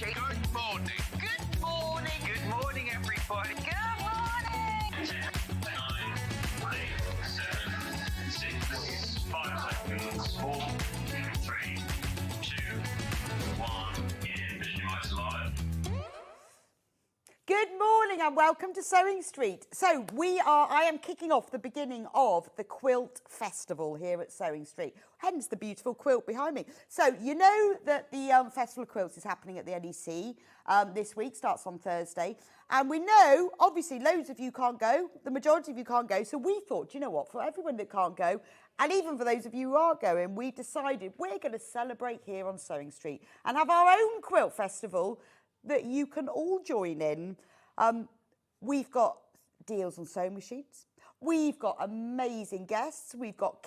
Good morning. Good morning. Good morning, everybody. Good morning. 10, 9, 8, 7, 6, 5 seconds, 4, 3, 2, 1. Visualize live. Good morning and welcome to Sewing Street. So I am kicking off the beginning of the Quilt Festival here at Sewing Street, hence the beautiful quilt behind me. So you know that the Festival of Quilts is happening at the NEC this week, starts on Thursday. And we know, obviously, loads of you can't go, the majority of you can't go. So we thought, you know what, for everyone that can't go, and even for those of you who are going, we decided we're going to celebrate here on Sewing Street and have our own Quilt Festival that you can all join in. We've got deals on sewing machines. We've got amazing guests. We've got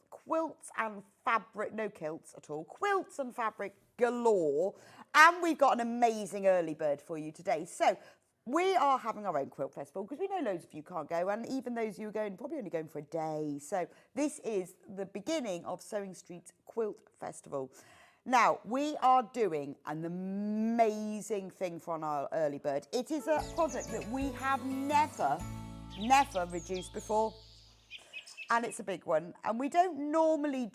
quilts and fabric, no kilts at all, quilts and fabric galore. And we've got an amazing early bird for you today. So we are having our own quilt festival because we know loads of you can't go, and even those who are going, probably only going for a day. So this is the beginning of Sewing Street's Quilt Festival. Now, we are doing an amazing thing for our early bird. It is a product that we have never reduced before. And it's a big one. And we don't normally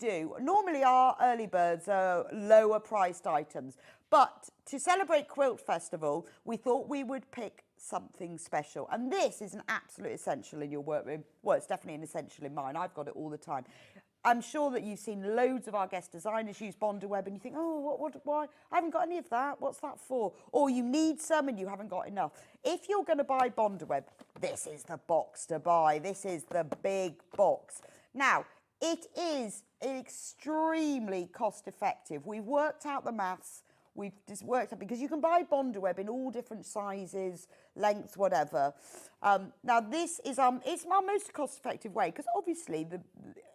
our early birds are lower priced items. But to celebrate Quilt Festival, we thought we would pick something special. And this is an absolute essential in your workroom. Well, it's definitely an essential in mine. I've got it all the time. I'm sure that you've seen loads of our guest designers use Bondaweb and you think, oh, why? I haven't got any of that. What's that for? Or you need some and you haven't got enough. If you're going to buy Bondaweb, this is the box to buy. This is the big box. Now, it is extremely cost effective. We've worked out the maths. We've just worked out, because you can buy Bondaweb in all different sizes, lengths, whatever. Now this is it's our most cost-effective way, because obviously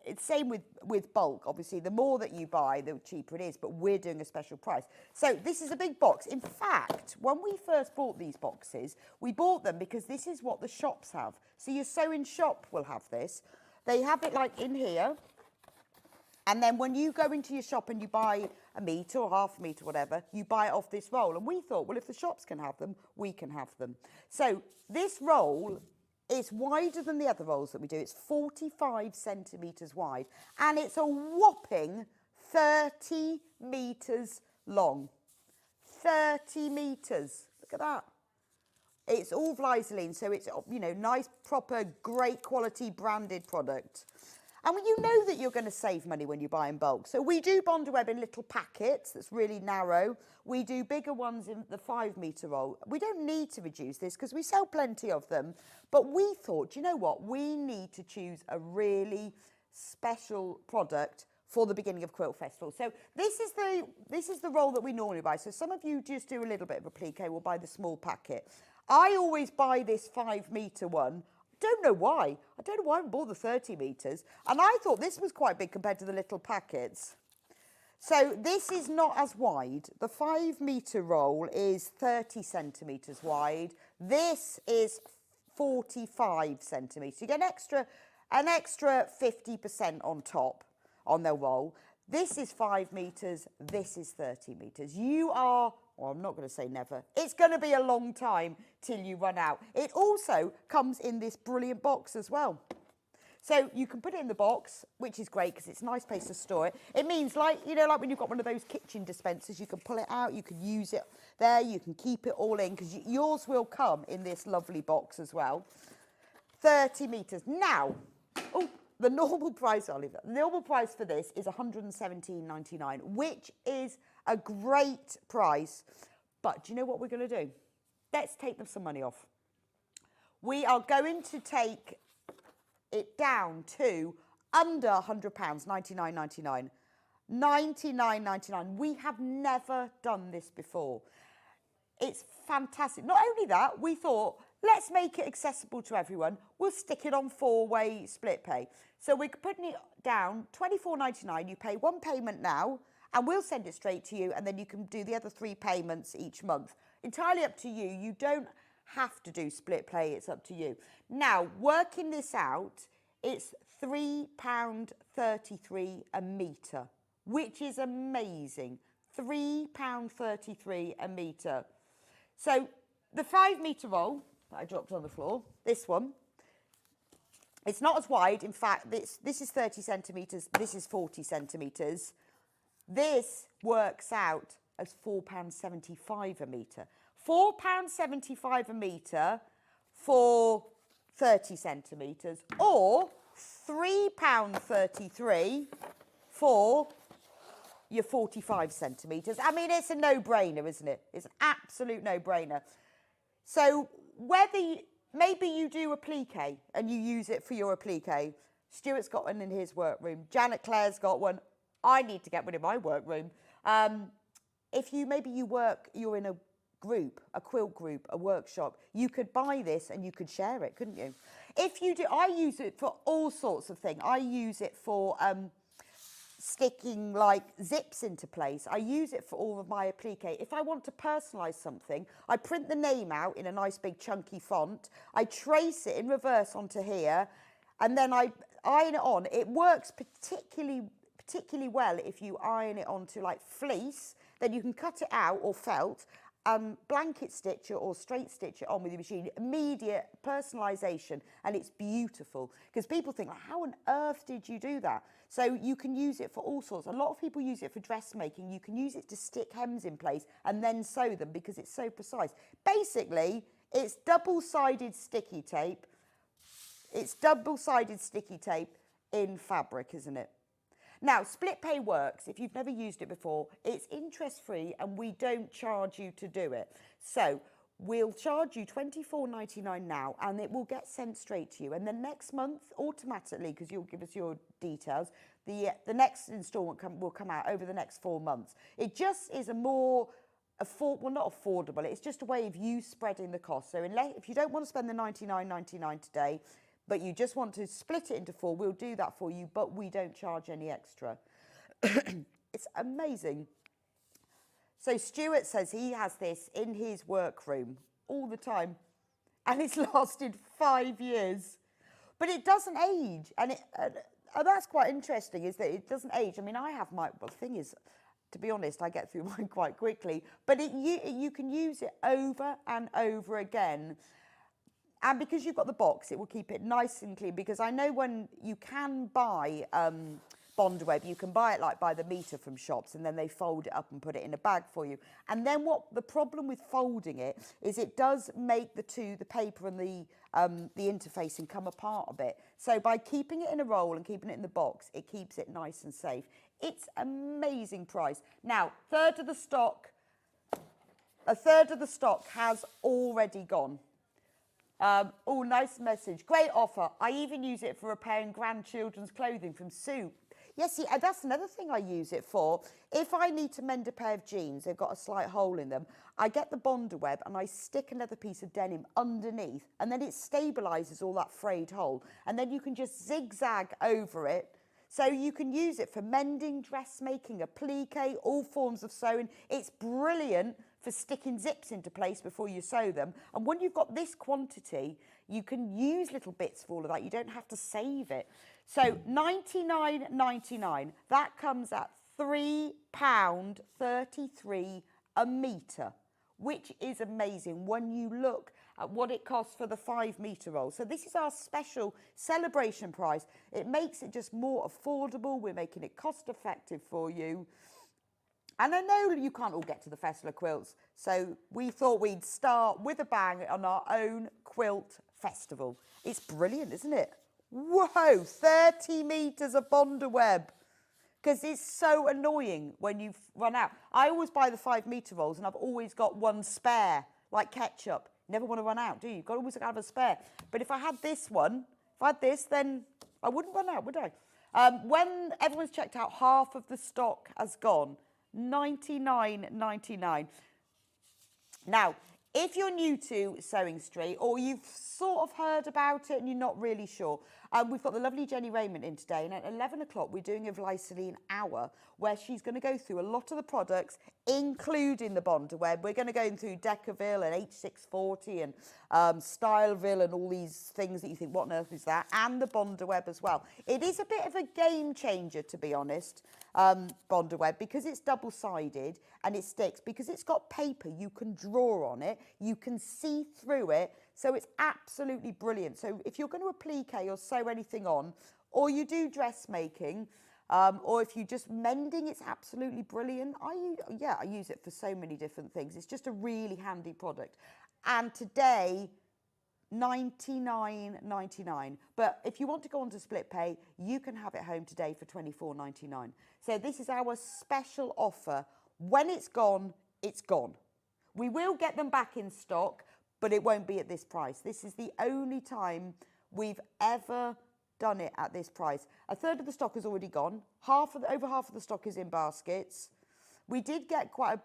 it's same with bulk. Obviously, the more that you buy, the cheaper it is. But we're doing a special price. So this is a big box. In fact, when we first bought these boxes, we bought them because this is what the shops have. So your sewing shop will have this. They have it like in here. And then when you go into your shop and you buy a metre or half a metre, whatever, you buy it off this roll. And we thought, well, if the shops can have them, we can have them. So this roll is wider than the other rolls that we do. It's 45 centimetres wide. And it's a whopping 30 metres long. 30 metres. Look at that. It's all Vlieseline, so it's, you know, nice, proper, great quality branded product. And you know that you're going to save money when you buy in bulk. So we do Bondaweb in little packets that's really narrow. We do bigger ones in the 5 metre roll. We don't need to reduce this because we sell plenty of them. But we thought, you know what? We need to choose a really special product for the beginning of Quilt Festival. So this is the roll that we normally buy. So some of you just do a little bit of a plique, will buy the small packet. I always buy this 5 metre one. Don't know why. I don't know why I bought the 30 metres. And I thought this was quite big compared to the little packets. So this is not as wide. The 5 metre roll is 30 centimetres wide. This is 45 centimetres. You get an extra 50% on top on the roll. This is 5 metres. This is 30 metres. You are... well, I'm not going to say never. It's going to be a long time till you run out. It also comes in this brilliant box as well. So you can put it in the box, which is great because it's a nice place to store it. It means, like, you know, like when you've got one of those kitchen dispensers, you can pull it out, you can use it there, you can keep it all in, because yours will come in this lovely box as well. 30 metres. Now, the normal price, I'll leave that. The normal price for this is £117.99, which is a great price. But do you know what we're going to do? Let's take them some money off. We are going to take it down to under £100, £99.99. £99.99. We have never done this before. It's fantastic. Not only that, we thought, let's make it accessible to everyone. We'll stick it on 4-way split pay. So we're putting it down, £24.99. You pay one payment now, and we'll send it straight to you, and then you can do the other 3 payments each month. Entirely up to you. You don't have to do split pay. It's up to you. Now, working this out, it's £3.33 a metre, which is amazing. £3.33 a metre. So the 5 metre roll that I dropped on the floor, this one, it's not as wide. In fact, this is 30 centimetres, this is 40 centimetres. This works out as £4.75 a metre. £4.75 a metre for 30 centimetres, or £3.33 for your 45 centimetres. I mean, it's a no-brainer, isn't it? It's an absolute no-brainer. So maybe you do applique and you use it for your applique. Stuart's got one in his workroom. Janet Claire's got one. I need to get one in my workroom. If you're in a group, a quilt group, a workshop, you could buy this and you could share it, couldn't you? If you do, I use it for all sorts of things. I use it for sticking like zips into place. I use it for all of my applique. If I want to personalise something, I print the name out in a nice big chunky font. I trace it in reverse onto here, and then I iron it on. It works particularly well if you iron it onto like fleece. Then you can cut it out, or felt, blanket stitch it or straight stitch it on with your machine. Immediate personalisation, and it's beautiful, because people think, how on earth did you do that? So you can use it for all sorts. A lot of people use it for dressmaking. You can use it to stick hems in place and then sew them, because it's so precise. Basically, it's double-sided sticky tape. It's double-sided sticky tape in fabric, isn't it? Now, split pay works. If you've never used it before, it's interest-free and we don't charge you to do it. So we'll charge you £24.99 now, and it will get sent straight to you. And then next month, automatically, because you'll give us your details, the next instalment will come out over the next 4 months. It just is a more not affordable. It's just a way of you spreading the cost. So if you don't want to spend the £99.99 today, but you just want to split it into 4, we'll do that for you, but we don't charge any extra. It's amazing. So Stuart says he has this in his workroom all the time, and it's lasted 5 years. But it doesn't age, and that's quite interesting, is that it doesn't age. I mean, the thing is, to be honest, I get through mine quite quickly, but you can use it over and over again. And because you've got the box, it will keep it nice and clean. Because I know when you can buy Bondweb, you can buy it like by the metre from shops, and then they fold it up and put it in a bag for you. And then the problem with folding it is it does make the paper and the interfacing come apart a bit. So by keeping it in a roll and keeping it in the box, it keeps it nice and safe. It's amazing price. Now, a third of the stock has already gone. Oh, nice message. Great offer. I even use it for repairing grandchildren's clothing from Sue. Yes, see, that's another thing I use it for. If I need to mend a pair of jeans, they've got a slight hole in them, I get the Bondweb and I stick another piece of denim underneath, and then it stabilises all that frayed hole. And then you can just zigzag over it. So you can use it for mending, dressmaking, applique, all forms of sewing. It's brilliant for sticking zips into place before you sew them. And when you've got this quantity, you can use little bits for all of that. You don't have to save it. So £99.99, that comes at £3.33 a metre, which is amazing when you look at what it costs for the 5 metre roll. So this is our special celebration price. It makes it just more affordable. We're making it cost effective for you. And I know you can't all get to the Festival of Quilts, so we thought we'd start with a bang on our own quilt festival. It's brilliant, isn't it? Whoa, 30 metres of Bondweb. Because it's so annoying when you've run out. I always buy the 5 metre rolls, and I've always got one spare, like ketchup. You never want to run out, do you? You've got to always have a spare. But if I had this one, then I wouldn't run out, would I? When everyone's checked out, half of the stock has gone. £99.99. Now, if you're new to Sewing Street, or you've sort of heard about it and you're not really sure, We've got the lovely Jennie Rayment in today, and at 11 o'clock we're doing a Vlieseline hour where she's going to go through a lot of the products, including the Bondaweb. We're going to go through Decaville and H640 and Styleville and all these things that you think, what on earth is that? And the Bondaweb as well. It is a bit of a game changer, to be honest, Bondaweb, because it's double-sided and it sticks, because it's got paper. You can draw on it, you can see through it, so it's absolutely brilliant. So if you're going to applique or sew anything on, or you do dressmaking, or if you're just mending, it's absolutely brilliant. I use it for so many different things. It's just a really handy product. And today, $99.99. But if you want to go on to split pay, you can have it home today for $24.99. So this is our special offer. When it's gone, it's gone. We will get them back in stock, but it won't be at this price. This is the only time we've ever done it at this price. A third of the stock is already gone. Over half of the stock is in baskets. We did get a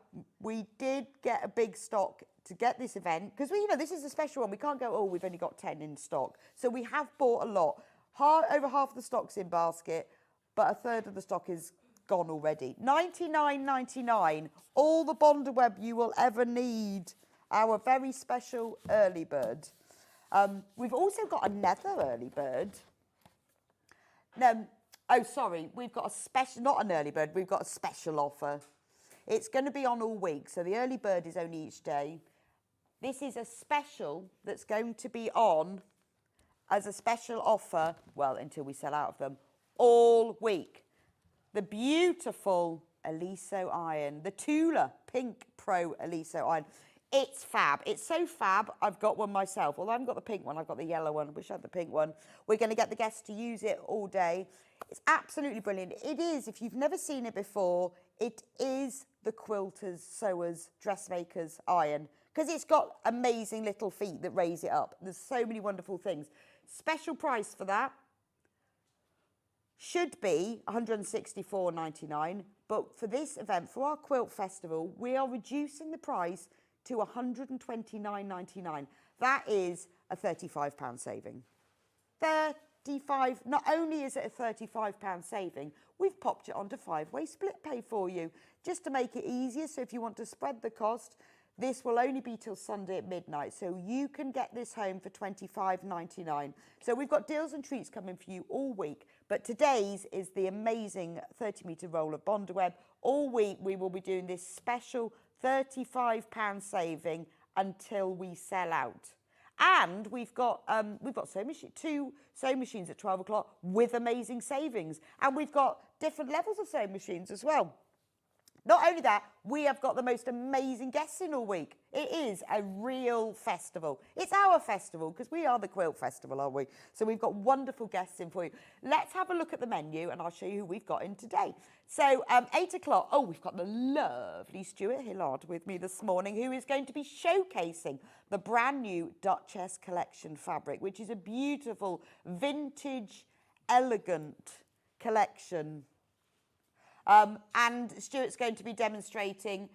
big stock to get this event, because this is a special one. We can't go, oh, we've only got 10 in stock. So we have bought a lot. Over half of the stock's in basket, but a third of the stock is gone already. $99.99, all the Bondaweb you will ever need. Our very special early bird. We've also got another early bird. No, oh, sorry, we've got a special, not an early bird, we've got a special offer. It's going to be on all week, so the early bird is only each day. This is a special that's going to be on as a special offer, well, until we sell out of them, all week. The beautiful Aliso iron, the Tula Pink Pro Aliso iron. It's fab. It's so fab, I've got one myself. Although I haven't got the pink one, I've got the yellow one. I wish I had the pink one. We're going to get the guests to use it all day. It's absolutely brilliant. It is, if you've never seen it before, it is the quilters, sewers, dressmakers iron, because it's got amazing little feet that raise it up. There's so many wonderful things. Special price for that should be $164.99, but for this event, for our quilt festival, we are reducing the price to $129.99. That is a £35 saving. 35, not only is it a £35 saving, we've popped it onto 5-way split pay for you, just to make it easier. So if you want to spread the cost, this will only be till Sunday at midnight. So you can get this home for $25.99. So we've got deals and treats coming for you all week, but today's is the amazing 30-metre roll of Bondaweb. All week we will be doing this special £35 saving until we sell out. And we've got two sewing machines at 12 o'clock with amazing savings. And we've got different levels of sewing machines as well. Not only that, we have got the most amazing guests in all week. It is a real festival. It's our festival, because we are the Quilt Festival, aren't we? So we've got wonderful guests in for you. Let's have a look at the menu, and I'll show you who we've got in today. So 8 o'clock, we've got the lovely Stuart Hillard with me this morning, who is going to be showcasing the brand new Duchess Collection Fabric, which is a beautiful, vintage, elegant collection. And Stuart's going to be demonstrating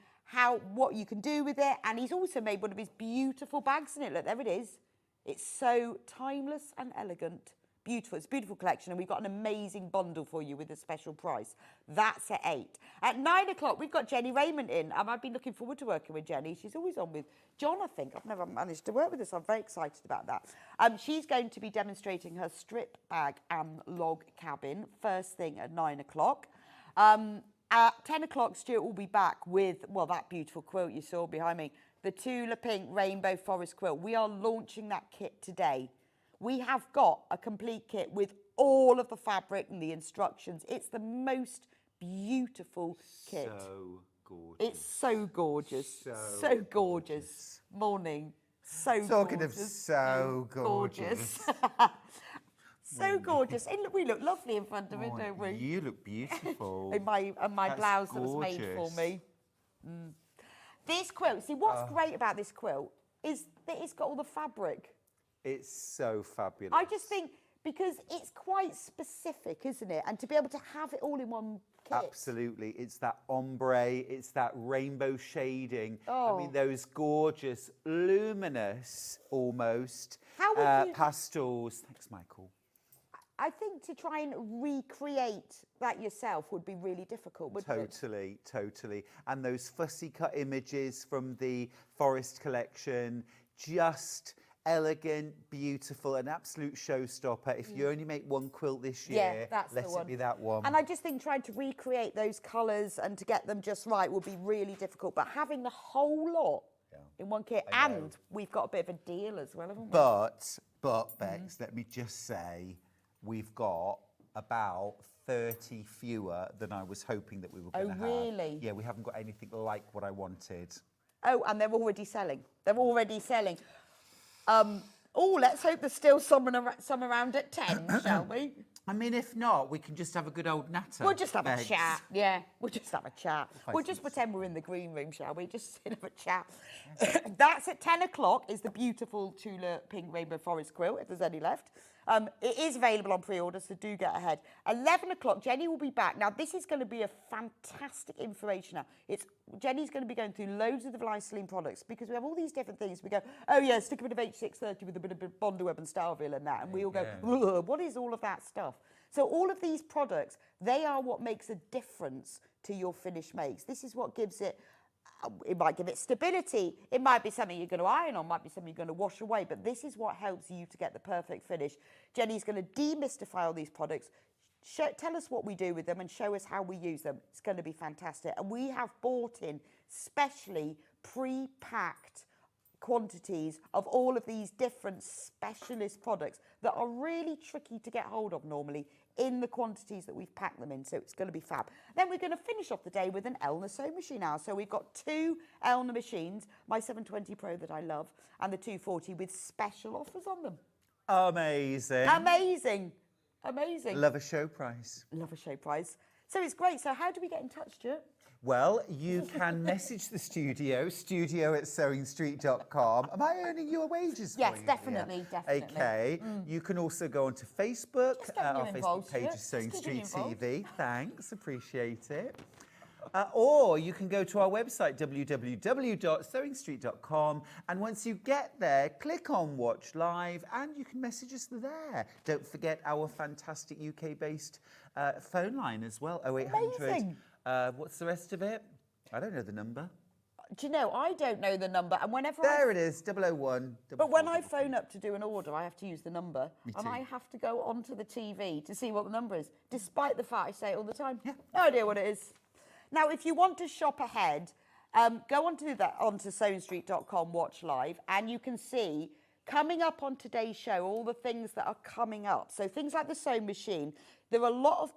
what you can do with it, and he's also made one of his beautiful bags in it. Look, there it is. It's so timeless and elegant. Beautiful. It's a beautiful collection, and we've got an amazing bundle for you with a special price. That's at 8. At 9 o'clock, we've got Jennie Rayment in. I've been looking forward to working with Jennie. She's always on with John, I think. I've never managed to work with her, so I'm very excited about that. She's going to be demonstrating her Scrip Bag Log Cabin first thing at 9 o'clock. At 10 o'clock, Stuart will be back with, well, that beautiful quilt you saw behind me, the Tula Pink Rainbow Forest Quilt. We are launching that kit today. We have got a complete kit with all of the fabric and the instructions. It's the most beautiful kit. So gorgeous. It's so gorgeous. So gorgeous. Morning. So Talking gorgeous. of so gorgeous. So gorgeous. We look lovely in front of it, don't we? You look beautiful. And my blouse that was made for me. This quilt, see what's great about this quilt is that it's got all the fabric. It's so fabulous. I just think because it's quite specific, isn't it? And to be able to have it all in one kit. Absolutely. It's that ombre, it's that rainbow shading. Oh. I mean, those gorgeous, luminous, almost, How would you... pastels. Thanks, Michael. I think to try and recreate that yourself would be really difficult, wouldn't it? Totally, totally. And those fussy cut images from the Forest collection, just elegant, beautiful, an absolute showstopper. If you only make one quilt this year, that's let the one. it be that one. And I just think trying to recreate those colours and to get them just right will be really difficult. But having the whole lot in one kit, and we've got a bit of a deal as well, haven't we? But Bex, let me just say, we've got about 30 fewer than I was hoping that we were going to have. Oh, really? Yeah, we haven't got anything like what I wanted. Oh, and they're already selling. They're already selling. Let's hope there's still some around at 10, shall we? I mean, if not, we can just have a good old natter. We'll just have a Bex. chat. Yeah, we'll just have a chat. We'll think just pretend we're in the green room, shall we? Just sit and have a chat. That's at 10 o'clock is the beautiful Tula Pink Rainbow Forest quilt, if there's any left. It is available on pre-order, so do get ahead. 11 o'clock, Jennie will be back. Now, this is going to be a fantastic information now. Jennie's going to be going through loads of the Vlieseline products because we have all these different things. We go, oh, yeah, stick a bit of H630 with a bit of Bondo Web and Starville and that. And we all go, what is all of that stuff? So all of these products, they are what makes a difference to your finished makes. This is what gives it might give it stability. It might be something you're going to iron on, might be something you're going to wash away, but this is what helps you to get the perfect finish. Jennie's going to demystify all these products, tell us what we do with them and show us how we use them. It's going to be fantastic. And we have bought in specially pre-packed quantities of all of these different specialist products that are really tricky to get hold of normally in the quantities that we've packed them in, so it's going to be fab. Then we're going to finish off the day with an Elna sewing machine now. So we've got two Elna machines, my 720 Pro that I love, and the 240 with special offers on them. Amazing. Amazing. Amazing. Love a show price. Love a show price. So it's great. So how do we get in touch, Stuart? Well, you can message the studio@sewingstreet.com. Am I earning your wages? Yes, for you? definitely, definitely. Okay. You can also go onto Facebook. Just getting Our you Facebook involved, page Stuart. is Sewing Just Street getting you involved. TV. Thanks, appreciate it. Or you can go to our website, www.sewingstreet.com, and once you get there, click on Watch Live, and you can message us there. Don't forget our fantastic UK-based phone line as well, 0800. Amazing. What's the rest of it? I don't know the number. Do you know, I don't know the number, and whenever There it is, 001. But when I phone up to do an order, I have to use the number, and too. I have to go onto the TV to see what the number is, despite the fact I say it all the time. No idea what it is. Now, if you want to shop ahead, go onto sewingstreet.com, watch live, and you can see coming up on today's show all the things that are coming up. So things like the sewing machine, there are a lot of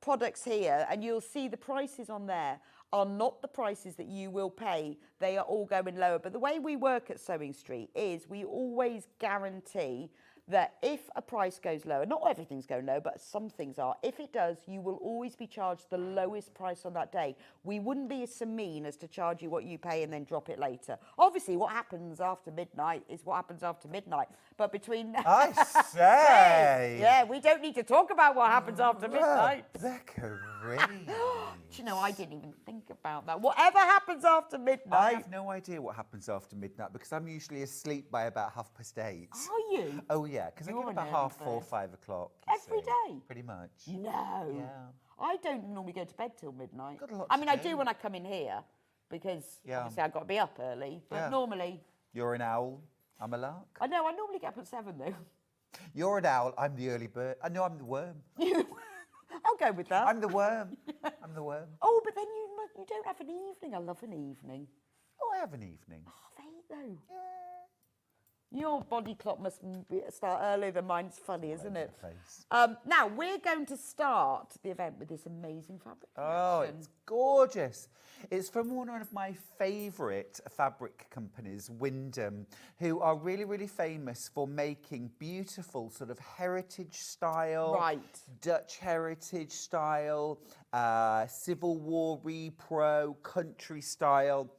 products here, and you'll see the prices on there are not the prices that you will pay. They are all going lower. But the way we work at Sewing Street is we always guarantee that if a price goes lower, not everything's going low, but some things are, if it does, you will always be charged the lowest price on that day. We wouldn't be so mean as to charge you what you pay and then drop it later. Obviously, what happens after midnight is what happens after midnight. But between... I say! Yeah, we don't need to talk about what happens after midnight. Becca Reid. Do you know, I didn't even think about that. Whatever happens after I midnight... have no idea what happens after midnight because I'm usually asleep by about 8:30. Are you? Oh, yeah, because I You're get an about early 4:30, bird. 5 o'clock. Every day? Pretty much. No. Yeah. I don't normally go to bed till midnight. Got a lot I to mean, I do. do when I come in here because Yeah. obviously I've got to be up early. But Yeah. normally, You're an owl. I'm a lark. I know, I normally get up at 7 though. You're an owl. I'm the early bird. I know I'm the worm. I'll go with that. I'm the worm. I'm the worm. Oh, but then you don't have an evening. I love an evening. Oh, I have an evening. Half 8 though. Your body clock must start earlier than mine. It's funny, isn't it? Face. Now, we're going to start the event with this amazing fabric Oh, collection. it's gorgeous. It's from one of my favourite fabric companies, Wyndham, who are really, really famous for making beautiful sort of heritage style, Right. Dutch heritage style, Civil War repro, country style.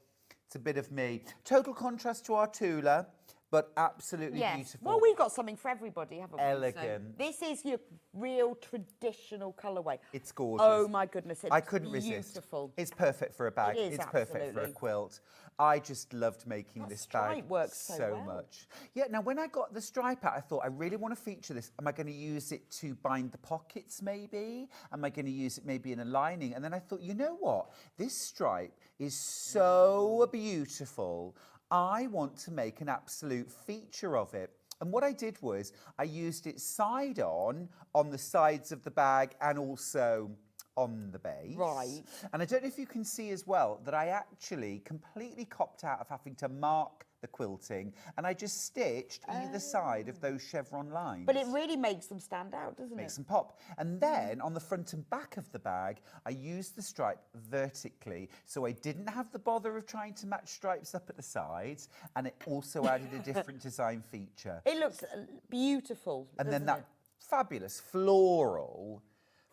It's a bit of me. Total contrast to our Tula, but absolutely beautiful. Well, we've got something for everybody, haven't we? Elegant. So this is your real traditional colourway. It's gorgeous. Oh my goodness, it's I couldn't resist. beautiful. It's perfect for a bag. It is, It's perfect for a absolutely. quilt. I just loved making That this stripe bag works so well. much. Yeah, now when I got the stripe out, I thought I really want to feature this. Am I going to use it to bind the pockets maybe? Am I going to use it maybe in a lining? And then I thought, you know what? This stripe is so beautiful. I want to make an absolute feature of it. And what I did was I used it side on the sides of the bag and also on the base. Right. And I don't know if you can see as well that I actually completely copped out of having to mark the quilting, and I just stitched either side of those chevron lines. But it really makes them stand out, doesn't Makes it? them pop. And then on the front and back of the bag, I used the stripe vertically, so I didn't have the bother of trying to match stripes up at the sides, and it also added a different design feature. It looks beautiful. And then doesn't that fabulous floral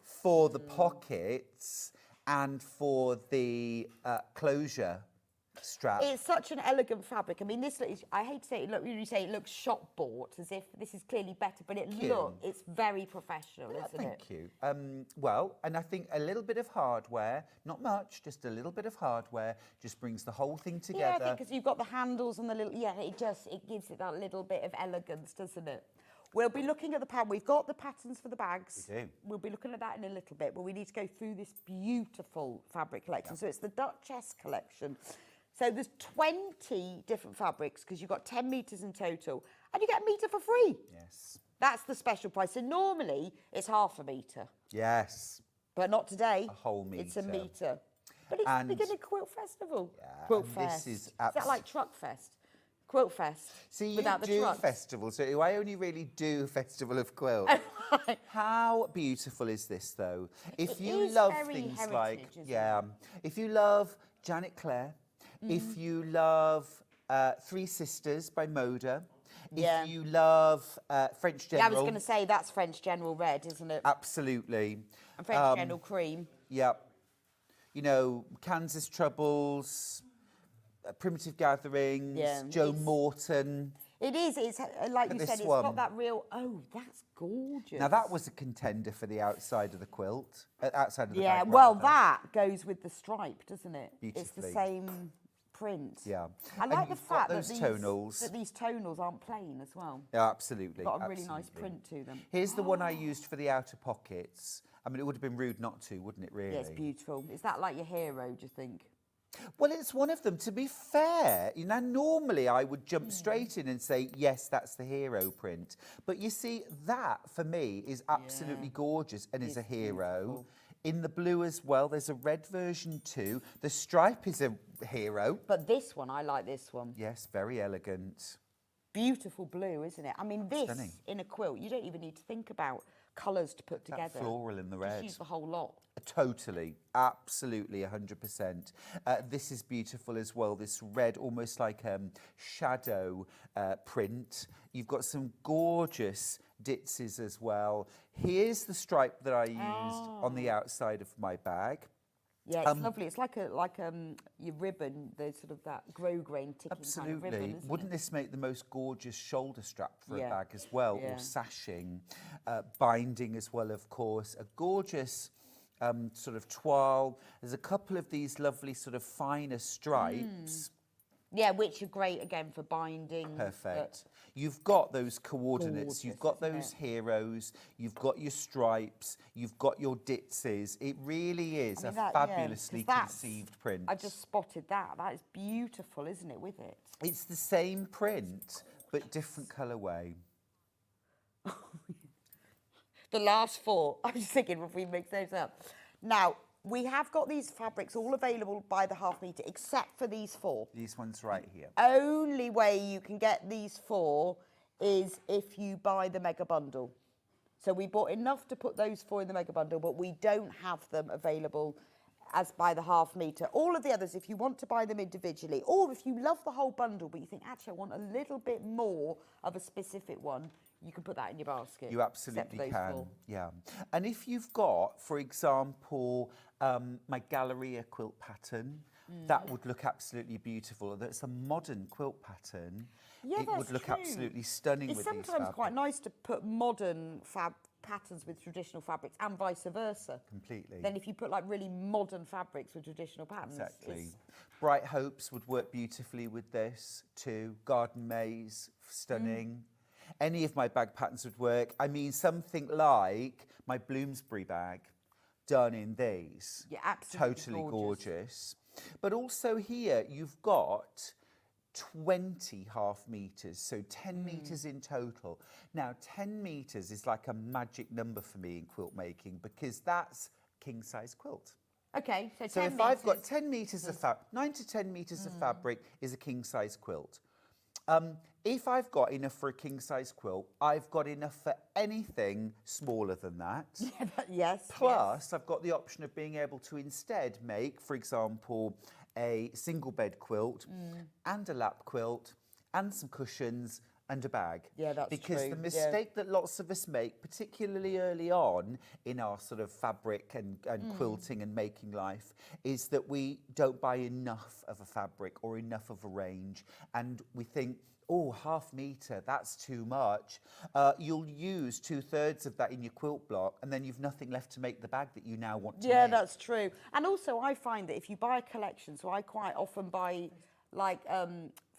for the pockets and for the closure strap. It's such an elegant fabric. I mean, this looks, I hate to say it, look, you say it looks shop bought, as if this is clearly better, but it's very professional, isn't it? Thank you. Well, and I think a little bit of hardware, not much, just a little bit of hardware, just brings the whole thing together. Yeah, I think because you've got the handles and the little, it gives it that little bit of elegance, doesn't it? We'll be looking at the pattern. We've got the patterns for the bags. We do. We'll be looking at that in a little bit, but we need to go through this beautiful fabric collection. So it's the Duchess Collection. So there's 20 different fabrics because you've got 10 metres in total, and you get a metre for free. Yes. That's the special price. So normally it's half a metre, Yes. but not today. A whole It's a metre. metre. But it's And- the beginning Quilt Festival. Yeah, Quilt and Fest. this is that like Truck Fest? Quilt Fest. See, you without the do trucks. festivals, so I only really do Festival of Quilt. How beautiful is this, though? If you is love very things heritage, like, isn't if you love Janet Clare, if you love Three Sisters by Moda, Yeah. if you love French General. Yeah, I was going to say that's French General Red, isn't it? Absolutely. And French General Cream. Yep. You know, Kansas Troubles, Primitive Gatherings, Yeah, Joe it's- Morton. It is. It's like you this said. It's one. got that real. Oh, that's gorgeous. Now that was a contender for the outside of the quilt, outside of the Yeah. bag. Well, rather. that goes with the stripe, doesn't it? It's the Beautifully. same print. Yeah. I And like the you've got fact those that tonals. these tonals aren't plain as well. Yeah, absolutely. Got a really nice absolutely. print to them. Here's the one I used for the outer pockets. I mean, it would have been rude not to, wouldn't it? Really. Yeah, it's beautiful. Is that like your hero? Do you think? Well, it's one of them. To be fair, you know, normally I would jump straight in and say, yes, that's the hero print. But you see, that for me is absolutely gorgeous and is a hero. beautiful. In the blue as well, there's a red version too. The stripe is a hero. But this one, I like this one. Yes, very elegant. Beautiful blue, isn't it? I mean, this Stunning. in a quilt, you don't even need to think about colours to put That together. floral in the Just red. use the whole lot. Totally, absolutely, 100%. This is beautiful as well, this red, almost like shadow print. You've got some gorgeous ditzes as well. Here's the stripe that I used on the outside of my bag. Yeah, it's lovely. It's like your ribbon, the sort of that grosgrain ticking Absolutely. kind of ribbon, isn't Wouldn't it? this make the most gorgeous shoulder strap for Yeah. a bag as well, Yeah. or sashing, binding as well, of course. A gorgeous sort of toile. There's a couple of these lovely sort of finer stripes. Yeah, which are great again for binding. Perfect. You've got those coordinates, you've Gorgeous, got isn't those it? heroes, you've got your stripes, you've got your ditzes. It really is I mean, a that- yeah, fabulously 'cause that's- conceived print. I just spotted that. That is beautiful, isn't it, with it? It's the same print, but different colourway. The last four, I was thinking if we mix those up. Now, we have got these fabrics all available by the half metre, except for these four. These ones right here. Only way you can get these four is if you buy the mega bundle. So we bought enough to put those four in the mega bundle, but we don't have them available as by the half metre. All of the others, if you want to buy them individually, or if you love the whole bundle, but you think, actually, I want a little bit more of a specific one, you can put that in your basket. You except for absolutely those can, four. yeah. And if you've got, for example, my Galleria quilt pattern, that would look absolutely beautiful. That's a modern quilt pattern. Yeah, it that's would look true. absolutely stunning It's with these sometimes quite fabrics. nice to put modern patterns with traditional fabrics and vice versa. Completely. Then if you put like really modern fabrics with traditional patterns. Exactly. Bright Hopes would work beautifully with this too. Garden Maze, stunning. Any of my bag patterns would work. I mean, something like my Bloomsbury bag done in these. Yeah, absolutely Totally gorgeous. But also here, you've got 20 half meters, so 10 meters in total. Now, 10 meters is like a magic number for me in quilt making because that's king size quilt. Okay, so 10 So if I've got 10 meters of fabric, 9 to 10 meters of fabric is a king size quilt. If I've got enough for a king size quilt, I've got enough for anything smaller than that. Yes. Plus, I've got the option of being able to instead make, for example, a single bed quilt and a lap quilt and some cushions and a bag. Yeah, that's because true. the mistake that lots of us make, particularly early on in our sort of fabric and quilting and making life, is that we don't buy enough of a fabric or enough of a range. And we think, oh, half metre, that's too much. You'll use 2/3 of that in your quilt block and then you've nothing left to make the bag that you now want to Yeah, make. that's true. And also I find that if you buy a collection, so I quite often buy like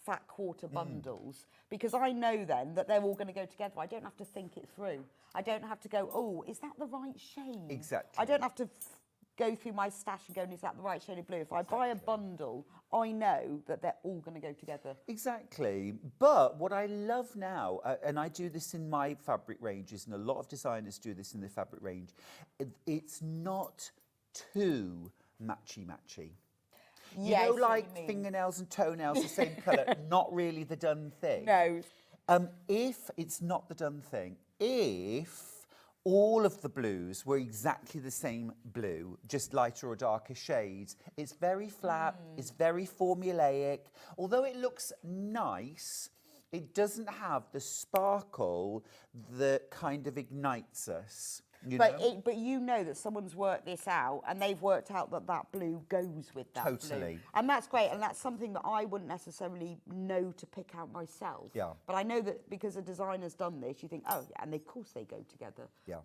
fat quarter bundles because I know then that they're all going to go together. I don't have to think it through. I don't have to go, oh, is that the right shade? Exactly. I don't have to go through my stash and go, is that the right shade of blue? If I buy a bundle, I know that they're all going to go together. Exactly. But what I love now, and I do this in my fabric ranges, and a lot of designers do this in their fabric range, it's not too matchy-matchy. You Yes, know, what you like mean. fingernails and toenails, the same colour, not really the done thing. No. If it's not the done thing, if all of the blues were exactly the same blue, just lighter or darker shades, it's very flat, it's very formulaic. Although it looks nice, it doesn't have the sparkle that kind of ignites us. You know? But you know that someone's worked this out and they've worked out that that blue goes with that blue. Totally. And that's great. And that's something that I wouldn't necessarily know to pick out myself. Yeah. But I know that because a designer's done this, you think, oh, yeah, and of course they go together. Yeah.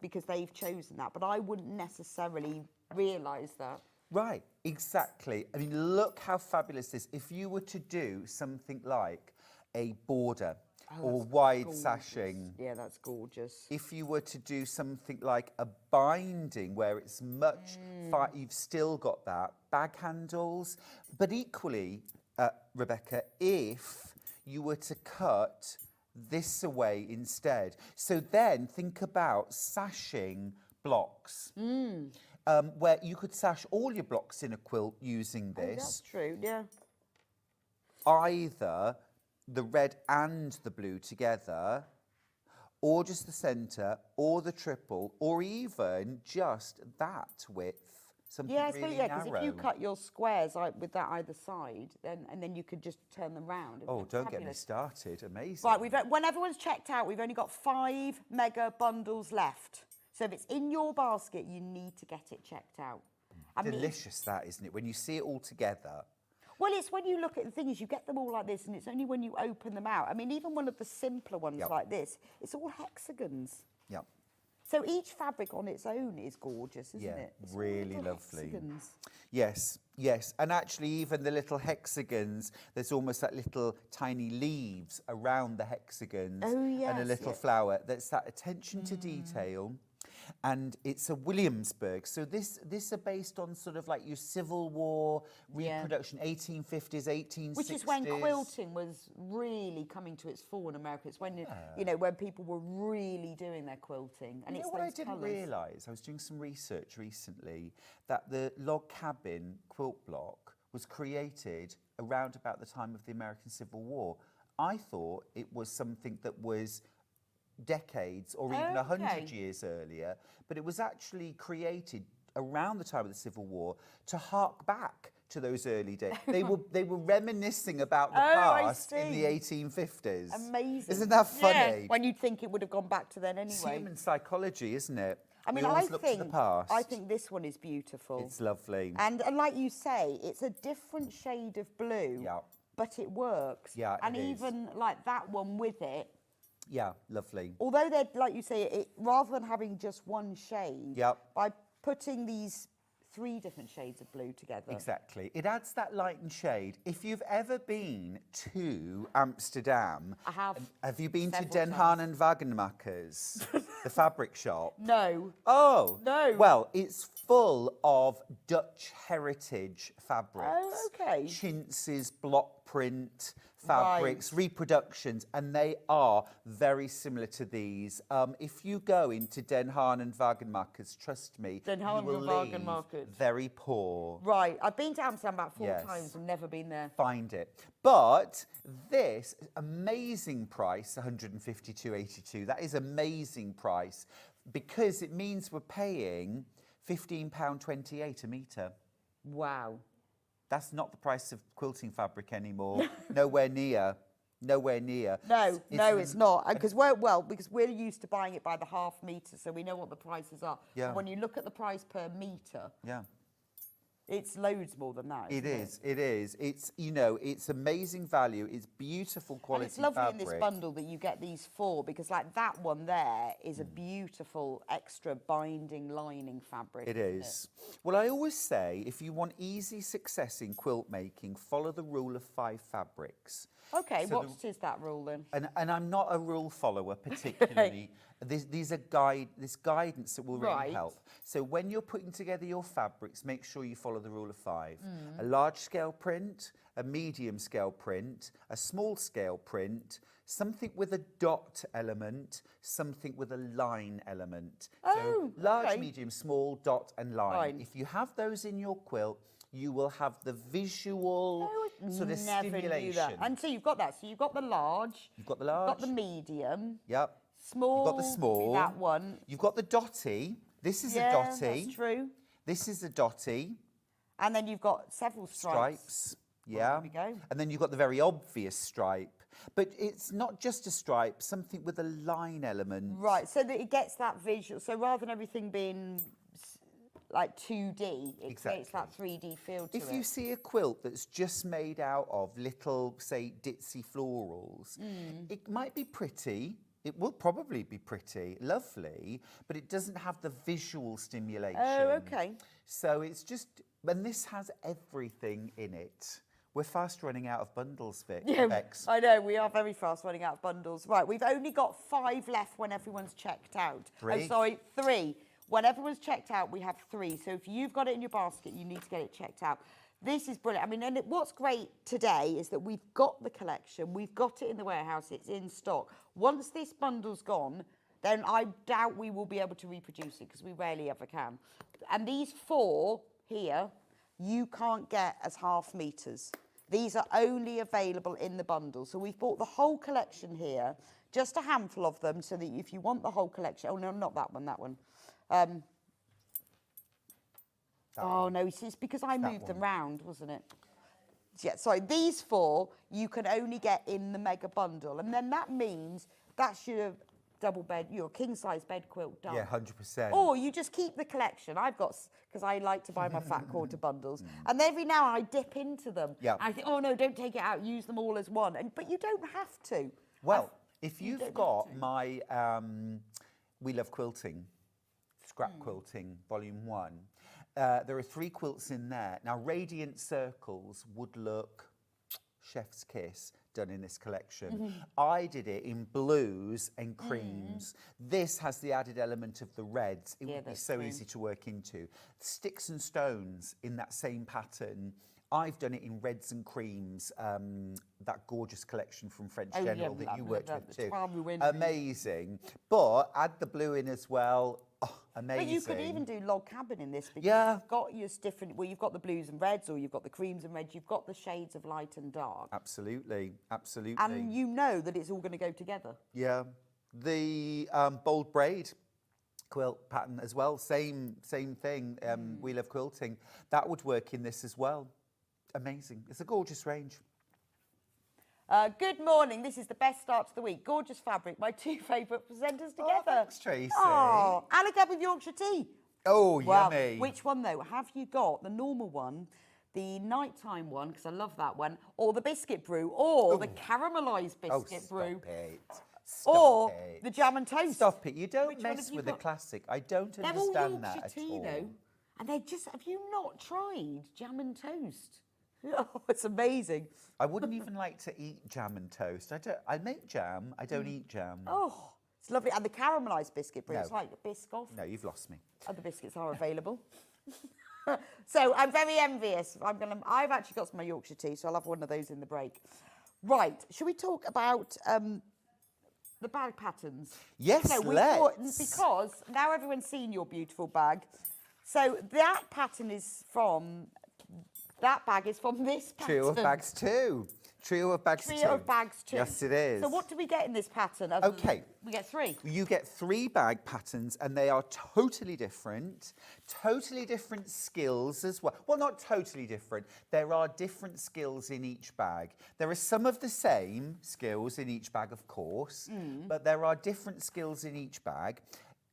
Because they've chosen that. But I wouldn't necessarily realise that. Right, exactly. I mean, look how fabulous this. If you were to do something like a border or wide Gorgeous. sashing, Yeah, that's gorgeous. if you were to do something like a binding where it's much, you've still got that, bag handles, but equally, Rebecca, if you were to cut this away instead. So then think about sashing blocks. Where you could sash all your blocks in a quilt using Oh, that's this, true, yeah. either the red and the blue together, or just the centre, or the triple, or even just that width, something Yeah, really because narrow. if you cut your squares with that either side, then you could just turn them round. Oh, don't get me Fabulous. started, amazing. Right, when everyone's checked out, we've only got 5 mega bundles left. So if it's in your basket, you need to get it checked out. I mean, Delicious that, isn't it? When you see it all together. well, it's when you look at the thing is you get them all like this, and it's only when you open them out. I mean, even one of the simpler ones Yep. like this, it's all hexagons. Yeah. So each fabric on its own is gorgeous, isn't Yeah, it? It's all really little lovely. hexagons. Yes, yes. And actually, even the little hexagons, there's almost like little tiny leaves around the hexagons. Oh, And a yes, little yeah. flower. That's that attention to detail. And it's a Williamsburg. So this are based on sort of like your Civil War Yeah. reproduction, 1850s, 1860s. Which is when quilting was really coming to its full in America. It's when, you know, when people were really doing their quilting. And You it's know what I those didn't colours. realise? I was doing some research recently that the log cabin quilt block was created around about the time of the American Civil War. I thought it was something that was decades or even 100 Okay. years earlier, but it was actually created around the time of the Civil War to hark back to those early days. They were reminiscing about the I past in the see. 1850s. Amazing. Isn't that funny? Yeah, when you'd think it would have gone back to then It's anyway. human psychology, isn't it? I mean, we I always look think to the past. I think this one is beautiful. It's lovely. And like you say, it's a different shade of blue, Yeah. but it works. Yeah, and it is. even like that one with it, Yeah, lovely. Although they're, like you say, rather than having just one shade, Yep. by putting these 3 different shades of blue together. Exactly. It adds that light and shade. If you've ever been to Amsterdam, I have. Have you been to Several Den Haan and Wagenmakers, the fabric shop? No. Oh. No. Well, it's full of Dutch heritage fabrics. Oh, okay. Chintzes, block print fabrics, reproductions, and they are very similar to these. If you go into Den Haan and Wagenmakers, trust me, Den Haan you will and leave Wagenmakers. very poor. Right. I've been to Amsterdam about 4 Yes. times and never been there. Find it. But this amazing price, 152.82, that is amazing price because it means we're paying £15.28 a metre. Wow. That's not the price of quilting fabric anymore. Nowhere near. Nowhere near. No, it's not. Because we're used to buying it by the half metre, so we know what the prices are. Yeah. And when you look at the price per metre, Yeah. it's loads more than that. It isn't is. It is. It's, you know, it's amazing value. It's beautiful quality And it's lovely fabric. in this bundle that you get these 4 because, like, that one there is a beautiful extra binding lining fabric. It isn't is. Well, I always say if you want easy success in quilt making, follow the rule of 5 fabrics. Okay, So what is that rule then? And I'm not a rule follower particularly. These are this guidance that will really Right. help. So when you're putting together your fabrics, make sure you follow the rule of 5. A large scale print, a medium scale print, a small scale print, something with a dot element, something with a line element. Oh, so large, okay. medium, small, dot and line. Line. If you have those in your quilt, you will have the visual sort of Never stimulation. knew that. And so you've got that. So you've got the large. You've got the You've large. got the medium. Yep. Small. You've got the would be small. That one. You've got the dotty. This is Yeah, a dotty. that's true. This is a dotty. And then you've got several stripes. Stripes. Yeah. there we go. And then you've got the very obvious stripe. But it's not just a stripe, something with a line element. Right, so that it gets that visual. So rather than everything being like 2D, it creates that 3D feel to it. If you see a quilt that's just made out of little, say, ditzy florals, it might be pretty. It will probably be pretty, lovely, but it doesn't have the visual stimulation. Oh, okay. So it's just, and this has everything in it. We're fast running out of bundles, Bex. I know, we are very fast running out of bundles. Right, we've only got 5 left when everyone's checked out. 3? Oh, sorry, 3. When everyone's checked out, we have 3. So if you've got it in your basket, you need to get it checked out. This is brilliant. I mean, and what's great today is that we've got the collection. We've got it in the warehouse. It's in stock. Once this bundle's gone, then I doubt we will be able to reproduce it because we rarely ever can. And these 4 here, you can't get as half meters. These are only available in the bundle. So we've bought the whole collection here, just a handful of them, so that if you want the whole collection, oh no, not that one, that one. No, it's because I moved them round, wasn't it? Yeah, sorry, these 4 you can only get in the mega bundle. And then that means that's your double bed, your king size bed quilt done. Yeah, 100%. Or you just keep the collection. I've got, because I like to buy my fat quarter bundles. And every now I dip into them. Yeah. I think, oh no, don't take it out, use them all as one. But you don't have to. Well, if you you've don't got have to. my We Love Quilting, Scrap Quilting, Volume 1, there are 3 quilts in there. Now, Radiant Circles would look chef's kiss done in this collection. I did it in blues and creams. This has the added element of the reds. It would be that's so cream. easy to work into. Sticks and Stones in that same pattern. I've done it in reds and creams, that gorgeous collection from French Oh, General yeah, that you love worked that, with the too. Trois Ruines. Amazing. But add the blue in as well. Oh, amazing. But you could even do log cabin in this because Yeah. you've got your different, well, you've got the blues and reds, or you've got the creams and reds, you've got the shades of light and dark. Absolutely, absolutely. And you know that it's all going to go together. Yeah. The bold braid quilt pattern as well, same thing. We Love Quilting. That would work in this as well. Amazing. It's a gorgeous range. Good morning. This is the best start to the week. Gorgeous fabric. My 2 favourite presenters together. thanks, Tracy. Oh, and a cup of Yorkshire tea. Oh, Well, yummy. which one though? Have you got the normal one, the nighttime one, because I love that one, or the biscuit brew, or the caramelised Oh, biscuit stop brew? it. or it. the jam and toast. Stop it. You don't Which one mess have you with the got? classic. I don't They're all understand that Yorkshire at tea, all. though. And they just, have you not tried jam and toast? Oh, it's amazing. I wouldn't even like to eat jam and toast. I make jam. I don't eat jam. Oh, it's lovely. And the caramelised biscuit, Brie, it's No. like a Biscoff. No, you've lost me. Other biscuits are available. So I'm very envious. I've actually got some Yorkshire tea, so I'll have one of those in the break. Right, should we talk about the bag patterns? Yes, so let's. because now everyone's seen your beautiful bag. So that pattern is from, that bag is from this pattern. Trio of bags too. Trio of bags too. Trio of bags too. Yes, it is. So what do we get in this pattern? Okay. We get 3. You get 3 bag patterns and they are totally different skills as well. Well, not totally different. There are different skills in each bag. There are some of the same skills in each bag, of course, but there are different skills in each bag.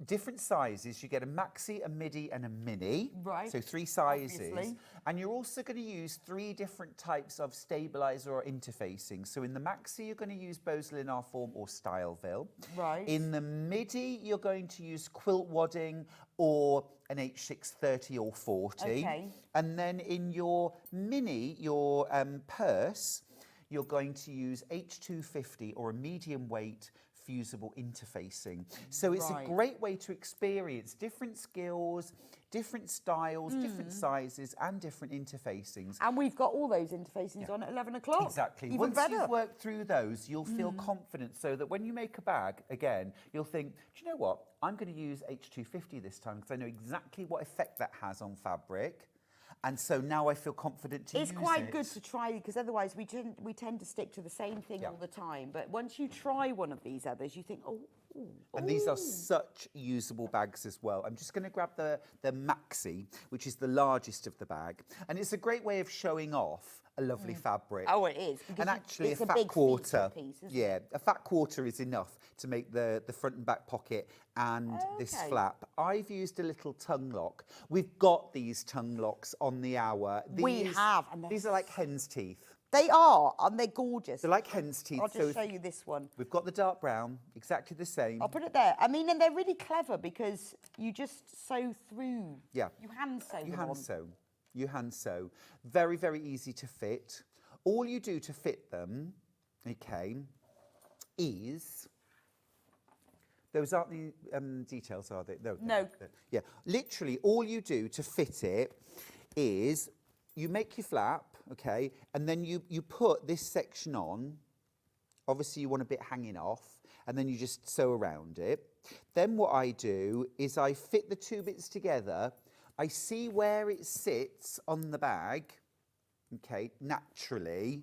Different sizes. You get a maxi, a midi and a mini. Right. So 3 sizes. Obviously. And you're also going to use 3 different types of stabiliser or interfacing. So in the maxi, you're going to use Vlieseline R-form or Styleville. Right. In the midi, you're going to use quilt wadding or an H630 or 40. Okay. And then in your mini, your purse, you're going to use H250 or a medium weight fusible interfacing. So it's Right. a great way to experience different skills, different styles, different sizes and different interfacings. And we've got all those interfacings on at 11 o'clock. Exactly. Even Once better. you've worked through those, you'll feel confident so that when you make a bag, again, you'll think, do you know what? I'm going to use H250 this time because I know exactly what effect that has on fabric. And so now I feel confident to use It's it. quite good to try because otherwise we tend to stick to the same thing all the time. But once you try one of these others, you think, oh. And these are such usable bags as well. I'm just going to grab the maxi, which is the largest of the bag. And it's a great way of showing off a lovely fabric. Oh, it is. Because And actually it's a a fat big quarter. feature piece, isn't it? Yeah, a fat quarter is enough to make the front and back pocket and this Okay. flap. I've used a little tongue lock. We've got these tongue locks on the hour. We have, and they're These are like hen's teeth. They are, and they're gorgeous. They're like hen's teeth. I'll so just if- show you this one. We've got the dark brown, exactly the same. I'll put it there. I mean, and they're really clever because you just sew through. Yeah. You hand sew You them hand on. sew. You hand sew. Very, very easy to fit. All you do to fit them, okay, is... Those aren't the details, are they? No. No. Yeah. Literally, all you do to fit it is you make your flap, okay, and then you put this section on. Obviously, you want a bit hanging off, and then you just sew around it. Then what I do is I fit the 2 bits together. I see where it sits on the bag, okay, naturally,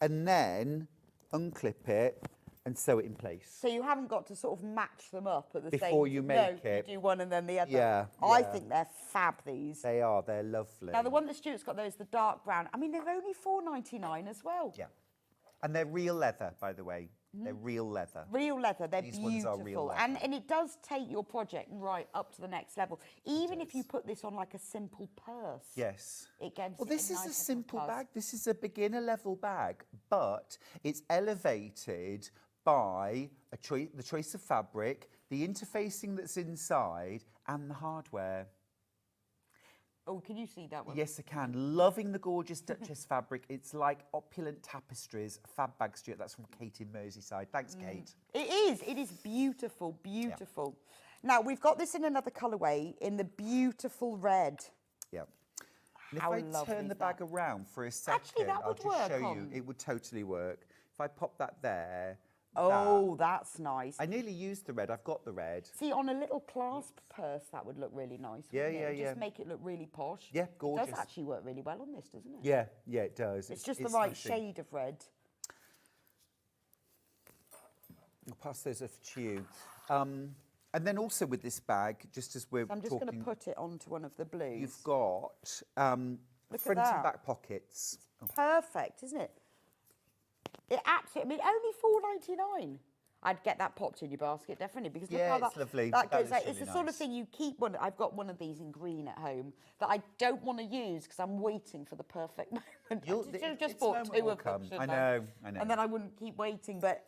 and then unclip it and sew it in place. So you haven't got to sort of match them up at the same Before you make no, it. you do one and then the other. Yeah, I yeah. think they're fab, these. They are, they're lovely. Now, the one that Stuart's got, though, is the dark brown. I mean, they're only $4.99 as well. Yeah. And they're real leather, by the way. They're real leather. Real leather, they're These beautiful. ones are real leather. And it does take your project right up to the next level. Even if you put this on like a simple purse. Yes. It gives Well, it this is nice a little simple buzz. bag. This is a beginner level bag, but it's elevated by the choice of fabric, the interfacing that's inside, and the hardware. Oh, can you see that one? Yes, I can. Loving the gorgeous Duchess fabric. It's like opulent tapestries. Fab bag, Stuart. That's from Kate in Merseyside. Thanks, Kate. It is beautiful, beautiful. Now, we've got this in another colourway in the beautiful red. Yeah. And How if I lovely turn the is bag that? around for a second, Actually, that I'll would just work show you. on. It would totally work. If I pop that there. Oh, that's nice. I nearly used the red. I've got the red. See, on a little clasp purse, that would look really nice. Yeah, wouldn't it? yeah, It'd yeah. Just make it look really posh. Yeah, It gorgeous. does actually work really well on this, doesn't it? Yeah, yeah, it does. It's just the right smashing. shade of red. I'll pass those off to you. And then also with this bag, just as we're So I'm just talking, going to put it onto one of the blues. you've got Look at front that. and back pockets. Oh, Perfect, isn't it? It absolutely, I mean, only $4.99. I'd get that popped in your basket, definitely, because look Yeah, how it's lovely. that That goes. looks Like, it's really the sort of nice. thing you keep one. I've got one of these in green at home that I don't want to use because I'm waiting for the perfect moment. You'll- I should have just its bought moment 2 will of them, come. shouldn't I know, I know. And then I wouldn't keep waiting. But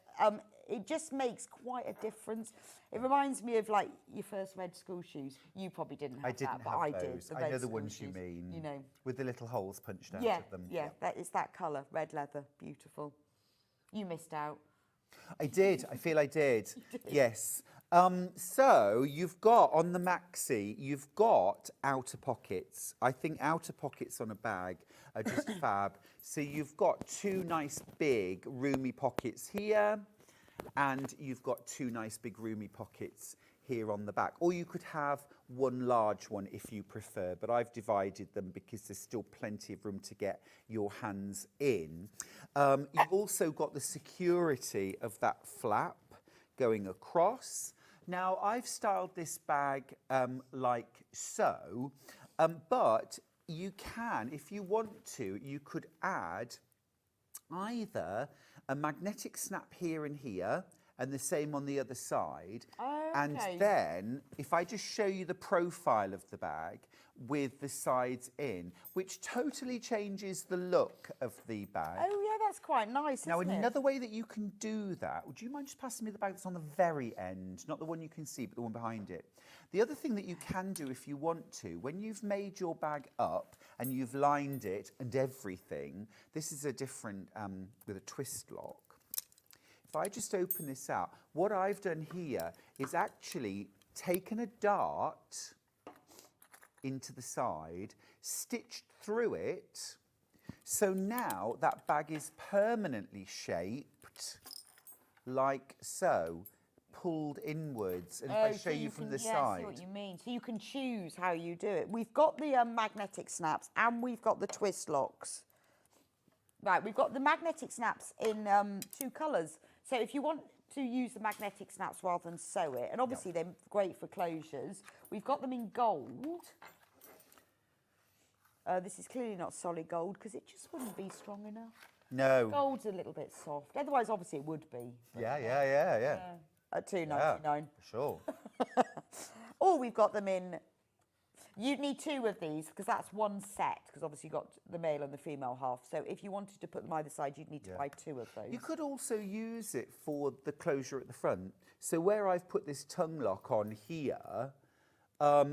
it just makes quite a difference. It reminds me of like your first red school shoes. You probably didn't have I didn't that, but have I those. did. I know red the school ones you shoes, mean. You know. With the little holes punched out Yeah, of them. yeah, that is that colour, red leather, beautiful. You missed out. I did. I feel I did. Yes. So you've got on the maxi, you've got outer pockets. I think outer pockets on a bag are just fab. So you've got two nice big roomy pockets here, and you've got two nice big roomy pockets here on the back. Or you could have one large one if you prefer, but I've divided them because there's still plenty of room to get your hands in. You've also got the security of that flap going across. Now, I've styled this bag like so, but you can, if you want to, you could add either a magnetic snap here and here, and the same on the other side. And then, if I just show you the profile of the bag with the sides in, which totally changes the look of the bag. Oh, yeah, that's quite nice, Now, isn't it? another way that you can do that, would you mind just passing me the bag that's on the very end? Not the one you can see, but the one behind it. The other thing that you can do if you want to, when you've made your bag up and you've lined it and everything, this is a different, with a twist lock. If I just open this out, what I've done here is actually taken a dart into the side, stitched through it, so now that bag is permanently shaped like so, pulled inwards. And if I show you from the yeah, side. I see what you mean. So you can choose how you do it. We've got the magnetic snaps and we've got the twist locks. Right, we've got the magnetic snaps in two colours. So if you want to use the magnetic snaps rather than sew it, and obviously they're great for closures, we've got them in gold. This is clearly not solid gold because it just wouldn't be strong enough. No. Gold's a little bit soft. Otherwise, obviously, it would be. Yeah. At $2.99. Yeah, for sure. Or we've got them in. You'd need two of these because that's one set, because obviously you've got the male and the female half. So if you wanted to put them either side, you'd need to buy two of those. You could also use it for the closure at the front. So where I've put this tongue lock on here,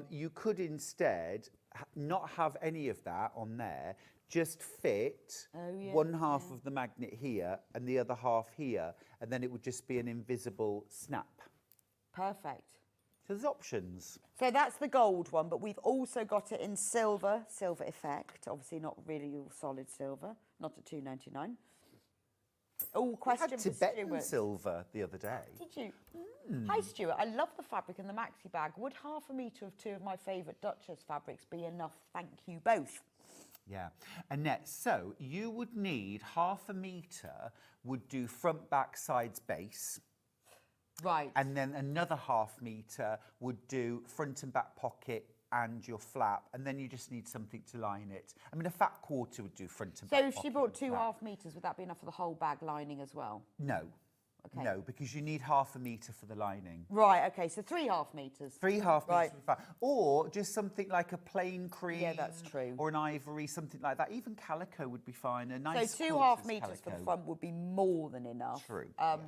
you could instead not have any of that on there, just fit one half of the magnet here and the other half here, and then it would just be an invisible snap. Perfect. So there's options. So that's the gold one, but we've also got it in silver effect. Obviously not really all solid silver, not at $2.99. Oh, question I had for Tibetan Stuart. silver the other day. Did you? Hi, Stuart. I love the fabric in the maxi bag. Would half a metre of two of my favourite Duchess fabrics be enough? Thank you both. Yeah. Annette, so you would need half a metre would do front, back, sides, base. Right. And then another half metre would do front and back pocket and your flap, and then you just need something to line it. I mean, a fat quarter would do front and back. So if she pocket bought and two flap. half metres, would that be enough for the whole bag lining as well? No. Okay. No, because you need half a metre for the lining. Right, okay, so 3 half metres. 3 half Right. metres for the flap. Or just something like a plain cream. Yeah, that's true. Or an ivory, something like that. Even calico would be fine. A nice So 2 quarters half metres for the calico. front would be more than enough. True, yes.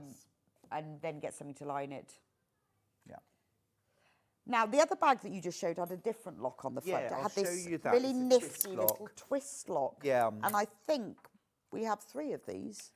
And then get something to line it. Yeah. Now, the other bag that you just showed had a different lock on the front. Yeah, it I'll had this show you that. really It's a nifty twist little lock. twist lock. Yeah. And I think we have 3 of these.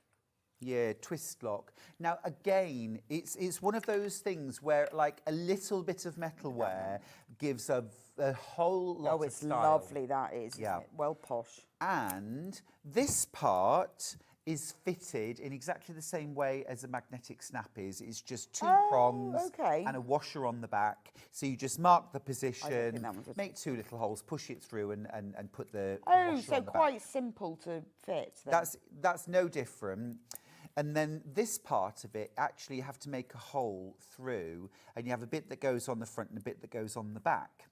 Yeah, twist lock. Now, again, it's one of those things where, like, a little bit of metalware gives a whole lot of Oh, it's style. lovely, that is, Yeah. isn't it? Well posh. And this part is fitted in exactly the same way as a magnetic snap is. It's just 2 prongs okay. and a washer on the back. So you just mark the position, that was a- make 2 little holes, push it through and put the Oh, washer so on the back. quite simple to fit then. That's no different. And then this part of it, actually you have to make a hole through, and you have a bit that goes on the front and a bit that goes on the back.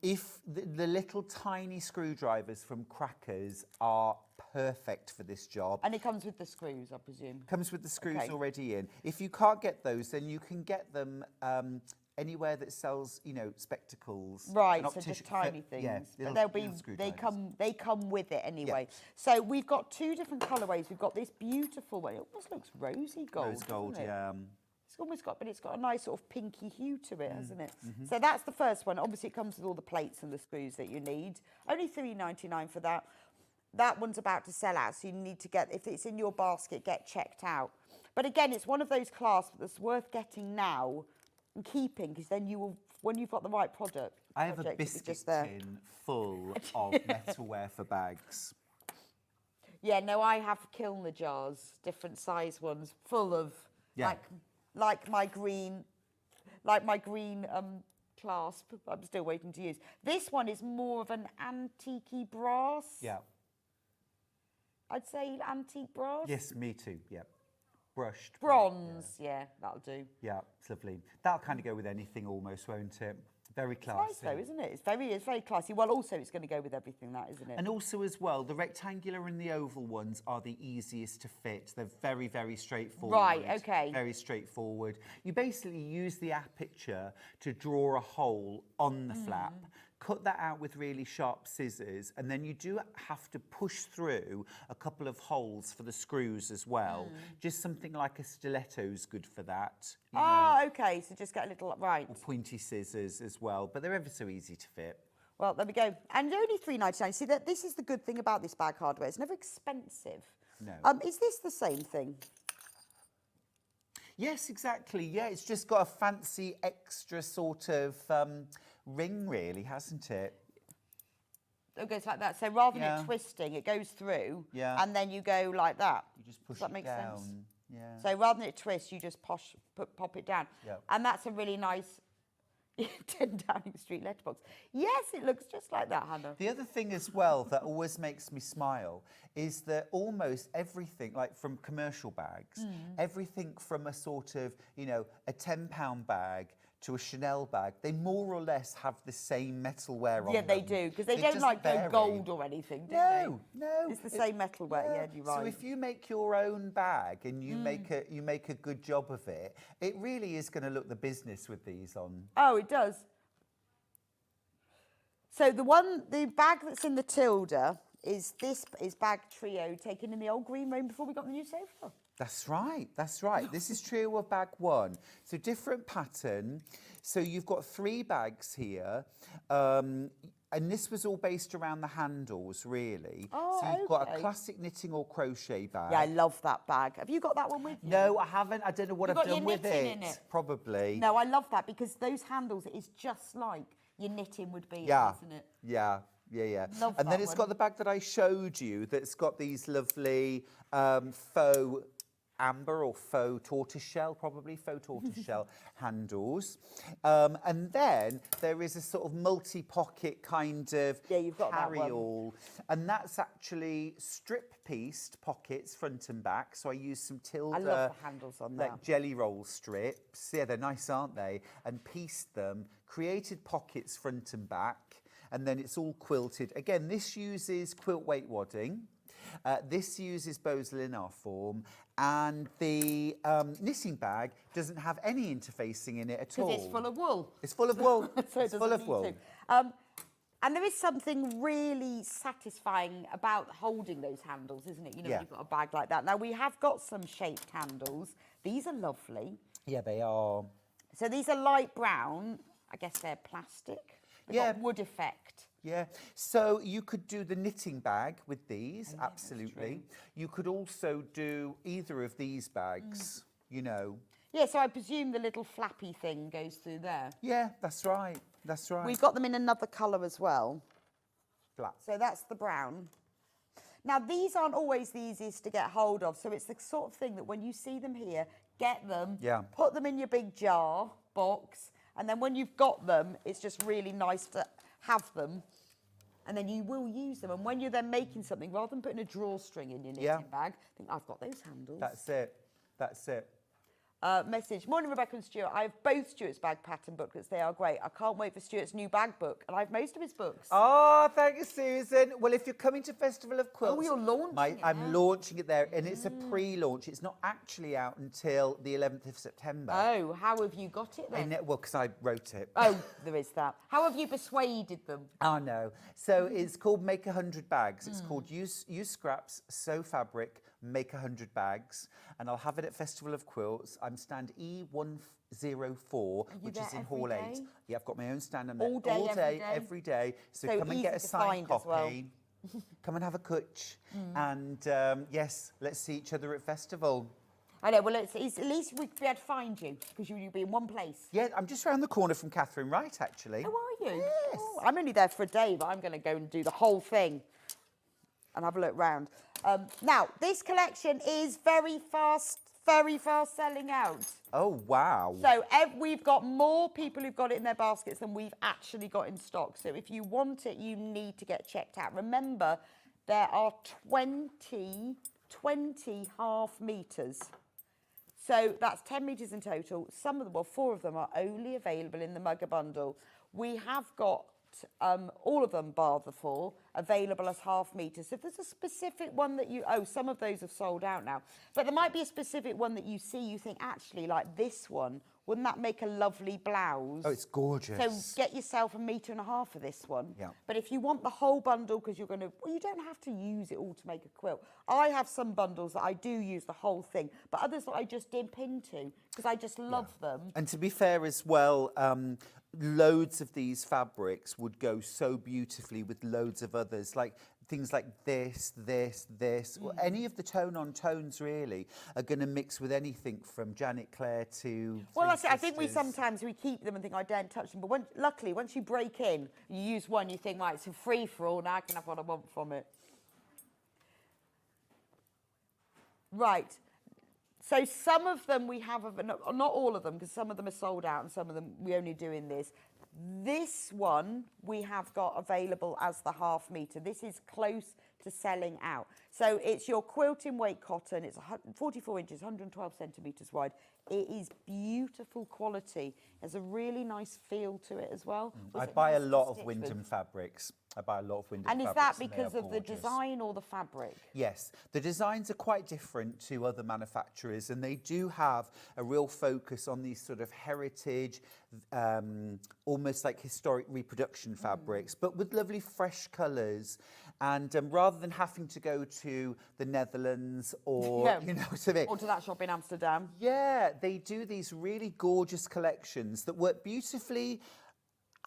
If the little tiny screwdrivers from Crackers are perfect for this job. And it comes with the screws, I presume. Comes with the screws Okay. already in. If you can't get those, then you can get them anywhere that sells, you know, spectacles. Right, an so just optician- tiny things. Yeah, but they'll be little they screwdrivers. come with it anyway. So we've got two different colourways. We've got this beautiful one. It almost looks rosy gold. Rose gold, doesn't it? yeah. It's almost got, but it's got a nice sort of pinky hue to it, hasn't it? Mm-hmm. So that's the first one. Obviously, it comes with all the plates and the screws that you need. Only $3.99 for that. That one's about to sell out, so you need to get, if it's in your basket, get checked out. But again, it's one of those clasps that's worth getting now and keeping, because then you will, when you've got the right product. I have a project, it'll be biscuit just there. tin full of metalware for bags. Yeah, no, I have kilner jars, different size ones, full of Yeah. like my green clasp. I'm still waiting to use. This one is more of an antique brass. Yeah. I'd say antique brass. Yes, me too. Yeah. Brushed. Bronze. Yeah, that'll do. Yeah, it's lovely. That'll kind of go with anything almost, won't it? Very classy. Nice though, isn't it? It's very classy. Well, also it's going to go with everything, that isn't it? And also as well, the rectangular and the oval ones are the easiest to fit. They're very, very straightforward. Right, okay. Very straightforward. You basically use the aperture to draw a hole on the flap, cut that out with really sharp scissors, and then you do have to push through a couple of holes for the screws as well. Just something like a stiletto's good for that. You know, okay. So just get a little right. or pointy scissors as well, but they're ever so easy to fit. Well, there we go. And only $3.99. See, that this is the good thing about this bag hardware. It's never expensive. No. Is this the same thing? Yes, exactly. Yeah, it's just got a fancy extra sort of ring, really, hasn't it? It goes like that. So rather than Yeah. it twisting, it goes through. Yeah. And then you go like that. You just push Does that it make down. sense? Yeah. So rather than it twist, you just pop it down. Yep. And that's a really nice 10 Downing Street letterbox. Yes, it looks just like that, Hannah. The other thing as well that always makes me smile is that almost everything, like from commercial bags, everything from a sort of, you know, a £10 bag to a Chanel bag, they more or less have the same metalware on them. Yeah, they do, because they It don't doesn't like go vary. gold or anything, do No, they? no. It's the same metalware, yeah, you're right. So if you make your own bag and you make a good job of it, it really is going to look the business with these on. Oh, it does. So the bag that's in the Tilda is bag trio taken in the old green room before we got the new sofa. That's right, that's right. This is trio of bag one. So different pattern. So you've got 3 bags here. And this was all based around the handles, really. Oh, so you've got a okay. classic knitting or crochet bag. Yeah, I love that bag. Have you got that one with you? No, I haven't. I don't know what You've I've got done your with knitting it. in it. Probably. No, I love that because those handles, it is just like your knitting would be, Yeah. isn't it? Yeah. Yeah. Love and then that it's one. got the bag that I showed you that's got these lovely faux amber or faux tortoiseshell, probably faux tortoiseshell handles. And then there is a sort of multi-pocket kind of Yeah, you've got that one. carry-all. And that's actually strip-pieced pockets, front and back. So I used some Tilda I love the handles on like that. jelly roll strips. Yeah, they're nice, aren't they? And pieced them, created pockets front and back. And then it's all quilted. Again, this uses quilt weight wadding. This uses Vlieseline form. And the knitting bag doesn't have any interfacing in it at all. Because it's full of wool. It's full of wool. So it It's full doesn't of need wool. to. And there is something really satisfying about holding those handles, isn't it? You know, Yeah. when you've got a bag like that. Now, we have got some shaped handles. These are lovely. Yeah, they are. So these are light brown. I guess they're plastic. They've got Yeah. wood effect. Yeah, so you could do the knitting bag with these, absolutely. You could also do either of these bags, you know. Yeah, so I presume the little flappy thing goes through there. Yeah, that's right, that's right. We've got them in another colour as well. Black. So that's the brown. Now, these aren't always the easiest to get hold of, so it's the sort of thing that when you see them here, get them, Yeah. put them in your big jar, box, and then when you've got them, it's just really nice to have them, and then you will use them. And when you're then making something, rather than putting a drawstring in your knitting Yeah. bag, think, I've got those handles. That's it, that's it. Message. Morning, Rebecca and Stuart. I have both Stuart's bag pattern booklets. They are great. I can't wait for Stuart's new bag book. And I have most of his books. Oh, thank you, Susan. Well, if you're coming to Festival of Quilts... Oh, you're launching it I'm now. launching it there, and it's a pre-launch. It's not actually out until the 11th of September. Oh, how have you got it then? Well, because I wrote it. Oh, there is that. How have you persuaded them? Oh, no. So it's called Make 100 Bags. It's called Use Scraps, Sew Fabric, Make 100 Bags. And I'll have it at Festival of Quilts. I'm stand E104, which is in Hall 8. Yeah, I've got my own stand on there. All day, every day. So come and easy get a to signed find as copy. well. Come and have a cutch. And yes, let's see each other at Festival. I know, well, at least we'd be able to find you, because you'll be in one place. Yeah, I'm just round the corner from Catherine Wright, actually. Oh, are you? Yes. Oh, I'm only there for a day, but I'm going to go and do the whole thing and have a look round. Now, this collection is very fast selling out. Oh, wow. So we've got more people who've got it in their baskets than we've actually got in stock. So if you want it, you need to get checked out. Remember, there are 20 half metres. So that's 10 metres in total. Some of them, well, 4 of them are only available in the Mugger bundle. We have got all of them, bar the 4, available as half metres. So if there's a specific one that some of those have sold out now. But there might be a specific one that you see, you think, actually, like this one, wouldn't that make a lovely blouse? Oh, it's gorgeous. So get yourself 1.5 metres of this one. Yeah. But if you want the whole bundle, because you're going to, well, you don't have to use it all to make a quilt. I have some bundles that I do use the whole thing, but others that I just dip into because I just love them. And to be fair as well, loads of these fabrics would go so beautifully with loads of others, like things like this, or any of the tone-on-tones really are going to mix with anything from Janet Clare to Well, that's it. I Three think we Sisters. sometimes keep them and think, I daren't touch them. But luckily, once you break in, you use one, you think, right, it's a free-for-all, now I can have what I want from it. Right. So some of them we have, not all of them, because some of them are sold out and some of them we only do in this. This one we have got available as the half metre. This is close to selling out. So it's your quilting weight cotton. It's 44 inches, 112 centimetres wide. It is beautiful quality. There's a really nice feel to it as well. I buy a lot of Wyndham fabrics. I buy a lot of Wyndham And is fabrics. that because of the design or the fabric? Yes, the designs are quite different to other manufacturers, and they do have a real focus on these sort of heritage, almost like historic reproduction fabrics, but with lovely fresh colours. And rather than having to go to the Netherlands or, you know what I mean? Or to that shop in Amsterdam. Yeah, they do these really gorgeous collections that work beautifully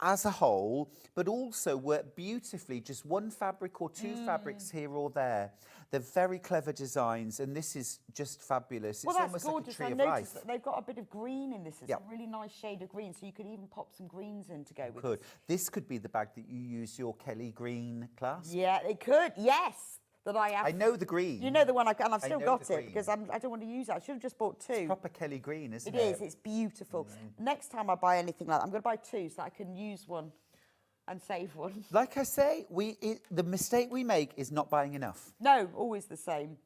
as a whole, but also work beautifully just one fabric or two fabrics here or there. They're very clever designs, and this is just fabulous. Well, it's that's almost gorgeous. like a I tree of noticed life. that they've got a bit of green in this. It's Yeah. a really nice shade of green, so you could even pop some greens in to go with Could. it. This could be the bag that you use your Kelly green clasp. Yeah, it could. Yes, that I have. I know the green. You know the one and I've still know got the it green. because I don't want to use it. I should have just bought 2. Proper Kelly green, isn't it? It is. It's beautiful. Next time I buy anything like that, I'm going to buy 2 so that I can use one and save one. Like I say, the mistake we make is not buying enough. No, always the same.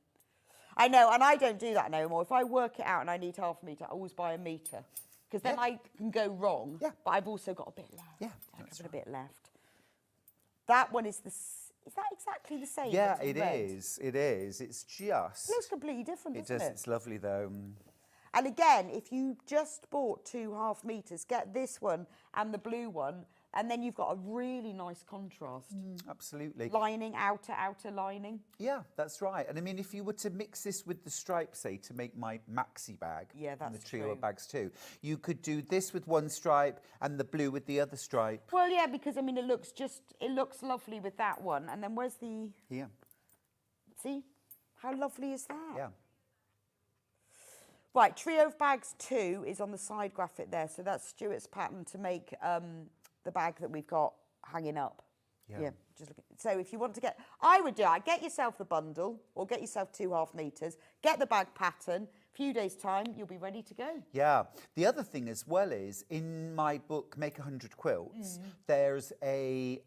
I know, and I don't do that no more. If I work it out and I need half a metre, I always buy a metre. Because then I can go wrong, but I've also got a bit left. Yeah, I've got a bit left. That one is is that exactly the same? Yeah, that's in it red? is. It is. It's just... It looks completely different, It doesn't does. it? It's lovely, though. And again, if you just bought 2 half metres, get this one and the blue one, and then you've got a really nice contrast. Absolutely. Lining, outer lining. Yeah, that's right. And I mean, if you were to mix this with the stripe, say, to make my maxi bag, Yeah, and that's the trio true. of bags too, you could do this with one stripe and the blue with the other stripe. Well, yeah, because I mean, it looks lovely with that one. And then where's the? Here. See, how lovely is that? Yeah. Right, trio of bags 2 is on the side graphic there. So that's Stuart's pattern to make the bag that we've got hanging up. Yeah. Just look at, so if you want to get, I would do it. Get yourself the bundle or get yourself 2 half metres. Get the bag pattern. few days' time, you'll be ready to go. Yeah. The other thing as well is, in my book, Make 100 Quilts, there's a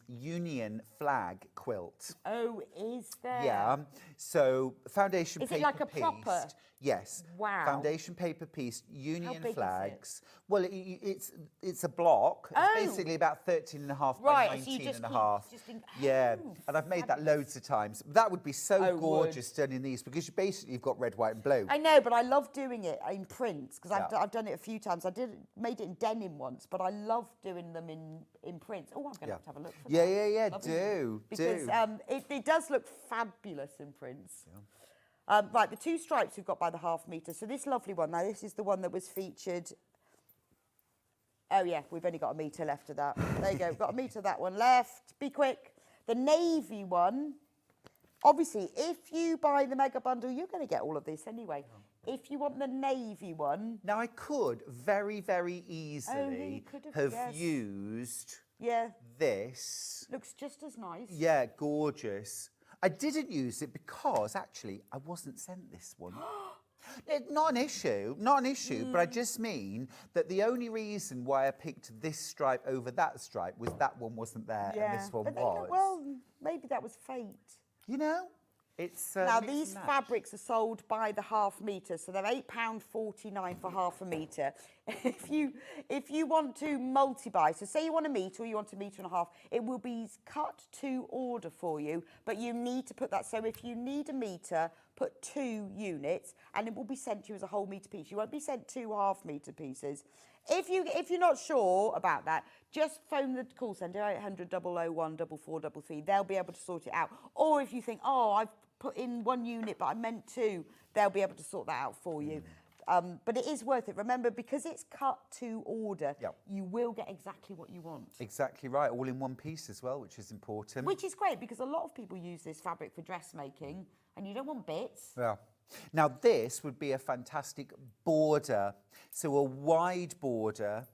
Union flag quilt. Oh, is there? Yeah. So foundation Is paper it like a pieced. proper? Yes. Wow. Foundation paper pieced Union big is it? flags. Well, it's a block. Oh. It's basically about 13 and a half Right, by so you 19 just and a keep- half. just think, Yeah. oh, And I've made that fabulous. loads of times. That would be so Oh, would. gorgeous done in these, because you've got red, white and blue. I know, but I love doing it in prints because Yeah. I've done it a few times. Made it in denim once, but I love doing them in prints. Oh, I'm going to have a look for Yeah, that. yeah, yeah, Lovely. do. Because it does look fabulous in prints. Right, the 2 stripes we've got by the ½ metre. So this lovely one, now this is the one that was featured. Oh yeah, we've only got a metre left of that. There you go, we've got a metre of that one left. Be quick. The navy one, obviously, if you buy the mega bundle, you're going to get all of this anyway. If you want the navy one, Now, I could very, very easily could have, have yes. used yeah, this. looks just as nice. Yeah, gorgeous. I didn't use it because, actually, I wasn't sent this one. Not an issue, but I just mean that the only reason why I picked this stripe over that stripe was that one wasn't there and this one but they was. well, maybe that was fate. You know, it's Now, mix and these match. fabrics are sold by the ½ metre, so they're £8.49 for ½ metre. If you want to multi-buy, so say you want a metre or you want a metre and a half, it will be cut to order for you, but you need to put that. So if you need a metre, put 2 units, and it will be sent to you as a whole metre piece. You won't be sent 2 ½ metre pieces. If you're not sure about that, just phone the call centre 800 001 4433. They'll be able to sort it out. Or if you think, oh, I've put in 1 unit, but I meant 2, they'll be able to sort that out for you. But it is worth it. Remember, because it's cut to order, Yep. you will get exactly what you want. Exactly right, all in one piece as well, which is important. Which is great, because a lot of people use this fabric for dressmaking, and you don't want bits. Yeah. Now, this would be a fantastic border. So a wide border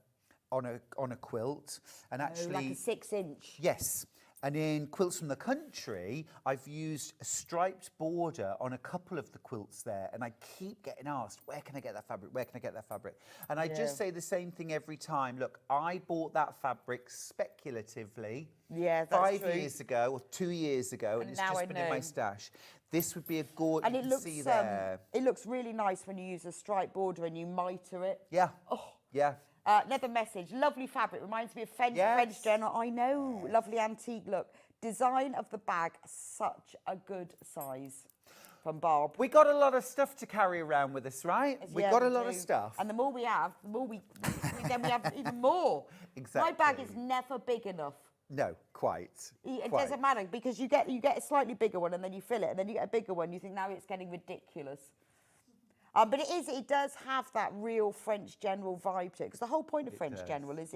on a quilt, and actually, Like a 6-inch. yes. And in Quilts from the Country, I've used a striped border on a couple of the quilts there, and I keep getting asked, where can I get that fabric? Where can I get that fabric? And I just say the same thing every time. Look, I bought that fabric speculatively Yeah, that's 5 true. years ago or 2 years ago, and it's now just I been in my know. stash. This would be a gorgeous. And it looks, see there. it looks really nice when you use a stripe border and you mitre it. Yeah. Oh. Yeah. Another message, lovely fabric, reminds me of French Yes. General. I know, lovely antique look. Design of the bag, such a good size. From Barb. We got a lot of stuff to carry around with us, right? We Yeah, got a lot do. of stuff. And the more we have, the more then we have even more. Exactly. My bag is never big enough. No, quite. It quite. doesn't matter, because you get a slightly bigger one and then you fill it, and then you get a bigger one. You think, now it's getting ridiculous. But it does have that real French General vibe to it, because the whole point of French does. General is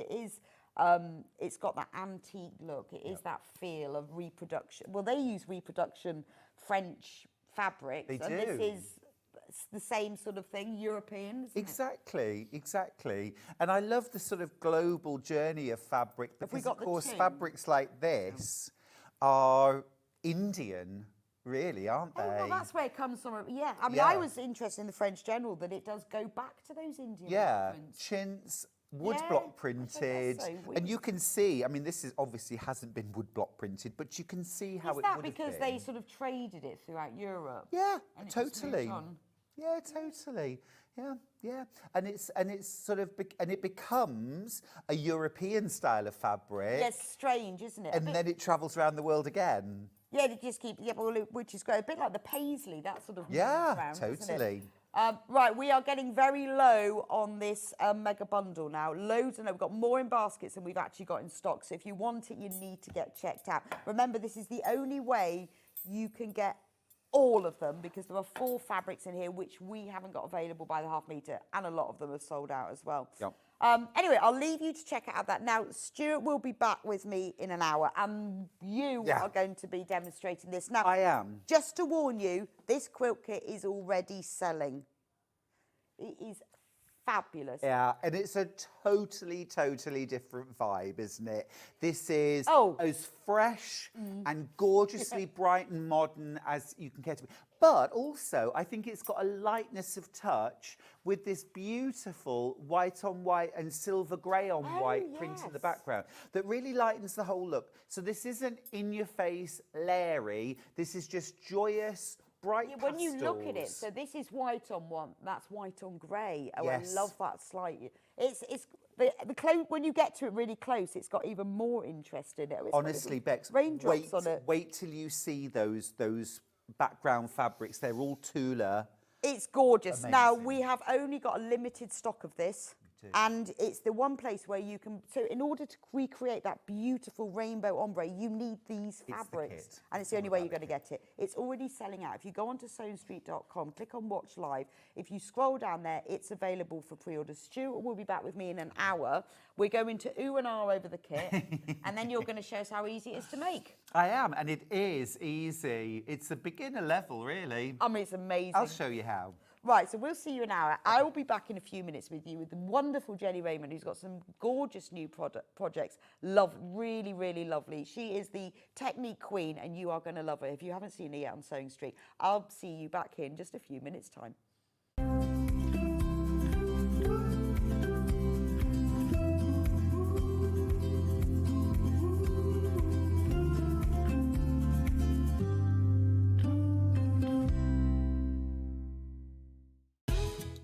it's got that antique look. It is that feel of reproduction. Well, they use reproduction French fabrics. They and do. This is the same sort of thing, European, isn't it? Exactly, exactly. And I love the sort of global journey of fabric, Have we because, got of the course, tin? fabrics like this are Indian, really, aren't they? Oh, well, that's where it comes from. Yeah, I mean, Yeah. I was interested in the French General, that it does go back to those Indian Yeah, prints. chintz, wood Yeah, block I guess printed, so. and you can see. I mean, this is obviously hasn't been wood block printed, but you can see how Is it that would have because been. they sort of traded it throughout Europe? Yeah, And it just moved totally. on? Yeah, totally. Yeah, yeah. And it's sort of and it becomes a European style of fabric. Yeah, it's strange, isn't it? And then it travels around the world again. Yeah, they just keep, which is great. A bit like the paisley, that sort of moves Yeah, around, doesn't it? totally. Right, we are getting very low on this mega bundle now. Loads and loads. We've got more in baskets than we've actually got in stock. So if you want it, you need to get checked out. Remember, this is the only way you can get all of them, because there are 4 fabrics in here which we haven't got available by the ½ metre, and a lot of them are sold out as well. Yep. Anyway, I'll leave you to check out that. Now, Stuart will be back with me in an hour, and you Yeah. are going to be demonstrating this. Now, I am. just to warn you, this quilt kit is already selling. It is fabulous. Yeah, and it's a totally different vibe, isn't it? This is as fresh and gorgeously bright and modern as you can get to be. But also, I think it's got a lightness of touch with this beautiful white on white and silver grey on white print in the background that really lightens the whole look. So this isn't in your face, leery. This is just joyous, bright when you look at it, pastels. so this is white on one, that's white on grey. Oh, Yes. I love that slightly. It's the close, when you get to it really close, it's got even more interest in it. It's got Honestly, little Bex, raindrops on it. wait till you see those background fabrics. They're all Tula. It's gorgeous. Now, Amazing. we have only got a limited stock of this. And it's the one place where you can, so in order to recreate that beautiful rainbow ombre, you need these fabrics. kit. And it's the only way you're going to get it. It's already selling out. If you go onto sewingstreet.com, click on Watch Live. If you scroll down there, it's available for pre-order. Stuart will be back with me in an hour. We're going to ooh and ah over the kit. And then you're going to show us how easy it is to make. I am, and it is easy. It's a beginner level, really. I mean, it's amazing. I'll show you how. Right, so we'll see you in an hour. I will be back in a few minutes with you with the wonderful Jennie Rayment, who's got some gorgeous new projects. Really, really lovely. She is the technique queen, and you are going to love her. If you haven't seen her yet on Sewing Street, I'll see you back here in just a few minutes' time.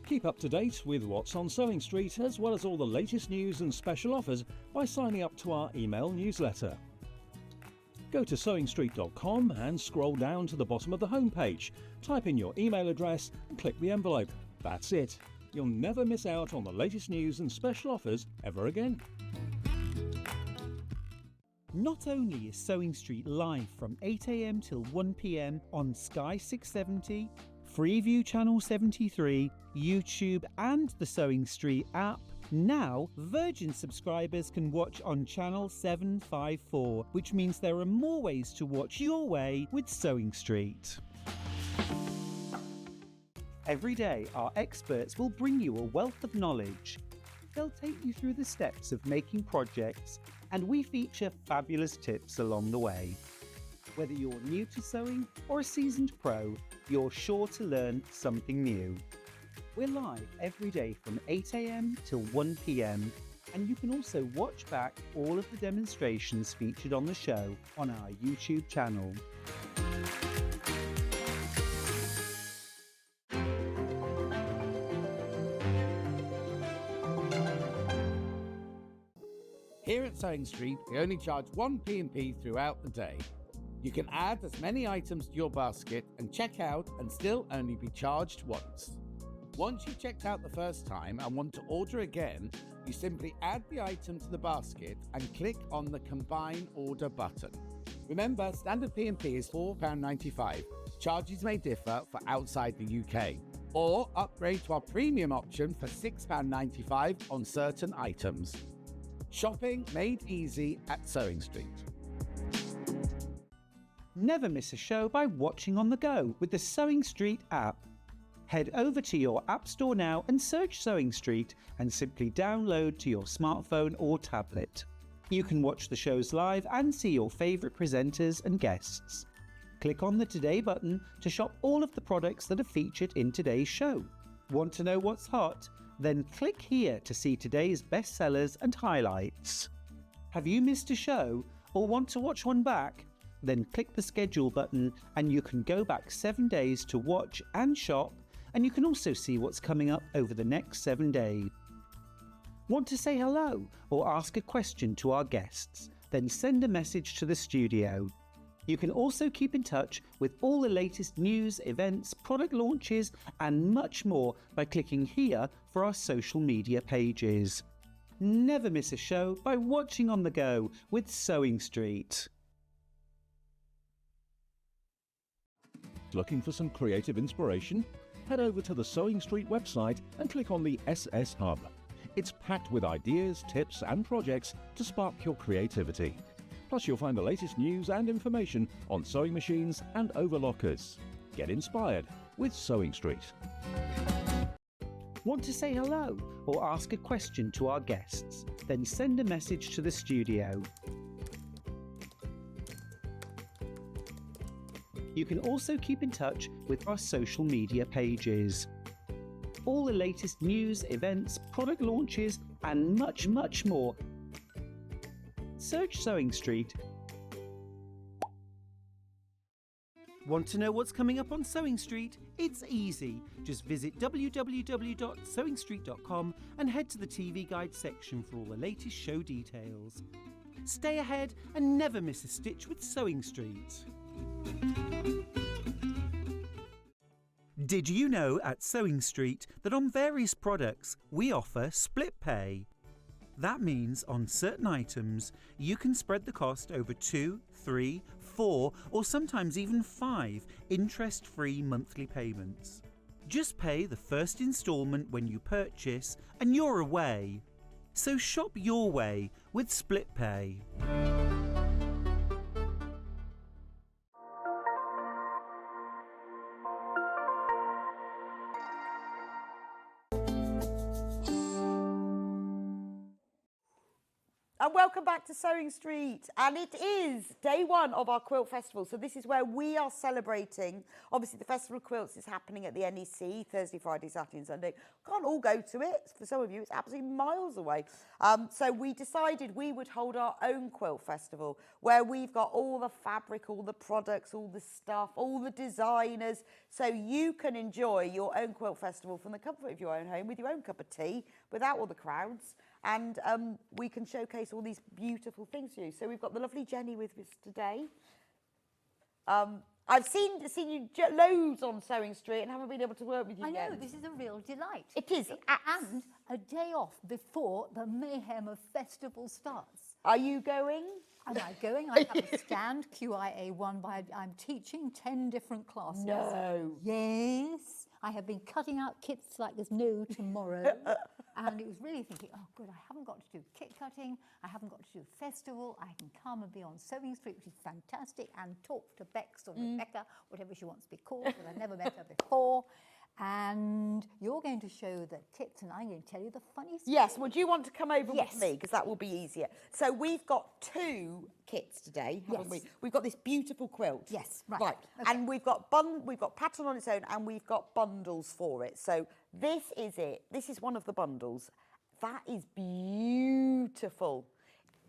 Keep up to date with what's on Sewing Street, as well as all the latest news and special offers by signing up to our email newsletter. Go to sewingstreet.com and scroll down to the bottom of the homepage. Type in your email address and click the envelope. That's it. You'll never miss out on the latest news and special offers ever again. Not only is Sewing Street live from 8 AM till 1 PM on Sky 670, Freeview Channel 73, YouTube and the Sewing Street app, now Virgin subscribers can watch on Channel 754, which means there are more ways to watch your way with Sewing Street. Every day, our experts will bring you a wealth of knowledge. They'll take you through the steps of making projects, and we feature fabulous tips along the way. Whether you're new to sewing or a seasoned pro, you're sure to learn something new. We're live every day from 8 AM till 1 PM, and you can also watch back all of the demonstrations featured on the show on our YouTube channel. Here at Sewing Street, we only charge one P&P throughout the day. You can add as many items to your basket and check out and still only be charged once. Once you've checked out the first time and want to order again, you simply add the item to the basket and click on the Combine Order button. Remember, standard P&P is £4.95. Charges may differ for outside the UK. Or upgrade to our premium option for £6.95 on certain items. Shopping made easy at Sewing Street. Never miss a show by watching on the go with the Sewing Street app. Head over to your app store now and search Sewing Street and simply download to your smartphone or tablet. You can watch the shows live and see your favourite presenters and guests. Click on the Today button to shop all of the products that are featured in today's show. Want to know what's hot? Then click here to see today's bestsellers and highlights. Have you missed a show or want to watch one back? Then click the schedule button and you can go back 7 days to watch and shop, and you can also see what's coming up over the next 7 days. Want to say hello or ask a question to our guests? Then send a message to the studio. You can also keep in touch with all the latest news, events, product launches and much more by clicking here for our social media pages. Never miss a show by watching on the go with Sewing Street. Looking for some creative inspiration? Head over to the Sewing Street website and click on the SS Hub. It's packed with ideas, tips and projects to spark your creativity. Plus you'll find the latest news and information on sewing machines and overlockers. Get inspired with Sewing Street. Want to say hello or ask a question to our guests? Then send a message to the studio. You can also keep in touch with our social media pages. All the latest news, events, product launches, and much, much more. Search Sewing Street. Want to know what's coming up on Sewing Street? It's easy. Just visit www.sewingstreet.com and head to the TV Guide section for all the latest show details. Stay ahead and never miss a stitch with Sewing Street. Did you know at Sewing Street that on various products we offer split pay? That means on certain items you can spread the cost over 2, 3, 4 or sometimes even 5 interest-free monthly payments. Just pay the first instalment when you purchase and you're away. So shop your way with split pay. And welcome back to Sewing Street. And it is day one of our Quilt Festival. So this is where we are celebrating. Obviously, the Festival of Quilts is happening at the NEC Thursday, Friday, Saturday and Sunday. Can't all go to it. For some of you, it's absolutely miles away. So we decided we would hold our own Quilt Festival where we've got all the fabric, all the products, all the stuff, all the designers. So you can enjoy your own Quilt Festival from the comfort of your own home with your own cup of tea without all the crowds. And we can showcase all these beautiful things to you. So we've got the lovely Jennie with us today. I've seen you loads on Sewing Street and haven't been able to work with you I yet. know, this is a real delight. It is. And a day off before the mayhem of festival starts. Are you going? Am I going? I have a stand, QIA1, I'm teaching 10 different classes. No. Yes. I have been cutting out kits like there's no tomorrow. And it was really thinking, oh, good, I haven't got to do kit cutting. I haven't got to do festival. I can come and be on Sewing Street, which is fantastic, and talk to Bex or Rebecca, whatever she wants to be called, because I've never met her before. And you're going to show the kits, and I'm going to tell you the funny story. Yes, would you want to come over Yes. with me? Because that will be easier. So we've got 2 kits today, haven't we? Yes. We've got this beautiful quilt. Yes, right. Right, Okay. and we've got pattern on its own, and we've got bundles for it. So this is it. This is one of the bundles. That is beautiful.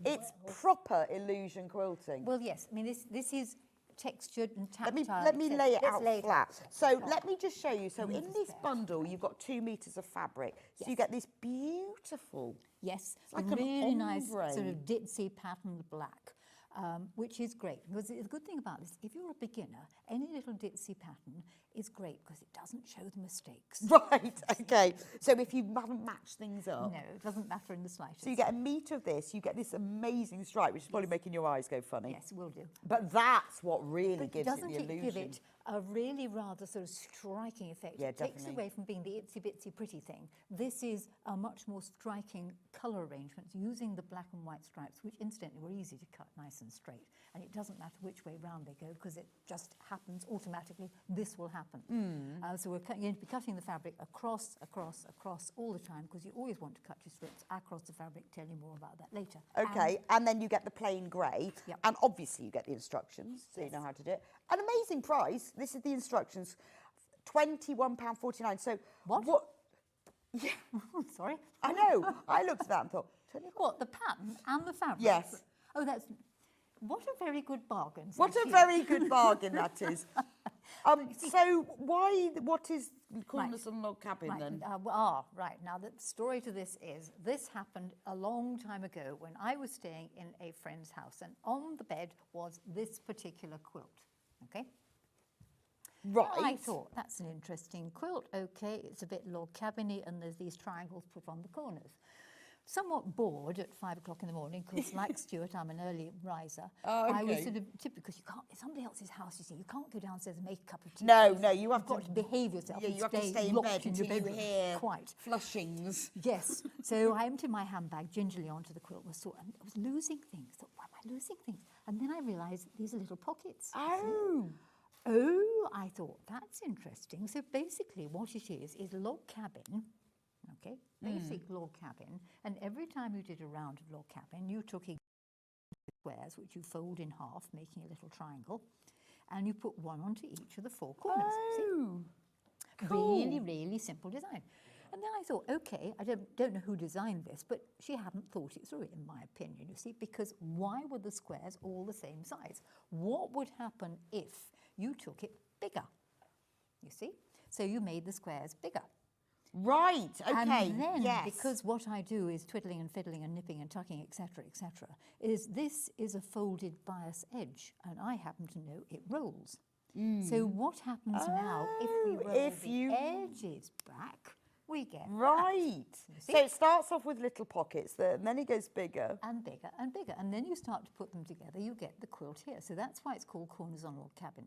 It's proper illusion quilting. Well, yes. I mean, this is textured and Let me tactile. lay it Let's out lay it flat. out. So let me just show you. So in Meters this there. bundle, you've got 2 meters of fabric. So you Yes. get this beautiful. Yes, like a an really nice ombre. sort of ditzy patterned black, which is great. Because the good thing about this, if you're a beginner, any little ditzy pattern is great because it doesn't show the mistakes. Right, okay. So if you haven't matched things up. No, it doesn't matter in the slightest. So you get a metre of this, you get this amazing stripe, which is probably making your eyes go funny. Yes, will do. But that's what really But gives it doesn't the it illusion. give it a really rather sort of striking effect? Yeah, it takes definitely. away from being the itsy bitsy pretty thing. This is a much more striking colour arrangement using the black and white stripes, which incidentally were easy to cut nice and straight. And it doesn't matter which way round they go because it just happens automatically. This will happen. So we're going to be cutting the fabric across all the time because you always want to cut your strips across the fabric. Tell you more about that later. Okay, and then you get the plain grey, Yep. and obviously you get the instructions, so you know how to do it. An amazing price. This is the instructions, £21.49. So What? Yeah, Sorry. I know. I looked at that and thought, 20 What, the pattern and the fabric? Yes. Oh, what a very good bargain. What says a she. very good bargain that is. So what is Corners and Log Cabin Right, then? right. Now, the story to this is, this happened a long time ago when I was staying in a friend's house, and on the bed was this particular quilt, okay? Right. I thought, that's an interesting quilt, okay, it's a bit log cabin-y, and there's these triangles put on the corners. Somewhat bored at 5 o'clock in the morning, because like Stuart, I'm an early riser. Oh, I was okay. sort of, because you can't, it's somebody else's house, you see, you can't go downstairs and make a cup of tea. No, You've no, you have got to to behave yourself. Yeah, and you have to stay in locked bed in your until you bedroom. hear Quite. flushings. Yes. So I emptied my handbag gingerly onto the quilt, and I was losing things. I thought, why am I losing things? And then I realised these are little pockets. Oh, I thought, that's interesting. So basically what it is log cabin Okay, basic log cabin, and every time you did a round of log cabin, you took squares which you fold in half, making a little triangle, and you put one onto each of the four corners. Oh, See? cool. Really, really simple design. And then I thought, okay, I don't know who designed this, but she hadn't thought it through, in my opinion, you see, because why were the squares all the same size? What would happen if you took it bigger? You see? So you made the squares bigger. Right, okay, And then, yes. because what I do is twiddling and fiddling and nipping and tucking, etc., is this is a folded bias edge, and I happen to know it rolls. So what happens now if we roll if the you- edges back, we get Right. see? So it starts off with little pockets, and then it goes bigger. and bigger and bigger, and then you start to put them together, you get the quilt here. So that's why it's called Corners on Log Cabin.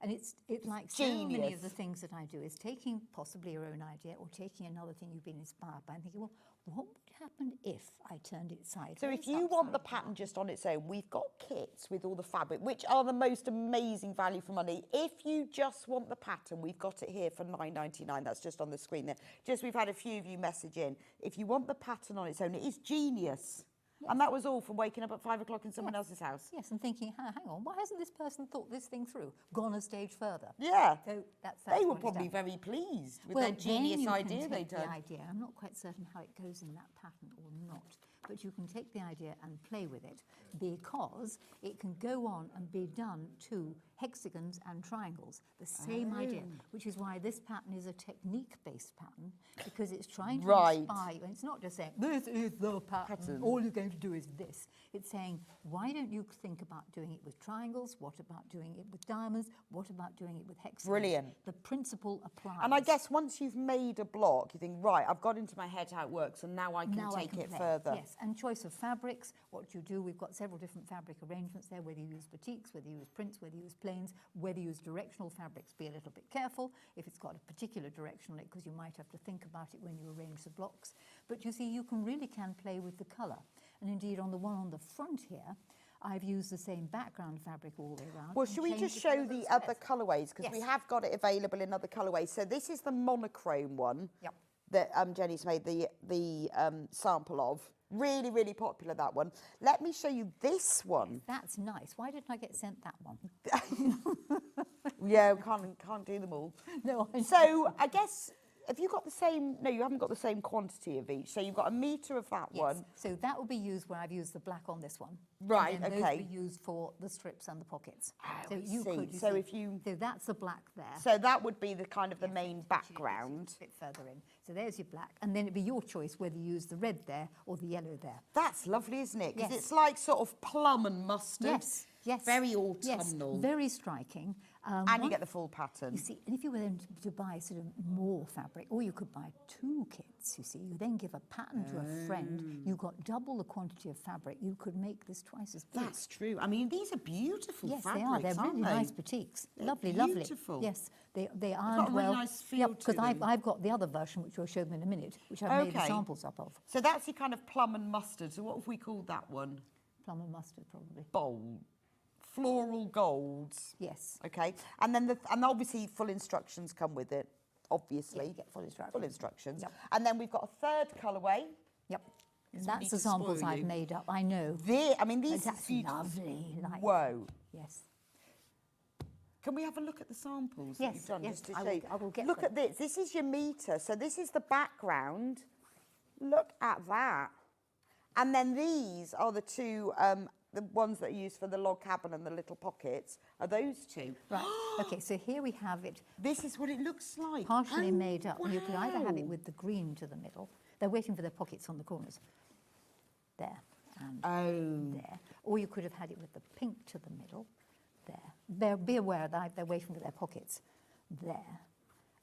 And it's like so many of Genius. the things that I do is taking possibly your own idea or taking another thing you've been inspired by and thinking, well, what would happen if I turned it sideways? So if you want the upside pattern down? just on its own, we've got kits with all the fabric, which are the most amazing value for money. If you just want the pattern, we've got it here for £9.99. That's just on the screen there. Just we've had a few of you message in. If you want the pattern on its own, it is genius. And that was all from waking up at 5 o'clock in someone else's house. Yes, and thinking, hang on, why hasn't this person thought this thing through? Gone a stage further. Yeah. So that's They were what it's probably done. very pleased with Well, their genius then you idea can they'd take the done. idea. I'm not quite certain how it goes in that pattern or not, but you can take the idea and play with it because it can go on and be done to hexagons and triangles, the same idea, which is why this pattern is a technique-based pattern because it's trying to Right. inspire you. And it's not just saying, this is the pattern, all you're going to do is this. It's saying, why don't you think about doing it with triangles? What about doing it with diamonds? What about doing it with hexagons? Brilliant. The principle applies. And I guess once you've made a block, you think, right, I've got into my head how it works, and now I can Now take it play. further. Yes, and choice of fabrics, what you do, we've got several different fabric arrangements there, whether you use batiks, whether you use prints, whether you use plains, whether you use directional fabrics, be a little bit careful if it's got a particular direction on it, because you might have to think about it when you arrange the blocks. But you see, you really can play with the colour. And indeed, on the one on the front here, I've used the same background fabric all the way around. Well, and should we changed just the show colour of the squares. other colourways? Because we Yes. have got it available in other colourways. So this is the monochrome one Yep. that Jenny's made the sample of. Really, really popular, that one. Let me show you this one. That's nice. Why didn't I get sent that one? Yeah, we can't do them all. No, I So I guess, have you got the same, no, you haven't got the same quantity of each. So you've got a metre of that Yes. one. So that will be used where I've used the black on this one. Right, And then okay. those will be used for the strips and the pockets. So I you see. could. So if you- So that's the black there. So that would be the kind of the Yes, main which is background. A bit further in. So there's your black, and then it'd be your choice whether you use the red there or the yellow there. That's lovely, isn't it? Because Yes. it's like sort of plum and mustard. Yes, yes. Very Yes, autumnal. very striking. And you one- get the full pattern. You see, and if you were then to buy sort of more fabric, or you could buy 2 kits, you see, you then give a pattern to a friend, you got double the quantity of fabric, you could make this twice as big. That's true. I mean, these are beautiful Yes, fabrics, they are. They're aren't really they? nice boutiques. They're Lovely, beautiful. lovely. Yes, they got ironed a really well. nice feel to because them. I've got the other version, which I'll show them in a minute, which I've made the Okay. samples up of. So that's your kind of plum and mustard. So what have we called that one? Plum and mustard, probably. Bold. Floral golds. Yes. Okay. And then and obviously full instructions come with it, obviously. Yeah, you get full instructions. Full instructions. Yep. And then we've got a third colourway. Yep. It's That's really the to samples spoil I've you. made up. I know. I mean, these That's are lovely. Like, Whoa. Yes. Can we have a look at the samples that Yes, you've done? yes, just to I show will- you? I will get Look them. at this. This is your metre. So this is the background. Look at that. And then these are the two, the ones that are used for the log cabin and the little pockets, are those two. Right. Okay, so here we have it This is what it looks like. partially Oh, made up. And you could either have it wow. with the green to the middle. They're waiting for their pockets on the corners. There. And Oh. there. Or you could have had it with the pink to the middle. There. Be aware that they're waiting for their pockets. There.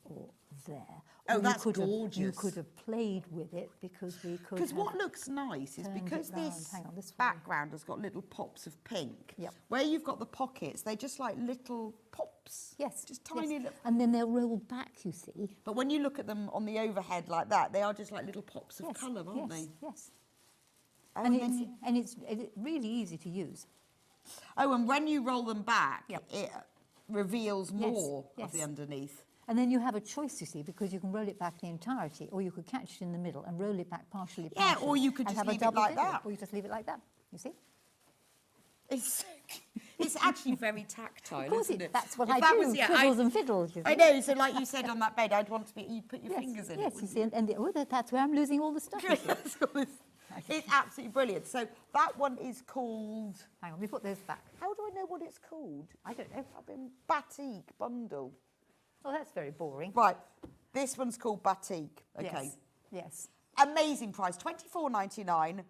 Or there. Oh, Or you that's could have- You gorgeous. could have played with it because we could Because have what looks nice is turned it because round. this Hang on, this way. background has got little pops of pink. Yep. Where you've got the pockets, they're just like little pops. Yes. Just tiny yes. little. And then they'll roll back, you see. But when you look at them on the overhead like that, they are just like little pops of Yes, colour, aren't yes, they? Yes. Oh, And, then it's really easy to use. oh, and when you roll them back, Yep. it reveals more of yes. the underneath. And then you have a choice, you see, because you can roll it back the entirety, or you could catch it in the middle and roll it back partially. Yeah, or you could and just have a leave it double like figure, that. Or you just leave it like that, you see? It's actually very tactile, Of course, isn't it? that's what If I that do, was- yeah, twiddles and fiddles. You I see. know, so like you said on that bed, I'd want to be, you put your Yes, fingers in yes, it. you see, that's where I'm losing all the stuff. you see. It's absolutely brilliant. So that one is called, Hang on, we put those back. how do I know what it's called? I don't know. I've been Batik Bundle. Oh, that's very boring. Right, this one's called Batik, okay. Yes, yes. Amazing price, £24.99.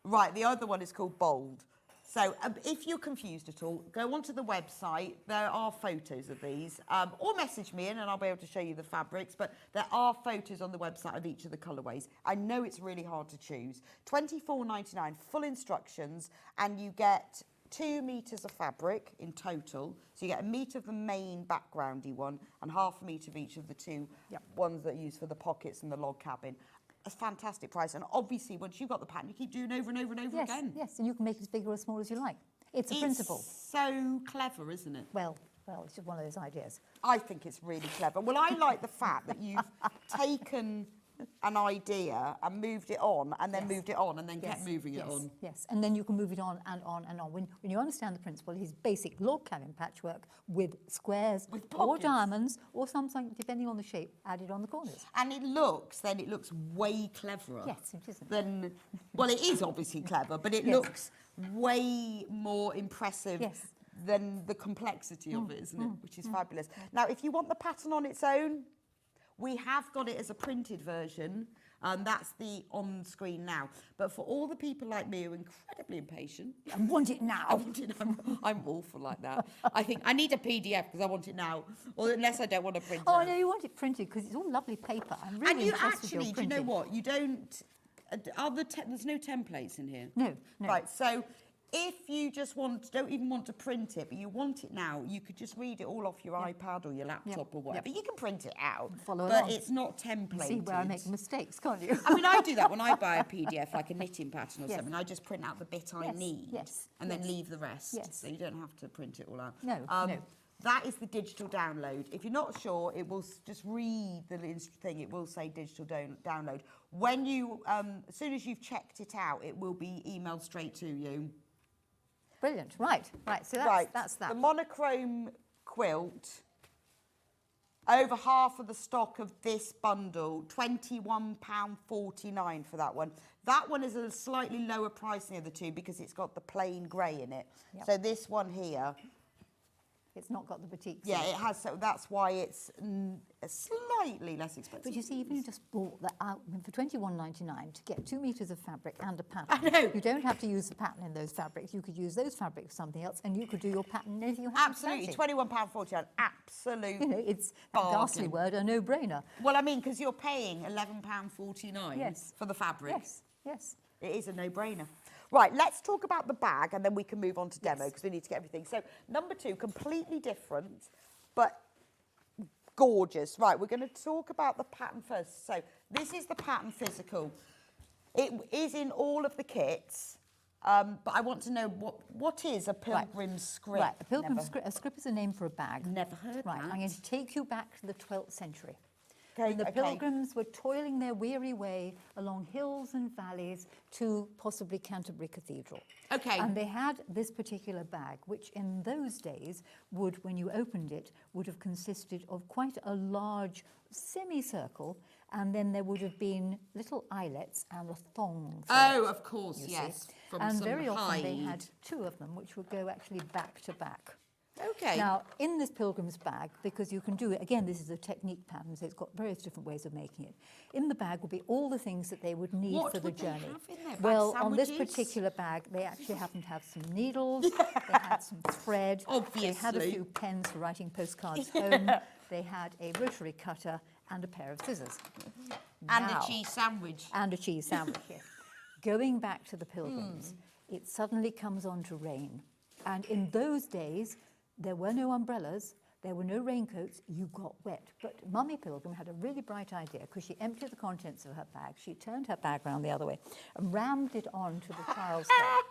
Right, the other one is called Bold. So if you're confused at all, go onto the website. There are photos of these, or message me in and I'll be able to show you the fabrics, but there are photos on the website of each of the colourways. I know it's really hard to choose. £24.99, full instructions, and you get 2 metres of fabric in total. So you get a metre of the main backgroundy one and half a metre of each of the two ones that are used for the pockets and the log cabin. A fantastic price, and obviously once you've got the pattern, you keep doing over and over and over Yes, again. yes, and you can make it as big or as small as you like. It's a principle. So clever, isn't it? Well, it's just one of those ideas. I think it's really clever. Well, I like the fact that you've taken an idea and moved it on, and then moved it on, and then kept moving it on. Yes, and then you can move it on and on and on. When you understand the principle, it is basic log cabin patchwork with squares With or pockets. diamonds or something, depending on the shape, added on the corners. And it looks way cleverer. Yes, it isn't. Than, well, it is obviously clever, but it Yes. looks way more impressive Yes. than the complexity of it, isn't it? Which is fabulous. Now, if you want the pattern on its own, we have got it as a printed version. That's the on screen now. But for all the people like me who are incredibly impatient, I want it now. I want it. I'm awful like that. I think I need a PDF because I want it now, or unless I don't want to print it. Oh, no, you want it printed because it's all lovely paper. I'm really And you impressed with your actually, do you know printing. what? You don't. There's no templates in here. No, no. Right. So if you just don't even want to print it, but you want it now, you could just read it all off your iPad or your laptop or whatever. You can print it out, Follow but along. it's not templated. See where I make mistakes, can't you? I mean, I do that when I buy a PDF, like a knitting pattern or Yes. something. I just print out the bit I Yes, need, yes, and then yes. leave the rest. Yes. So you don't have to print it all out. No, no. That is the digital download. If you're not sure, it will just read the thing. It will say digital download. When you, as soon as you've checked it out, it will be emailed straight to you. Brilliant. Right. So that's that. The monochrome quilt, over half of the stock of this bundle, £21.49 for that one. That one is a slightly lower price than the other two because it's got the plain grey in it. Yep. So this one here, It's not got the boutique. yeah, seal. it has. So that's why it's slightly less expensive. But you see, even you just bought that out for £21.99 to get 2 metres of fabric and a pattern. I know. You don't have to use the pattern in those fabrics. You could use those fabrics for something else, and you could do your pattern in anything you have. Absolutely, £21.49. Absolute. You know, it's a bargain. ghastly word, a no-brainer. Well, I mean, because you're paying £11.49 Yes. for the fabric. Yes, yes. It is a no-brainer. Right, let's talk about the bag and then we can move on to demo Yes. because we need to get everything. So number 2, completely different, but gorgeous. Right, we're going to talk about the pattern first. So this is the pattern physical. It is in all of the kits, but I want to know what is a pilgrim scrip? Right, a pilgrim scrip. A scrip is a name for a bag. Never heard Right, that. I'm going to take you back to the 12th century. Okay, When the okay. pilgrims were toiling their weary way along hills and valleys to possibly Canterbury Cathedral. Okay. And they had this particular bag, which in those days would, when you opened it, would have consisted of quite a large semicircle, and then there would have been little eyelets and a thong. through Oh, it, of course, you see. yes. From And some very often they hide. had 2 of them, which would go actually back to back. Okay. Now, in this pilgrim's bag, because you can do it, again, this is a technique pattern, so it's got various different ways of making it. In the bag will be all the things that they would need What for the would they journey. have in there? Bag Well, on this sandwiches? particular bag, they actually happened to have some needles, they had some thread, they had a Obviously. few pens for writing postcards home, they had a rotary cutter and a pair of scissors. And Now- a cheese sandwich. and a cheese sandwich, yes. Going back to the pilgrims, it suddenly comes on to rain. And in those days, there were no umbrellas, there were no raincoats, you got wet. But Mummy Pilgrim had a really bright idea because she emptied the contents of her bag, she turned her bag round the other way and rammed it onto the child's head.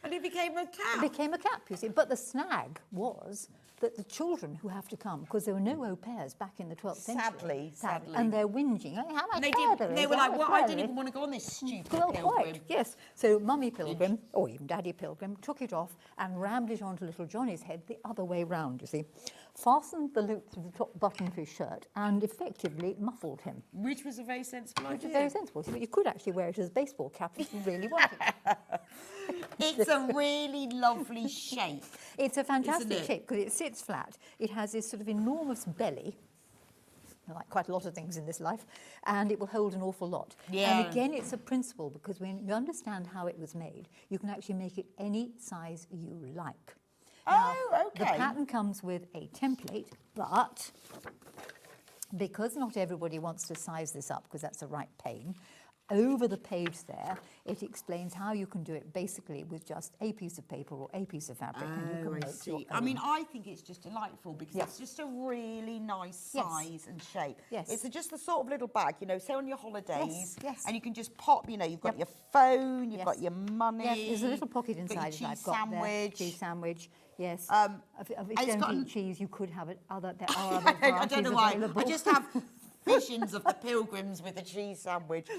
And it became a cap. It became a cap, you see. But the snag was that the children who have to come, because there were no au pairs back in the 12th century. Sadly. And they're whinging. "Oh, how much They, further they is were it? like, How well, much I don't further even is-" want to go on this stupid Well, pilgrim. quite, yes. So Mummy Pilgrim, or even Daddy Pilgrim, took it off and rammed it onto little Johnny's head the other way round, you see. Fastened the loop to the top button of his shirt and effectively muffled him. Which was a very sensible Which idea. is very sensible. So you could actually wear it as a baseball cap if you really wanted to. It's a really lovely shape. It's a fantastic Isn't it? shape because it sits flat. It has this sort of enormous belly, like quite a lot of things in this life, and it will hold an awful lot. Yeah. And again, it's a principle because when you understand how it was made, you can actually make it any size you like. Oh, The okay. pattern comes with a template, but because not everybody wants to size this up because that's a right pain, over the page there, it explains how you can do it basically with just a piece of paper or a piece of fabric. and you can Oh, I make your see. I own. mean, I think it's just delightful because Yeah. it's just a really nice Yes. size and shape. Yes. It's just the sort of little bag, you know, say on your holidays. Yes, yes. And you can just pop, you know, you've got Yep. your phone, you've Yes. got your money. Yes, there's a little pocket you've got your inside it I've cheese got sandwich. there. Cheese sandwich, yes. If you it's don't got eat an- cheese, you could have it. There are other I varieties don't know why. available. I just have visions of the pilgrims with a cheese sandwich.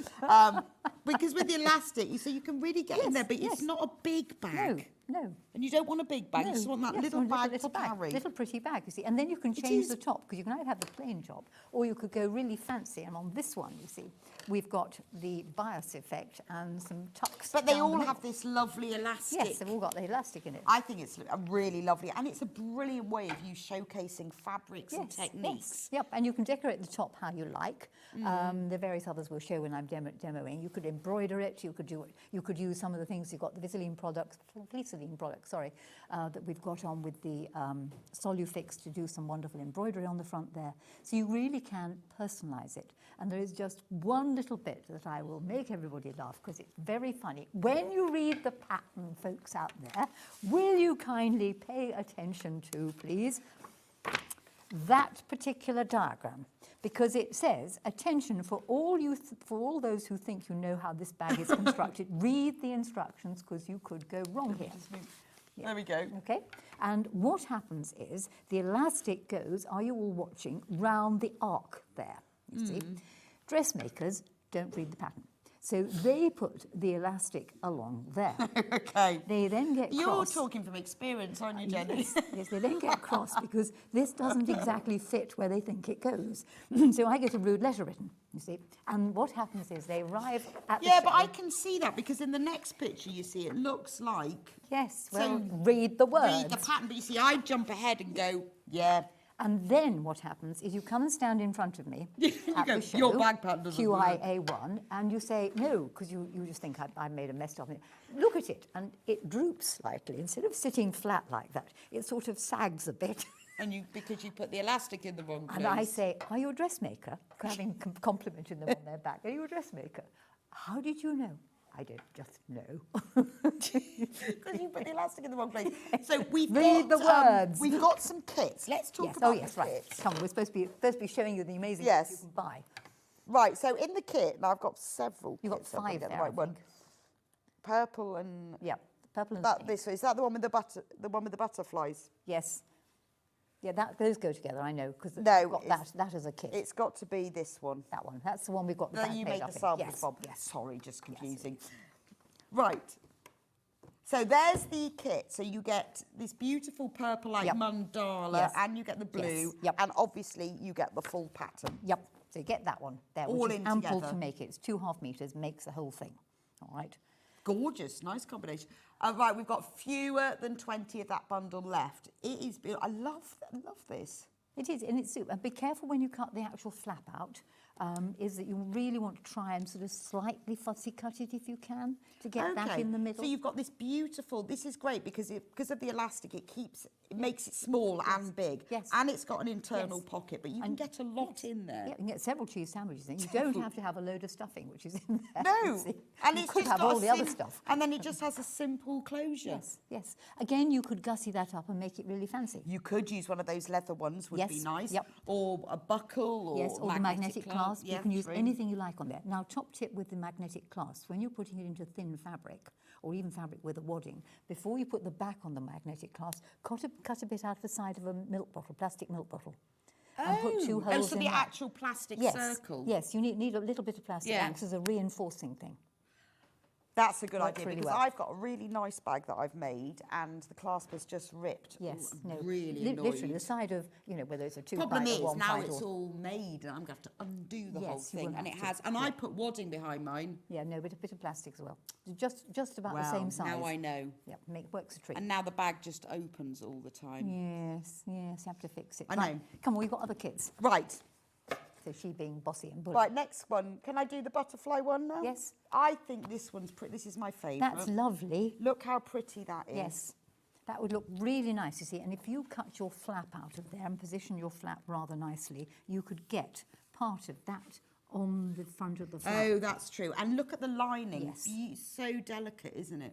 Because with the elastic, you see, you can really get in there, but yes. it's not a big bag. No. And you don't want a big bag, you just want that yes, little you want a bag to carry. Little pretty bag, you see. And then you can change is- the top, because you can either have the plain top, or you could go really fancy. And on this one, you see, we've got the bias effect and some tucks. But they down the all middle. have this lovely elastic. Yes, they've all got the elastic in it. I think it's a really lovely, and it's a brilliant way of you showcasing fabrics and techniques. Yep, and you can decorate the top how you like. The various others we'll show when I'm demoing. You could embroider it. You could use some of the things you've got. The Vlieseline products, that we've got on with the Solufix to do some wonderful embroidery on the front there. So you really can personalise it. And there is just one little bit that I will make everybody laugh because it's very funny. When you read the pattern, folks out there, will you kindly pay attention to, please, that particular diagram, because it says, attention for all those who think you know how this bag is constructed, read the instructions because you could go wrong here. There we go. Okay, and what happens is the elastic goes, are you all watching, round the arc there, you see. Dressmakers don't read the pattern. So they put the elastic along there. Okay. They then get You're cross. talking from experience, aren't you, Jenny? Yes, they then get cross because this doesn't exactly fit where they think it goes. So I get a rude letter written, you see. And what happens is they arrive at the Yeah, but show. I can see that because in the next picture you see it looks like Yes, So well, read the words. read the pattern, but you see I jump ahead and go, yeah. And then what happens is you come and stand in front of me at go, the show, "Your bag pattern doesn't work." QIA1, and you say, no, because you just think I made a mess of it. Look at it, and it droops slightly. Instead of sitting flat like that, it sort of sags a bit. And because you put the elastic in the wrong place. And I say, are you a dressmaker? Having complimented them on their back. Are you a dressmaker? How did you know? I don't just know. Because you put the elastic in the wrong place. So we've Read got the words. we've got some kits. Let's talk Yes, about oh yes, the right. kits. Come on, we're supposed to be showing you the amazing Yes. things you can buy. Right, so in the kit, now I've got several You've got kits. so I've got to 5 get there, the right I one. think. Purple and Yeah, purple and that pink. this is that the one with the one with the butterflies? Yes. Yeah, those go together, I know, because No, we've got that as a kit. It's got to be this one. That one. That's the one we've got the That back you page made up the in. sample Yes, from. yes. Sorry, just confusing. Right. So there's the kit. So you get this beautiful purple like Yep. mandala, Yes. and you get the blue, Yes. Yep. and obviously you get the full pattern. Yep. So you get that one there, All which is in ample together. to make it. It's 2.5 metres, makes the whole thing. All right. Gorgeous, nice combination. Right, we've got fewer than 20 of that bundle left. It is beautiful. I love this. It is, and it's super. And be careful when you cut the actual flap out, is that you really want to try and sort of slightly fussy cut it if you can, to get that in the middle. So you've got this beautiful, this is great because of the elastic, it makes it small and big. Yes. And it's got an internal Yes. pocket, but you can get a lot in there. Yeah, you can get several cheese sandwiches in. You don't have to have a load of stuffing, which is in there. No, you see. and You it's could just have got all a the other stuff. And then it just has a simple closure. Yes, yes. Again, you could gussy that up and make it really fancy. You could use one of those leather ones, would be Yes, nice. yep. Or a buckle, or Yes, or the magnetic clasp. Yeah, You can use true. anything you like on there. Now, top tip with the magnetic clasp, when you're putting it into thin fabric, or even fabric with a wadding, before you put the back on the magnetic clasp, cut cut a bit out of the side of a milk bottle, plastic milk bottle. And put 2 holes so in the that. actual plastic Yes, circle. yes, you need a little bit of plastic. Yeah. Acts as a reinforcing thing. That's a good Works idea really because well. I've got a really nice bag that I've made and the clasp has just ripped. Yes, Ooh, no, I'm really literally annoyed. the side of, you know, whether it's a 2 Problem pint is or 1 now pint it's or, all made and I'm going to have to undo the whole Yes, you thing, will and it have to, has. And yeah. I put wadding behind mine. yeah, no, but a bit of plastic as well. Just about the Wow, same size. now I know. Yeah, works a treat. And now the bag just opens all the time. Yes, you have to fix it. I Right, know. come on, we've got other kids. Right. So she being bossy and bully. Right, next one. Can I do the butterfly one now? Yes. I think this one's pretty. This is my favourite. That's lovely. Look how pretty that is. Yes, that would look really nice, you see. And if you cut your flap out of there and position your flap rather nicely, you could get part of that on the front of the flap. Oh, that's true. And look at the lining. Yes. So delicate, isn't it?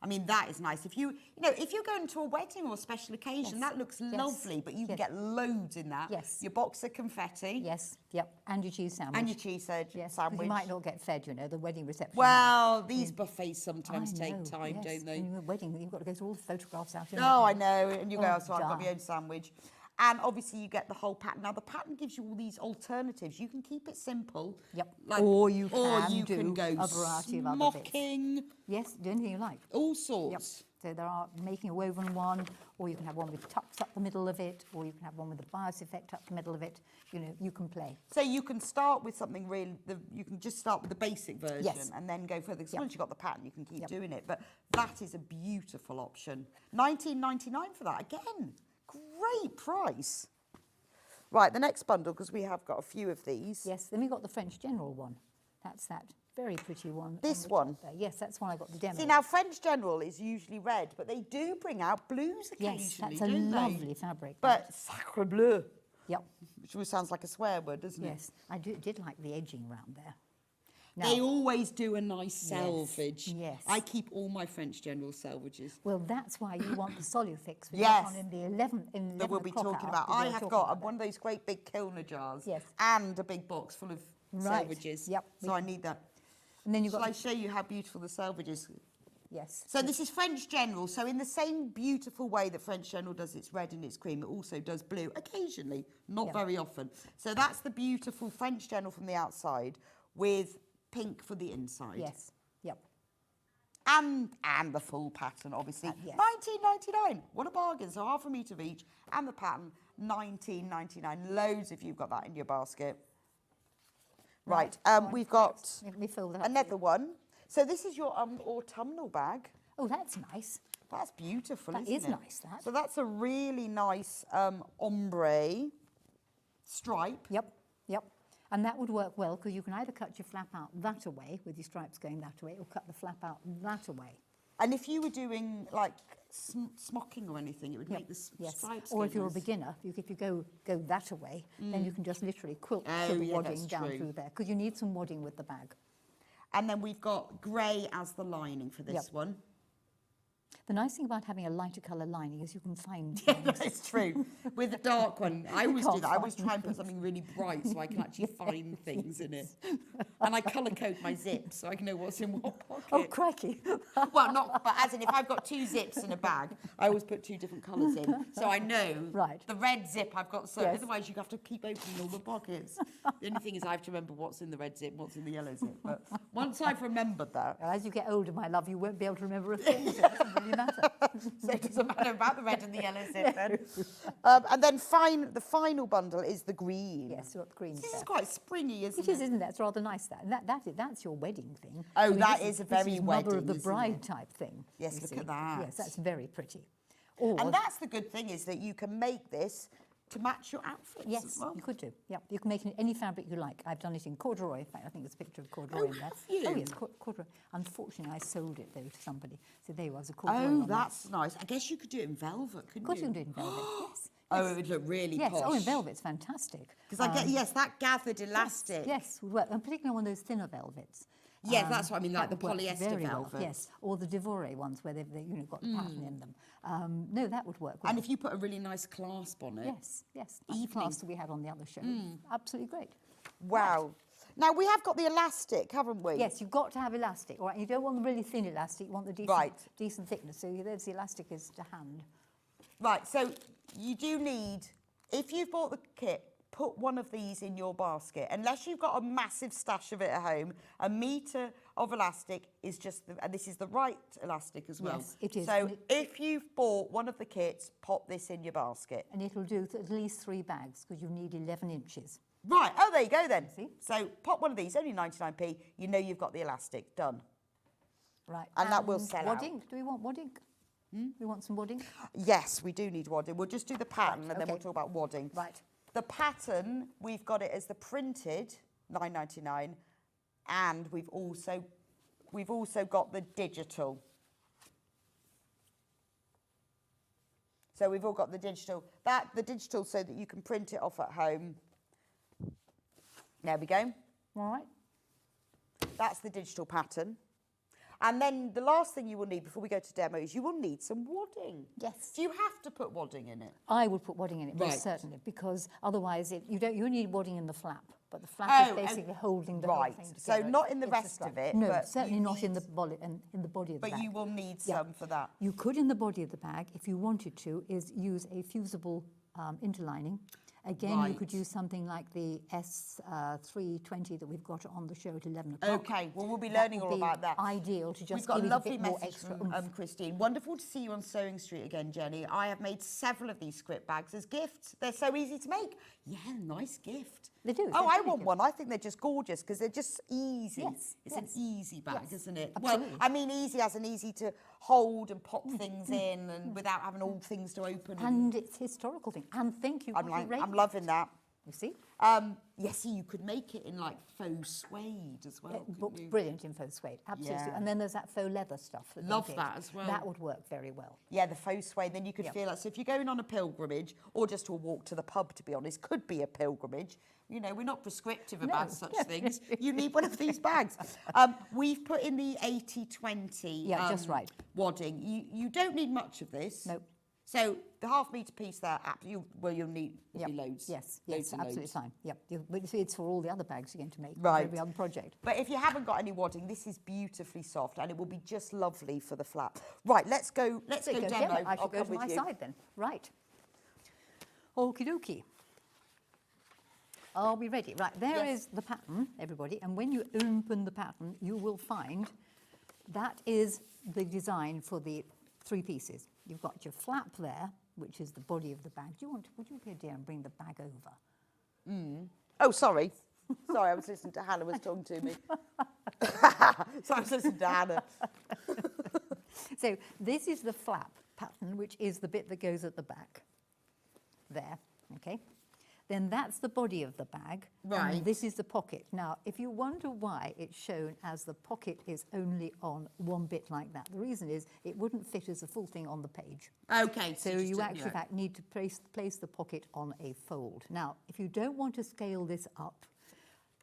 I mean, that is nice. If if you're going to a wedding or a special occasion, Yes. that looks Yes. lovely, but you can Yes. get loads in that. Yes. Your box of confetti. Yes, yep, and your cheese sandwich. And your cheese Yes, 'cause sandwich. you might not get fed, you know, the wedding reception. Well, these buffets sometimes I take know, time, yes. don't they? And your wedding, you've got to go through all the photographs out. Oh, I know. And you go, Oh, so I've got my darn. own sandwich. And obviously you get the whole pattern. Now the pattern gives you all these alternatives. You can keep it simple. Yep. Like, Or you or can you do can go a variety of other bits. smocking, Yes, do anything you like. all Yep. sorts. So there are making a woven one, or you can have one with tucks up the middle of it, or you can have one with a bias effect up the middle of it. You know, you can play. So you can start with something really, you can just start with the basic version Yes. and then go further. Because Yep. once you've got the pattern, you can keep Yep. doing it. But that is a beautiful option. $19.99 for that. Again, great price. Right, the next bundle, because we have got a few of these. Yes, then we've got the French General one. That's that very pretty one. This the one? top there. Yes, that's one I got the demo. See, now French General is usually red, but they do bring out blues occasionally, yes, that's a don't they? lovely fabric. But sacre bleu, Yep, which always sounds like a swear word, doesn't it? yes. I did like the edging round there. They Now, always do a nice salvage. yes. I keep all my French General salvages. well, that's why you want the Solufix. Which Yes. is on in the 11th. In That we'll be talking about. I have got one of those great big Kilner jars. Yes. And a big box full of Right. salvages. Yep. So I need that. And then you've Shall got I show you how beautiful the salvage is? yes. So this is French General. So in the same beautiful way that French General does its red and its cream, it also does blue occasionally, not Yeah. very often. So that's the beautiful French General from the outside with pink for the inside. Yes. Yep. And the full pattern, obviously. Yes. $19.99. What a bargain. So half a metre of each. And the pattern, $19.99. Loads if you've got that in your basket. Right, we've got Let me fill that up. another one. So this is your autumnal bag. Oh, that's nice. That's beautiful, That isn't is it? nice, that. So that's a really nice ombre stripe. Yep. Yep. And that would work well because you can either cut your flap out that away with your stripes going that way, or cut the flap out that away. And if you were doing like smocking or anything, it would Yep, make the yes. stripes Or go if you're a nice. beginner, if you go that away, then you can just literally quilt Oh, the yeah, wadding that's down true. through there because you need some wadding with the bag. And then we've got grey as the lining for this Yep. one. The nice thing about having a lighter colour lining is you can find It's true. With the dark one, I always do can't that. I always find try and put something really bright so I can actually find things in it. And I colour code my zips so I can know what's in what pocket. Oh, crikey. Well, not, but as in if I've got 2 zips in a bag, I always put 2 different colours in. So I know Right. the red zip I've got, so Yes. otherwise you have to keep opening all the pockets. The only thing is I have to remember what's in the red zip, what's in the yellow zip. But once I've remembered that, Well, as you get older, my love, you won't be able to remember a thing, so it doesn't really matter. so it doesn't matter about the red and the yellow zip then. And then the final bundle is the green. Yes, you've got the green This there. is quite springy, isn't It is, isn't it? It's rather nice, that. And that's your wedding thing. Oh, I mean, that this is a very this is mother wedding, of the isn't bride it? type thing. Yes, you look see. at that. Yes, that's very pretty. Or, And that's the good thing is that you can make this to match your outfits yes, as well. you could do. Yeah, you can make it in any fabric you like. I've done it in corduroy. In fact, I think there's a picture of corduroy in there. have you? Oh yes, corduroy. Unfortunately, I sold it though to somebody. So there was a corduroy. Oh, on there. that's nice. I guess you could do it in velvet, couldn't Of course you? you can do it in velvet. Yes. Oh, it would look really Yes. posh. Oh, in velvet's fantastic. Because I get, yes, that gathered elastic. Yes, would work, and particularly on one of those thinner velvets. Yes, that's what I mean, like that the would work polyester very well, velvet. yes, or the Devore ones where they've got the pattern in them. No, that would work well. And if you put a really nice clasp on it. yes, like the Evening. class that we had on the other show, absolutely great. Wow. Now, we have got the elastic, haven't we? Yes, you've got to have elastic, all right? You don't want the really thin elastic, you want the decent, Right. decent thickness. So there's the elastic is to hand. Right, so you do need, if you've bought the kit, put one of these in your basket. Unless you've got a massive stash of it at home, a metre of elastic is just, and this is the right elastic as well. Yes, it is. So if you've bought one of the kits, pop this in your basket. And it'll do at least 3 bags because you need 11 inches. Right, oh, there you go then. See? So pop one of these, only 99p, you know you've got the elastic, done. Right. And that will sell out. wadding. Do we want wadding? We want some wadding? Yes, we do need wadding. We'll just do the pattern and then okay. we'll talk about wadding. Right. The pattern, we've got it as the printed, £9.99, and we've also got the digital. So we've all got the digital. The digital so that you can print it off at home. There we go. All right. That's the digital pattern. And then the last thing you will need before we go to demo is you will need some wadding. Yes. Do you have to put wadding in it? I would put wadding in it, Right. most certainly, because otherwise you need wadding in the flap, but the flap is basically holding the whole thing So together. not in the It's rest the of stripe. it. No, but certainly you not in need- the body of the But bag. you will need Yeah. some for that. You could, in the body of the bag, if you wanted to, is use a fusible interlining. Again, you could use something like the S320 that we've got on the show at 11 o'clock. Okay, well, we'll be That learning would all be about that. Ideal to just We've got give a it lovely a bit more message extra from oomph. Christine. Wonderful to see you on Sewing Street again, Jenny. I have made several of these Scrip bags as gifts. They're so easy to make. Yeah, nice gift. They do. Oh, they're I really want good. one. I think they're just gorgeous because they're just easy. Yes, It's an yes. easy bag, Yes, isn't it? absolutely. Well, I mean easy as in easy to hold and pop things in and without having all things to open. And it's historical thing. And thank you. I'm loving that. You see? Yes, see, you could make it in like faux suede as well. couldn't you? Brilliant in faux suede, absolutely. Yeah. And then there's that faux leather stuff. That they Love did. that as well. That would work very well. Yeah, the faux suede, then you could Yep. feel like, so if you're going on a pilgrimage or just to a walk to the pub, to be honest, could be a pilgrimage. You know, we're not prescriptive about such things. You need one of these bags. We've put in the 80-20 Yeah, just right. wadding. You don't need much of this. No. So the half-metre piece there, you'll need Yep. loads. Yes, loads and absolutely loads. fine. Yep. But it's for all the other bags you're going to make. Right. For every other project. But if you haven't got any wadding, this is beautifully soft and it will be just lovely for the flap. Right, let's go So demo. I I'll shall go come to with my you. side then. Right. Okie dokie. Are we ready? Right, there is the pattern, everybody. And when you open the pattern, you will find that is the design for the 3 pieces. You've got your flap there, which is the body of the bag. Would you be dear and bring the bag over? Oh, sorry. Sorry, I was listening to Hannah was talking to me. So I was listening to Hannah. So this is the flap pattern, which is the bit that goes at the back. There, okay? Then that's the body of the bag. Right. And this is the pocket. Now, if you wonder why it's shown as the pocket is only on one bit like that, the reason is it wouldn't fit as a full thing on the page. Okay. So just you to- actually, yeah. in fact, need to place the pocket on a fold. Now, if you don't want to scale this up,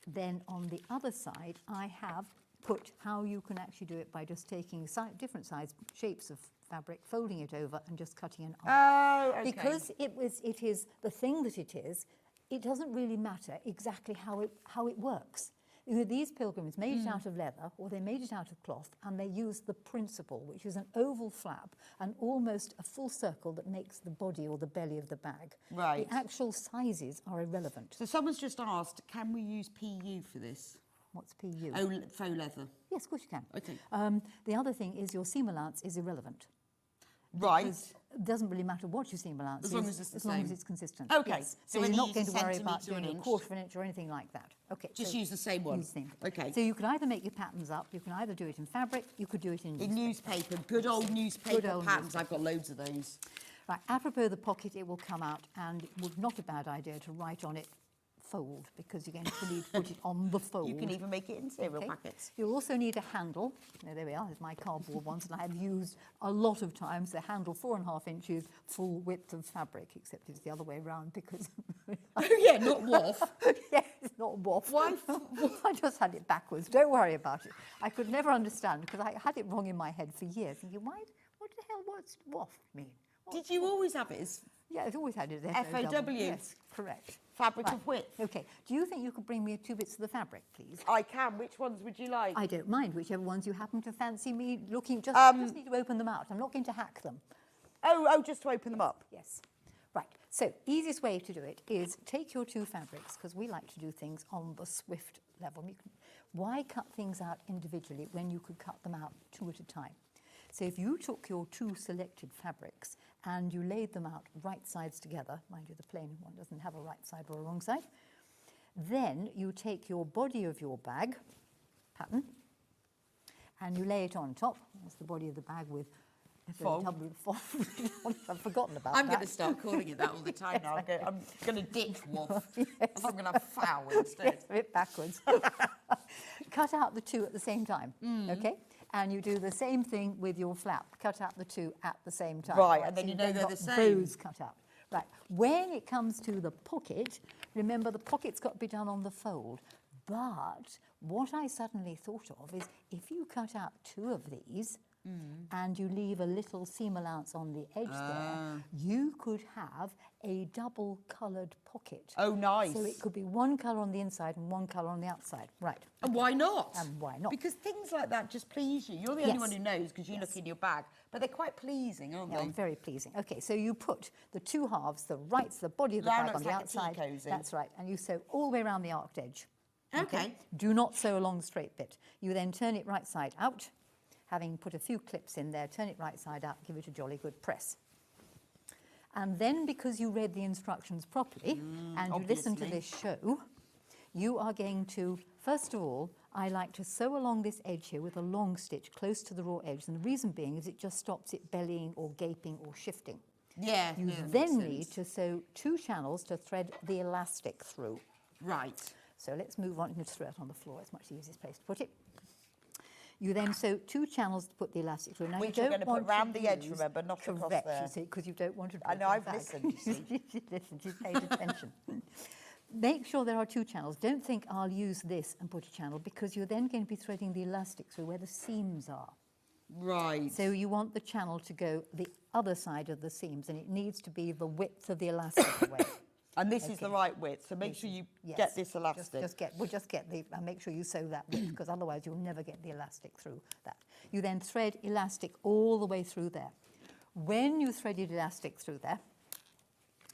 then on the other side, I have put how you can actually do it by just taking different size shapes of fabric, folding it over and just cutting an arc. Oh, okay. Because it is the thing that it is, it doesn't really matter exactly how it works. You know, these pilgrims made it out of leather or they made it out of cloth and they used the principle, which is an oval flap and almost a full circle that makes the body or the belly of the bag. Right. The actual sizes are irrelevant. So someone's just asked, can we use PU for this? What's PU? Oh, faux leather. Yes, of course you can. Okay. The other thing is your seam allowance is irrelevant. Right. Because it doesn't really matter what your seam allowance As is, long as it's the as long as same. it's consistent. Okay, Yes. so So an you're not easy going to worry about centimetre, an doing a inch. quarter of an inch or anything like that. Okay. Just so use the same one. use the same. Okay. So you could either make your patterns up, you can either do it in fabric, you could do it in In newspaper, good old newspaper old patterns. I've got loads of those. Right, apropos the pocket, it will come out, and it would not a bad idea to write on it fold, because you're going to need to put it on the fold. You can even make it in cereal Okay. packets. You'll also need a handle. Now, there we are, there's my cardboard ones, and I have used a lot of times the handle 4.5 inches full width of fabric, except it's the other way around because Oh, yeah, not waff. yeah, it's not waff. Why? I just had it backwards. Don't worry about it. I could never understand because I had it wrong in my head for years, thinking, what the hell, what's waff mean? Did you always have it as Yeah, I've always had it as FOW? Yes, correct. fabric Right. of width? Okay. Do you think you could bring me 2 bits of the fabric, please? I can. Which ones would you like? I don't mind whichever ones you happen to fancy me looking. Just need to open them out. I'm not going to hack them. Oh, just to open them up. Yes. Right. So easiest way to do it is take your two fabrics, because we like to do things on the swift level. Why cut things out individually when you could cut them out two at a time? So if you took your two selected fabrics and you laid them out right sides together, mind you, the plain one doesn't have a right side or a wrong side, then you take your body of your bag pattern and you lay it on top. That's the body of the bag with Fold. I've forgotten about I'm that. going to start calling it that all the time now. I'm going to ditch waff. I'm going to have foul instead. Yes, a bit backwards. Cut out the two at the same time, okay? And you do the same thing with your flap. Cut out the two at the same time. Right, and then so you know you've they're got the same. Those cut out. Right. When it comes to the pocket, remember the pocket's got to be done on the fold. But what I suddenly thought of is if you cut out two of these, and you leave a little seam allowance on the edge there, you could have a double coloured pocket. Oh, nice. So it could be one colour on the inside and one colour on the outside. Right. And why not? And why not? Because things like that just please you. You're the only Yes. one who knows because you look in your bag. But they're quite pleasing, aren't Yeah, they? very pleasing. Okay, so you put the two halves, the body of the That bag on looks the like a outside. tea cosy. That's right. And you sew all the way around the arced edge. Okay. Do not sew along the straight bit. You then turn it right side out. Having put a few clips in there, turn it right side out, give it a jolly good press. And then because you read the instructions properly and you listen to obviously. this show, you are going to, first of all, I like to sew along this edge here with a long stitch close to the raw edge. And the reason being is it just stops it bellying or gaping or shifting. Yeah. You yeah, that then makes need sense. to sew two channels to thread the elastic through. Right. So let's move on and throw it on the floor. It's much the easiest place to put it. You then sew two channels to put the elastic through. Now Which you you're don't gonna put want round to the edge, use- remember, not across correct, there. you see, because you don't want to. I know, break I've the bag. listened, you see. She's listened, she's paid attention. Make sure there are two channels. Don't think I'll use this and put a channel because you're then going to be threading the elastic through where the seams are. Right. So you want the channel to go the other side of the seams and it needs to be the width of the elastic away. And this is the Okay. right width, so make sure you Yes. get this elastic. Just get the, and make sure you sew that width because otherwise you'll never get the elastic through that. You then thread elastic all the way through there. When you threaded elastic through there,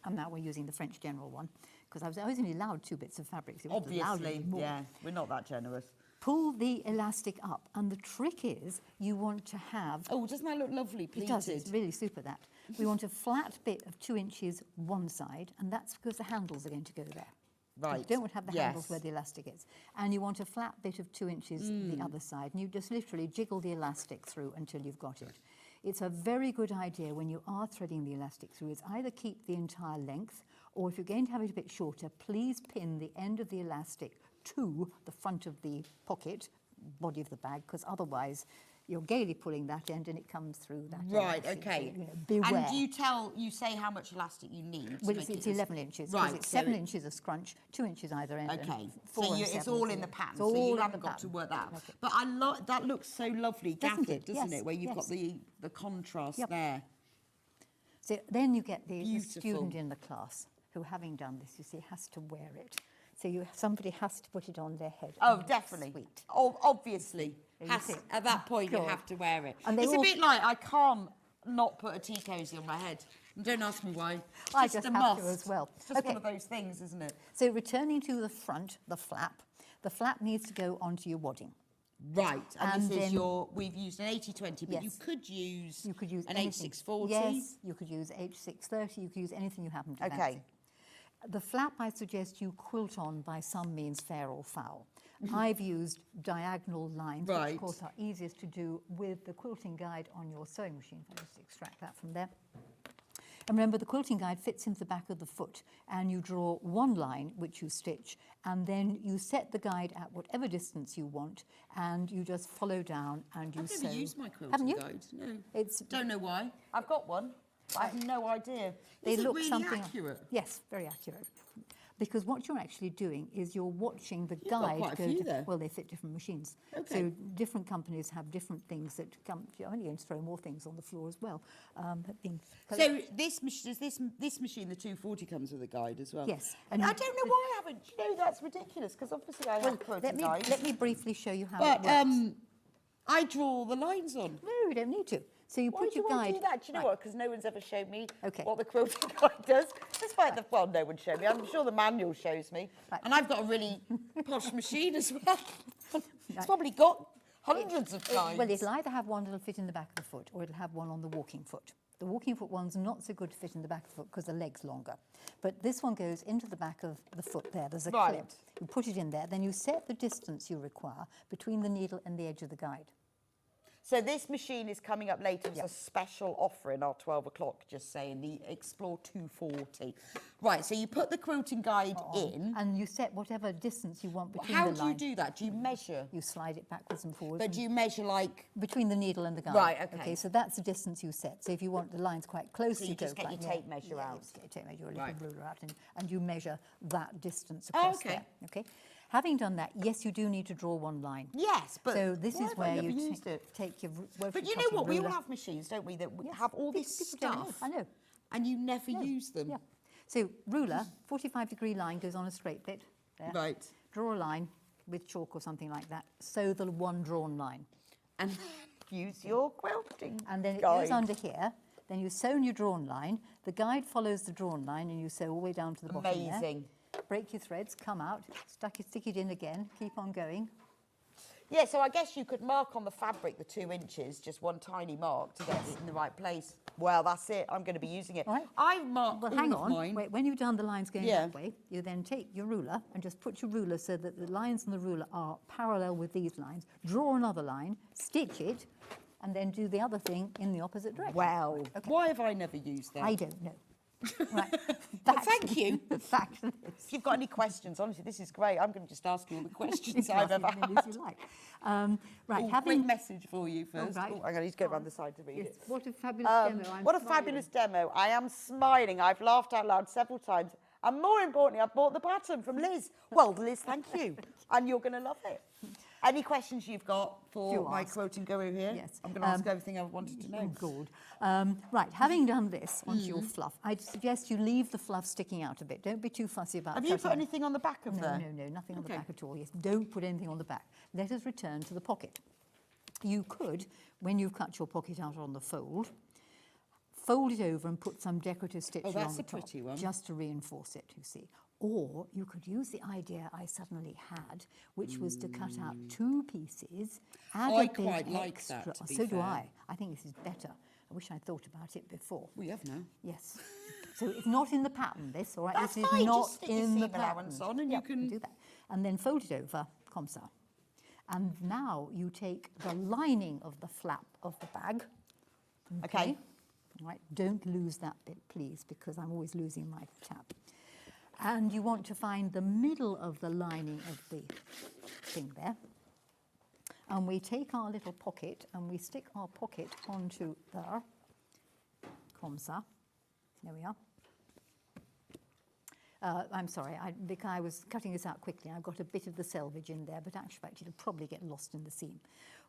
and now we're using the French General one, because I was only allowed 2 bits of fabric. So it wasn't allowed Obviously, any more. yeah, we're not that generous. Pull the elastic up, and the trick is you want to have Oh, doesn't that look lovely, it pleated? does, it's really super that. We want a flat bit of 2 inches one side, and that's because the handles are going to go there. Right, You don't want to have the handles yes. where the elastic is. And you want a flat bit of 2 inches the other side, and you just literally jiggle the elastic through until you've got it. It's a very good idea when you are threading the elastic through is either keep the entire length, or if you're going to have it a bit shorter, please pin the end of the elastic to the front of the pocket, body of the bag, because otherwise you're gaily pulling that end and it comes through that Right, end. So, okay. beware. And you say how much elastic you need? to Well, make it's it 11 inches, Right, because it's so 7 inches of scrunch, 2 inches either end. and Okay, 4 so and it's 7 all is in the the- pattern, it's so all you in haven't the got to pattern. work that out. Okay. But that looks so lovely Doesn't gathered, it? doesn't Yes, it? Where you've got yes. the contrast Yep. there. So then you get the Beautiful. student in the class who, having done this, you see, has to wear it. So somebody has to put it on their head. Oh, and it's definitely. Sweet. Oh, obviously. You Has- see. at that point, you God. have to wear it. And they It's a all- bit like I can't not put a tea cosy on my head. And don't ask me why. It's I just just a have to must. as well. It's just Okay. one of those things, isn't it? So returning to the front, the flap needs to go onto your wadding. Right. And And this is then- we've used an 80-20, but you Yes. could use You could use an anything. 8640. Yes, you could use H630, you could use anything you happen to Okay. fancy. The flap I suggest you quilt on by some means, fair or foul. I've used diagonal lines, which Right. of course are easiest to do with the quilting guide on your sewing machine. If I just extract that from there. And remember, the quilting guide fits into the back of the foot, and you draw one line which you stitch, and then you set the guide at whatever distance you want, and you just follow down and you I've sew. never used my quilting Haven't you? guide. No. It's Don't know why. I've got one. I have no idea. they Is it look really something accurate? Yes, very accurate. Because what you're actually doing is you're watching the got guide quite a go few to, there. well, they fit different machines. Okay. So different companies have different things that come. You're only going to throw more things on the floor as well. Have been So this machine, the 240, comes with a guide as well. Yes, And and I don't know why I haven't. You know, that's ridiculous because obviously I have quilting guides. let me briefly show you how But it works. I draw the lines on. No, you don't need to. So you Why put do you your want guide. to do that? Do you know Right. what? Because no one's ever shown me Okay. what the quilting guide does. Despite the, well, no one showed me. I'm sure the manual shows me. Right. And I've got a really posh machine as well. It's probably got hundreds of kinds. Well, it'll either have one that'll fit in the back of the foot, or it'll have one on the walking foot. The walking foot one's not so good to fit in the back of the foot because the leg's longer. But this one goes into the back of the foot there. There's a Right. clip. You put it in there, then you set the distance you require between the needle and the edge of the guide. So this machine is coming up later. It's a special offer in our 12 o'clock, just saying, the Explore 240. Right, so you put the quilting guide in. And you set whatever distance you want between How the do you lines. do that? Do you measure? You slide it backwards and forwards. But do you measure like... between the needle and the guide. Right, okay. Okay, so that's the distance you set. So if you want the lines quite close, So you go just get your quite- tape measure out. You just get your tape measure, a little Right. ruler out, and you measure that distance Oh, across okay. there. Okay. Having done that, yes, you do need to draw one line. Yes, but So this why is have I where never you used it? take your... But you know what? We all have machines, don't we, that have all this People don't know. stuff. I know. And you never use them. Yeah. So ruler, 45-degree line goes on a straight bit. There. Right. Draw a line with chalk or something like that. Sew the one drawn line. And use your quilting And then it guide. goes under here. Then you sew your drawn line. The guide follows the drawn line, and you sew all the way down to the bottom there. Amazing. Break your threads, come out, stick it in again, keep on going. Yeah, so I guess you could mark on the fabric the 2 inches, just one tiny mark to get it in the right place. Well, that's it. I'm going to be using it. All right. I've marked Well, all hang of on. mine. Wait, when you've done the lines going Yeah. that way, you then take your ruler and just put your ruler so that the lines on the ruler are parallel with these lines. Draw another line, stitch it, and then do the other thing in the opposite direction. Wow. Okay. Why have I never used that? I don't know. Right. Thank you. Back to this. If you've got any questions, honestly, this is great. I'm going to just ask you all the questions You can I've ask ever as many had. as you like. Right, Oh, having... quick message for you first. right. Oh, I'm going to go around the side to read Yes, it. what a fabulous demo. I'm What a smiling. fabulous demo. I am smiling. I've laughed out loud several times. And more importantly, I've bought the pattern from Liz. Well, Liz, thank you. And you're going to love it. Any questions you've got for Do my ask. quilting guru here? Yes. I'm going to ask everything I wanted to know. Oh, good. Right, having done this onto your fluff, I'd suggest you leave the fluff sticking out a bit. Don't be too fussy about Have you put cutting. anything on the back of No, there? no, nothing on the Okay. back at all. Yes, don't put anything on the back. Let us return to the pocket. You could, when you've cut your pocket out on the fold it over and put some decorative stitching that's on the a pretty top, one. just to reinforce it, you see. Or you could use the idea I suddenly had, which was to cut out 2 pieces, add I a bit quite like that, extra. to be So do fair. I think this is better. I wish I'd thought about it before. We have now. Yes. So it's not in the pattern, this, all right? That's this is fine, not just stick your in the seam pattern. allowance on and you can- do that. And then fold it over, comme ça. And now you take the lining of the flap of the bag. Okay. All right, don't lose that bit, please, because I'm always losing my tab. And you want to find the middle of the lining of the thing there. And we take our little pocket and we stick our pocket onto there, comme ça. There we are. I'm sorry, because I was cutting this out quickly. I got a bit of the selvage in there, but actually it'll probably get lost in the seam.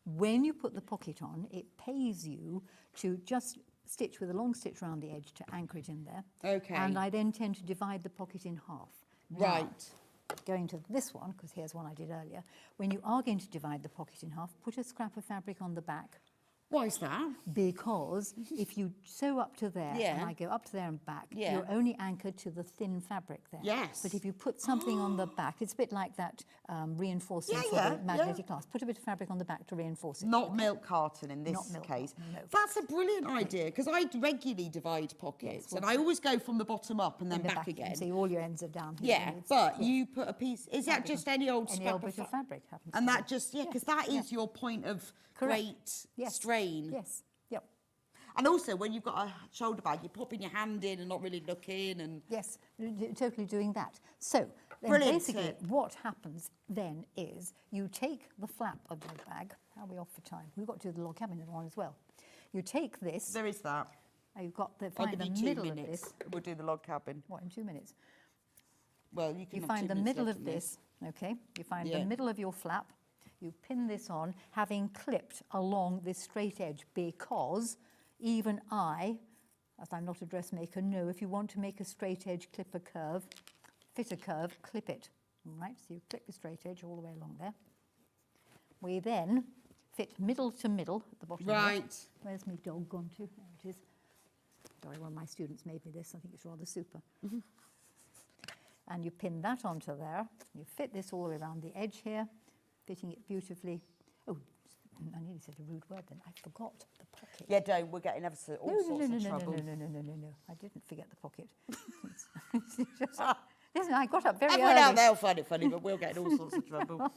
When you put the pocket on, it pays you to just stitch with a long stitch around the edge to anchor it in there. Okay. And I then tend to divide the pocket in half. Now, Right. going to this one, because here's one I did earlier, when you are going to divide the pocket in half, put a scrap of fabric on the back, Why is that? because if you sew up to there, Yeah. and I go up to there and back, Yeah. you're only anchored to the thin fabric there. Yes. But if you put something on the back, it's a bit like that reinforcing Yeah, for yeah, the magnetic yeah. clasp. Put a bit of fabric on the back to reinforce it. Not milk carton in this Not milk case. carton, no. That's a brilliant idea because I regularly divide pockets and I always go from the bottom up and then In the back again. So all your ends are down here. Yeah, and it's- but yeah. you put a piece. Is that Fabric just on- any old any scrap old of bit of fabric happens to And be. that just because that is your point of Correct. great Yes. strain. Yes. Yep. And also when you've got a shoulder bag, you're popping your hand in and not really looking and Yes, totally doing that. So then Brilliant basically tip. what happens then is you take the flap of your bag. How are we off for time? We've got to do the log cabin one as well. You take this. there is that. You've got the I'll find give the you 2 middle of minutes. this. We'll do the log cabin. What, in 2 minutes? Well, you can You have find 2 the minutes middle left of on this. Okay. You find Yeah. the middle of your flap. You pin this on, having clipped along this straight edge, because even I, as I'm not a dressmaker, know if you want to make a straight edge, clip a curve, fit a curve, clip it. All right, so you clip the straight edge all the way along there. We then fit middle to middle at the bottom. there. Right. Where's my dog gone to? There it is. Sorry, one of my students made me this. I think it's rather super. And you pin that onto there. You fit this all the way around the edge here, fitting it beautifully. Oh, I nearly said a rude word then. I forgot the pocket. Yeah, don't. We're getting all sorts of trouble. No. I didn't forget the pocket. Listen, I got up very Everyone early. out there will find it funny, but we'll get in all sorts of trouble.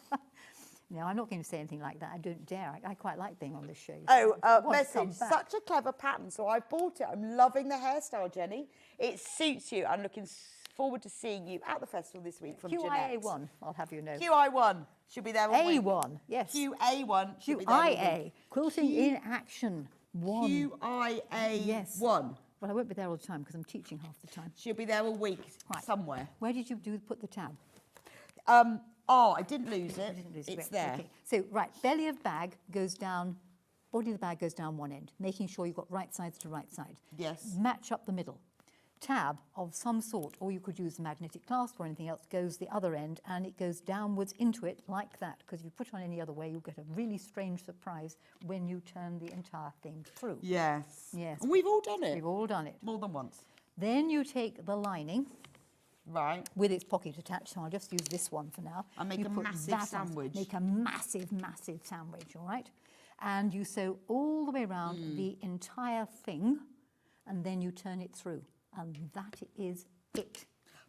No, I'm not going to say anything like that. I don't dare. I quite like being on this show. Oh, I want to come message. back. Such a clever pattern. So I bought it. I'm loving the hairstyle, Jenny. It suits you. I'm looking forward to seeing you at the festival this week from Jeanette. QIA1, I'll have you know. QI1. She'll be there all week. A1, yes. QA1. She'll be there all week. QIA, Quilting in Action 1. QIA1. Yes. Well, I won't be there all the time because I'm teaching half the time. She'll be there all week Right. somewhere. Where did you put the tab? Oh, I didn't lose it. I didn't lose it. It's Great. there. Okay. So, right, belly of bag goes down, body of the bag goes down one end, making sure you've got right sides to right side. Yes. Match up the middle. Tab of some sort, or you could use a magnetic clasp or anything else, goes the other end and it goes downwards into it like that, because if you put it on any other way, you'll get a really strange surprise when you turn the entire thing through. Yes. Yes. And we've all done it. We've all done it. More than once. Then you take the lining Right. with its pocket attached, so I'll just use this one for now. And make You a put massive that on. sandwich. Make a massive, massive sandwich, all right? And you sew all the way around the entire thing, and then you turn it through. And that is it.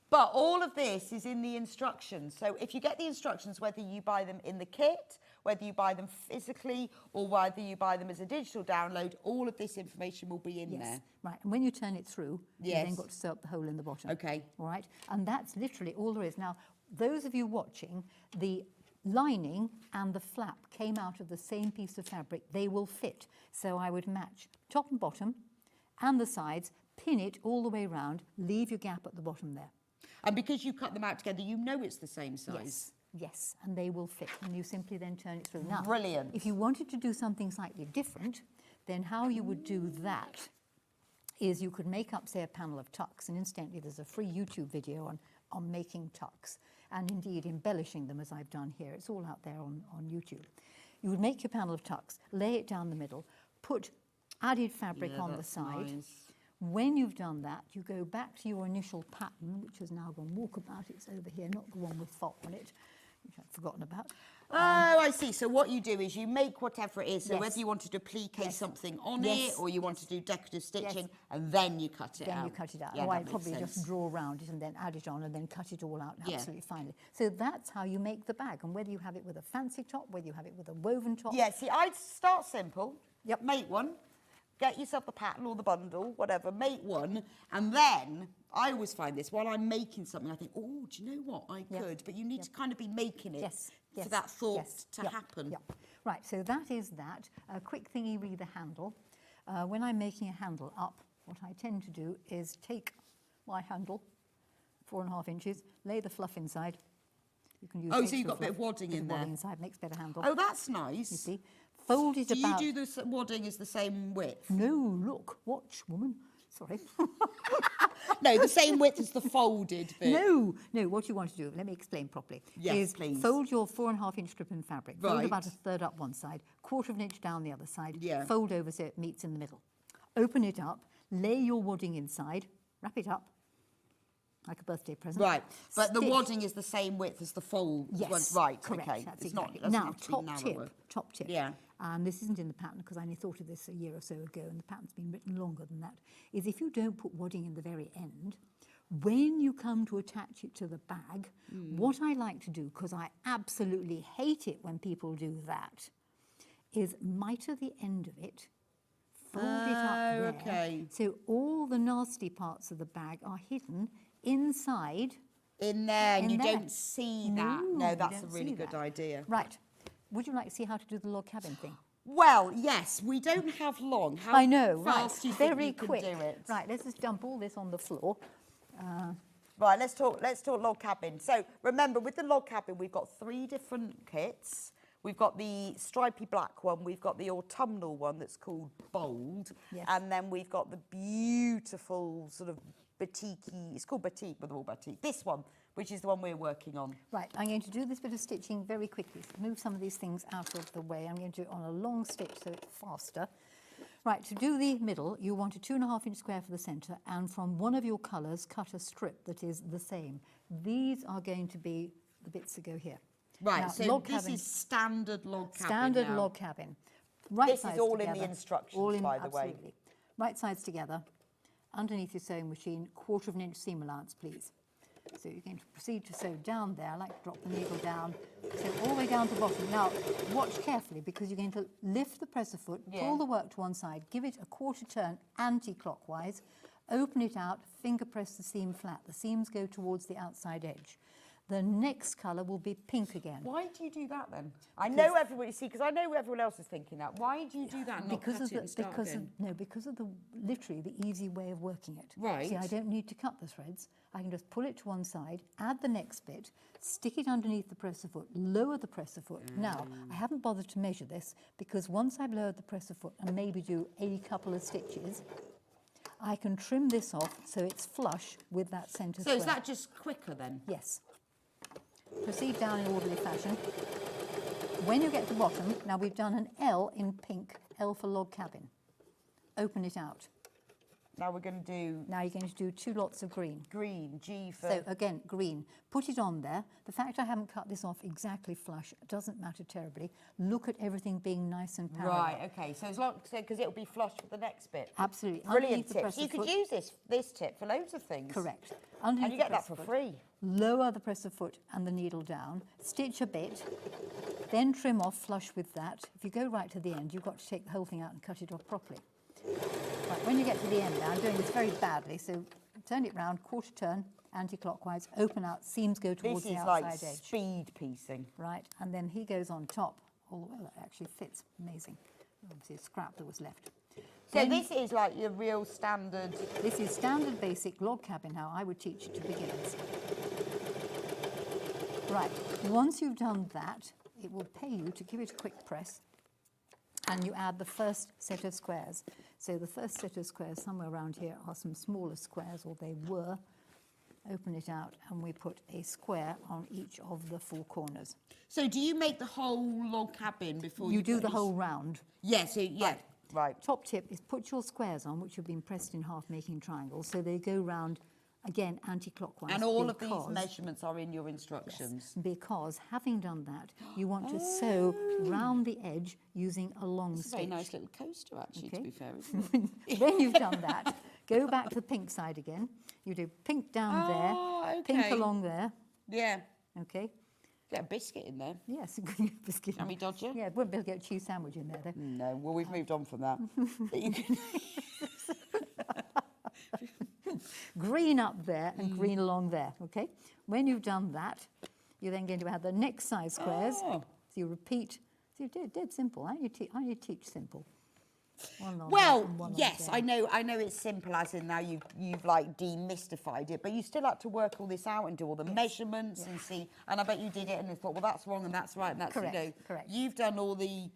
But all of this is in the instructions. So if you get the instructions, whether you buy them in the kit, whether you buy them physically, or whether you buy them as a digital download, all of this information will be in there. Right, and when you turn it through, you then Yes. got to sew up the hole in the bottom. Okay. All right, and that's literally all there is. Now, those of you watching, the lining and the flap came out of the same piece of fabric. They will fit. So I would match top and bottom and the sides, pin it all the way around, leave your gap at the bottom there. And because you cut them out together, you know it's the same size. Yes, and they will fit, and you simply then turn it through. Now, Brilliant. if you wanted to do something slightly different, then how you would do that is you could make up, say, a panel of tucks, and incidentally, there's a free YouTube video on making tucks, and indeed embellishing them as I've done here. It's all out there on YouTube. You would make your panel of tucks, lay it down the middle, put added fabric on the side. Nice. When you've done that, you go back to your initial pattern, which has now gone walkabout. It's over here, not the one with fop on it, which I've forgotten about. Oh, I see. So what you do is you make whatever it is. So Yes. whether you want to duplicate Yes. something on Yes. it, or you want to do decorative stitching, and then you cut it out. Then you cut it out. Yeah, Or that I'd makes probably sense. just draw around it and then add it on and then cut it all out Yeah. absolutely finely. So that's how you make the bag. And whether you have it with a fancy top, whether you have it with a woven top. Yeah, see, I'd start simple. Yep. Make one. Get yourself the pattern or the bundle, whatever. Make one. And then I always find this, while I'm making something, I think, oh, do you know what? I Yep. could. But you need Yep. to kind of be making it Yes, for yes, that thought yes, to yep, happen. yep. Right, so that is that. A quick thingy re the handle. When I'm making a handle up, what I tend to do is take my handle, 4.5 inches, lay the fluff inside. You can use Oh, so extra you've got a bit of fluff, wadding bit in of there. wadding inside, makes better handle. Oh, that's nice. You see, fold it Do you about. do the wadding is the same width? No, look, watch, woman. Sorry. No, the same width as the folded bit. No, what you want to do, let me explain properly, Yes, is please. fold your 4.5 inch strip in fabric, fold Right. about a third up one side, 1/4 inch down the other side, Yeah. fold over so it meets in the middle. Open it up, lay your wadding inside, wrap it up like a birthday present. Right, but the Stitch. wadding is the same width as the fold. Yes, Right, correct. okay. That's It's exactly. not, it doesn't Now, have to be narrower. top tip. Yeah. And this isn't in the pattern because I only thought of this a year or so ago, and the pattern's been written longer than that. Is if you don't put wadding in the very end, when you come to attach it to the bag, what I like to do, because I absolutely hate it when people do that, is mitre the end of it, fold it up there. okay. So all the nasty parts of the bag are hidden inside. In there, and In you there. don't see that. No, No, you that's a don't really see good that. idea. Right. Would you like to see how to do the log cabin thing? Well, yes, we don't have long. How I know, fast right. do you think Very you can quick. do it? Right, let's just dump all this on the floor. Right, let's talk log cabin. So remember, with the log cabin, we've got 3 different kits. We've got the stripy black one, we've got the autumnal one that's called Bold, Yes. and then we've got the beautiful sort of batik-y, it's called batik, but they're all batik. This one, which is the one we're working on. Right, I'm going to do this bit of stitching very quickly. So move some of these things out of the way. I'm going to do it on a long stitch so it's faster. Right, to do the middle, you want a 2.5-inch square for the centre, and from one of your colours, cut a strip that is the same. These are going to be the bits that go here. Right, Now, so log this cabin, is standard log cabin standard now. log cabin. Right This is sides all in together. the instructions, All in, by the way. absolutely. Right sides together, underneath your sewing machine, 1/4 of an inch seam allowance, please. So you're going to proceed to sew down there. I like to drop the needle down, sew all the way down to the bottom. Now, watch carefully because you're going to lift the presser foot, pull the work to one side, give it a 1/4 turn anti-clockwise, open it out, finger press the seam flat. The seams go towards the outside edge. The next colour will be pink again. Why do you do that then? I know everybody, see, because I know everyone else is thinking that. Why do you do that and not cut it and start again? Because of the literally the easy way of working it. Right. See, I don't need to cut the threads. I can just pull it to one side, add the next bit, stick it underneath the presser foot, lower the presser foot. Now, I haven't bothered to measure this because once I've lowered the presser foot and maybe do a couple of stitches, I can trim this off so it's flush with that centre square. So is that just quicker then? Yes. Proceed down in orderly fashion. When you get to the bottom, now we've done an L in pink, L for log cabin. Open it out. Now we're going to do Now you're going to do 2 lots of green. green, G for... So again, green. Put it on there. The fact I haven't cut this off exactly flush doesn't matter terribly. Look at everything being nice and parallel. Right, okay. So as long because it'll be flush with the next bit. Absolutely. Brilliant Underneath the tip. presser You could foot- use this tip for loads of things. Correct. And Underneath you the get that presser for foot, free. Lower the presser foot and the needle down, stitch a bit, then trim off flush with that. If you go right to the end, you've got to take the whole thing out and cut it off properly. Right, when you get to the end now, I'm doing this very badly, so turn it round, 1/4 turn, anti-clockwise, open out, seams go towards This the is outside like edge. speed piecing. Right, and then he goes on top. Oh, well, that actually fits, amazing. Obviously a scrap that was left. So Then- this is like your real standard... This is standard basic log cabin, how I would teach it to beginners. Right, once you've done that, it will pay you to give it a quick press and you add the first set of squares. So the first set of squares somewhere around here are some smaller squares, or they were. Open it out and we put a square on each of the 4 corners. So do you make the whole log cabin before You do put the these- whole round. Yeah, so yeah. Right. Top tip is put your squares on, which have been pressed in half, making triangles, so they go round, again, anti-clockwise. And all of these because- measurements are in your instructions. Because having done that, you want to sew round the edge using a long It's a stitch. very nice little coaster, actually, to Okay. be fair, isn't it? When you've done that, go back to the pink side again. You do pink down there, pink okay. along there, Yeah. okay? Get a biscuit in there. Yes, a good biscuit. Can we dodge it? Yeah, wouldn't be able to get a cheese sandwich in there though. No, well, we've moved on from that. But you can... Green up there and green along there, okay? When you've done that, you're then going to add the next size squares. Oh. So you repeat. So you're dead simple, aren't you? Teach simple. One on Well, there and one on yes, there. I know it's simple as in now you've like demystified it, but you still had to work all this out and do all the measurements and see, and I bet you did it and you thought, well, that's wrong and that's right and that's, Correct, you know, correct. you've done all the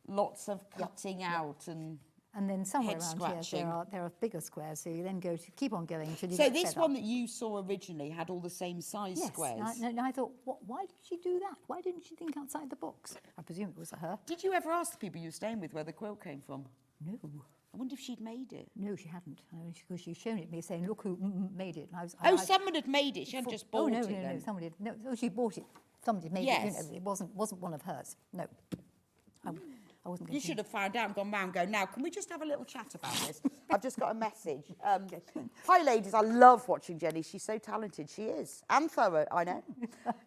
lots of cutting out and... And then somewhere head around here, scratching. there are bigger squares, so you then go to keep on going until you So get this fed one up. that you saw originally had all the same size Yes, squares. and I thought, why did she do that? Why didn't she think outside the box? I presume it was her. Did you ever ask the people you were staying with where the quilt came from? No, I wonder if she'd made it. no, she hadn't. Because she's shown it to me, saying, "Look who made it." And Oh, someone had made it. She hadn't just bought oh no, it no, then. no, somebody. No, oh, she bought it. Somebody made it. Yes. You know, it wasn't one of hers. No, I wasn't. You Going to- should have found out and gone round and go, now, can we just have a little chat about this? I've just got a message. Hi, ladies. I love watching Jenny. She's so talented. She is. And thorough, I know.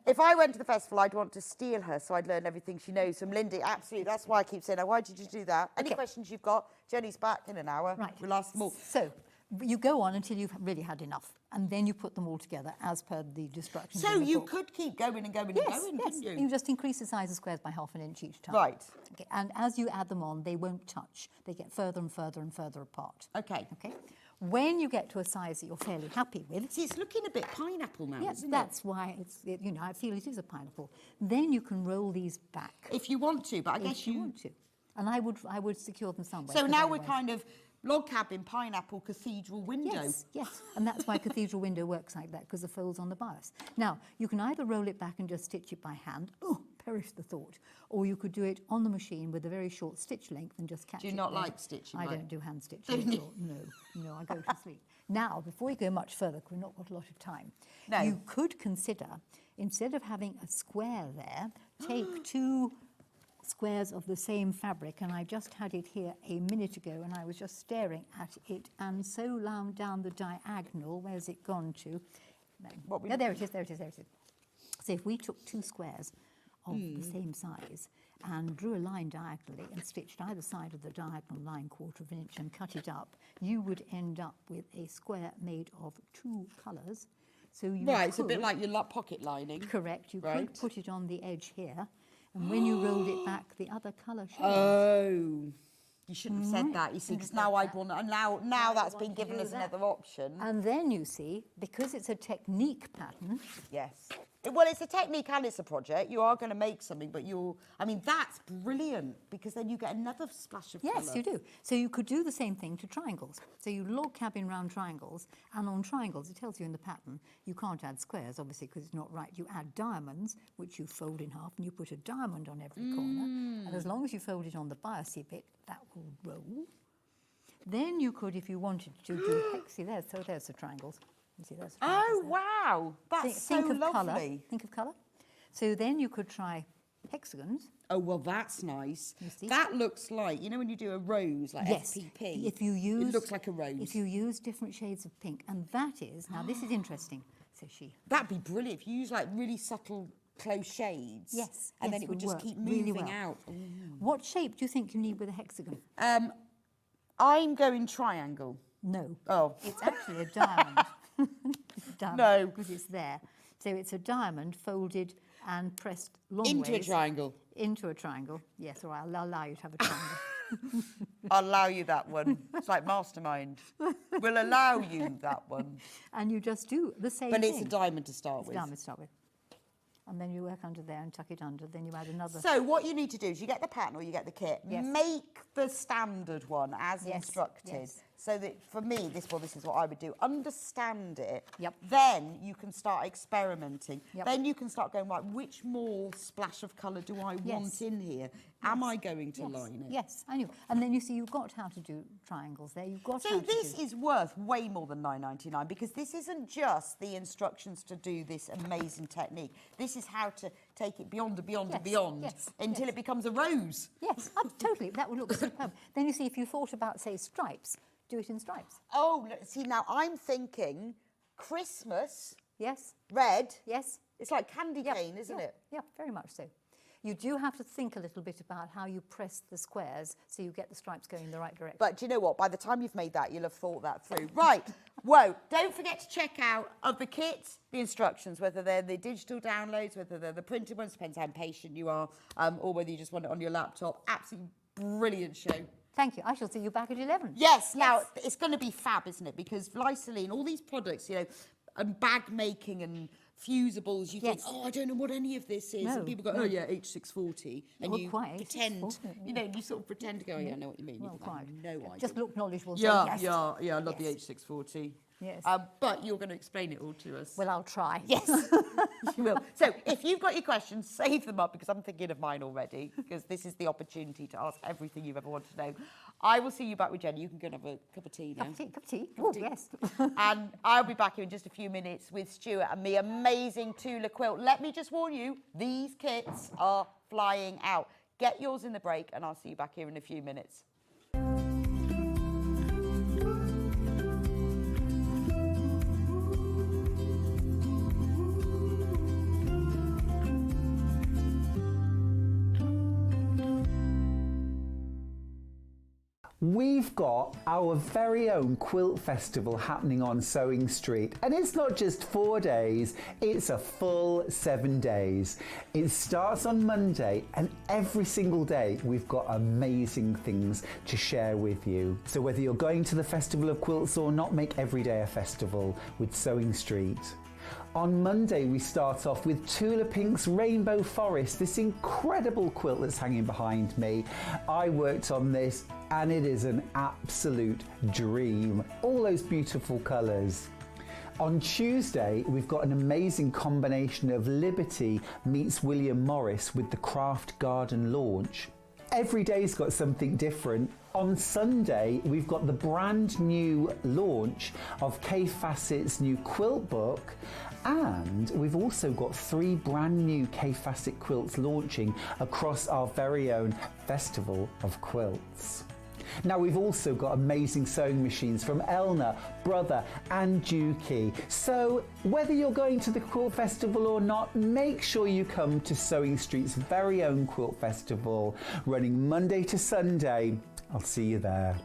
If I went to the festival, I'd want to steal her so I'd learn everything she knows from Lindy. Absolutely. That's why I keep saying, why did you do that? Any Okay. questions you've got? Jenny's back in an hour. Right. We'll ask them all. So you go on until you've really had enough, and then you put them all together as per the instructions. So in the you book. could keep going and going Yes, and going, yes. couldn't you? just increase the size of squares by ½ inch each time. Right. Okay. And as you add them on, they won't touch. They get further and further and further apart. Okay. Okay. When you get to a size that you're fairly happy with, See, it's looking a bit pineapple now, yes, isn't that's why I feel it is a pineapple. Then you can roll these back it? If you want to, but I if guess you want to. And I would secure them somewhere. So 'cause now we're otherwise- kind of log cabin, pineapple, cathedral window. Yes, and that's why cathedral window works like that, because the fold's on the bias. Now, you can either roll it back and just stitch it by hand. Oh, perish the thought. Or you could do it on the machine with a very short stitch length and just catch it. Do you not there. like stitching? I don't do hand stitching at all. No, I go to sleep. Now, before we go much further, because we've not got a lot of time, you could consider, instead of having a square there, take 2 squares of the same fabric, and I just had it here a minute ago, and I was just staring at it, and so down the diagonal, where's it gone to? No, there it is. So if we took 2 squares of the same size and drew a line diagonally and stitched either side of the diagonal line 1/4 inch and cut it up, you would end up with a square made of 2 colours. So you it's a bit like your pocket lining. Correct. You could put it on the edge here, and when you rolled it back, the other colour shows. Oh, you shouldn't have said that. You see, because now I want, and now that's been given as another option. And then you see, because it's a technique pattern. Yes. Well, it's a technique and it's a project. You are going to make something, but that's brilliant, because then you get another splash of colour. Yes, you do. So you could do the same thing to triangles. So you log cabin round triangles, and on triangles, it tells you in the pattern, you can't add squares, obviously, because it's not right. You add diamonds, which you fold in half, and you put a diamond on every corner. And as long as you fold it on the biasy bit, that will roll. Then you could, if you wanted to, do hexy. There's the triangles. You see, there's oh, wow. That's think so of lovely. Colour. Think of colour. So then you could try hexagons. Oh, well, that's nice. You see? That looks like, when you do a rose, like FPP, if you use, it looks like a rose. If you use different shades of pink, and that is, now this is interesting, says she. That'd be brilliant if you use like really subtle close shades. Yes. And then it would just keep moving out. What shape do you think you need with a hexagon? I'm going triangle. No. Oh. It's actually a diamond. No. Because it's there. So it's a diamond folded and pressed long into ways. A triangle. Into a triangle. Yes, or I'll allow you to have a triangle. I'll allow you that one. It's like Mastermind. We'll allow you that one. And you just do the same thing. But it's a diamond to start with. Diamond to start with. And then you work under there and tuck it under. Then you add another. So what you need to do is you get the pattern or you get the kit. Yes. Make the standard one as instructed. Yes. So that for me, this is what I would do. Understand it. Yep. Then you can start experimenting. Yep. Then you can start going, right, which more splash of colour do I want in here? Am I going to line it? Yes, I knew. And then you see you've got how to do triangles there. You've got so how to this is worth way more than $9.99, because this isn't just the instructions to do this amazing technique. This is how to take it beyond and beyond and beyond until it becomes a rose. Yes, totally. That would look superb. Then you see, if you thought about, say, stripes, do it in stripes. Oh, see, now I'm thinking Christmas. Yes. Red. Yes. It's like candy cane, isn't it? Yeah, very much so. You do have to think a little bit about how you press the squares so you get the stripes going in the right direction. But do you know what? By the time you've made that, you'll have thought that through. Right. Whoa. Don't forget to check out of the kit, the instructions, whether they're the digital downloads, whether they're the printed ones, depends how impatient you are, or whether you just want it on your laptop. Absolutely brilliant show. Thank you. I shall see you back at 11. Yes. Now, it's going to be fab, isn't it? Because Vlieseline, all these products, and bag making and fusibles, you think, oh, I don't know what any of this is. And people go, oh, yeah, H640. And you pretend, you sort of pretend to go, yeah, I know what you mean. Well, quite. No idea. Just look knowledgeable. Yeah, I love the H640. Yes. But you're going to explain it all to us. Well, I'll try. Yes, you will. So if you've got your questions, save them up, because I'm thinking of mine already, because this is the opportunity to ask everything you've ever wanted to know. I will see you back with Jenny. You can go and have a cup of tea now. Cup of tea? Oh, yes. And I'll be back here in just a few minutes with Stuart and the amazing Tula quilt. Let me just warn you, these kits are flying out. Get yours in the break, and I'll see you back here in a few minutes. We've got our very own quilt festival happening on Sewing Street, and it's not just 4 days, it's a full 7 days. It starts on Monday, and every single day we've got amazing things to share with you. So whether you're going to the Festival of Quilts or not, make every day a festival with Sewing Street. On Monday, we start off with Tula Pink's Rainbow Forest, this incredible quilt that's hanging behind me. I worked on this and it is an absolute dream. All those beautiful colours. On Tuesday, we've got an amazing combination of Liberty meets William Morris with the Craft Garden launch. Every day's got something different. On Sunday, we've got the brand new launch of Kay Fassett's new quilt book, and we've also got 3 brand new Kay Fassett quilts launching across our very own Festival of Quilts. Now, we've also got amazing sewing machines from Elna, Brother and Juki. So whether you're going to the Quilt Festival or not, make sure you come to Sewing Street's very own Quilt Festival, running Monday to Sunday. I'll see you there.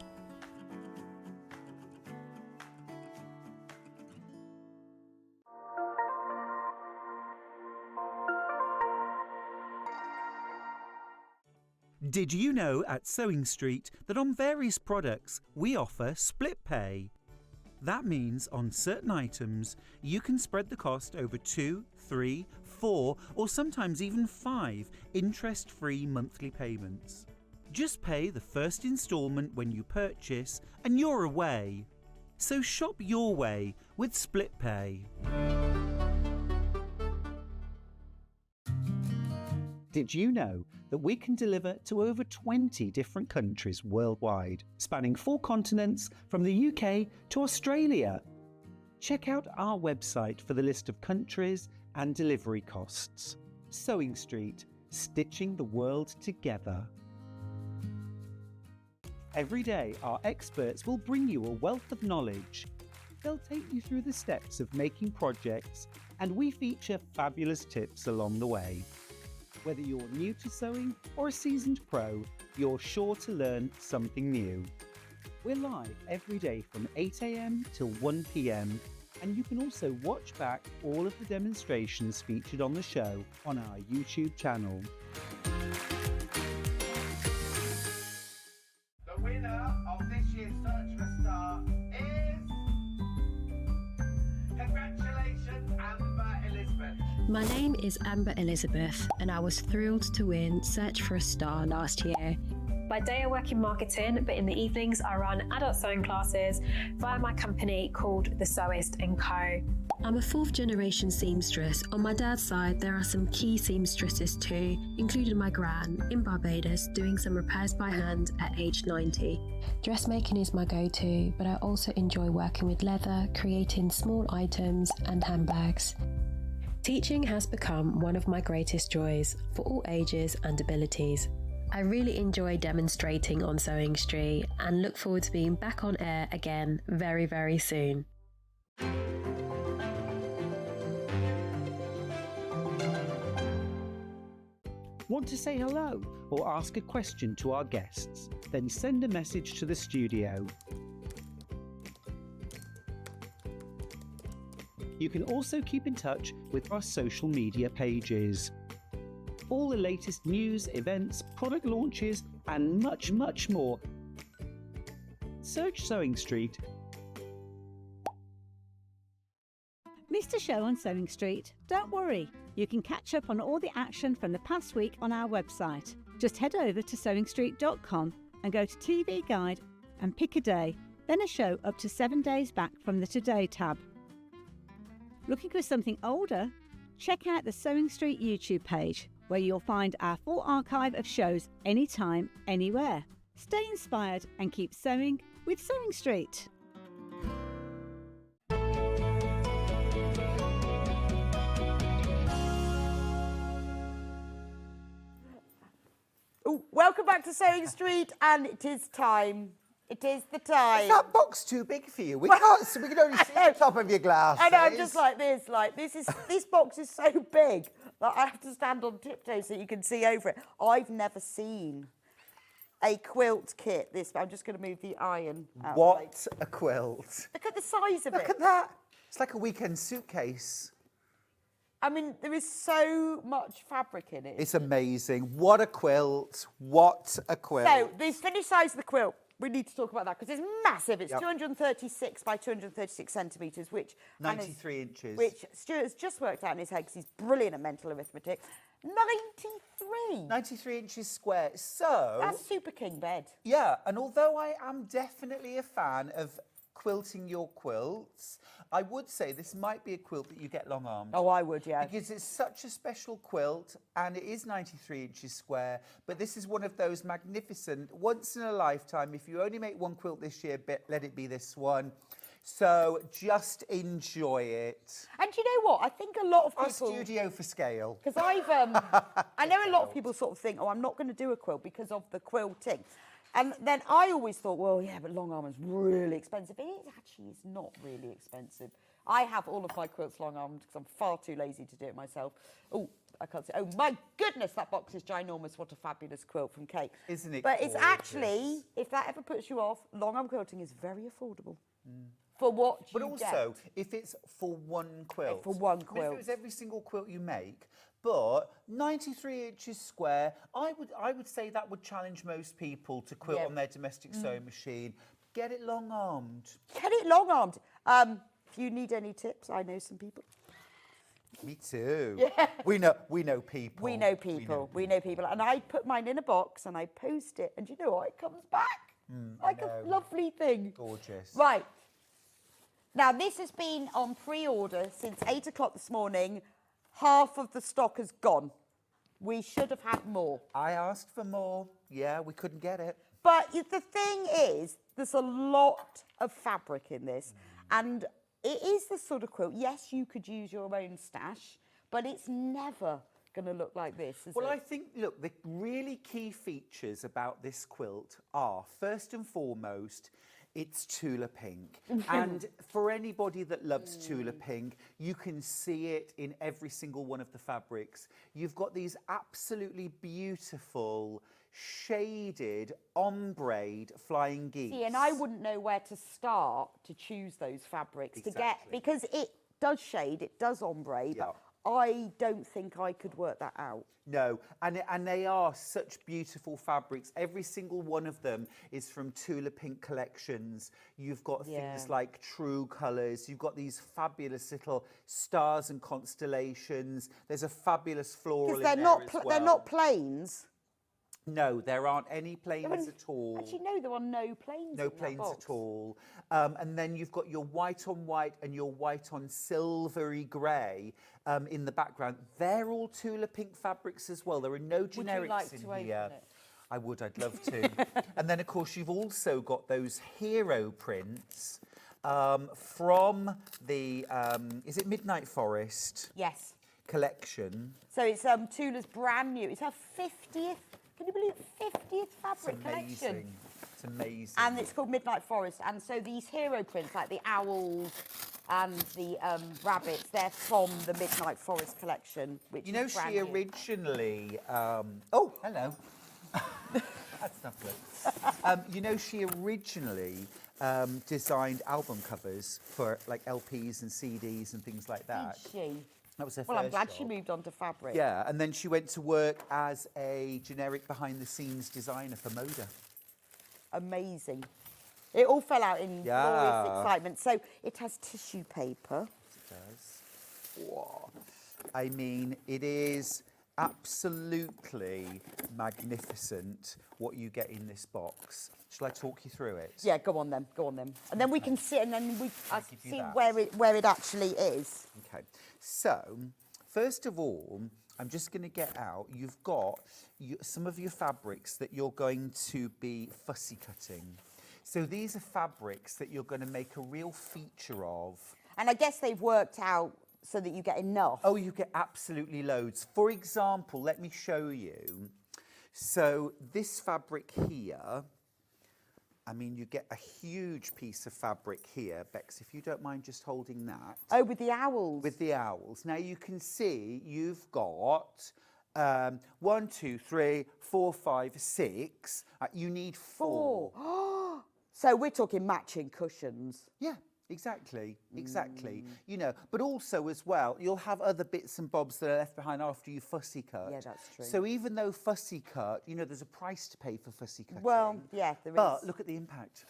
Did you know at Sewing Street that on various products we offer split pay? That means on certain items you can spread the cost over 2, 3, 4 or sometimes even 5 interest-free monthly payments. Just pay the first instalment when you purchase and you're away. So shop your way with split pay. Did you know that we can deliver to over 20 different countries worldwide, spanning 4 continents from the UK to Australia? Check out our website for the list of countries and delivery costs. Sewing Street, stitching the world together. Every day, our experts will bring you a wealth of knowledge. They'll take you through the steps of making projects, and we feature fabulous tips along the way. Whether you're new to sewing or a seasoned pro, you're sure to learn something new. We're live every day from 8 AM till 1 PM, and you can also watch back all of the demonstrations featured on the show on our YouTube channel. The winner of this year's Search for a Star is... Congratulations, Amber Elizabeth. My name is Amber Elizabeth, and I was thrilled to win Search for a Star last year. By day I work in marketing, but in the evenings I run adult sewing classes via my company called The Sewist & Co. I'm a 4th generation seamstress. On my dad's side, there are some key seamstresses too, including my gran in Barbados doing some repairs by hand at age 90. Dressmaking is my go-to, but I also enjoy working with leather, creating small items and handbags. Teaching has become one of my greatest joys for all ages and abilities. I really enjoy demonstrating on Sewing Street and look forward to being back on air again very, very soon. Want to say hello or ask a question to our guests? Then send a message to the studio. You can also keep in touch with our social media pages. All the latest news, events, product launches, and much, much more. Search Sewing Street. Missed a show on Sewing Street? Don't worry, you can catch up on all the action from the past week on our website. Just head over to sewingstreet.com and go to TV Guide and pick a day, then a show up to 7 days back from the Today tab. Looking for something older? Check out the Sewing Street YouTube page, where you'll find our full archive of shows anytime, anywhere. Stay inspired and keep sewing with Sewing Street. Ooh, welcome back to Sewing Street, and it is time. It is the time. Is that box too big for you? We can't. We can only see the top of your glasses. I know. I'm just like this. Like this box is so big that I have to stand on tiptoe so you can see over it. I've never seen a quilt kit this. I'm just going to move the iron out. What a quilt! Look at the size of it. Look at that. It's like a weekend suitcase. I mean, there is so much fabric in it. It's amazing. What a quilt. What a quilt. So, the finished size of the quilt We need to talk about that because it's massive. It's Yep. 236 by 236 centimetres, which... and is- 93 inches. Which Stuart has just worked out in his head because he's brilliant at mental arithmetic. 93! 93 inches square. So... That's Super King bed. Yeah, and although I am definitely a fan of quilting your quilts, I would say this might be a quilt that you get long-armed. Oh, I would, yeah. Because it's such a special quilt, and it is 93 inches square, but this is one of those magnificent, once-in-a-lifetime, if you only make one quilt this year, let it be this one. So just enjoy it. And do you know what? I think a lot of Our people... studio for scale. Because I know a lot of people sort of think, oh, I'm not going to do a quilt because of the quilting. And then I always thought, well, yeah, but long arm is really expensive. It actually is not really expensive. I have all of my quilts long armed because I'm far too lazy to do it myself. Oh, I can't say. Oh, my goodness, that box is ginormous. What a fabulous quilt from Kate. Isn't it But it's gorgeous? actually, if that ever puts you off, long arm quilting is very affordable. For what you But also, if it's for one quilt. For one I mean, if quilt. it was every single quilt you make, but 93 inches square, I would say that would challenge most people to quilt on their domestic sewing machine. Get it long-armed. Get it long-armed. If you need any tips, I know some people. Me too. Yeah. We know people. We know people. And I put mine in a box and I post it, and do you know what? It comes back. Like a lovely thing. Gorgeous. Right. Now, this has been on pre-order since 8 o'clock this morning. Half of the stock has gone. We should have had more. I asked for more. Yeah, we couldn't get it. But the thing is, there's a lot of fabric in this. And it is the sort of quilt, yes, you could use your own stash, but it's never going to look like this, is it? Well, I think, look, the really key features about this quilt are, first and foremost, it's Tula pink. And for anybody that loves Tula pink, you can see it in every single one of the fabrics. You've got these absolutely beautiful, shaded, ombre flying geese. See, and I wouldn't know where to start to choose those fabrics to get, because it does shade, it does ombre, but I don't think I could work that out. No, and they are such beautiful fabrics. Every single one of them is from Tula Pink collections. You've got things like true colours. You've got these fabulous little stars and constellations. There's a fabulous floral in there as well. They're not plains. No, there aren't any planes at all. Actually, no, there are no planes. No planes at all. And then you've got your white on white and your white on silvery grey in the background. They're all Tula Pink fabrics as well. There are no generics Would you like in to open here. it? I would, I'd love to. And then, of course, you've also got those hero prints from the, is it Midnight Forest? Yes. Collection. So it's Tula's brand new. It's her 50th. Can you believe it? 50th fabric collection. It's amazing. And it's called Midnight Forest. And so these hero prints, like the owls and the rabbits, they're from the Midnight Forest collection, which you know, is brand she new. originally... oh, hello. That's lovely. You know, she originally designed album covers for, like, LPs and CDs and things like that. Did she? That was her Well, I'm first glad job. she moved on to fabric. Yeah, and then she went to work as a generic behind-the-scenes designer for Moda. Amazing. It all fell out in glorious excitement. So it has tissue paper. It does. Whoa. I mean, it is absolutely magnificent what you get in this box. Shall I talk you through it? Yeah, go on then, and then we can see, and then we give you see that. where it actually is. Okay, so first of all, I'm just going to get out. You've got some of your fabrics that you're going to be fussy cutting. So these are fabrics that you're going to make a real feature of. And I guess they've worked out so that you get enough. Oh, you get absolutely loads. For example, let me show you. So this fabric here, I mean, you get a huge piece of fabric here. Bex, if you don't mind just holding that. Oh, with the owls. With the owls. Now you can see you've got 1, 2, 3, 4, 5, 6. You need 4. So we're talking matching cushions. Yeah. Exactly. You know, but also as well, you'll have other bits and bobs that are left behind after you fussy cut. Yeah, that's true. So even though fussy cut, you know, there's a price to pay for fussy cutting. Well, yeah, there is. But look at the impact.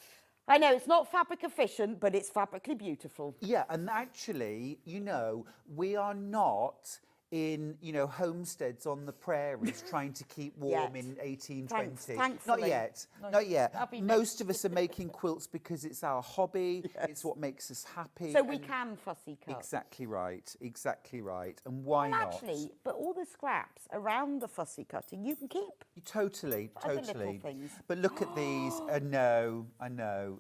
I know, it's not fabric efficient, but it's fabrically beautiful. Yeah, and actually, you know, we are not in, you know, homesteads on the prairies trying to keep warm in 1820. Thankfully. Not yet. That'll be Most of us are making quilts because it's our hobby, it's what makes us happy. So we can fussy cut. Exactly right. And why not? Actually, but all the scraps around the fussy cutting, you can keep. Totally. Other little things. But look at these. I know.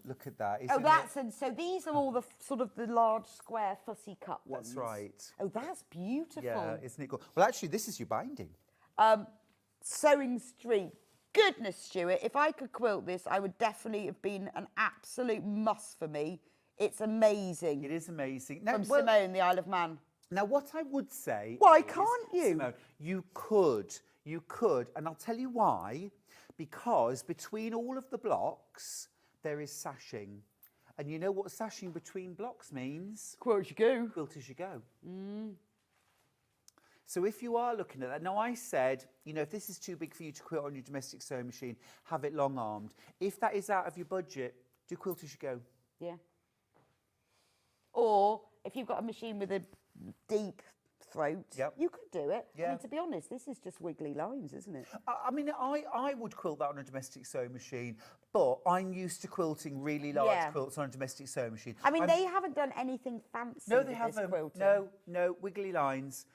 Look at that. Oh, Isn't it? so these are all the sort of the large square fussy cut ones. That's right. Oh, that's beautiful. Yeah, isn't it cool? Well, actually, this is your binding. Sewing Street. Goodness, Stuart, if I could quilt this, I would definitely have been an absolute must for me. It's amazing. It is amazing. From Simone, the Isle of Man. Now, what I would say... Why is, can't you? Simone, you could, and I'll tell you why. Because between all of the blocks, there is sashing. And you know what sashing between blocks means? Quilt as you go. Quilt as you go. So if you are looking at that, now I said, you know, if this is too big for you to quilt on your domestic sewing machine, have it long-armed. If that is out of your budget, do quilt as you go. Yeah. Or if you've got a machine with a deep throat, you could do it. Yeah. I mean, to be honest, this is just wiggly lines, isn't it? I mean, I would quilt that on a domestic sewing machine, but I'm used to quilting really large quilts on a domestic sewing machine. I mean, they haven't done anything fancy. No, they with haven't. This quilting. No, wiggly lines,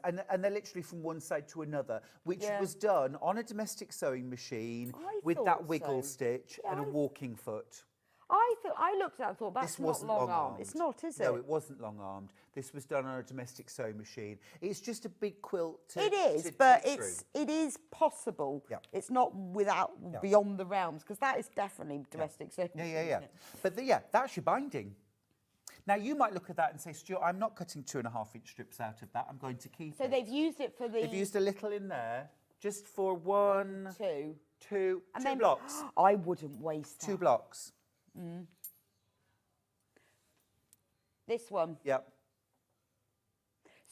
and they're literally from one side to another, which was done on a domestic sewing machine with that wiggle stitch and a walking foot. I looked at it and thought, that's not long-armed. It's not, is it? No, it wasn't long-armed. This was done on a domestic sewing machine. It's just a big quilt to... It is, but it is possible. Yeah. It's not beyond the realms, because that is definitely domestic sewing. Yeah. But that's your binding. Now, you might look at that and say, Stuart, I'm not cutting 2.5-inch strips out of that. I'm going to keep it. So they've used it for the... They've used a little in there, just for two blocks. I wouldn't waste that. 2 blocks. This one. Yep.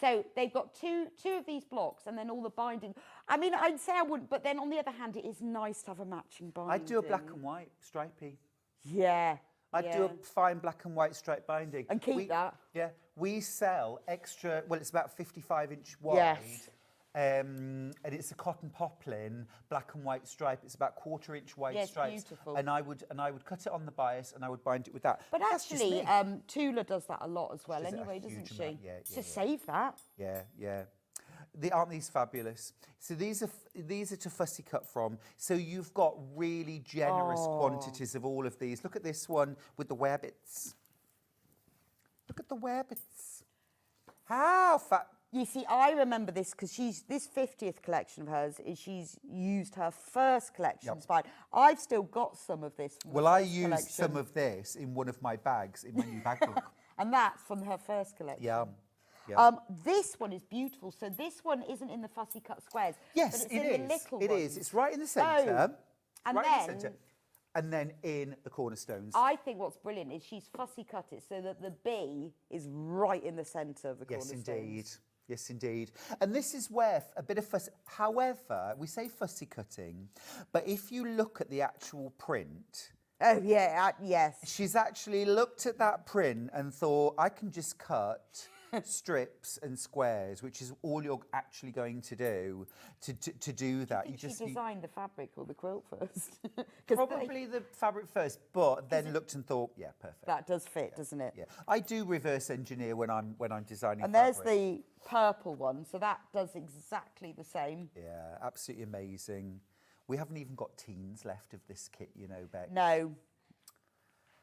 So they've got two of these blocks and then all the binding. I mean, I'd say I wouldn't, but then on the other hand, it is nice to have a matching binding. I'd do a black and white stripy. Yeah. I'd do a fine black and white stripe binding. And keep that. Yeah. We sell extra, well, it's about 55-inch wide. Yes. And it's a cotton poplin, black and white stripe. It's about 1/4-inch wide stripes. Beautiful. And I would cut it on the bias and I would bind it with that. But actually, Tula does that a lot as well anyway, doesn't she? Yeah, save that. Yeah. Aren't these fabulous? So these are to fussy cut from. So you've got really generous quantities of all of these. Look at this one with the webbits. Look at the webbits. How fat. You see, I remember this because this 50th collection of hers is she's used her first collection spine. I've still got some of this. From I used some of this in one of my bags in my new bag book. And that's from her first collection. Yeah. This one is beautiful. So this one isn't in the fussy cut squares. Yes, but it's in the little It ones. is. It's right in the centre. And and then in the cornerstones. I think what's brilliant is she's fussy cut it so that the B is right in the centre of the cornerstones. Yes, indeed. And this is where a bit of fussy... However, we say fussy cutting, but if you look at the actual print... Oh, yeah, yes. She's actually looked at that print and thought, I can just cut strips and squares, which is all you're actually going to do to do that. Do you think she designed the fabric or the quilt first? Probably the fabric first, but then looked and thought, yeah, perfect. That does fit, doesn't it? Yeah. I do reverse engineer when I'm designing and fabric. There's the purple one, so that does exactly the same. Yeah, absolutely amazing. We haven't even got teens left of this kit, you know, Beck. No.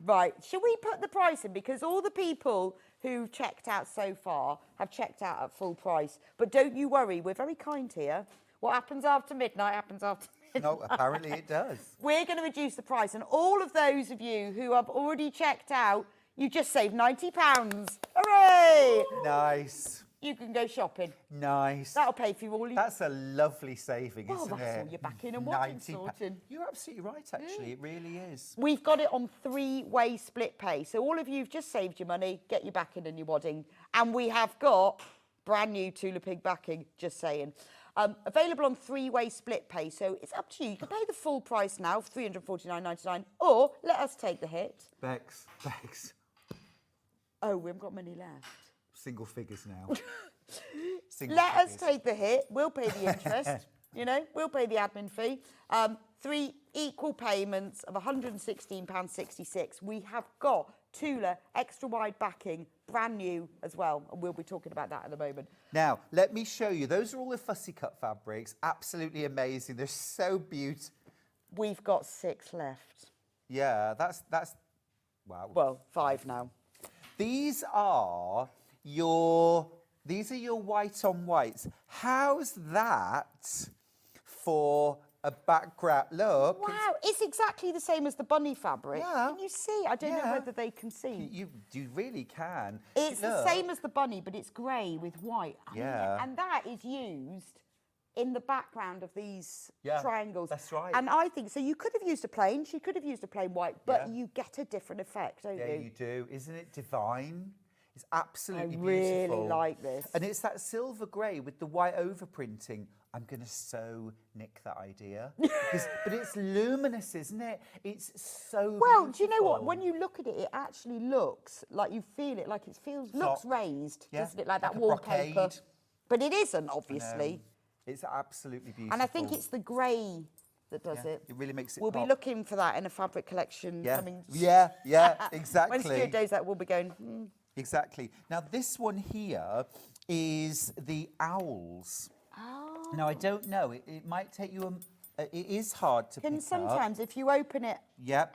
Right, shall we put the price in? Because all the people who've checked out so far have checked out at full price. But don't you worry, we're very kind here. What happens after midnight happens after midnight. No, apparently it does. We're going to reduce the price. And all of those of you who have already checked out, you just saved £90. Hooray! Nice. you can go shopping. Nice. That'll pay for you all your... That's a lovely saving, Well, isn't that's it? all your backing and wadding £90. sorting. You're absolutely right, actually. It really is. We've got it on 3-way split pay. So all of you have just saved your money, get your backing and your wadding. And we have got brand new Tula Pig backing, just saying. Available on 3-way split pay. So it's up to you. You can pay the full price now, $349.99, or let us take the hit. Bex. Oh, we haven't got many left. Single figures now. Let us take the hit. We'll pay the interest. We'll pay the admin fee. 3 equal payments of £116.66. We have got Tula extra wide backing, brand new as well. And we'll be talking about that in a moment. Now, let me show you. Those are all the fussy cut fabrics. Absolutely amazing. They're so beautiful. We've got 6 left. Yeah, that's wow. Well, 5 now. These are your white on whites. How's that for a background? Look. Wow, it's exactly the same as the bunny fabric. Yeah. Can you see? I don't know whether they can see. You really can. It's the same as the bunny, but it's grey with white. Yeah. And that is used in the background of these triangles. That's right. And I think, so you could have used a plain, she could have used a plain white, but you get a different effect, don't you? Yeah, you do. Isn't it divine? It's absolutely I beautiful. really like this. And it's that silver grey with the white overprinting. I'm going to so nick that idea. But it's luminous, isn't it? It's so Well, do you know what? beautiful. When you look at it, it actually looks like you feel it, like it looks raised, doesn't it? Like that a wallpaper. brocade. But it isn't, obviously. It's absolutely beautiful. And I think it's the grey that does it. It really makes it We'll pop. be looking for that in a fabric collection coming. Yeah, exactly. When Stuart does that, we'll be going, Exactly. Now, this one here is the owls. Oh. Now, I don't know. It might take you it is hard to pick up. Sometimes, if you open it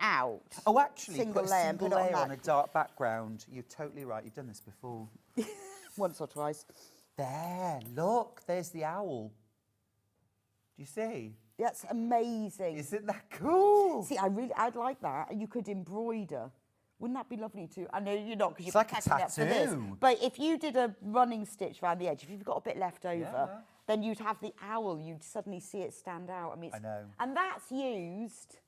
out, Oh, actually, single put a layer, single put it on layer on that. a dark background. You're totally right. You've done this before. Once or twice. There, look. There's the owl. Do you see? That's amazing. Isn't that cool? See, I'd like that. You could embroider. Wouldn't that be lovely too? I know you're not because It's you're like a packing up for this. tattoo. But if you did a running stitch around the edge, if you've got a bit left over, then you'd have the owl. You'd suddenly see it stand out. I mean, I know. And that's used.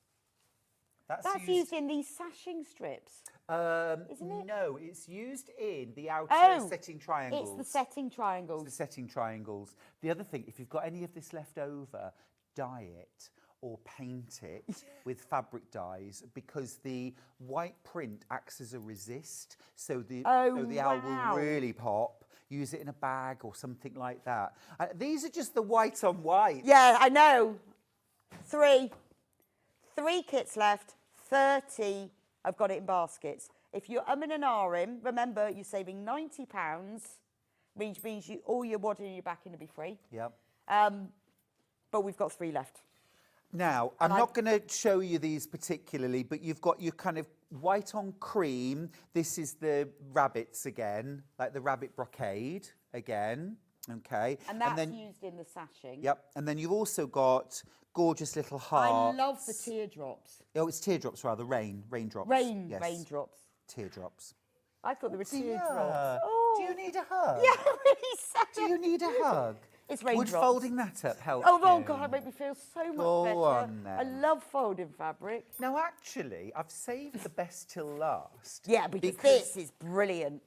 That's used in these sashing strips. Isn't it? No, it's used in the outer setting triangles. It's the setting triangles. It's the setting triangles. The other thing, if you've got any of this left over, dye it or paint it with fabric dyes because the white print acts as a resist, so the owl will really pop. Use it in a bag or something like that. These are just the white on white. Yeah, I know. 3 kits left. 30. I've got it in baskets. If you're and an RM, remember you're saving £90, which means all your wadding and your backing will be free. Yep. But we've got 3 left. Now, I'm not going to show you these particularly, but you've got your kind of white on cream. This is the rabbits again, like the rabbit brocade again. Okay. And that's used in the sashing. Yep. And then you've also got gorgeous little hearts. I love the teardrops. Oh, it's teardrops rather, raindrops. Raindrops. Teardrops. I thought they were teardrops. Yeah. Oh. Do you need a hug? Yeah, really sad. Do you need a hug? It's raindrops. Would folding that up help Oh, you? God, it made me feel so much Go better. on, then. I love folding fabric. Now, actually, I've saved the best till last. Yeah, because this is brilliant.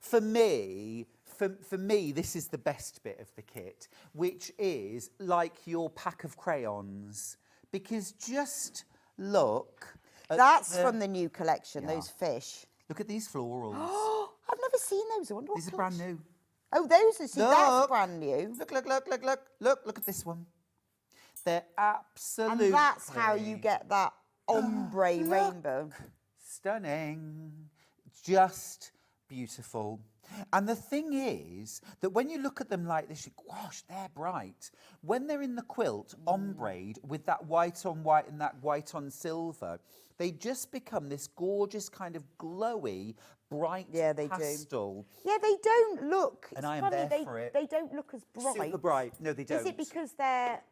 For me, this is the best bit of the kit, which is like your pack of crayons. Because just look. That's from the new collection, those fish. Look at these florals. I've never seen those. I wonder what These are brand new. Oh, those are, that's Look. brand new. Look at this one. They're absolutely... And that's how you get that ombre Look. rainbow. Stunning. Just beautiful. And the thing is that when you look at them like this, you go, gosh, they're bright. When they're in the quilt, ombre'd, with that white on white and that white on silver, they just become this gorgeous kind of glowy, bright pastel. Yeah, they don't look. And it's I am funny, there for it. They don't look as bright. Super bright. No, they don't. Is it because they're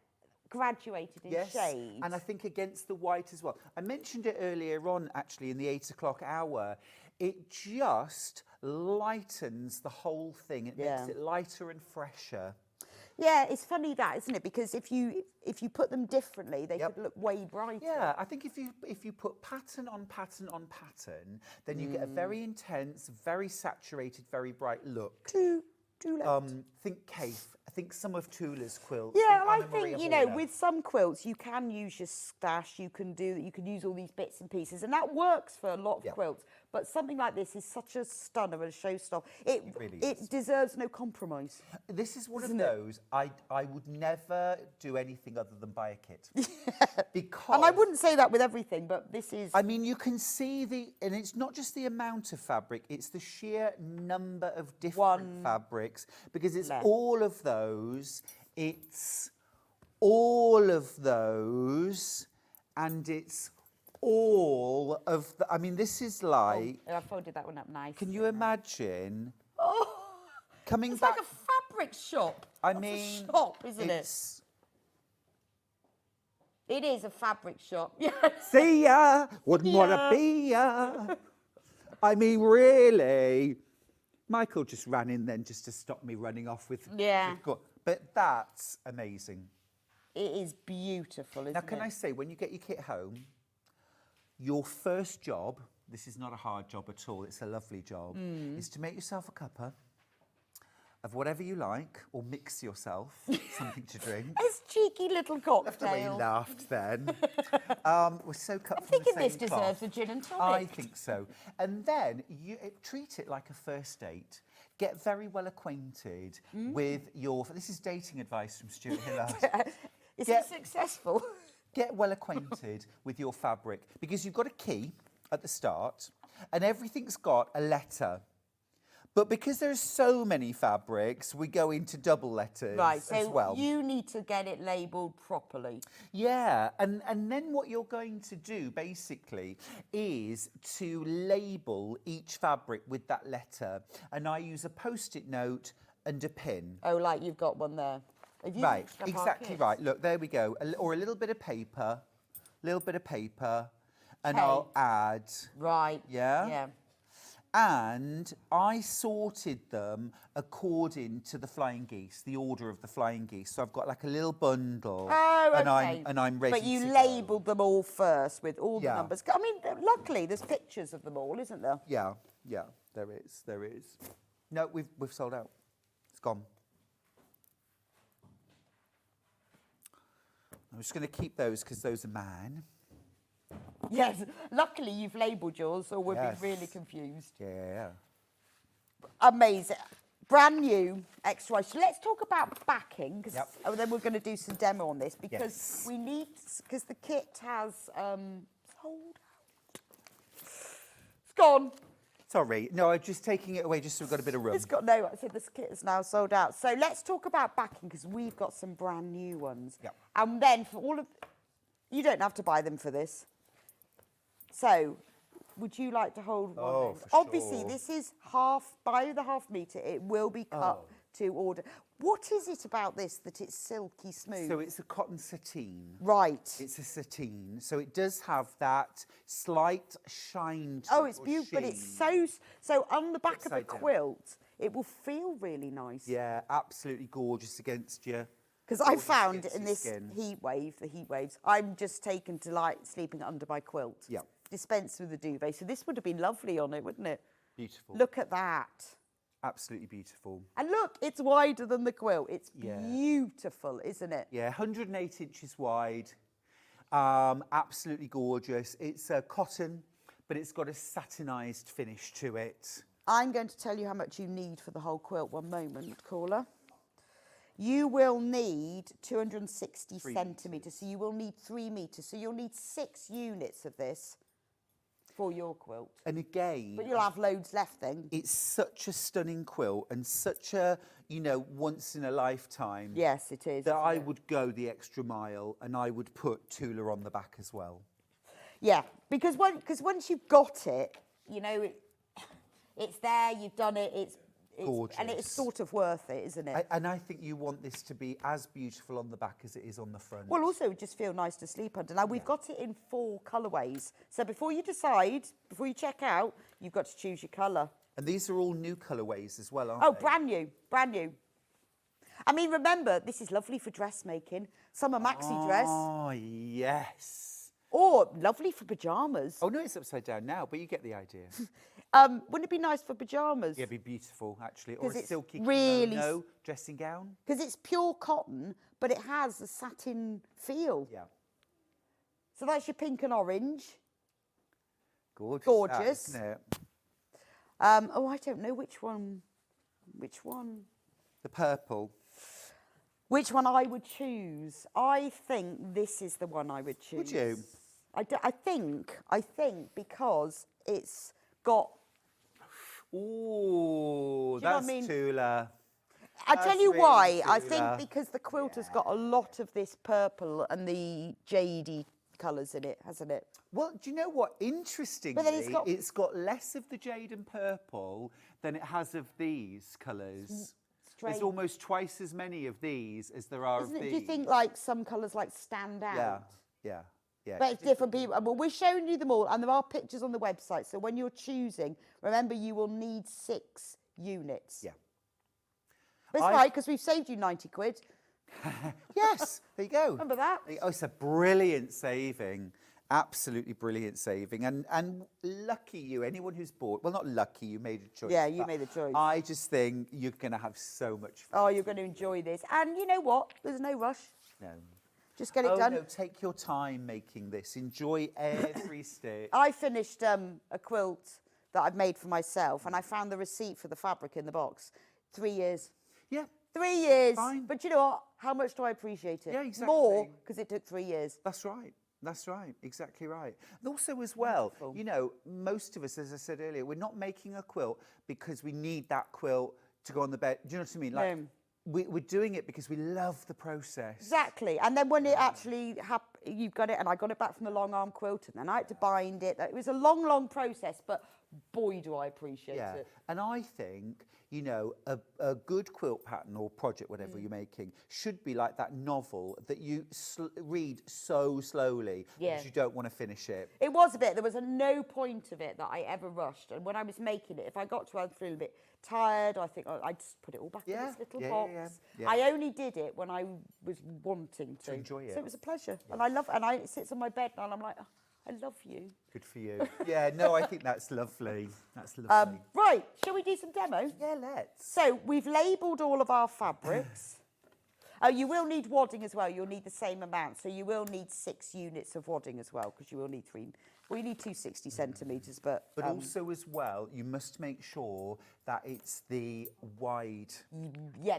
graduated in shade? And I think against the white as well. I mentioned it earlier on, actually, in the 8 o'clock hour. it just lightens the whole thing. It makes it lighter and fresher. Yeah, it's funny that, isn't it? Because if you put them differently, they could look way brighter. Yeah, I think if you put pattern on pattern on pattern, then you get a very intense, very saturated, very bright look. Think Cafe. I think some of Tula's quilts. Yeah, I think, you know, with some quilts you can use your stash, you can use all these bits and pieces, and that works for a lot of quilts. But something like this is such a stunner and a showstopper. It deserves no compromise. This is one of those I would never do anything other than buy a kit. Because, and I wouldn't say that with everything, but this is... I mean, you can see and it's not just the amount of fabric, it's the sheer number of different fabrics, because it's all of those, it's all of those, and it's all of the... I mean, this is like... Oh, I folded that one up nice. Can you imagine? Coming back... It's like a fabric shop. I mean... a shop, isn't it? It is a fabric shop. Yes. See ya! Wouldn't want to be ya! I mean, really? Michael just ran in then just to stop me running off with... But that's amazing. It is beautiful, isn't it? Now, can I say, when you get your kit home, your first job, this is not a hard job at all, it's a lovely job, is to make yourself a cuppa of whatever you like, or mix yourself something to drink. It's cheeky little cocktail. That's the way you laughed then. We're so cut I'm from thinking the same this deserves a gin and tonic. I think so. And then you treat it like a first date. Get very well acquainted with your... This is dating advice from Stuart Hillard. Is it successful? Get well acquainted with your fabric, because you've got a key at the start and everything's got a letter. But because there's so many fabrics, we go into double letters as well. So you need to get it labelled properly. Yeah, and then what you're going to do, basically, is to label each fabric with that letter. And I use a Post-it note and a pin. Oh, like you've got one there. Right, exactly right. Look, there we go. Or a little bit of paper, and I'll add... Right. Yeah? Yeah. And I sorted them according to the flying geese, the order of the flying geese. So I've got like a little bundle, and I'm ready. But you labelled them all first with all the numbers. I mean, luckily there's pictures of them all, isn't there? Yeah, there is. No, we've sold out. It's gone. I'm just going to keep those because those are mine. Yes, luckily you've labelled yours, or we'd be really confused. Yeah. Amazing. Brand new, extra. So let's talk about backing, because then we're going to do some demo on this, because we need, because the kit has sold out. It's gone. Sorry, no, I'm just taking it away just so we've got a bit of room. It's got no, I said this kit is now sold out. So let's talk about backing, because we've got some brand new ones. Yep. And then for all of, you don't have to buy them for this. So, would you like to hold one? Oh, for Obviously, sure. this is by the half metre. It will be cut to order. What is it about this that it's silky smooth? So it's a cotton sateen. Right. It's a sateen. So it does have that slight shine to it. Oh, it's beautiful, but it's so on the back of the quilt, it will feel really nice. Yeah, absolutely gorgeous against you. Because I found in this heat wave, the heat waves, I'm just taken to like sleeping under my quilt. Yeah. Dispensed with a duvet. So this would have been lovely on it, wouldn't it? Beautiful. Look at that. Absolutely beautiful. And look, it's wider than the quilt. It's beautiful, isn't it? Yeah, 108 inches wide. Absolutely gorgeous. It's cotton, but it's got a satinised finish to it. I'm going to tell you how much you need for the whole quilt. One moment, caller. You will need 260 centimetres, so you will need 3 metres. So you'll need 6 units of this for your quilt. And again... But you'll have loads left then. It's such a stunning quilt and such a, once in a lifetime. Yes, it is. That I would go the extra mile and I would put Tula on the back as well. Yeah, because once you've got it, it's there, you've done it, it's gorgeous. And it's sort of worth it, isn't it? And I think you want this to be as beautiful on the back as it is on the front. Well, also, it just feel nice to sleep under. Now, we've got it in 4 colourways. So before you decide, before you check out, you've got to choose your colour. And these are all new colourways as well, aren't Oh, they? brand new, brand new. I mean, remember, this is lovely for dressmaking. Summer maxi dress. Oh, yes. Or lovely for pyjamas. Oh, no, it's upside down now, but you get the idea. Wouldn't it be nice for pyjamas? Yeah, it'd be beautiful, actually. Or a it's silky really kimono dressing gown. Because it's pure cotton, but it has a satin feel. Yeah. So that's your pink and orange. Gorgeous. Gorgeous. Isn't it? Oh, I don't know which one. Which one? The purple. Which one I would choose? I think this is the one I would choose. Would you? I think because it's got. Ooh, Do you know what I that's mean? Tula. I tell That's you really why. I think Tula. because the quilt has got a lot of this purple and the jadey colours in it, hasn't it? Well, do you know what? Interestingly, But then it's got less of the jade and purple than it has of these colours. Strange. There's almost twice as many of these as there are Isn't of it? these. Do you think like some colours like stand out? Yeah. But it's different people. Well, we're showing you them all, and there are pictures on the website. So when you're choosing, remember you will need 6 units. Yeah. But it's right because we've saved you 90 quid. Yes, there you go. Remember that? Oh, it's a brilliant saving. Absolutely brilliant saving. And lucky you, anyone who's bought, well, not lucky, you made a choice. Yeah, you but made the choice. I just think you're going to have so much fun. Oh, you're going to enjoy this. And you know what? There's no rush. No. Just get it done. No, take your time making this. Enjoy every stitch. I finished a quilt that I've made for myself, and I found the receipt for the fabric in the box. 3 years. Yeah. 3 years. Fine. But you know what? How much do I appreciate it? Yeah, exactly. More, because it took 3 years. That's right. That's right. Exactly right. And also as well, you know, most of us, as I said earlier, we're not making a quilt because we need that quilt to go on the bed. Do you know what I mean? Like, we're doing it because we love the process. Exactly. And then when it actually you've got it, and I got it back from the long arm quilt, and then I had to bind it. It was a long, long process, but boy, do I appreciate it. And I think, you know, a good quilt pattern or project, whatever you're making, should be like that novel that you read so slowly because you don't want to finish it. It was a bit. There was no point of it that I ever rushed. And when I was making it, if I got to a bit tired, I think I'd just put it all back in this little box. Yeah. I only did it when I was wanting to enjoy it. So it was a pleasure. And I love it. And it sits on my bed now, and I'm like, oh, I love you. Good for you. Yeah, no, I think that's lovely. That's lovely. Right, shall we do some demo? Yeah, let's. So we've labelled all of our fabrics. You will need wadding as well. You'll need the same amount. So you will need 6 units of wadding as well, because you will need 3. Well, you need 260 centimetres, but also as well, you must make sure that it's the wide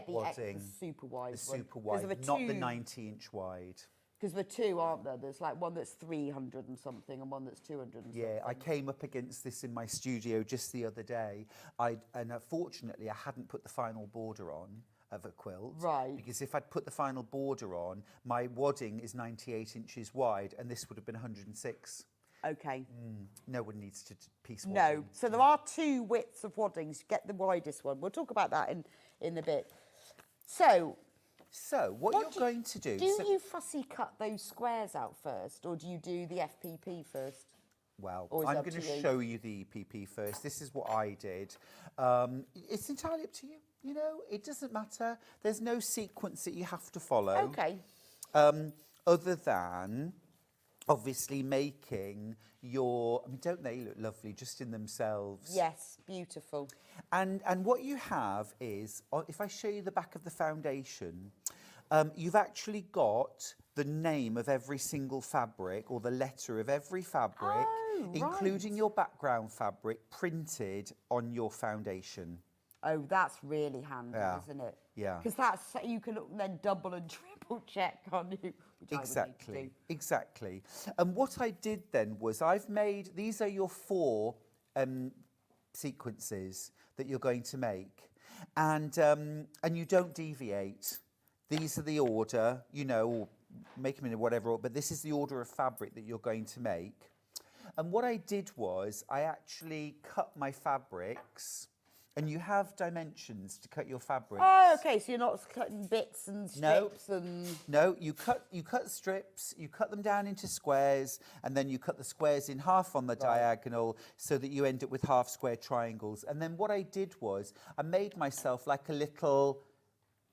wadding. The super wide. The super wide, not the 90-inch wide. Because there are 2, aren't there? There's like one that's 300 and something and one that's 200 and something. Yeah, I came up against this in my studio just the other day. And fortunately, I hadn't put the final border on of a quilt. Right. Because if I'd put the final border on, my wadding is 98 inches wide, and this would have been 106. Okay. No one needs to piece wadding. No. So there are 2 widths of waddings. Get the widest one. We'll talk about that in a bit. So what you're going to do... Do you fussy cut those squares out first, or do you do the FPP first? Well, Or is I'm it up going to to you? show you the EPP first. This is what I did. It's entirely up to you. You know, it doesn't matter. There's no sequence that you have to follow. Okay. Other than, obviously, making your... I mean, don't they look lovely just in themselves? Yes, beautiful. And what you have is, if I show you the back of the foundation, you've actually got the name of every single fabric, or the letter of every fabric, including your background fabric, printed on your foundation. Oh, that's really handy, isn't it? Yeah. Because that's you can then double and triple check, can't you? Which Exactly. I would need to do. Exactly. And what I did then was I've made, these are your 4 sequences that you're going to make, and you don't deviate. These are the order, you know, or make them in whatever order, but this is the order of fabric that you're going to make. And what I did was I actually cut my fabrics And you have dimensions to cut your fabric. Oh, okay, so you're not cutting bits and strips and... No, you cut strips, you cut them down into squares, and then you cut the squares in half on the diagonal so that you end up with half square triangles. And then what I did was I made myself like a little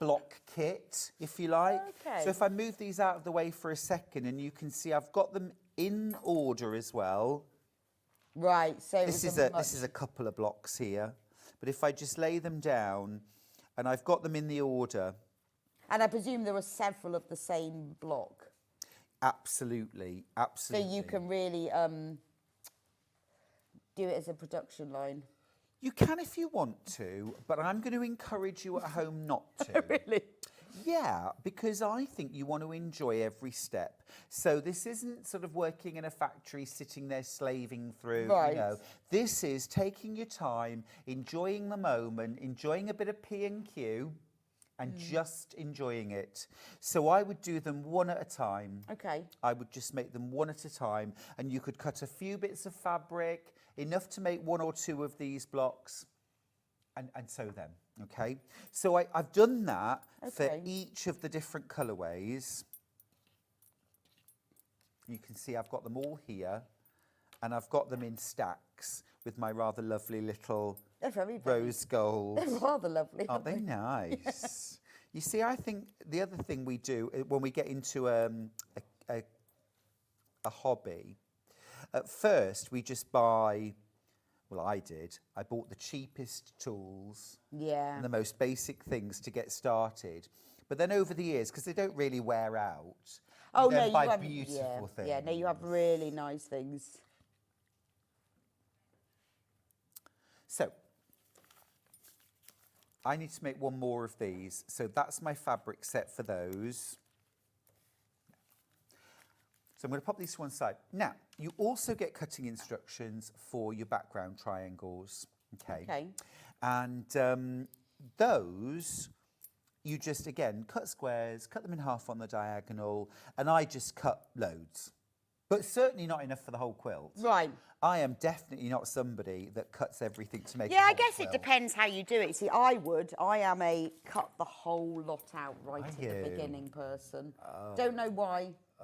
block kit, if you like. Okay. So if I move these out of the way for a second, and you can see I've got them in order as well. Right, so... This is a couple of blocks here. But if I just lay them down, and I've got them in the order. And I presume there are several of the same block. Absolutely, absolutely. So you can really do it as a production line. You can if you want to, but I'm going to encourage you at home not to. Really? Yeah, because I think you want to enjoy every step. So this isn't sort of working in a factory, sitting there slaving through, Right. you know. This is taking your time, enjoying the moment, enjoying a bit of P&Q, and just enjoying it. So I would do them one at a time. Okay. I would just make them one at a time, and you could cut a few bits of fabric, enough to make one or two of these blocks, and sew them, okay? So I've done that for each of the different colourways. You can see I've got them all here, and I've got them in stacks with my rather lovely little rose gold. They're rather lovely, Aren't they nice? You see, I think the other thing we do when we get into a hobby, at first we just buy, well, I did. I bought the cheapest tools and the most basic things to get started. But then over the years, because they don't really wear out, you then buy beautiful things. Yeah, no, you have really nice things. So, I need to make one more of these. So that's my fabric set for those. So I'm going to pop these to one side. Now, you also get cutting instructions for your background triangles. Okay. And those, you just, again, cut squares, cut them in half on the diagonal, and I just cut loads. But certainly not enough for the whole quilt. Right. I am definitely not somebody that cuts everything to make Yeah, a I whole guess quilt. it depends how you do it. See, I am a cut the whole lot out right at the beginning person. Don't know why. I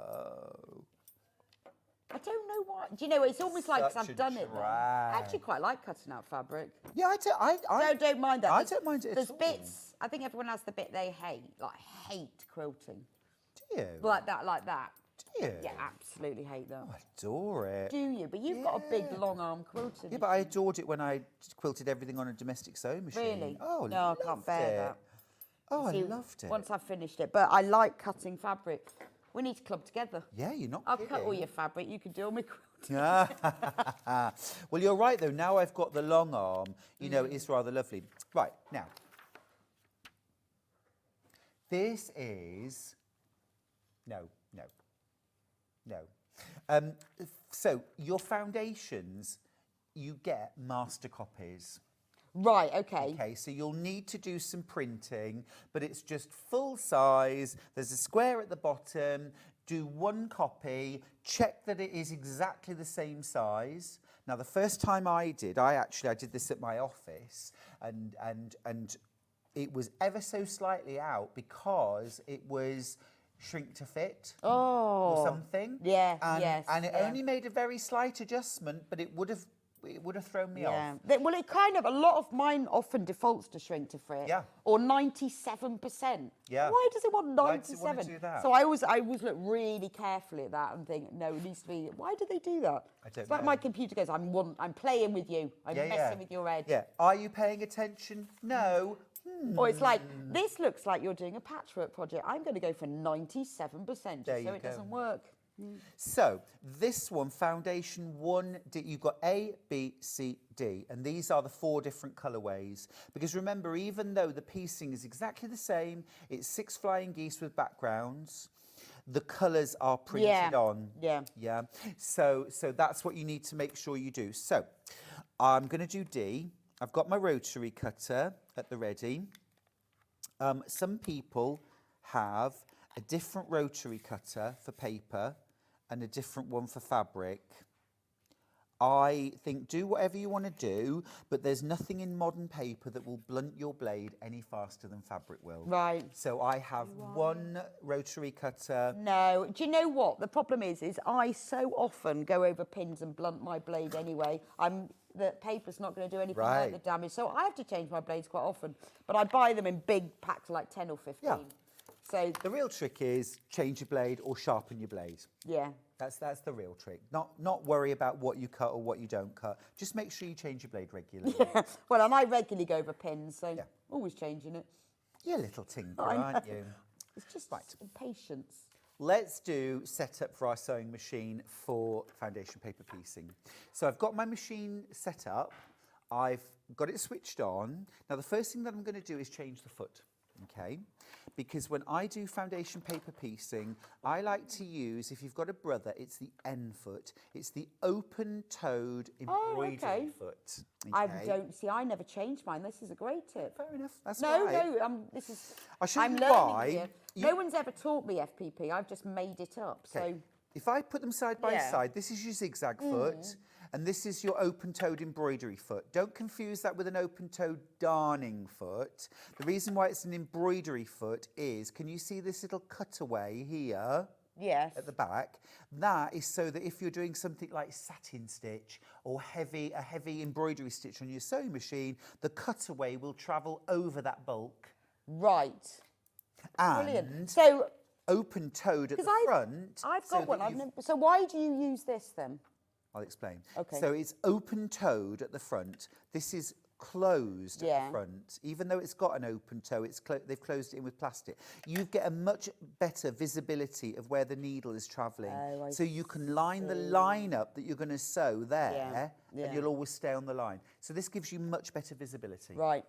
don't know why. Do you know, it's almost like 'cause I've done it then. I actually quite like cutting out fabric. Yeah, I don't mind that. I don't mind it There's at all. bits, I think everyone has the bit they hate, like hate quilting. Do you? Like that. Do you? Yeah, absolutely hate that. I adore it. Do you? But you've got a big long arm quilting. Yeah, but I adored it when I quilted everything on a domestic sewing machine. Really? Oh, no, I can't bear that. Oh, See, I loved it. Once I've finished it, but I like cutting fabric. We need to club together. Yeah, you're not I'll kidding. cut all your fabric. You can do all my quilting. Well, you're right, though. Now I've got the long arm, you know, it's rather lovely. Right, now. This is... No. So, your foundations, you get master copies. Right, okay. Okay, so you'll need to do some printing, but it's just full size. There's a square at the bottom. Do one copy, check that it is exactly the same size. Now, the first time I did this at my office, and it was ever so slightly out because it was shrink to fit or something. Yeah, and it only made a very slight adjustment, but it would have thrown me off. Well, it kind of, a lot of mine often defaults to shrink to fit. Yeah. Or 97%. Yeah. Why does it want 97? Why does it want to do that? So I always look really carefully at that and think, no, it needs to be, why do they do that? I don't It's like know. my computer goes, I'm playing with you. I'm messing with your head. Yeah. Are you paying attention? No. Or it's like, this looks like you're doing a patchwork project. I'm going to go for 97% just so it doesn't work. So, this one, foundation 1D, you've got A, B, C, D, and these are the 4 different colourways. Because remember, even though the piecing is exactly the same, it's 6 flying geese with backgrounds, the colours are printed on. Yeah. So that's what you need to make sure you do. So, I'm going to do D. I've got my rotary cutter at the ready. Some people have a different rotary cutter for paper and a different one for fabric. I think do whatever you want to do, but there's nothing in modern paper that will blunt your blade any faster than fabric will. Right. So I have one rotary cutter. No, do you know what? The problem is I so often go over pins and blunt my blade anyway. The paper's not going to do anything like the damage. So I have to change my blades quite often. But I buy them in big packs, like 10 or 15. Yeah. So the real trick is change your blade or sharpen your blade. Yeah. That's the real trick. Not worry about what you cut or what you don't cut. Just make sure you change your blade regularly. Yeah. Well, and I regularly go over pins, so always changing it. You're a little tinker, aren't you? It's just impatience. Let's do setup for our sewing machine for foundation paper piecing. So I've got my machine set up. I've got it switched on. Now the first thing that I'm going to do is change the foot. Okay, because when I do foundation paper piecing, I like to use, if you've got a brother, it's the N foot. It's the open-toed embroidery foot. Okay? I never changed mine. This is a great tip. Fair enough. That's I'll show you learning why. here. No one's ever taught me FPP. I've just made it up. Okay. So if I put them side by side, this is your zigzag foot. And this is your open-toed embroidery foot. Don't confuse that with an open-toed darning foot. The reason why it's an embroidery foot is, can you see this little cutaway here? Yes. At the back? That is so that if you're doing something like satin stitch or a heavy embroidery stitch on your sewing machine, the cutaway will travel over that bulk. Right. And brilliant. So open-toed at the front. I've got one. So why do you use this then? I'll explain. Okay. So it's open-toed at the front. This is closed at the front. Even though it's got an open toe, they've closed it in with plastic. You get a much better visibility of where the needle is travelling. Oh, so you can line the line up that you're going to sew there, and you'll always stay on the line. So this gives you much better visibility. Right.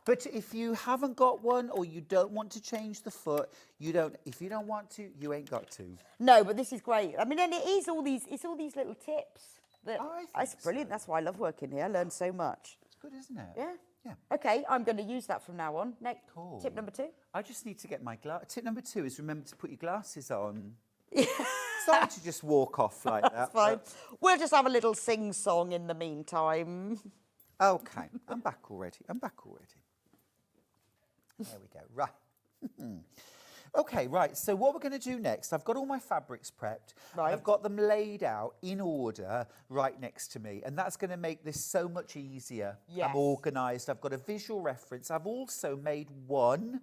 But if you haven't got one or you don't want to change the foot, if you don't want to, you ain't got to. No, but this is great. I mean, and it's all these little tips. It's brilliant. That's why I love working here. I learn so much. It's good, isn't it? Yeah. Yeah. Okay, I'm going to use that from now on. Next, cool. Tip number 2. I just need to get my Tip number 2 is remember to put your glasses on. Sorry to just walk off like that. That's fine. We'll just have a little sing-song in the meantime. Okay, I'm back already. There we go. Right. Okay, right. So what we're going to do next, I've got all my fabrics prepped. Right. I've got them laid out in order right next to me. And that's going to make this so much easier. Yes. I'm organised. I've got a visual reference. I've also made one,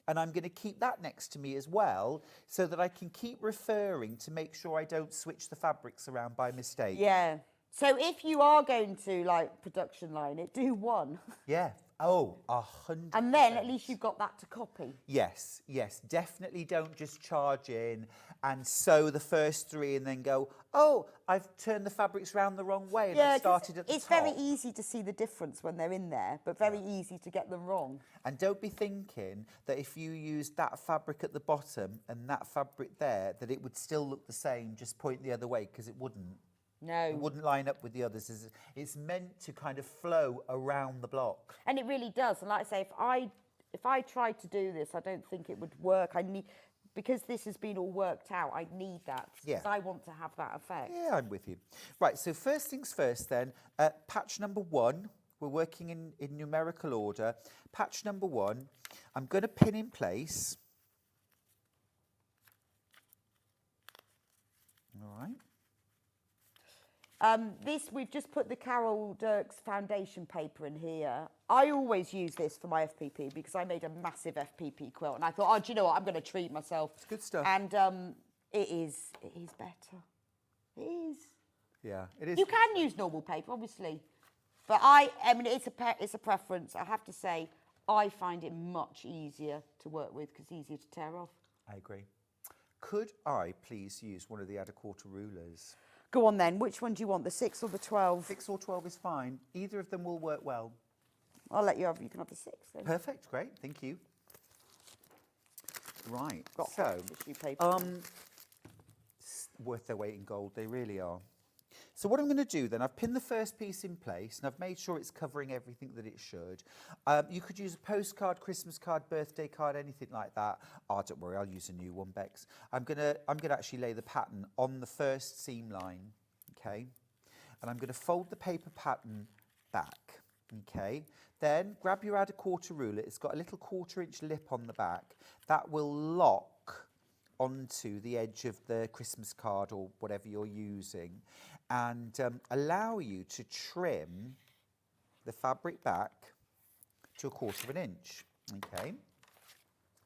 and I'm going to keep that next to me as well, so that I can keep referring to make sure I don't switch the fabrics around by mistake. Yeah. So if you are going to, production line it, do one. Yeah. Oh, 100%. And then at least you've got that to copy. Yes. Definitely don't just charge in and sew the first 3 and then go, oh, I've turned the fabrics round the wrong way and I started at the top. It's very easy to see the difference when they're in there, but very easy to get them wrong. And don't be thinking that if you use that fabric at the bottom and that fabric there, that it would still look the same, just point the other way, because it wouldn't. No. It wouldn't line up with the others. It's meant to kind of flow around the block. And it really does. And like I say, if I tried to do this, I don't think it would work. Because this has been all worked out, I need that. Because I want to have that effect. Yeah, I'm with you. Right, so first things first then, patch number 1, we're working in numerical order. Patch number 1, I'm going to pin in place. All right. We've just put the Carol Dirks foundation paper in here. I always use this for my FPP because I made a massive FPP quilt and I thought, oh, do you know what? I'm going to treat myself. It's good stuff. And it is better. It is. Yeah, it is. You can use normal paper, obviously. But I mean, it's a preference. I have to say, I find it much easier to work with because it's easier to tear off. I agree. Could I please use one of the add-a-quarter rulers? Go on then. Which one do you want, the 6 or the 12? 6 or 12 is fine. Either of them will work well. I'll let you have. You can have the 6 then. Perfect. Great. Thank you. Right. Got so, tissue paper. Worth their weight in gold. They really are. So what I'm going to do then, I've pinned the first piece in place and I've made sure it's covering everything that it should. You could use a postcard, Christmas card, birthday card, anything like that. Oh, don't worry, I'll use a new one, Bex. I'm gonna actually lay the pattern on the first seam line, okay? and I'm going to fold the paper pattern back. Okay, then grab your add a quarter ruler. It's got a little 1/4 inch lip on the back that will lock onto the edge of the Christmas card or whatever you're using, and allow you to trim the fabric back to 1/4 inch. Okay,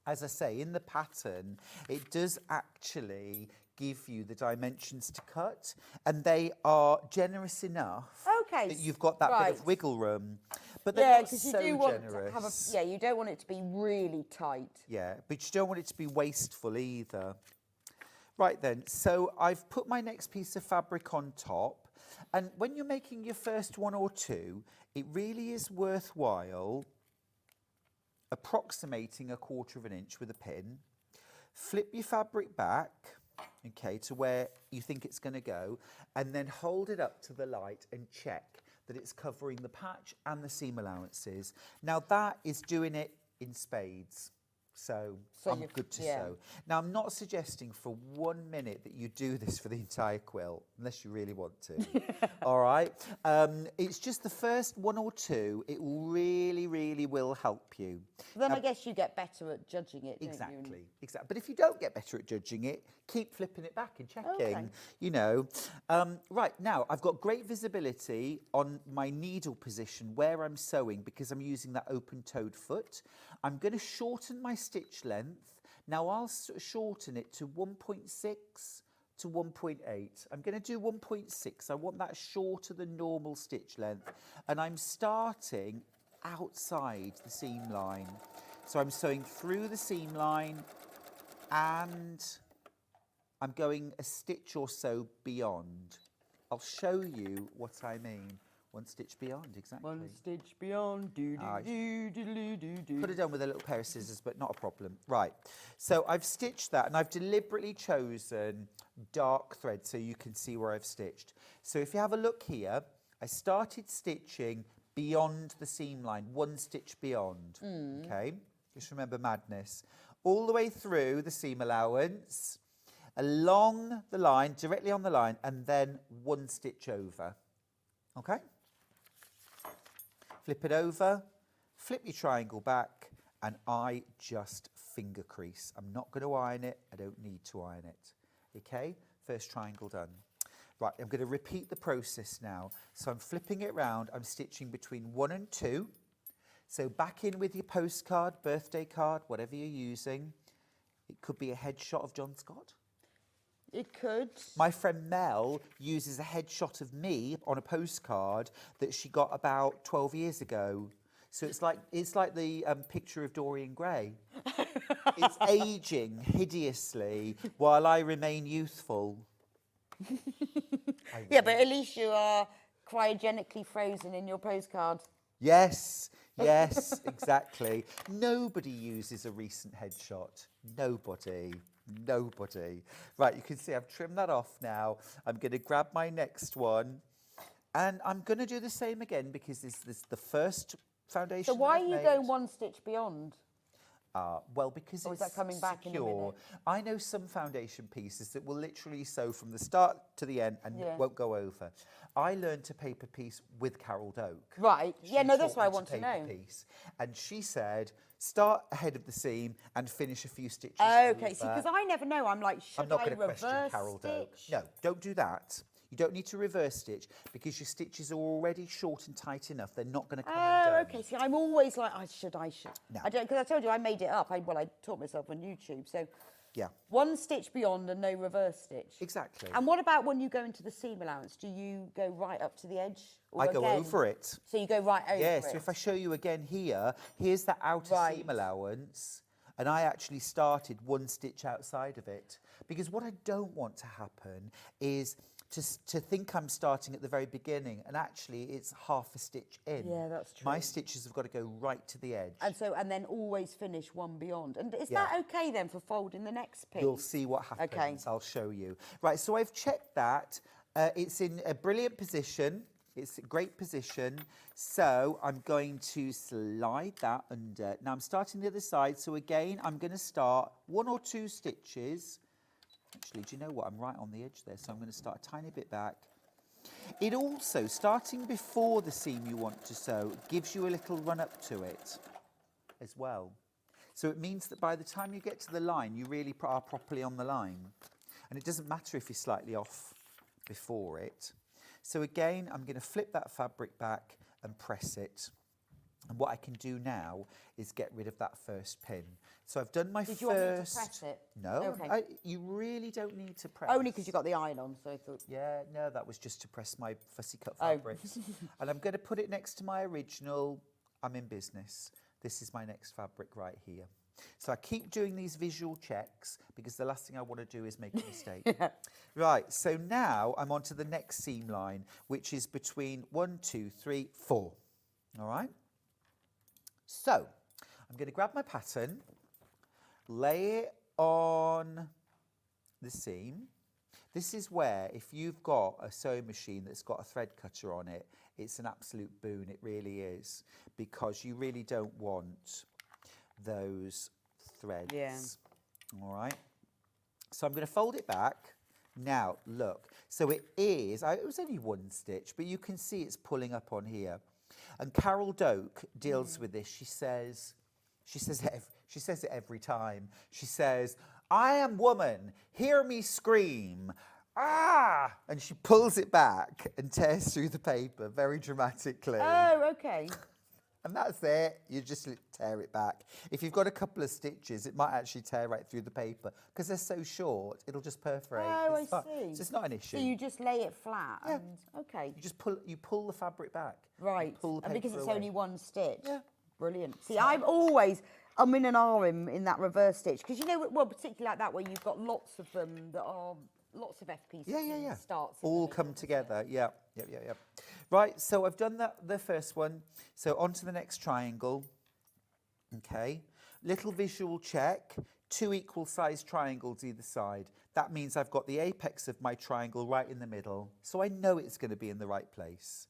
as I say, in the pattern it does actually give you the dimensions to cut, and they are generous enough that you've got that bit of wiggle room, but they're not so generous. You don't want it to be really tight. Yeah, but you don't want it to be wasteful either. Right then, so I've put my next piece of fabric on top, and when you're making your first one or two, it really is worthwhile approximating 1/4 inch with a pin. Flip your fabric back, okay, to where you think it's going to go, and then hold it up to the light and check that it's covering the patch and the seam allowances. Now that is doing it in spades. So I'm good to sew. Now, I'm not suggesting for 1 minute that you do this for the entire quilt, unless you really want to. All right? It's just the first one or two. It really, really will help you. Then I guess you get better at judging it, exactly, don't you? Exactly. But if you don't get better at judging it, keep flipping it back and checking, Okay. you know. Right, now, I've got great visibility on my needle position where I'm sewing because I'm using that open-toed foot. I'm going to shorten my stitch length. Now I'll shorten it to 1.6 to 1.8. I'm going to do 1.6. I want that shorter than normal stitch length. And I'm starting outside the seam line. So I'm sewing through the seam line and I'm going a stitch or so beyond. I'll show you what I mean. 1 stitch beyond, exactly. 1 stitch beyond, Could have done with a little pair of scissors, but not a problem. Right, so I've stitched that, and I've deliberately chosen dark thread so you can see where I've stitched. So if you have a look here, I started stitching beyond the seam line, 1 stitch beyond, okay? Just remember madness. All the way through the seam allowance, along the line, directly on the line, and then 1 stitch over, okay? Flip it over, flip your triangle back, and I just finger crease. I'm not going to iron it. I don't need to iron it. Okay, first triangle done. Right, I'm going to repeat the process now. So I'm flipping it round. I'm stitching between 1 and 2. So back in with your postcard, birthday card, whatever you're using. It could be a headshot of John Scott. It could. My friend Mel uses a headshot of me on a postcard that she got about 12 years ago. So it's like the picture of Dorian Gray. It's aging hideously while I remain youthful. Yeah, but at least you are cryogenically frozen in your postcard. Yes, yes, exactly. Nobody uses a recent headshot. Nobody. Nobody. Right, you can see I've trimmed that off now. I'm going to grab my next one, and I'm going to do the same again because this is the first foundation. So why are you going 1 stitch beyond? Well, because or it's is that coming back secure. in a minute? I know some foundation pieces that will literally sew from the start to the end and won't go over. I learned to paper piece with Carol Doak. Right. Yeah, no, that's taught what I me want to know. piece. And she said, start ahead of the seam and finish a few stitches. Okay, see, because I never know. I'm like, should I'm not I going to question reverse Carol Doak. stitch? No, don't do that. You don't need to reverse stitch because your stitches are already short and tight enough. They're not going to come undone. Okay. See, I'm always like, I should. No. I don't, because I told you I made it up. I taught myself on YouTube. So, yeah, 1 stitch beyond and no reverse stitch. Exactly. And what about when you go into the seam allowance? Do you go right up to the edge? Or I go again? over it. So you go right over it. Yeah. So if I show you again here, here's the outer seam allowance. And I actually started 1 stitch outside of it because what I don't want to happen is to think I'm starting at the very beginning and actually it's half a stitch in. Yeah, that's true. My stitches have got to go right to the edge. And then always finish 1 beyond. And is that okay then for folding the next piece? You'll see what happens. Okay. I'll show you. Right, so I've checked that. It's in a brilliant position. It's a great position. So I'm going to slide that under. Now I'm starting the other side. So again, I'm going to start 1 or 2 stitches. Actually, do you know what? I'm right on the edge there. So I'm going to start a tiny bit back It also, starting before the seam you want to sew, gives you a little run up to it as well. So it means that by the time you get to the line, you really are properly on the line. And it doesn't matter if you're slightly off before it. So again, I'm going to flip that fabric back and press it. And what I can do now is get rid of that first pin. So I've done my first... Did you want me to press it? No, Okay. you really don't need to press. Only because you got the iron on, so I thought... Yeah, no, that was just to press my fussy cut fabrics. And I'm going to put it next to my original. I'm in business. This is my next fabric right here. So I keep doing these visual checks because the last thing I want to do is make a mistake. Yeah. Right, so now I'm on to the next seam line, which is between 1, 2, 3, 4. All right? So I'm going to grab my pattern, lay it on the seam. This is where, if you've got a sewing machine that's got a thread cutter on it, it's an absolute boon, it really is, because you really don't want those threads. Yeah. All right. So I'm going to fold it back. Now, look. So it is, it was only one stitch, but you can see it's pulling up on here. And Carol Doak deals with this. She says it every time. She says, I am woman, hear me scream. Ah! And she pulls it back and tears through the paper very dramatically. Oh, okay. And that's it. You just tear it back. If you've got a couple of stitches, it might actually tear right through the paper because they're so short. It'll just perforate. Oh, It's I fine. see. So it's not an issue. So you just lay it flat Yeah. and... Okay. You just pull the fabric back. Right. Pull the And because paper it's away. only one stitch. Yeah. Brilliant. See, I'm in an RM in that reverse stitch because you know, well, particularly like that where you've got lots of them that are lots of FP starts. in All the come middle. together. Yeah. Right. So I've done the first one. So on to the next triangle. Okay. Little visual check. 2 equal sized triangles either side. That means I've got the apex of my triangle right in the middle. So I know it's going to be in the right place.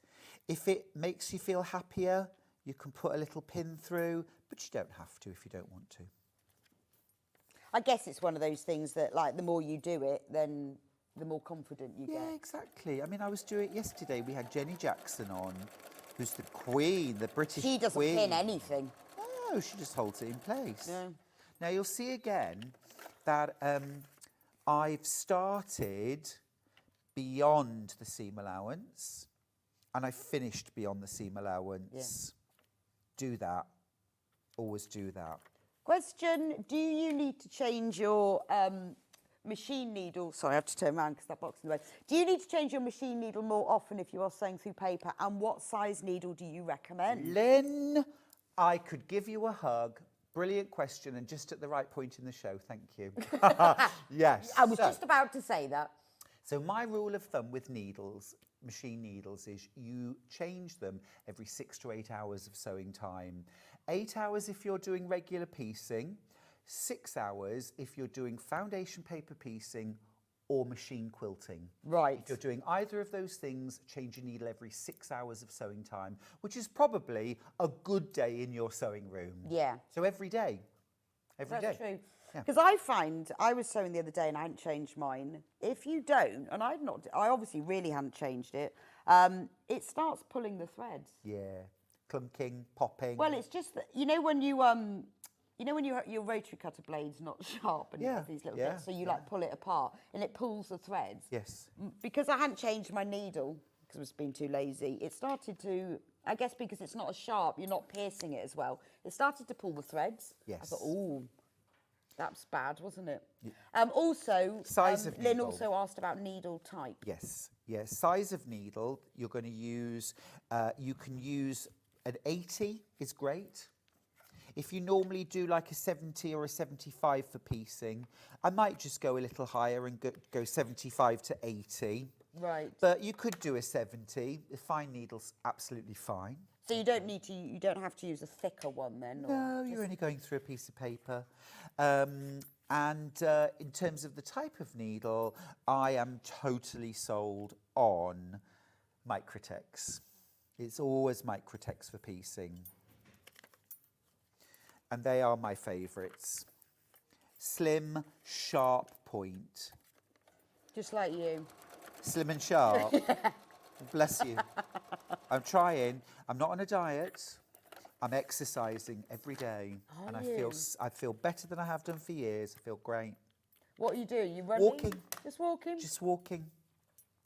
If it makes you feel happier, you can put a little pin through, but you don't have to if you don't want to. I guess it's one of those things that, like, the more you do it, then the more confident you get. Yeah, exactly. I mean, I was doing it yesterday. We had Jenny Jackson on, who's the queen, the British queen. She doesn't pin anything. No, she just holds it in place. Yeah. Now, you'll see again that I've started beyond the seam allowance and I finished beyond the seam allowance. Yeah. Do that. Always do that. Question, do you need to change your machine needle? Sorry, I have to turn around because that box in the way. Do you need to change your machine needle more often if you are sewing through paper? And what size needle do you recommend? Lynn, I could give you a hug. Brilliant question, and just at the right point in the show. Thank you. Yes. I was just about to say that. So my rule of thumb with needles, machine needles, is you change them every 6 to 8 hours of sewing time. 8 hours if you're doing regular piecing, 6 hours if you're doing foundation paper piecing or machine quilting. Right. If you're doing either of those things, change your needle every 6 hours of sewing time, which is probably a good day in your sewing room. Yeah. So every day. Every day. That's true. Yeah. Because I find, I was sewing the other day and I hadn't changed mine. If you don't, and I obviously really hadn't changed it, it starts pulling the threads. Yeah. Clunking, popping. Well, it's just that, when your rotary cutter blade's not sharp and you have these little bits, so you like pull it apart and it pulls the threads. Yes. Because I hadn't changed my needle, because I was being too lazy, it started to, I guess because it's not as sharp, you're not piercing it as well, it started to pull the threads. Yes. I thought, ooh, that's bad, wasn't it? Yeah. Also, size of Lynn needle. also asked about needle type. Yes, yes. Size of needle, you're going to use, you can use an 80 is great. If you normally do like a 70 or a 75 for piecing, I might just go a little higher and go 75 to 80. Right. But you could do a 70. The fine needle's absolutely fine. So you don't have to use a thicker one then? Or No, you're only going through a piece of paper. And in terms of the type of needle, I am totally sold on Microtex. It's always Microtex for piecing. And they are my favourites. Slim, sharp point. Just like you. Slim and sharp. Bless you. I'm trying. I'm not on a diet. I'm exercising every day, and I feel better than I have done for years. I feel great. What are you doing? You running? Walking. Just walking? Just walking.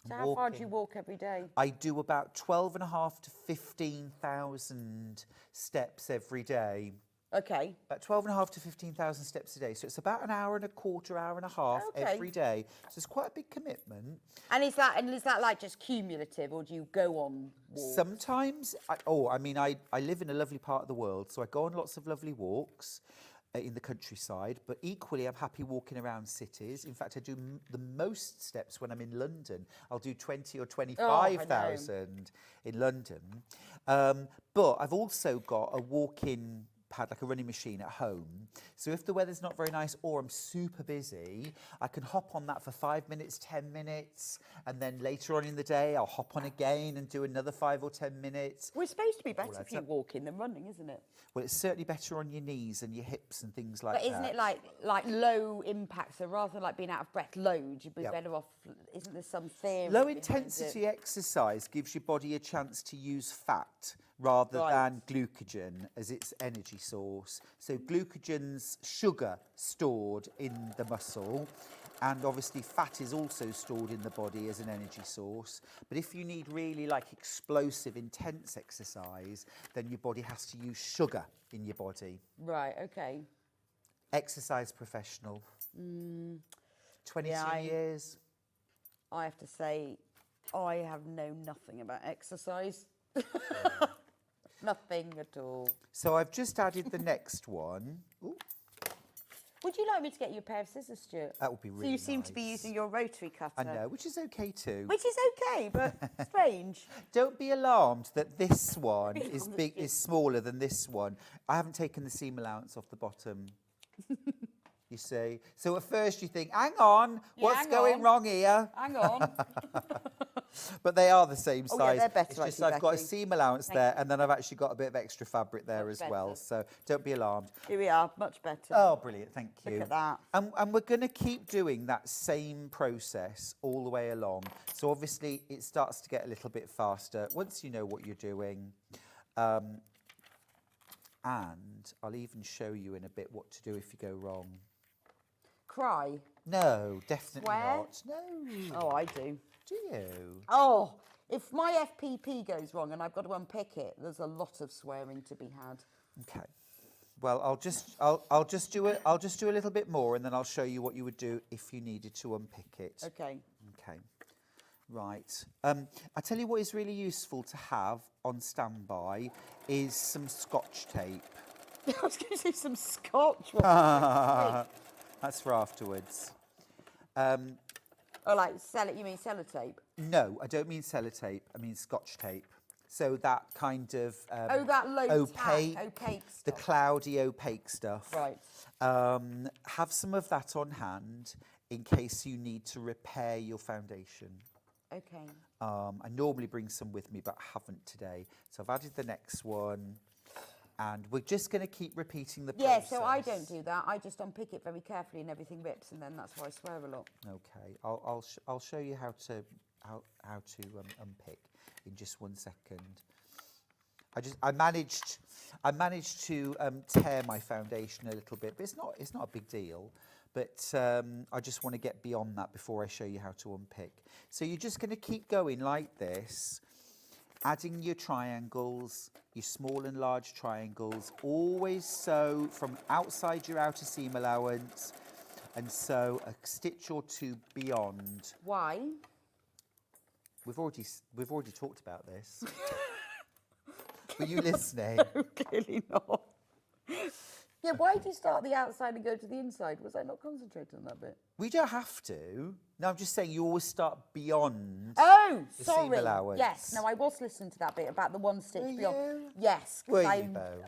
So how far do you walk every day? I do about 12,500 to 15,000 steps every day. Okay. About 12,500 to 15,000 steps a day. So it's about an hour and a quarter, hour and a half every day. So it's quite a big commitment. And is that like just cumulative, or do you go on walks? Sometimes, I live in a lovely part of the world, so I go on lots of lovely walks in the countryside, but equally I'm happy walking around cities. In fact, I do the most steps when I'm in London. I'll do 20 or 25,000 in London. But I've also got a walk-in pad, like a running machine at home. So if the weather's not very nice or I'm super busy, I can hop on that for 5 minutes, 10 minutes, and then later on in the day, I'll hop on again and do another 5 or 10 minutes. Well, it's supposed to be better if you're walking than running, isn't it? Well, it's certainly better on your knees and your hips and things like that. But isn't it like low impact? So rather than like being out of breath loads, you'd be better off. Isn't there some theory? Low intensity exercise gives your body a chance to use fat rather than glycogen as its energy source. So glycogen's sugar stored in the muscle, and obviously fat is also stored in the body as an energy source. But if you need really like explosive, intense exercise, then your body has to use sugar in your body. Right, okay. Exercise professional. 22 years. I have to say, I have known nothing about exercise. Nothing at all. So I've just added the next one. Ooh. Would you like me to get you a pair of scissors, Stuart? That would be really So you seem nice. to be using your rotary cutter. I know, which is okay too. Which is okay, but strange. Don't be alarmed that this one is smaller than this one. I haven't taken the seam allowance off the bottom. You see? So at first you think, hang on, what's going wrong here? Hang on. But they are the same size. Yeah, they're better, it's just actually, I've got a Becky. seam allowance there, and then I've actually got a bit of extra fabric there as well. So don't be alarmed. Here we are, much better. Oh, brilliant, thank you. Look at that. And we're going to keep doing that same process all the way along. So obviously it starts to get a little bit faster once you know what you're doing. And I'll even show you in a bit what to do if you go wrong. Cry? No, definitely Swear? not. No. Oh, I do. Do you? Oh, if my FPP goes wrong and I've got to unpick it, there's a lot of swearing to be had. Okay. Well, I'll just do a little bit more, and then I'll show you what you would do if you needed to unpick it. Okay. Okay. Right. I tell you what is really useful to have on standby is some Scotch tape. I was going to say some Scotch. That's for afterwards. Oh, like you mean sellotape? No, I don't mean sellotape. I mean Scotch tape. So that kind of that low opaque stuff. The cloudy opaque stuff. Right. Have some of that on hand in case you need to repair your foundation. Okay. I normally bring some with me, but I haven't today. So I've added the next one. And we're just going to keep repeating the process. Yeah, so I don't do that. I just unpick it very carefully and everything rips, and then that's why I swear a lot. Okay, I'll show you how to unpick in just 1 second. I managed to tear my foundation a little bit, but it's not a big deal. But I just want to get beyond that before I show you how to unpick. So you're just going to keep going like this, adding your triangles, your small and large triangles, always sew from outside your outer seam allowance and sew a stitch or two beyond. Why? We've already talked about this. Were you listening? No, clearly not. Yeah, why do you start at the outside and go to the inside? Was I not concentrating on that bit? We don't have to. No, I'm just saying you always start beyond the seam allowance. Yes, no, I was listening to that bit about the one stitch beyond. You? Yes. Were you, Bo?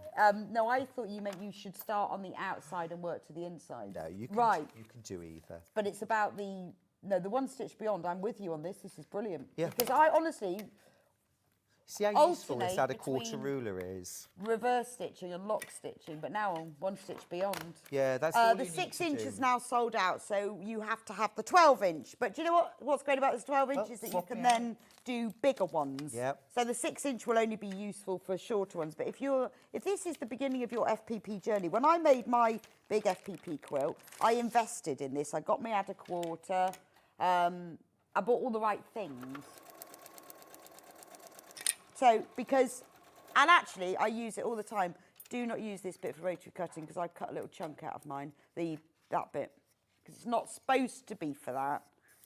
No, I thought you meant you should start on the outside and work to the inside. No, you can, you can do either. But it's about the one stitch beyond. I'm with you on this. This is brilliant. Yeah. Because I honestly... See how useful this alternate add a quarter between ruler is? reverse stitching and lock stitching, but now I'm one stitch beyond. Yeah, that's all The you need 6 to inch do. is now sold out, so you have to have the 12 inch. But do you know what's great about this 12 inch is that you swap can it then do bigger ones. Yep. So the 6 inch will only be useful for shorter ones. But if this is the beginning of your FPP journey, when I made my big FPP quilt, I invested in this. I got my add a quarter. I bought all the right things. So, and actually I use it all the time. Do not use this bit for rotary cutting because I cut a little chunk out of mine, that bit, because it's not supposed to be for that,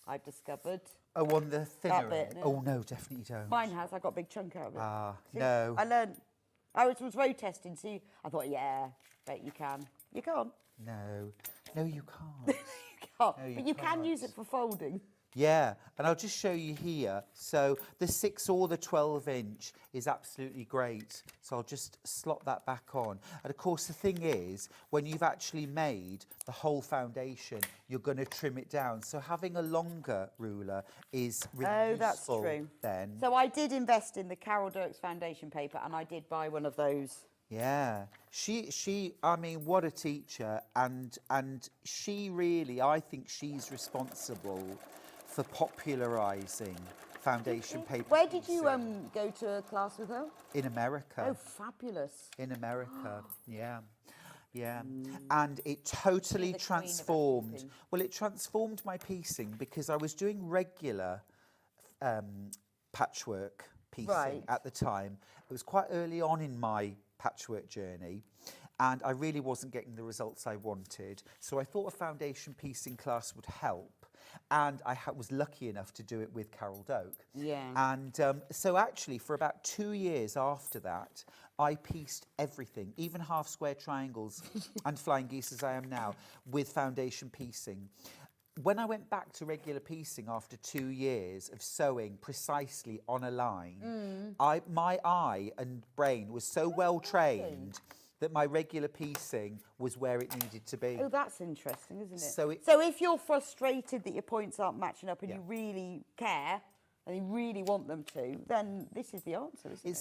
I've discovered. Oh, on the thinner bit, end? yeah. Oh, no, definitely don't. Mine has, I got a big chunk out of it. Ah, See, no. I learned, I was road testing, see, I thought, yeah, bet you can. You can't. No. No, you can't. You can't, No, you but you can can't. use it for folding. Yeah, and I'll just show you here. So the 6 or the 12 inch is absolutely great. So I'll just slot that back on. And of course, the thing is, when you've actually made the whole foundation, you're going to trim it down. So having a longer ruler is really Oh, that's useful true. then. So I did invest in the Carol Dirks foundation paper, and I did buy one of those. Yeah, I mean, what a teacher, and she really, I think she's responsible for popularising foundation paper. Where did you piecing go to a class with her? in America. Oh, fabulous. In America, yeah. Yeah, and it totally the queen of transformed. everything. Well, it transformed my piecing because I was doing regular patchwork piecing Right. at the time. It was quite early on in my patchwork journey, and I really wasn't getting the results I wanted. So I thought a foundation piecing class would help. And I was lucky enough to do it with Carol Doak. Yeah. And so actually, for about 2 years after that, I pieced everything, even half square triangles and flying geese as I am now, with foundation piecing. When I went back to regular piecing after 2 years of sewing precisely on a line, my eye and brain was so well trained that my regular piecing was where it needed to be. Oh, that's interesting, isn't it? So So if you're frustrated that your points aren't matching up and Yeah. you really care and you really want them to, then this is the answer, isn't it?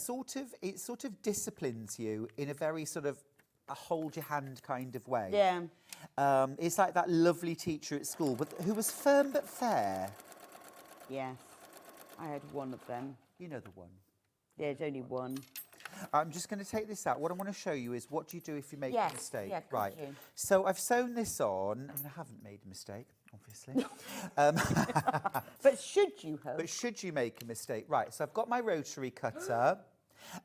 It sort of disciplines you in a very sort of a hold your hand kind of way. Yeah. It's like that lovely teacher at school, but who was firm but fair. Yes. I had one of them. You know the one. Yeah, there's only one. I'm just going to take this out. What I want to show you is what do you do if you make Yes, a mistake. yeah, could right. you? So I've sewn this on, and I haven't made a mistake, obviously. But should you have? But should you make a mistake? Right, so I've got my rotary cutter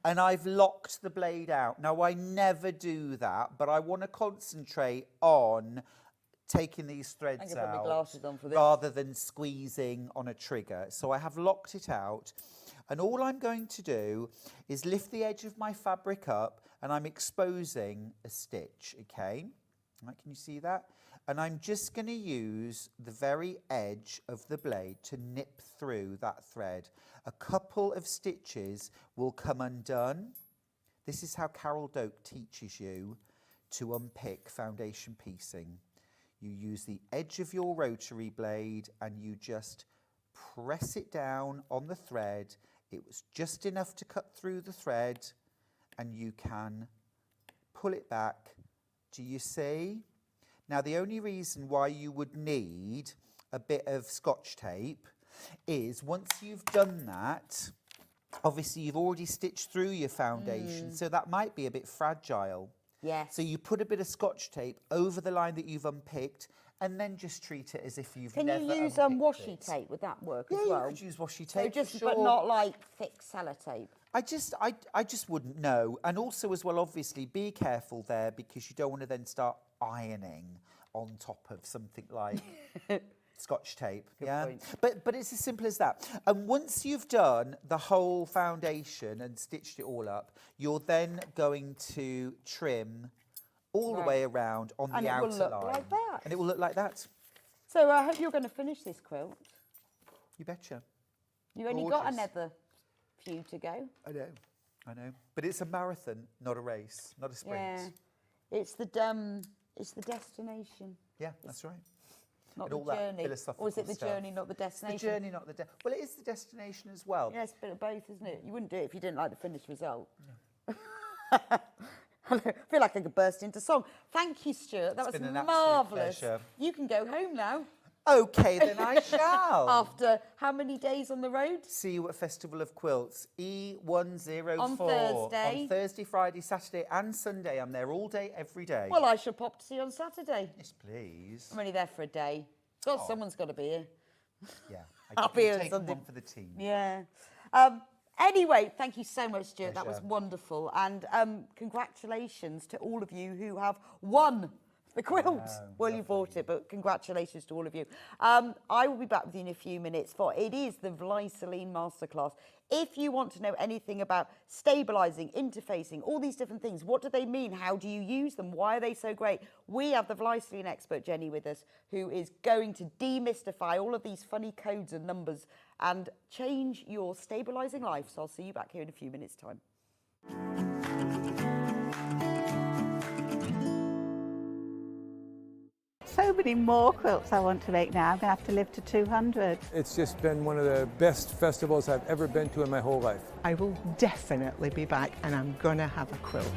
and I've locked the blade out. Now, I never do that, but I want to concentrate on taking these threads I'm gonna put my out glasses on for this. rather than squeezing on a trigger. So I have locked it out. And all I'm going to do is lift the edge of my fabric up and I'm exposing a stitch, okay? Right, can you see that? And I'm just going to use the very edge of the blade to nip through that thread. A couple of stitches will come undone. This is how Carol Doak teaches you to unpick foundation piecing. You use the edge of your rotary blade and you just press it down on the thread. It was just enough to cut through the thread and you can pull it back. Do you see? Now, the only reason why you would need a bit of Scotch tape is once you've done that, obviously you've already stitched through your foundation, so that might be a bit fragile. Yes. So you put a bit of Scotch tape over the line that you've unpicked and then just treat it as if you've Can never you use unpicked washi it. tape? Would that work Yeah, as well? you could use washi So tape. just, for but sure. not like thick sellotape. I just wouldn't know. And also as well, obviously, be careful there because you don't want to then start ironing on top of something like Scotch tape. Yeah, point. but it's as simple as that. And once you've done the whole foundation and stitched it all up, you're then going to trim all the Right. way around on And the it outer will look line. like that. And it will look like that. So I hope you're going to finish this quilt. You betcha. You've only got Gorgeous. another few to go. I know. But it's a marathon, not a race, not a sprint. Yeah. It's the destination. Yeah, that's right. not and the all that journey. philosophical Or is it the stuff. journey, not the destination? It's the journey, not the well, it is the destination as well. Yes, but both, isn't it? You wouldn't do it if you didn't like the finished result. I feel like I could burst into song. Thank you, Stuart. That It's was been an absolute marvellous. pleasure. You can go home now. Okay, then I shall. After how many days on the road? See you at Festival of Quilts, E104. On Thursday. On Thursday, Friday, Saturday and Sunday. I'm there all day, every day. Well, I shall pop to see you on Saturday. Yes, please. I'm only there for a day. God, someone's got to be here. Yeah. I'll be here take Sunday. one for the team. Yeah. Anyway, thank you so much, Stuart. That was Pleasure. wonderful. And congratulations to all of you who have won the quilt. Well, you bought it, but congratulations to all of you. I will be back with you in a few minutes for it is the Vlieseline Masterclass. If you want to know anything about stabilising, interfacing, all these different things, what do they mean? How do you use them? Why are they so great? We have the Vlieseline expert, Jennie, with us, who is going to demystify all of these funny codes and numbers and change your stabilising life. So I'll see you back here in a few minutes' time. So many more quilts I want to make now. I'm going to have to live to 200. It's just been one of the best festivals I've ever been to in my whole life. I will definitely be back and I'm going to have a quilt.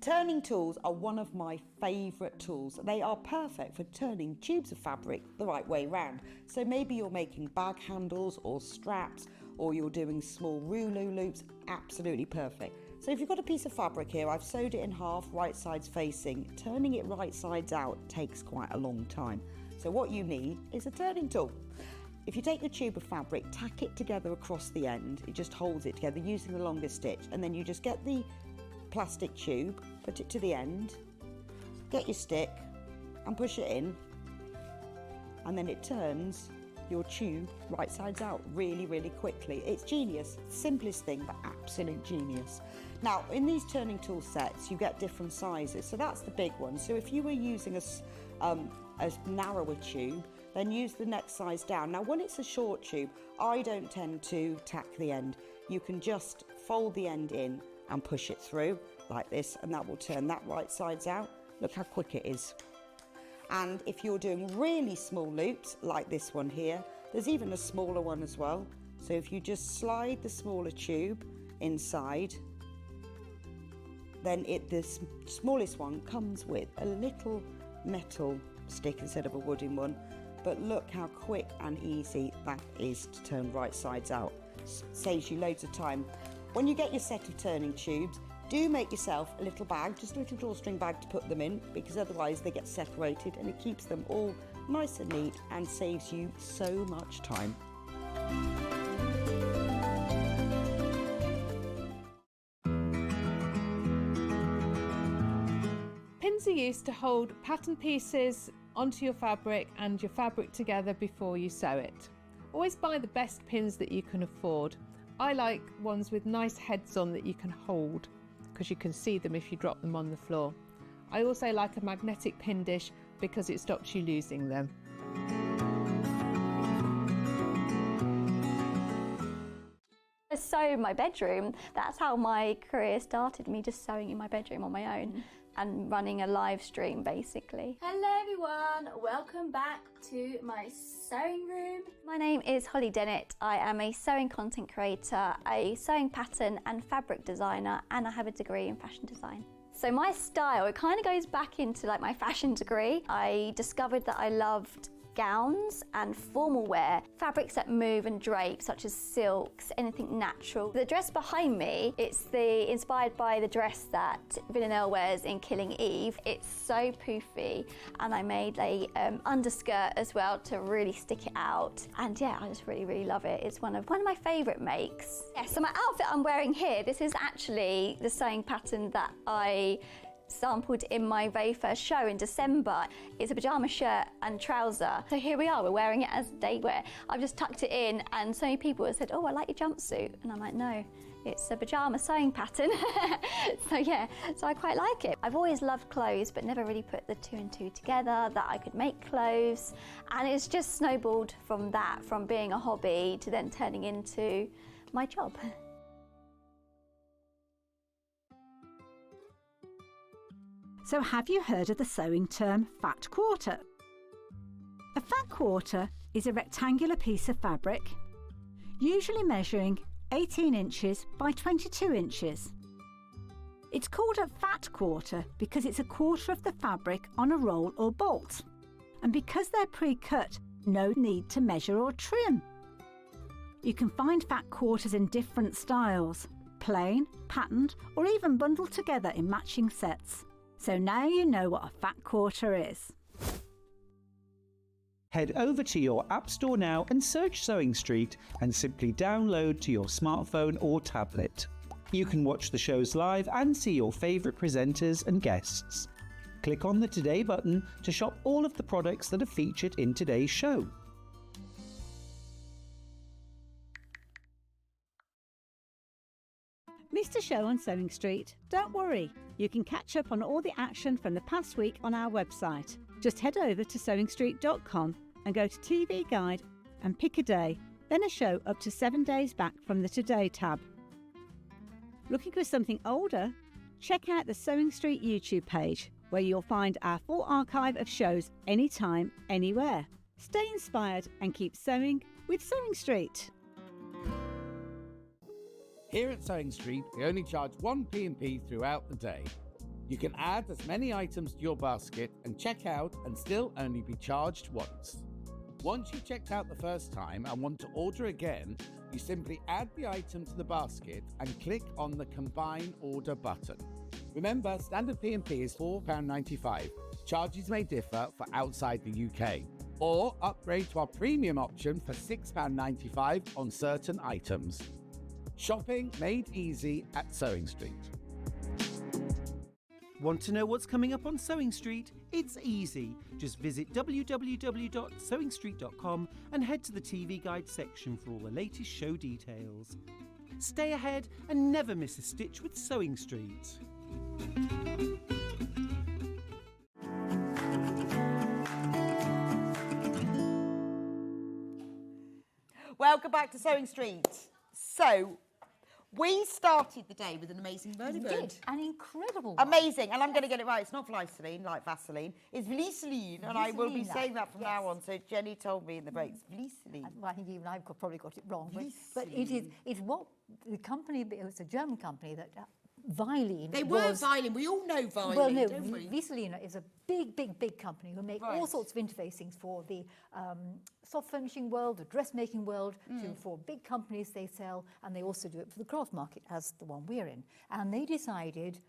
Turning tools are one of my favourite tools. They are perfect for turning tubes of fabric the right way round. So maybe you're making bag handles or straps, or you're doing small rouleau loops, absolutely perfect. So if you've got a piece of fabric here, I've sewed it in half, right sides facing. Turning it right sides out takes quite a long time. So what you need is a turning tool. If you take the tube of fabric, tack it together across the end, it just holds it together using the longest stitch, and then you just get the plastic tube, put it to the end, get your stick and push it in, and then it turns your tube right sides out really, really quickly. It's genius. Simplest thing, but absolute genius. Now, in these turning tool sets, you get different sizes. So that's the big one. So if you were using a narrower tube, then use the next size down. Now, when it's a short tube, I don't tend to tack the end. You can just fold the end in and push it through like this, and that will turn that right sides out. Look how quick it is. And if you're doing really small loops like this one here, there's even a smaller one as well. So if you just slide the smaller tube inside, then the smallest one comes with a little metal stick instead of a wooden one. But look how quick and easy that is to turn right sides out. Saves you loads of time. When you get your set of turning tubes, do make yourself a little bag, just a little drawstring bag to put them in, because otherwise they get separated and it keeps them all nice and neat and saves you so much time. Pins are used to hold pattern pieces onto your fabric and your fabric together before you sew it. Always buy the best pins that you can afford. I like ones with nice heads on that you can hold, because you can see them if you drop them on the floor. I also like a magnetic pin dish because it stops you losing them. I sew in my bedroom. That's how my career started, me just sewing in my bedroom on my own and running a live stream basically. Hello everyone, welcome back to my sewing room. My name is Holly Dennett. I am a sewing content creator, a sewing pattern and fabric designer, and I have a degree in fashion design. So my style, it kind of goes back into like my fashion degree. I discovered that I loved gowns and formal wear, fabrics that move and drape such as silks, anything natural. The dress behind me, it's inspired by the dress that Villanelle wears in Killing Eve. It's so poofy, and I made a underskirt as well to really stick it out. And yeah, I just really love it. It's one of my favourite makes. Yeah, so my outfit I'm wearing here, this is actually the sewing pattern that I sampled in my very first show in December. It's a pyjama shirt and trouser. So here we are, we're wearing it as day wear. I've just tucked it in, and so many people have said, oh, I like your jumpsuit. And I'm like, no, it's a pyjama sewing pattern. So yeah, so I quite like it. I've always loved clothes, but never really put the two and two together, that I could make clothes. And it's just snowballed from that, from being a hobby to then turning into my job. So have you heard of the sewing term fat quarter? A fat quarter is a rectangular piece of fabric, usually measuring 18 inches by 22 inches. It's called a fat quarter because it's a quarter of the fabric on a roll or bolt. And because they're pre-cut, no need to measure or trim. You can find fat quarters in different styles, plain, patterned, or even bundled together in matching sets. So now you know what a fat quarter is. Head over to your App Store now and search Sewing Street and simply download to your smartphone or tablet. You can watch the shows live and see your favourite presenters and guests. Click on the Today button to shop all of the products that are featured in today's show. Missed a show on Sewing Street? Don't worry, you can catch up on all the action from the past week on our website. Just head over to sewingstreet.com and go to TV Guide and pick a day, then a show up to 7 days back from the Today tab. Looking for something older? Check out the Sewing Street YouTube page, where you'll find our full archive of shows anytime, anywhere. Stay inspired and keep sewing with Sewing Street. Here at Sewing Street, we only charge 1 P&P throughout the day. You can add as many items to your basket and check out and still only be charged once. Once you've checked out the first time and want to order again, you simply add the item to the basket and click on the Combine Order button. Remember, standard P&P is £4.95. Charges may differ for outside the UK. Or upgrade to our premium option for £6.95 on certain items. Shopping made easy at Sewing Street. Want to know what's coming up on Sewing Street? It's easy. Just visit www.sewingstreet.com and head to the TV Guide section for all the latest show details. Stay ahead and never miss a stitch with Sewing Street. Welcome back to Sewing Street. So, we started the day with an amazing birdie bird. We did, an incredible one. Amazing, and I'm going to get it right. It's not Vlieseline, like Vaseline. It's Vlieseline, and I will be saying that from now on. So Jennie told me in the breaks, Vlieseline. Well, I think even I've probably got it wrong. But it's what the company, it was a German company that Vlieseline. They were Vlieseline. We all know Vlieseline, well, no, don't we? Vlieseline is a big company who make all sorts of interfacings for the soft furnishing world, the dressmaking world. So for big companies they sell, and they also do it for the craft market, as the one we're in. And they decided,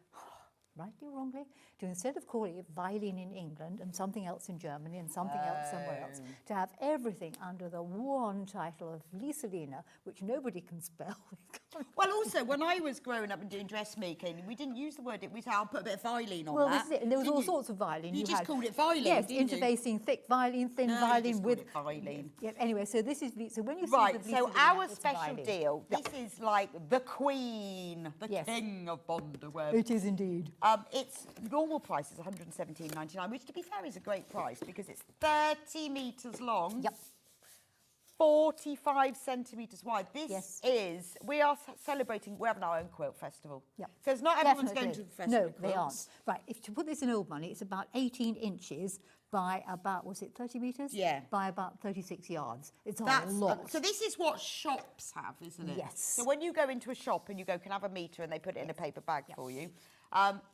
rightly or wrongly, to instead of calling it Vlieseline in England and something else in Germany and something else somewhere else, to have everything under the one title of Vlieseline, which nobody can spell. Well, also, when I was growing up and doing dressmaking, we didn't use the word, we said, I'll put a bit of Vlieseline on well, that. This is it. And there was all sorts of Vlieseline. You just called it Vlieseline, yes, didn't interfacing, thick Vlieseline, thin Vlieseline with... Vlieseline. Yeah, anyway, so this is... So when you see right, the so Vlieseline, our it's special Vlieseline. deal, this is like the queen, the king of Bondeweb. It is indeed. Its normal price is £117.99, which, to be fair, is a great price because it's 30 metres long. Yep. 45 centimetres wide. This is, we are celebrating, we're having our own quilt festival. Yep. Because not everyone's going to the festival. No, they aren't. Right, if to put this in old money, it's about 18 inches by about, was it 30 metres? Yeah. By about 36 yards. It's a lot. So this is what shops have, isn't it? Yes. So when you go into a shop and you go, can I have a metre, and they put it in a paper bag for you,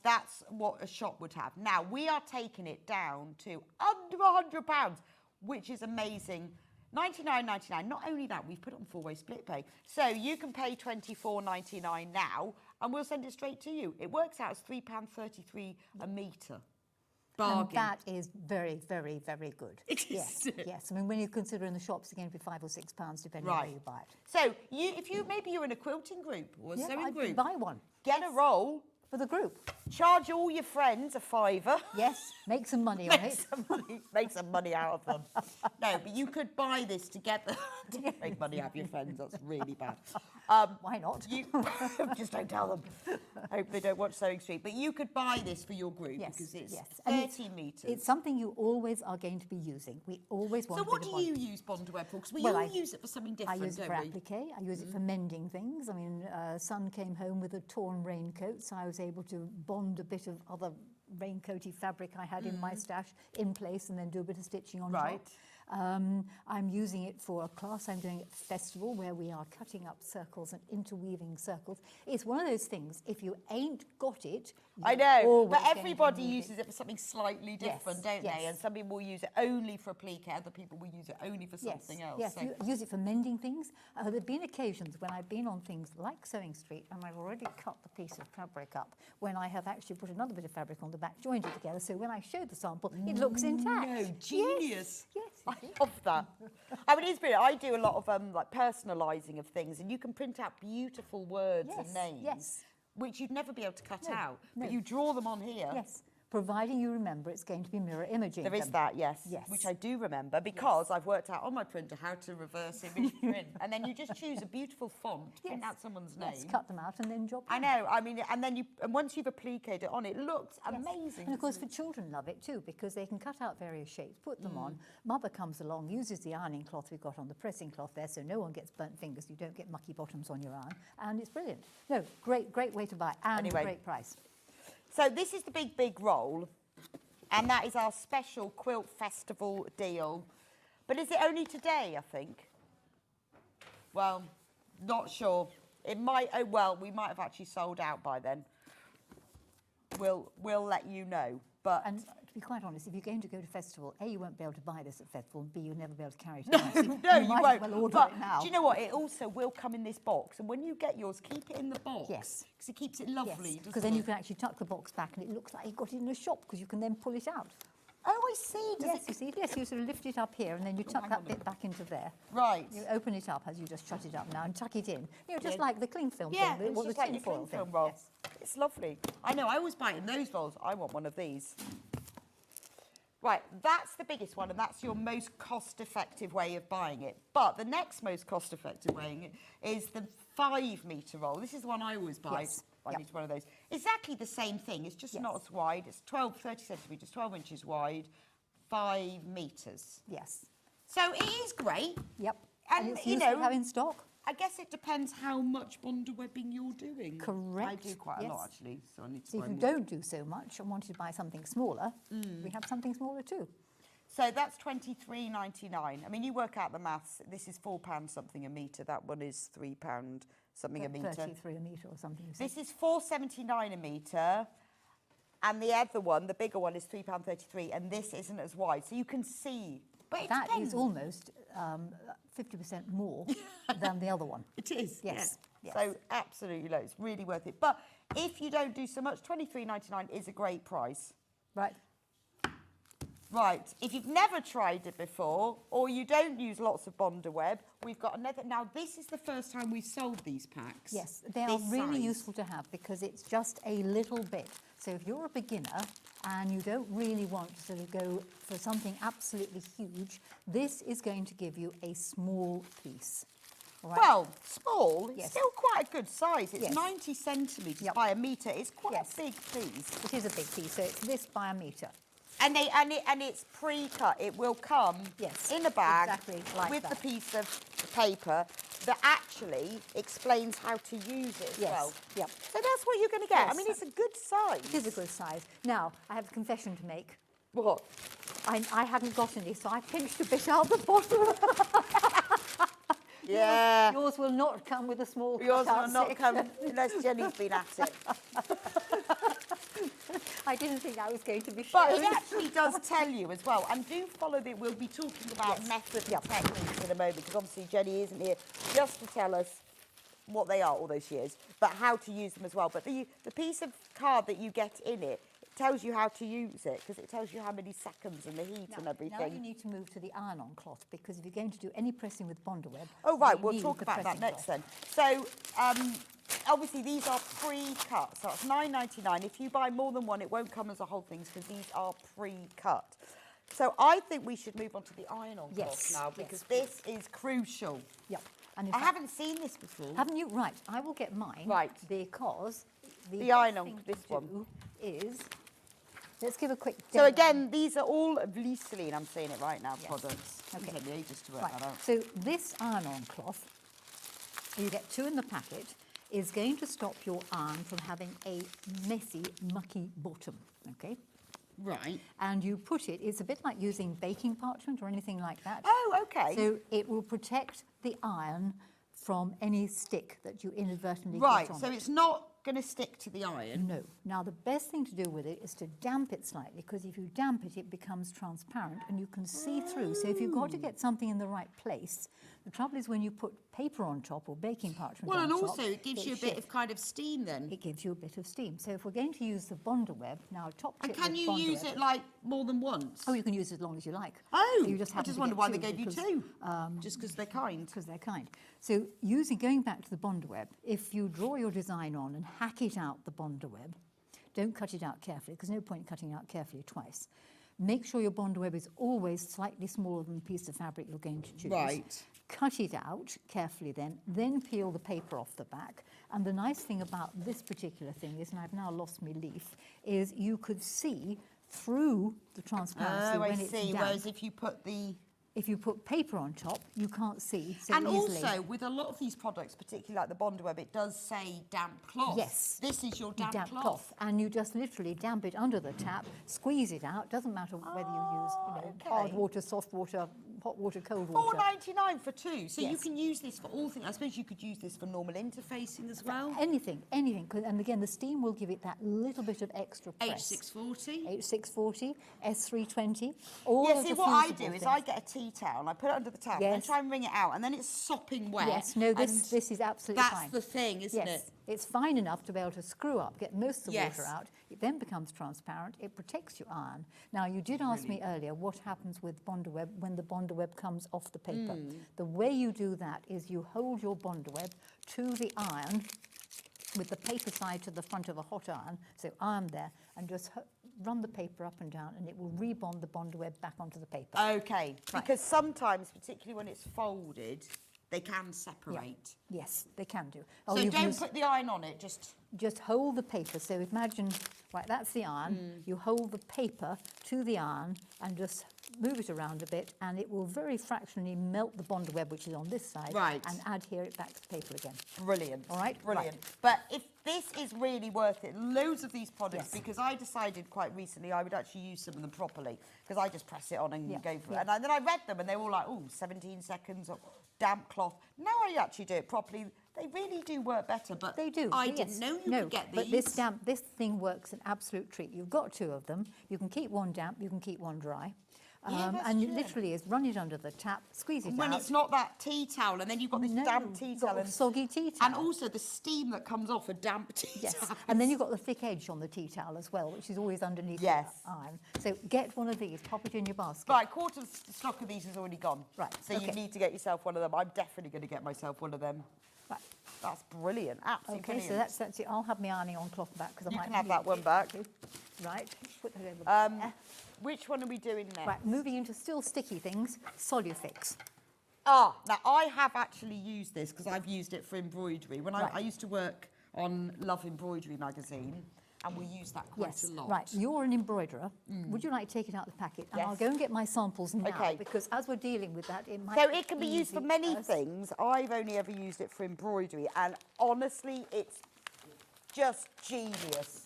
that's what a shop would have. Now, we are taking it down to under £100, which is amazing. $99.99. Not only that, we've put it on four-way split pay. So you can pay $24.99 now, and we'll send it straight to you. It works out as £3.33 a metre. Bargain. And that is very, very, very good. It yes, is. yes. I mean, when you consider in the shops, again, it'd be £5 or £6, depending on where you buy it. So maybe you're in a quilting group or a sewing group. Buy one. Get a roll. For the group. Charge all your friends a £5. Yes, make some money on it. Make some money out of them. No, but you could buy this together. Don't make money out of your friends, that's really bad. Why not? Just don't tell them. Hope they don't watch Sewing Street. But you could buy this for your group because it's 30 metres. It's something you always are going to be using. We always want So what do you use Bondeweb for? Because we all use it for something different, I use it for applique. I use it for mending things. I mean, son came home with a torn raincoat, so I was able to bond a bit of other raincoaty fabric I had in my stash in place and then do a bit of stitching on Right. top. I'm using it for a class I'm doing at the festival where we are cutting up circles and interweaving circles. It's one of those things, if you ain't got it, I you're know, always but going to everybody need uses it for something slightly different, Yes, don't yes. they? And some people will use it only for applique, other people will use it only for something else. Yes, So- you use it for mending things. There have been occasions when I've been on things like Sewing Street and I've already cut the piece of fabric up when I have actually put another bit of fabric on the back, joined it together, so when I show the sample, it looks intact. No, genius. Yes, I love that. I mean, it's brilliant. I do a lot of like personalising of things, and you can print out beautiful words and names, which you'd never be able to cut out, but you draw them on here. Yes, providing you remember it's going to be mirror imaging. There is that, yes, which I do remember because I've worked out on my printer how to reverse image print, and then you just choose a beautiful font, print out someone's name. Yes, cut them out and then job I know. I mean, and then once you've appliqued it on, it looks amazing. And of course, for children love it too because they can cut out various shapes, put them on. Mother comes along, uses the ironing cloth we've got on the pressing cloth there, so no one gets burnt fingers. You don't get mucky bottoms on your iron, and it's brilliant. No, great way to buy, and great price. So this is the big roll. And that is our special Quilt Festival deal. But is it only today, I think? Well, not sure. It might, oh well, we might have actually sold out by then. We'll let you know. But And to be quite honest, if you're going to go to festival, A, you won't be able to buy this at festival, and B, you'll never be able to carry it around. So no, you you might won't. as well order But it now. do you know what? It also will come in this box. And when you get yours, keep it in the box. Yes. Because it keeps it lovely. Because then you can actually tuck the box back and it looks like you got it in a shop because you can then pull it out. Oh, I see. You see. Yes, you sort of lift it up here and then you tuck that bit back into there. Right. You open it up as you just shut it up now and tuck it in. You know, just Yeah. like the cling film Yeah, thing. it's or the just like tin your foil cling thing. film roll. Yes. It's lovely. I know, I always buy it in those rolls. I want one of these. Right, that's the biggest one, and that's your most cost-effective way of buying it. But the next most cost-effective way is the 5 metre roll. This is the one I always buy. Yes. I need one of those. Exactly the same thing. It's just not as wide. It's 30 centimetres, 12 inches wide, 5 metres. Yes. So it is great. Yep. And, it's you useful know, to have in stock. I guess it depends how much bonder webbing you're doing. Correct. I do quite a lot, actually, so I need to So buy if you more. don't do so much and wanted to buy something smaller, we have something smaller too. So that's £23.99. I mean, you work out the maths. This is £4 something a metre. That one is £3 something a metre. 33 a metre or something. You said. This is £4.79 a metre. And the other one, the bigger one, is £3.33. And this isn't as wide. So you can see. But it That depends. is almost 50% more than the other one. It is, Yes. yeah. So absolutely low. It's really worth it. But if you don't do so much, £23.99 is a great price. Right. Right, if you've never tried it before, or you don't use lots of Bonder web, we've got another. Now, this is the first time we've sold these packs. Yes, they are really useful to have because it's just a little bit. So if you're a beginner and you don't really want to sort of go for something absolutely huge, this is going to give you a small piece. All right? Well, small, it's Yes. still quite a good size. It's Yes. 90 centimetres by a metre. It's quite a big piece. It is a big piece, so it's this by a metre. And it's pre-cut. It will come in a bag with the piece of paper that actually explains how to use it as well. Yep. So that's what you're going to get. I Yes. mean, it's a good size. It is a good size. Now, I have a confession to make. What? I hadn't got any, so I pinched a bit out the bottom. Yeah. Yours will not come with a small Yours cut-out will not section. come unless Jenny's been at it. I didn't think I was going to be But sharing. it actually does tell you as well. And do follow the. We'll be talking about methods and techniques in a moment because obviously Jenny isn't here just to tell us what they are, although she is, but how to use them as well. But the piece of card that you get in it tells you how to use it because it tells you how many seconds and the heat and everything. Now you need to move to the iron-on cloth because if you're going to do any pressing with Bonder web... Oh, right, you we'll need talk the about that pressing next cloth. then. So, obviously, these are pre-cut, so it's £9.99. If you buy more than one, it won't come as a whole thing because these are pre-cut. So I think we should move on to the iron-on cloth now because this is crucial. Yep. And in I fact- haven't seen this before. Haven't you? Right, I will get mine. Right. Because the The best iron-on, thing to this one. do is... Let's give a quick So demo. again, these are all Vlieseline, I'm saying it right now, products. Okay. It took me ages to work Right. that out. So this iron-on cloth, you get 2 in the packet, is going to stop your iron from having a messy, mucky bottom. okay? Right. And you put it, it's a bit like using baking parchment or anything like that. Oh, okay. So it will protect the iron from any stick that you inadvertently Right, get on so it. it's not going to stick to the iron. No. Now, the best thing to do with it is to damp it slightly, because if you damp it, it becomes transparent and you can see through. So if you've got to get something in the right place, the trouble is when you put paper on top or baking parchment Well, on and top, also it gives you a bit of kind of steam then. It gives you a bit of steam. So if we're going to use the Bonder web, now top And tip can with you Bonder use web- it like more than once? Oh, you can use it as long as you like. Oh, You just I happen just to wonder get why they two gave you because, two. Just because they're kind. Because they're kind. So going back to the Bonder web, if you draw your design on and hack it out the Bonder web, don't cut it out carefully, because no point cutting it out carefully twice. Make sure your Bonder web is always slightly smaller than the piece of fabric you're going to choose. Right. Cut it out carefully then peel the paper off the back. And the nice thing about this particular thing is, and I've now lost my leaf, is you could see through the transparency when it's damp. Whereas if you put paper on top, you can't see so and easily. also, with a lot of these products, particularly like the Bonder web, it does say damp cloth. Yes. This is your damp cloth. And you just literally damp it under the tap, squeeze it out. Doesn't matter whether you use hard water, soft water, hot water, cold water. $4.99 for two. So you Yes. can use this for all things. I suppose you could use this for normal interfacing as well. Anything. And again, the steam will give it that little bit of extra press. H640. H640, S320. All Yeah, of see, the what I fusible do is things. I get a tea towel and I put it under the tap and Yes. try and wring it out, and then it's sopping wet. Yes, no, and this is absolutely that's fine. the thing, isn't Yes, it? it's fine enough to be able to screw up, get most of the Yes. water out. It then becomes transparent. It protects your iron. Now, you did ask me earlier what happens with Bonder web when the Bonder web comes off the paper. The way you do that is you hold your Bonder web to the iron with the paper side to the front of a hot iron, so iron there, and just run the paper up and down, and it will rebond the Bonder web back onto the paper. Okay, because sometimes, particularly when it's folded, they can separate. Yes, they can do. So you can don't use- put the iron on it, just hold the paper. So imagine, right, that's the iron. You hold the paper to the iron and just move it around a bit, and it will very fractionally melt the Bonder web, which is on this side, Right. and adhere it back to the paper again. Brilliant. All right? Brilliant. Right. But if this is really worth it, loads of these products, because I decided quite recently I would actually use some of them properly, because I just press it on and go for it. And then I read them and they were all like, oh, 17 seconds, or damp cloth. Now I actually do it properly. They really do work better, but They do. I yes. didn't know you no, could get but these. this thing works an absolute treat. You've got two of them. You can keep one damp, you can keep one dry. Yeah, that's and true. it literally is run it under the tap, squeeze it when out. it's not that tea towel, and then you've got this damp tea you've got towel a soggy tea towel. and also the steam that comes off a damp tea Yes, towel. and then you've got the thick edge on the tea towel as well, which is always underneath Yes. the iron. So get one of these, pop it in your basket. Right, quarter of the stock of these is already gone. Right, So you okay. need to get yourself one of them. I'm definitely going to get myself one of them. Right. That's brilliant, absolutely Okay, brilliant. so that's it. I'll have my ironing on cloth back because I You might can have need that one it. back. Right, put that over there. Which one are we doing next? Right, moving into still sticky things, Solufix. Ah, now I have actually used this because I've used it for embroidery. When Right. I used to work on Love Embroidery magazine, and we used that quite Yes, a lot. right. You're an embroiderer. Would you like to take it out of the packet? And I'll Yes. go and get my samples now Okay. because as we're dealing with that, it might So it can be used for easy many us. things. I've only ever used it for embroidery, and honestly, it's just genius.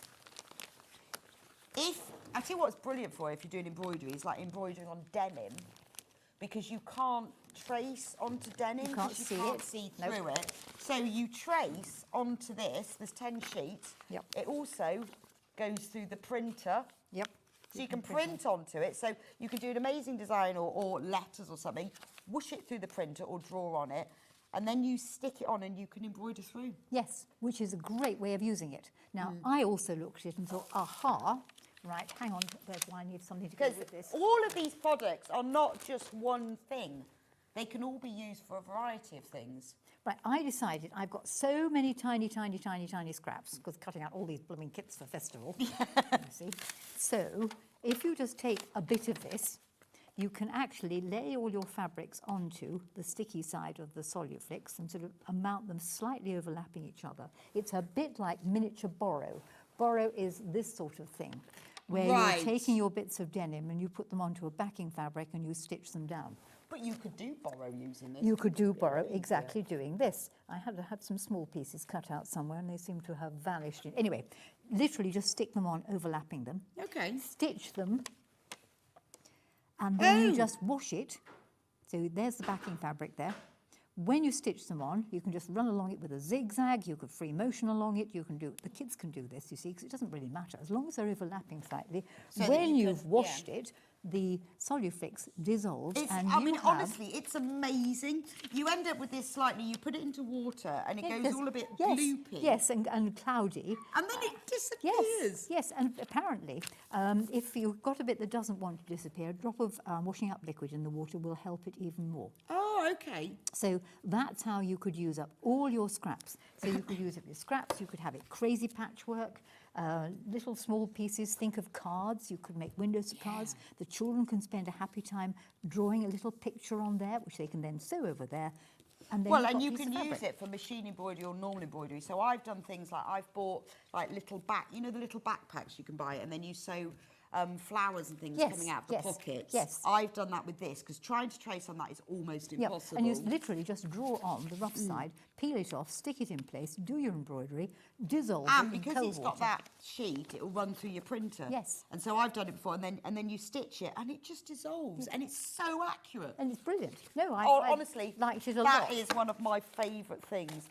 I tell you what's brilliant for if you're doing embroidery, is like embroidering on denim, because you can't trace onto denim You can't because see you can't it. see Nope. through it. So you trace onto this. There's 10 sheets. Yep. It also goes through the printer. Yep. So you can print onto it. So you can do an amazing design or letters or something, whoosh it through the printer or draw on it, and then you stick it on and you can embroider through. Yes, which is a great way of using it. Now, I also looked at it and thought, aha, right, hang on, there's why I need something to go Because with this. all of these products are not just one thing. They can all be used for a variety of things. Right, I decided I've got so many tiny scraps, because cutting out all these blooming kits for festival, you see. So, if you just take a bit of this, you can actually lay all your fabrics onto the sticky side of the Solufix and sort of mount them slightly overlapping each other. It's a bit like miniature borrow. Borrow is this sort of thing, where Right. you're taking your bits of denim and you put them onto a backing fabric and you stitch them down. But you could do borrow using this. You could do borrow exactly doing this. I had some small pieces cut out somewhere and they seem to have vanished. Anyway, literally just stick them on, overlapping them. Okay. Stitch them, and then you just wash it. So there's the backing fabric there. When you stitch them on, you can just run along it with a zigzag. You could free motion along it. You can do, the kids can do this, you see, because it doesn't really matter as long as they're overlapping slightly. So when you've washed it, the Soluflix dissolves, and I mean, honestly, it's amazing. You end up with this slightly. You put it into water, and it goes all a bit gloopy. Yes, and cloudy. And then it disappears. Yes, and apparently, if you've got a bit that doesn't want to disappear, a drop of washing up liquid in the water will help it even more. Oh, okay. So that's how you could use up all your scraps. So you could use up your scraps, you could have it crazy patchwork, little small pieces. Think of cards. You could make windows cards. The children can spend a happy time drawing a little picture on there, which they can then sew over there. And then And you can use it for machine embroidery or normal embroidery. So I've done things like I've bought like little the little backpacks you can buy, and then you sew flowers and things coming out of the pockets. Yes. I've done that with this, because trying to trace on that is almost impossible. And you literally just draw on the rough side, peel it off, stick it in place, do your embroidery, dissolve and it in because cold it's water. got that sheet, it will run through your printer. Yes. And so I've done it before, and then you stitch it, and it just dissolves, and it's so accurate. And it's brilliant. No, I honestly liked it a that lot. is one of my favourite things.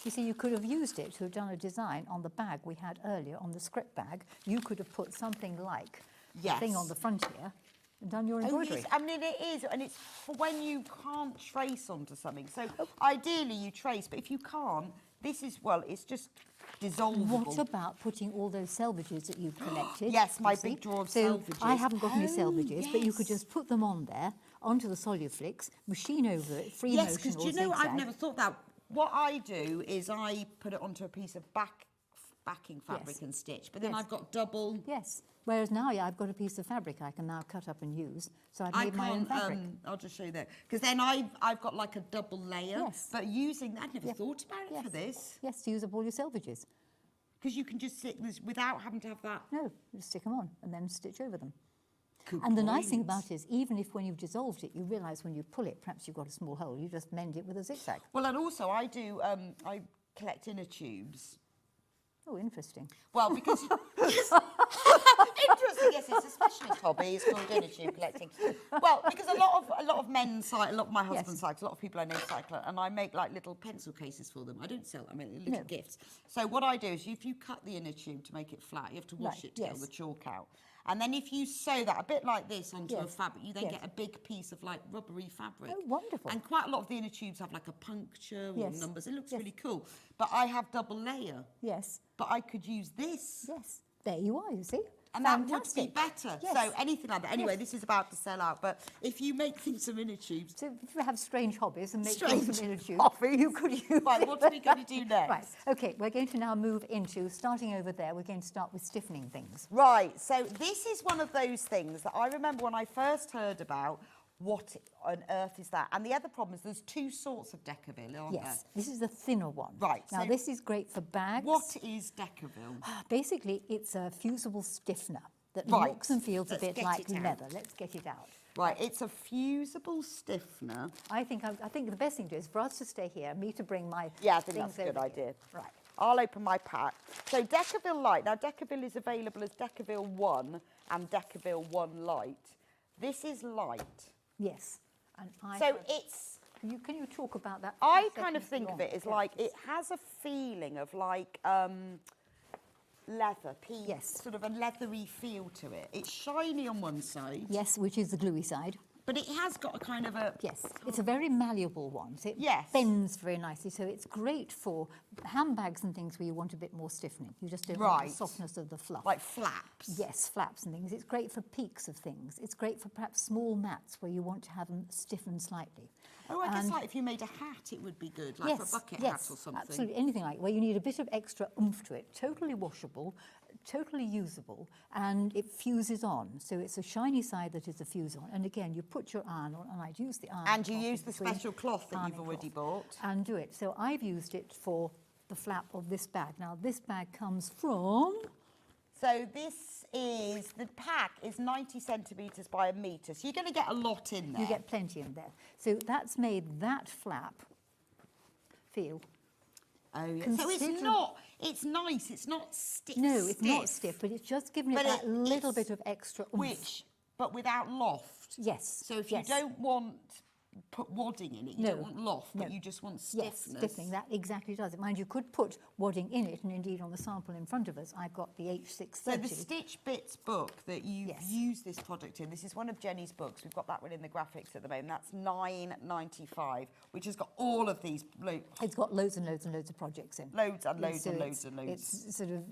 You see, you could have used it to have done a design on the bag we had earlier, on the Scrip bag. You could have put something like the thing on the front here and done your embroidery. Yes. I mean, it is, and it's for when you can't trace onto something. So ideally you trace, but if you can't, this is, it's just dissolvable. What about putting all those selvages that you've collected? Yes, my big drawer of selvages. I haven't got any selvages, but you could just put them on there, onto the Soluflix, machine over it, free motion or Yes, because do you know, I've never thought that. What I do is I put it onto a piece of backing fabric and stitch, but then I've got double... Yes, whereas now I've got a piece of fabric I can now cut up and use, so I've made my own fabric. I'll just show you that. Because then I've got like a double layer, but using... I'd never thought about it for this. Yes, to use up all your selvages. Because you can just stick this without having to have that... No, just stick them on and then stitch over them. Good and the nice thing about it is, even if when you've dissolved it, you realise when you pull it, perhaps you've got a small hole, you just mend it with a zigzag. Well, and also I do, I collect inner tubes. Oh, interesting. Well, because... interesting, yes, it's a specialist hobby. It's called inner tube collecting. Well, because a lot of men cycle, a lot of my husband cycles, a lot of people I know cycle, and I make like little pencil cases for them. I don't sell them, I make little gifts. So what I do is, if you cut the inner tube to make it flat, you have to wash it to get all the chalk out. And then if you sew that a bit like this onto a fabric, you then get a big piece of like rubbery fabric. Oh, wonderful. And quite a lot of the inner tubes have like a puncture or numbers. It looks really cool. But I have double layer. Yes. But I could use this. Yes. There you are, you see. And Fantastic. that would be better. Yes. So anything like that. Anyway, this is about to sell out. But if you make things from inner tubes... So if you have strange hobbies and make things from inner tubes, you could use Right, what are we going to do next? Right, OK, we're going to now move into, starting over there, we're going to start with stiffening things. Right, so this is one of those things that I remember when I first heard about. What on earth is that? And the other problem is there's two sorts of Decaville, aren't there? This is the thinner one. Right. Now, so this is great for bags. What is Decaville? Basically, it's a fusible stiffener that looks and feels a bit like leather. Let's get it out. Right, it's a fusible stiffener. I think the best thing to do is for us to stay here, me to bring my I think that's a good idea. Right. I'll open my pack. So Decaville Light. Now, Decaville is available as Decaville 1 and Decaville 1 Light. This is light. Yes. And it's... Can you talk about that? I kind of think of it as like, it has a feeling of like leather, sort of a leathery feel to it. It's shiny on one side. Yes, which is the gluey side. But it has got a kind of a... Yes, it's a very malleable one. So it bends very nicely. So it's great for handbags and things where you want a bit more stiffening. You just don't want the softness of the fluff. Like flaps. Yes, flaps and things. It's great for peaks of things. It's great for perhaps small mats where you want to have them stiffen slightly. Oh, I guess like if you made a hat, it would be good, like for a bucket hat or something. Absolutely, anything like where you need a bit of extra oomph to it. Totally washable, totally usable, and it fuses on. So it's a shiny side that is a fuse on. And again, you put your iron on, and I'd use the iron. And you use the special cloth that you've already bought. And do it. So I've used it for the flap of this bag. Now, this bag comes from... So this is, the pack is 90 centimetres by a metre. So you're going to get a lot in there. You get plenty in there. So that's made that flap feel Oh, yeah. So it's nice, it's not stiff. No, it's not stiff, but it's just giving it that little bit of extra oomph. But without loft. Yes. So if you don't want put wadding in it, you don't want loft, but you just want stiffness. Yes, stiffening, that exactly does it. Mind you could put wadding in it, and indeed on the sample in front of us, I've got the H630. So the Stitch Bits book that you use this product in, this is one of Jennie's books. We've got that one in the graphics at the moment. That's $9.95, which has got all of these. It's got loads and loads and loads of projects in. Loads and loads and loads and loads. It's sort of,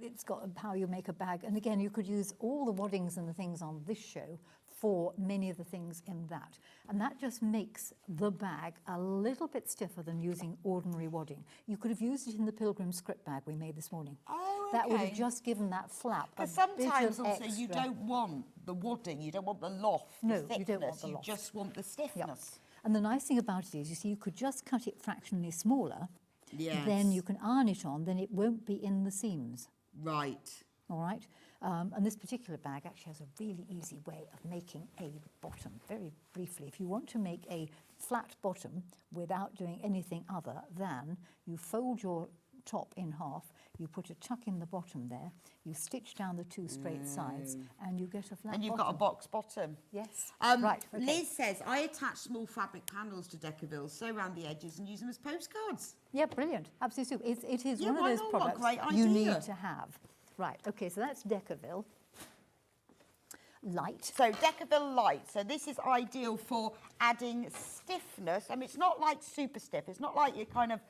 it's got how you make a bag. And again, you could use all the waddings and the things on this show for many of the things in that. And that just makes the bag a little bit stiffer than using ordinary wadding. You could have used it in the Pilgrim Scrip bag we made this morning. Oh, okay. That would have just given that flap But a sometimes bit of also extra. you don't want the wadding, you don't want the loft, No, the thickness, you don't want the loft. You just want the stiffness. And the nice thing about it is, you see, you could just cut it fractionally smaller. Yes. Then you can iron it on, then it won't be in the seams. Right. All right. And this particular bag actually has a really easy way of making a bottom. Very briefly, if you want to make a flat bottom without doing anything other than you fold your top in half, you put a tuck in the bottom there, you stitch down the two straight sides, and you get a flat And you've bottom. got a box bottom. Yes. Right. Okay. Liz says, I attach small fabric panels to Deckerville, sew around the edges and use them as postcards. Yeah, brilliant. Absolutely super. It is Yeah, one of why those not? What a products great you idea. need to have. Right, okay, so that's Deckerville. Light. So Deckerville Light. So this is ideal for adding stiffness. I mean, it's not like super stiff. It's not like you're kind of,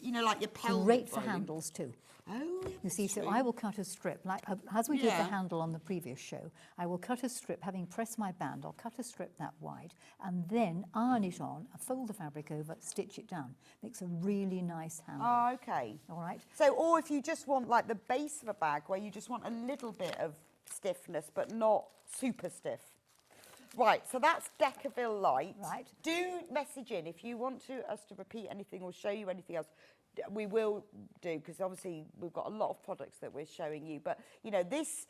you know, like your pelvic Great for bone. handles too. Oh, you see, so I will cut a strip, like as we did the handle on the previous show, I will cut a strip, having pressed my band, I'll cut a strip that wide, and then iron it on, fold the fabric over, stitch it down. Makes a really nice handle. Oh, okay. All right. So, or if you just want like the base of a bag where you just want a little bit of stiffness, but not super stiff. Right, so that's Deckerville Light. Right. Do message in if you want us to repeat anything or show you anything else. We will do, because obviously we've got a lot of products that we're showing you. But, you know, this,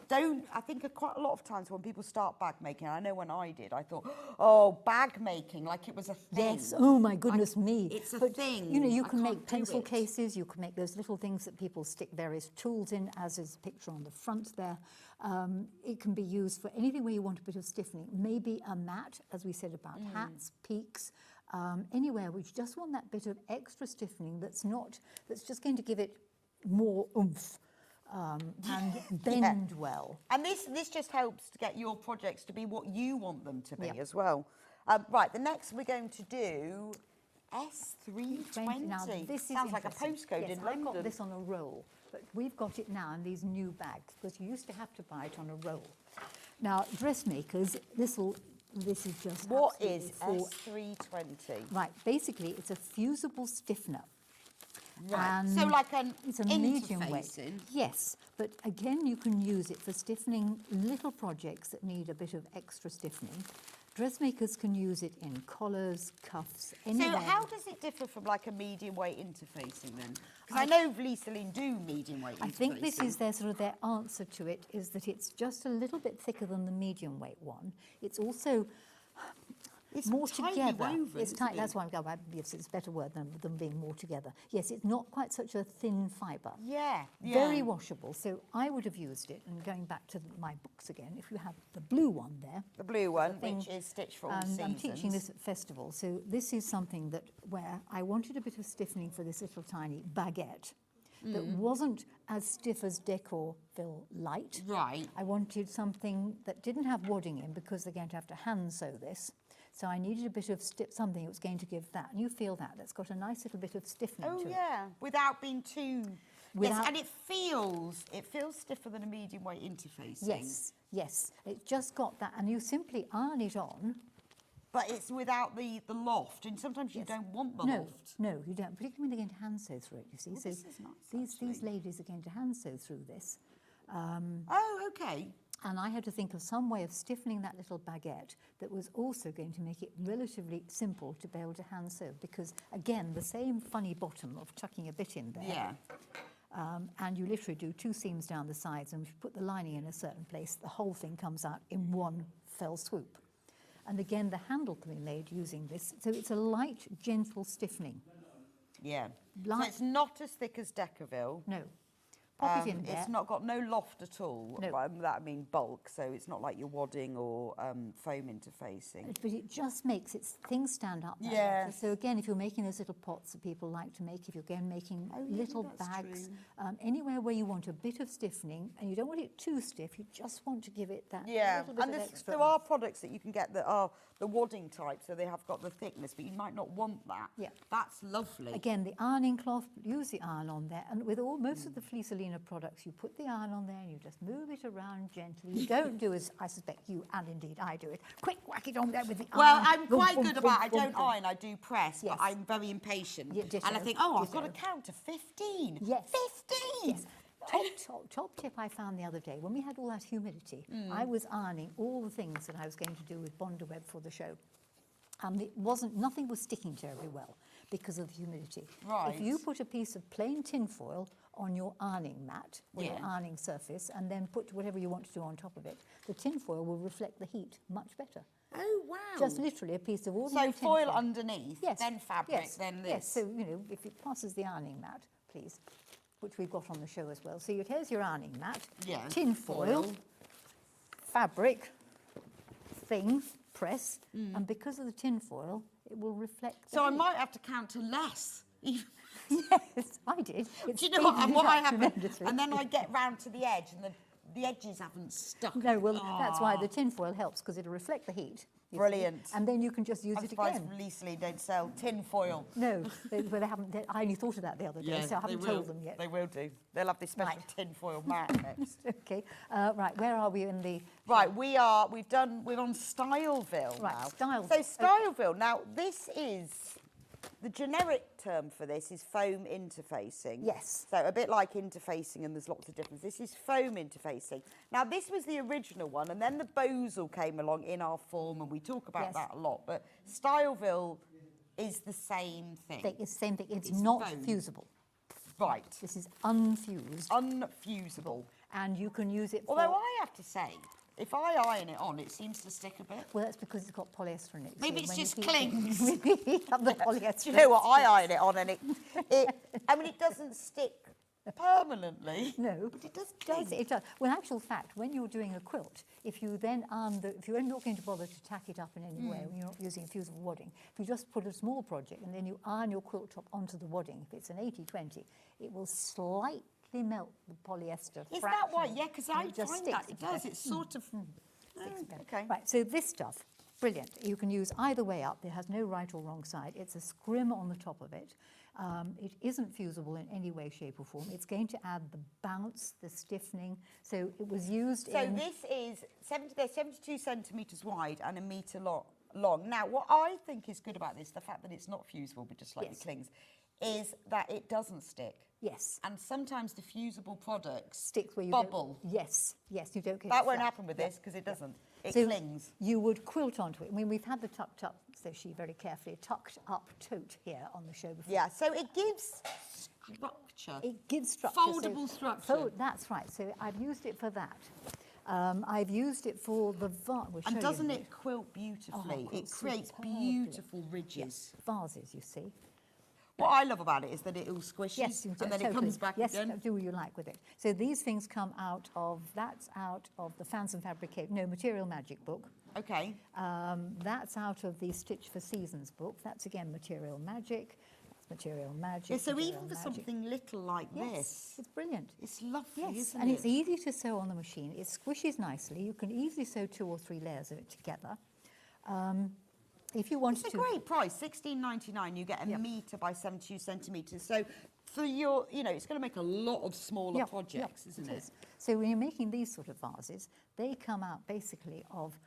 I think quite a lot of times when people start bag making, I know when I did, I thought, oh, bag making, like it was a thing. Yes, oh my goodness me. It's a But, thing. You know, you I can can't make do pencil it. cases, you can make those little things that people stick various tools in, as is the picture on the front there. It can be used for anything where you want a bit of stiffening. Maybe a mat, as we said about hats, peaks, anywhere which just want that bit of extra stiffening that's just going to give it more oomph. And bend well. And this just helps to get your projects to be what you want them to be as well. Right, the next we're going to do S320. Now, this sounds like a interesting. postcode Yes, in London. I've got this on a roll, but we've got it now in these new bags, because you used to have to buy it on a roll. Now, dressmakers, this is just What absolutely is for- S320? Right, basically it's a fusible stiffener. Right, And so like an it's a medium weight. interfacing. Yes, but again you can use it for stiffening little projects that need a bit of extra stiffening. Dressmakers can use it in collars, cuffs, anywhere. So how does it differ from like a medium weight interfacing then? Because I know Vlieseline do medium weight interfacing. I think this is their answer to it, is that it's just a little bit thicker than the medium weight one. It's also more tightly together. woven, It's tight. isn't That's it? why I'm going. Yes, it's a better word than being more together. Yes, it's not quite such a thin fibre. Yeah, Very washable. So I would have used it. And going back to my books again, if you have the blue one there, The blue one, thing- which is Stitch for All and Seasons. I'm teaching this at festival, so this is something where I wanted a bit of stiffening for this little tiny baguette that wasn't as stiff as Deckerville Light. Right. I wanted something that didn't have wadding in, because they're going to have to hand sew this. So I needed a bit of something that was going to give that. And you feel that's got a nice little bit of stiffening Oh to it. yeah, without being too. Without- Yes, and it feels stiffer than a medium weight interfacing. Yes, yes. It's just got that, and you simply iron it on. But it's without the loft, and sometimes you don't want the loft. No, you don't, particularly when they're going to hand sew through it, you see. Oh, so this is nice, these ladies are going to hand sew through this. Oh, okay. And I had to think of some way of stiffening that little baguette that was also going to make it relatively simple to be able to hand sew, because, again, the same funny bottom of tucking a bit in there. Yeah. And you literally do 2 seams down the sides, and if you put the lining in a certain place, the whole thing comes out in one fell swoop. And again, the handle can be made using this. So it's a light, gentle stiffening. Yeah. Like- So it's not as thick as Decaville. No. Pop it in there. It's not got no loft at all. No. That I mean bulk, so it's not like you're wadding or foam interfacing. But it just makes things stand up better. Yes. So again, if you're making those little pots that people like to make, if you're again making little bags, anywhere where you want a bit of stiffening, and you don't want it too stiff, you just want to give it that little bit and of extra. there are products that you can get that are the wadding type, so they have got the thickness, but you might not want that. Yeah. That's lovely. Again, the ironing cloth, use the iron on there, and with most of the Vlieseline products, you put the iron on there and you just move it around gently. You don't do as I suspect you, and indeed I do it. Quick, whack it on there with the iron. Well, I'm Boom, quite boom, good boom, about. I boom, don't boom. iron. I do press, Yes. but I'm very impatient. Yeah, ditto, and I think, I've got to ditto. count to 15. Yes. 15. Yes. Top tip I found the other day, when we had all that humidity, I was ironing all the things that I was going to do with Bondaweb for the show. And nothing was sticking terribly well because of the humidity. Right. If you put a piece of plain tin foil on your ironing mat or your ironing surface and then put whatever you want to do on top of it, the tin foil will reflect the heat much better. Oh, wow. Just literally a piece of ordinary So tin foil underneath, yes. then fabric, yes. then this. Yes, so, if it passes the ironing mat, please, which we've got on the show as well. So here's your ironing mat, tin foil, fabric, thing, press, and because of the tin foil, it will reflect the So I heat. might have to count to less. Yes, I did. Do you know what? And what I have, and then I get round to the edge, and the edges haven't stuck. No, well, that's why the tin foil helps, because it'll reflect the heat. you see, Brilliant. And then you can just use I'm it surprised again. Vlieseline don't sell tin foil. No, they haven't. I only thought of that the other day, so I haven't told them yet. They will do. They'll have this special tin foil mat next. Okay, right. Where are we in the? Right, we're on Styleville Right, now. Styleville. So Styleville. Now this is the generic term for this is foam interfacing. Yes. So a bit like interfacing, and there's lots of difference. This is foam interfacing. Now this was the original one, and then the Bosal came along in our form, and we talk about that a lot. But Styleville is the same thing. It's the same thing. It's not foam. fusible. Right. This is unfused. Unfusible. And you can use it. Although I have to say, if I iron it on, it seems to stick a bit. Well, that's because it's got polyester in it. Maybe so it's when just you clings. heat up the polyester. Do you know what? I iron it on, and it doesn't stick permanently. No, but it does. It does. Well, in actual fact, when you're doing a quilt, if you then if you're not going to bother to tack it up in any way, when you're not using fusible wadding, if you just put a small project and then you iron your quilt top onto the wadding, if it's an 80-20, it will slightly melt the polyester. Is that why? Yeah, because I it just find sticks. that it does. It's sort of. Okay. Right, so this stuff, brilliant. You can use either way up. It has no right or wrong side. It's a scrim on the top of it. It isn't fusible in any way, shape or form. It's going to add the bounce, the stiffening. So it was used So in... this is 72 centimetres wide and a metre long. Now, what I think is good about this, the fact that it's not fusible but just slightly clings, is that it doesn't stick. Yes. And sometimes the fusible products sticks where you bubble. Yes, you don't get That it won't flat. happen with this because it doesn't. It So clings. you would quilt onto it. I mean, we've had the tucked up, so she very carefully tucked up tote here on the show before. Yeah, so it gives structure. It gives structure. Foldable structure. That's right. So I've used it for that. I've used it for the vase. And doesn't it quilt beautifully? Oh, it creates beautiful ridges. Yes, vases, you see. What I love about it is that it all squishes and then it comes back again. Yes, do what you like with it. So these things come out of, that's out of the Fans and Fabricate, no, Material Magic book. Okay. That's out of the Stitch for Seasons book. That's again Material Magic. That's Material Magic. Yeah, so Material even for Magic. something little like Yes, this. it's brilliant. It's lovely, Yes, isn't and it? it's easy to sew on the machine. It squishes nicely. You can easily sew 2 or 3 layers of it together. If you wanted It's a great price, $16.99. You get a metre by 72 centimetres. So for your, it's going to make a lot of smaller projects, isn't it? So when you're making these sort of vases, they come out basically of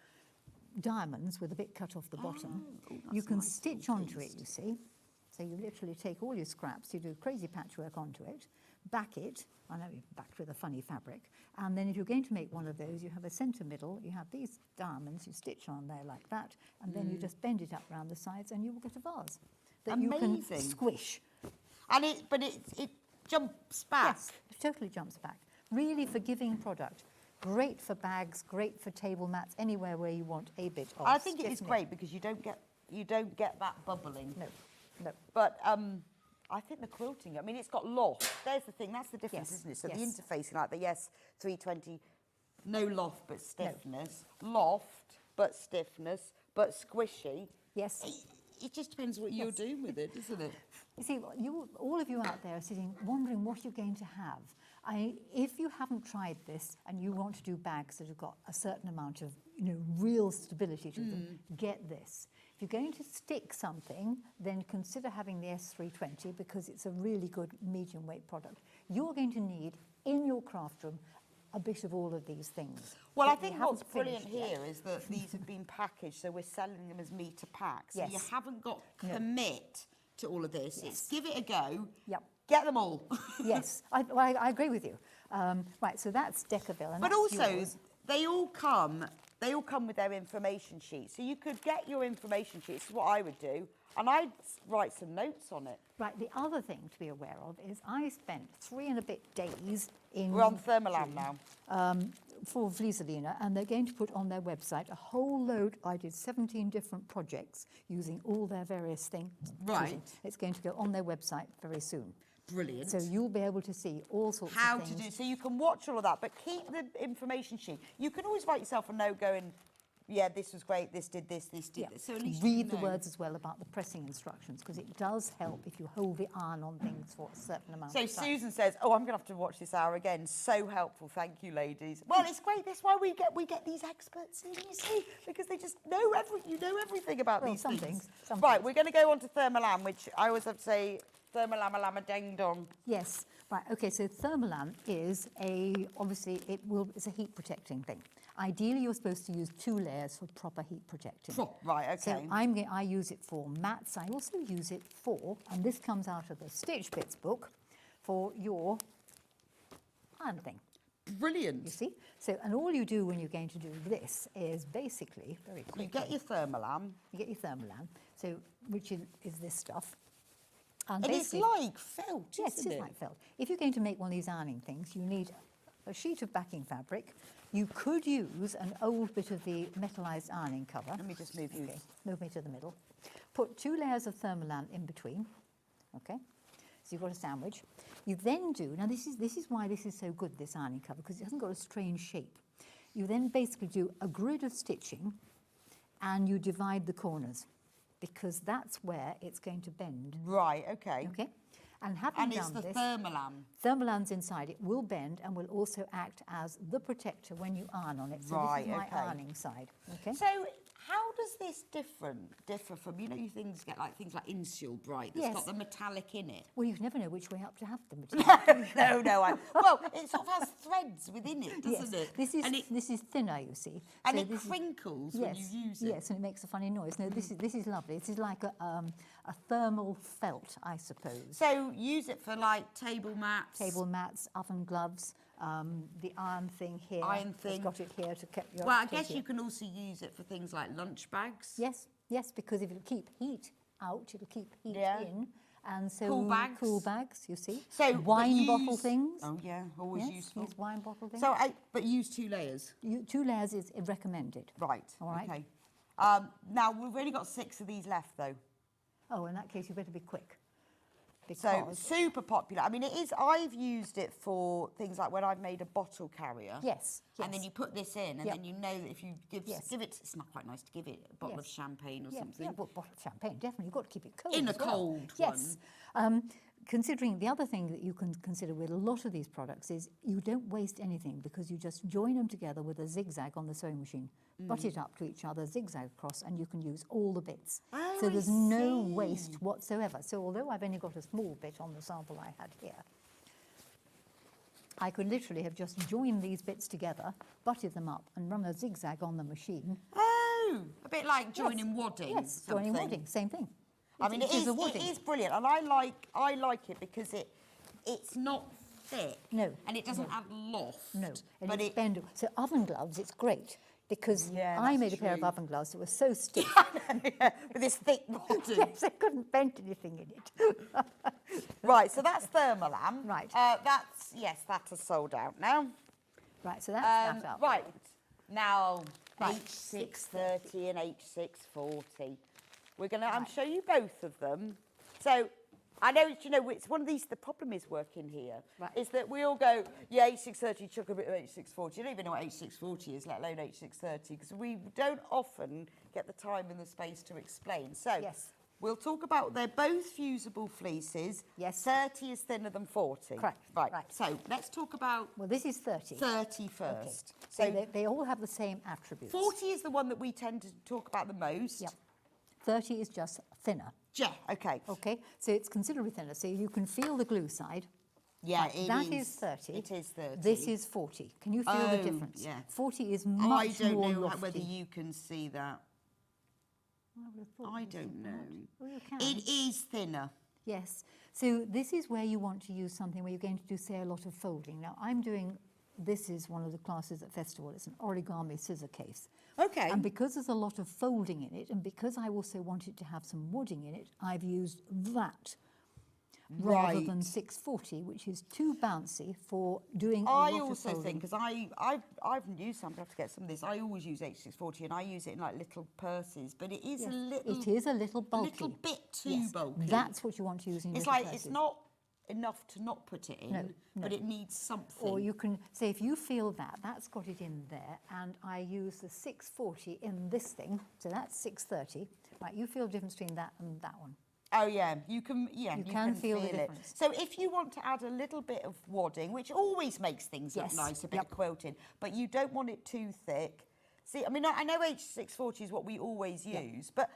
diamonds with a bit cut off the bottom. You can stitch onto it, you see. So you literally take all your scraps, you do crazy patchwork onto it, back it. I know you've backed with a funny fabric. And then if you're going to make one of those, you have a centre middle, you have these diamonds, you stitch on there like that, and then you just bend it up round the sides and you will get a vase that you can squish. And it jumps back. Yes, it totally jumps back. Really forgiving product. Great for bags, great for table mats, anywhere where you want a bit of I think it is stiffening. great because you don't get that bubbling. No. But I think the quilting, I mean, it's got loft. There's the thing, that's the difference, Yes, isn't it? So yes. the interfacing, like the S320, no loft but stiffness. Loft but stiffness but squishy. Yes. It just depends what you're doing with it, doesn't it? You see, all of you out there are sitting wondering what you're going to have. If you haven't tried this and you want to do bags that have got a certain amount of real stability to them, get this. If you're going to stick something, then consider having the S320 because it's a really good medium weight product. You're going to need, in your craft room, a bit of all of these things. Well, I But we think what's haven't brilliant finished yet. here is that these have been packaged, so we're selling them as metre packs. So Yes. you haven't got to No. commit to all of this. Yes. It's give it a go. Yep. Get them all. Yes, I agree with you. Right, so that's Decaville. And But that's also, yours. they all come with their information sheet. So you could get your information sheet. This is what I would do. And I'd write some notes on it. Right, the other thing to be aware of is I spent 3 and a bit days in... We're on Thermolam now. For Vlieseline, and they're going to put on their website a whole load. I did 17 different projects using all their various things. Right. It's going to go on their website very soon. Brilliant. So you'll be able to see all sorts How of to things. do, so you can watch all of that, but keep the information sheet. You can always write yourself a note going, yeah, this was great, this did this did Yeah. this. So at least Read you the know. words as well about the pressing instructions because it does help if you hold the iron on things for a certain amount So of time. Susan says, oh, I'm going to have to watch this hour again. So helpful. Thank you, ladies. Well, it's great. That's why we get these experts in, you see, because they just know everything about Well, these some things. things, some Right, things. we're going to go on to Thermolam, which I always have to say, Thermolam ding dong. Yes, right, okay, so Thermolam is obviously it's a heat protecting thing. Ideally, you're supposed to use 2 layers for proper heat protecting. Right, okay. So I use it for mats. I also use it for, and this comes out of the Stitch Bits book, for your iron thing. Brilliant. You see? So, and all you do when you're going to do this is basically, very quickly. You get your Thermolam. You get your Thermolam, so, which is this stuff. And it's basically- like felt, Yes, isn't it is it? like felt. If you're going to make one of these ironing things, you need a sheet of backing fabric. You could use an old bit of the metallized ironing cover. Let me just move you. Okay, move me to the middle. Put 2 layers of Thermolam in between. Okay, so you've got a sandwich. You then do, now this is why this is so good, this ironing cover, because it hasn't got a strange shape. You then basically do a grid of stitching and you divide the corners because that's where it's going to bend. Right, okay. Okay. And having it's done the this, Thermolam. Thermolam's inside. It will bend and will also act as the protector when you iron on it. So Right, this is my okay. ironing side. Okay. So how does this differ from, you things get like things like Insul Bright that's Yes. got the metallic in it? Well, you never know which way up to have the material. No. Well, it sort of has threads within it, doesn't Yes. it? This is thinner, you see. And So it this is- crinkles when you use it. Yes, and it makes a funny noise. No, this is lovely. This is like a thermal felt, I suppose. So use it for like table mats. Table mats, oven gloves, the iron thing here. Iron It's thing. got it here to keep your. Well, I keep guess your- you can also use it for things like lunch bags. Yes, because if it'll keep heat out, it'll keep heat Yeah. in. And so Cool bags. you see. So wine but bottle use- things. Oh yeah, always Yes, useful. use wine bottle things. So, but use 2 layers. 2 layers is recommended. Right. All right. Okay. Now we've only got 6 of these left though. Oh, in that case, you better be quick. So Because super popular. I mean, it is. I've used it for things like when I've made a bottle carrier. Yes. And then you put this in, and Yep. then you know that if you give Yes. it, it's not quite nice to give it a bottle of Yes. champagne or yeah, something. Yeah, well, bottle of champagne, definitely. You've got to keep it cold. In a as well. cold Yes. Considering the other thing that you can consider with a lot of these products is you don't waste anything because you just join them together with a zigzag on the sewing machine, butt it up to each other, zigzag across, and you can use all the bits. Oh, So I there's no see. waste whatsoever. So although I've only got a small bit on the sample I had here, I could literally have just joined these bits together, butted them up, and run a zigzag on the machine. Oh, a bit like joining wadding. Yes, joining something. wadding, same thing. I mean, it is brilliant, and I like it because it's not thick. No. And it doesn't no. have loft. No, and But it's bendable. So oven gloves, it's great because Yeah, I that's made a pair of true. oven gloves that were so stiff. with this thick wadding. Yes, I couldn't bend anything in it. Right, so that's Thermolam. Right. That has sold out now. Right, so that's that up. Right, now Right. H630 and H640. I'm show you both of them. So I know, you know, it's one of these, the problem is working here, is that we all go, yeah, H630, chuck a bit of H640. You don't even know what H640 is, let alone H630, because we don't often get the time and the space to explain. So we'll talk about, they're both fusible fleeces. Yes. 30 is thinner than 40. Correct. Right. So let's talk about... Well, this is 30. 30 first. Okay. So they all have the same attributes. 40 is the one that we tend to talk about the most. Yep. 30 is just thinner. Yeah, okay. Okay, so it's considerably thinner. So you can feel the glue side. Yeah, right, that is 30. It is 30. This is 40. Can you feel the difference? Yeah. 40 is much more I don't know lofty. whether you can see that. I don't know. Well, you can. It is thinner. Yes. So this is where you want to use something where you're going to do, say, a lot of folding. Now, I'm doing, this is one of the classes at Festival. It's an origami scissor case. Okay. And because there's a lot of folding in it, and because I also wanted to have some wooding in it, I've used that rather than 640, which is too bouncy for doing a lot of folding. I also think, because I've used some, I have to get some of this, I always use H640 and I use it in like little purses, but it is a little... It is a little bulky. A little bit too bulky. That's what you want to use in it's little like, purses. it's not enough to not put it in, but it needs something. Or you can say, if you feel that, that's got it in there, and I use the 640 in this thing, so that's 630. Right, you feel the difference between that and that one. Oh yeah, you can. Yeah, you can feel the it. difference. So if you want to add a little bit of wadding, which always makes things look nice, a bit of quilting, but you don't want it too thick. See, I mean, I know H640 is what we always use, but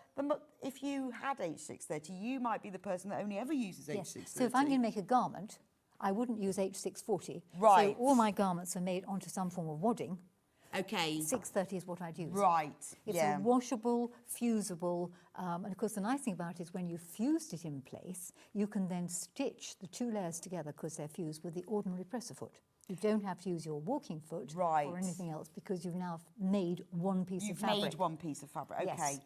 if you had H630, you might be the person that only ever uses H630. So if I'm going to make a garment, I wouldn't use H640. Right. So all my garments are made onto some form of wadding. Okay. 630 is what I'd use. Right. It's a washable, fusible, and of course the nice thing about it is when you've fused it in place, you can then stitch the two layers together because they're fused with the ordinary presser foot. You don't have to use your walking foot or anything else because you've now made one piece of fabric. You've made one piece of fabric, okay. Yes.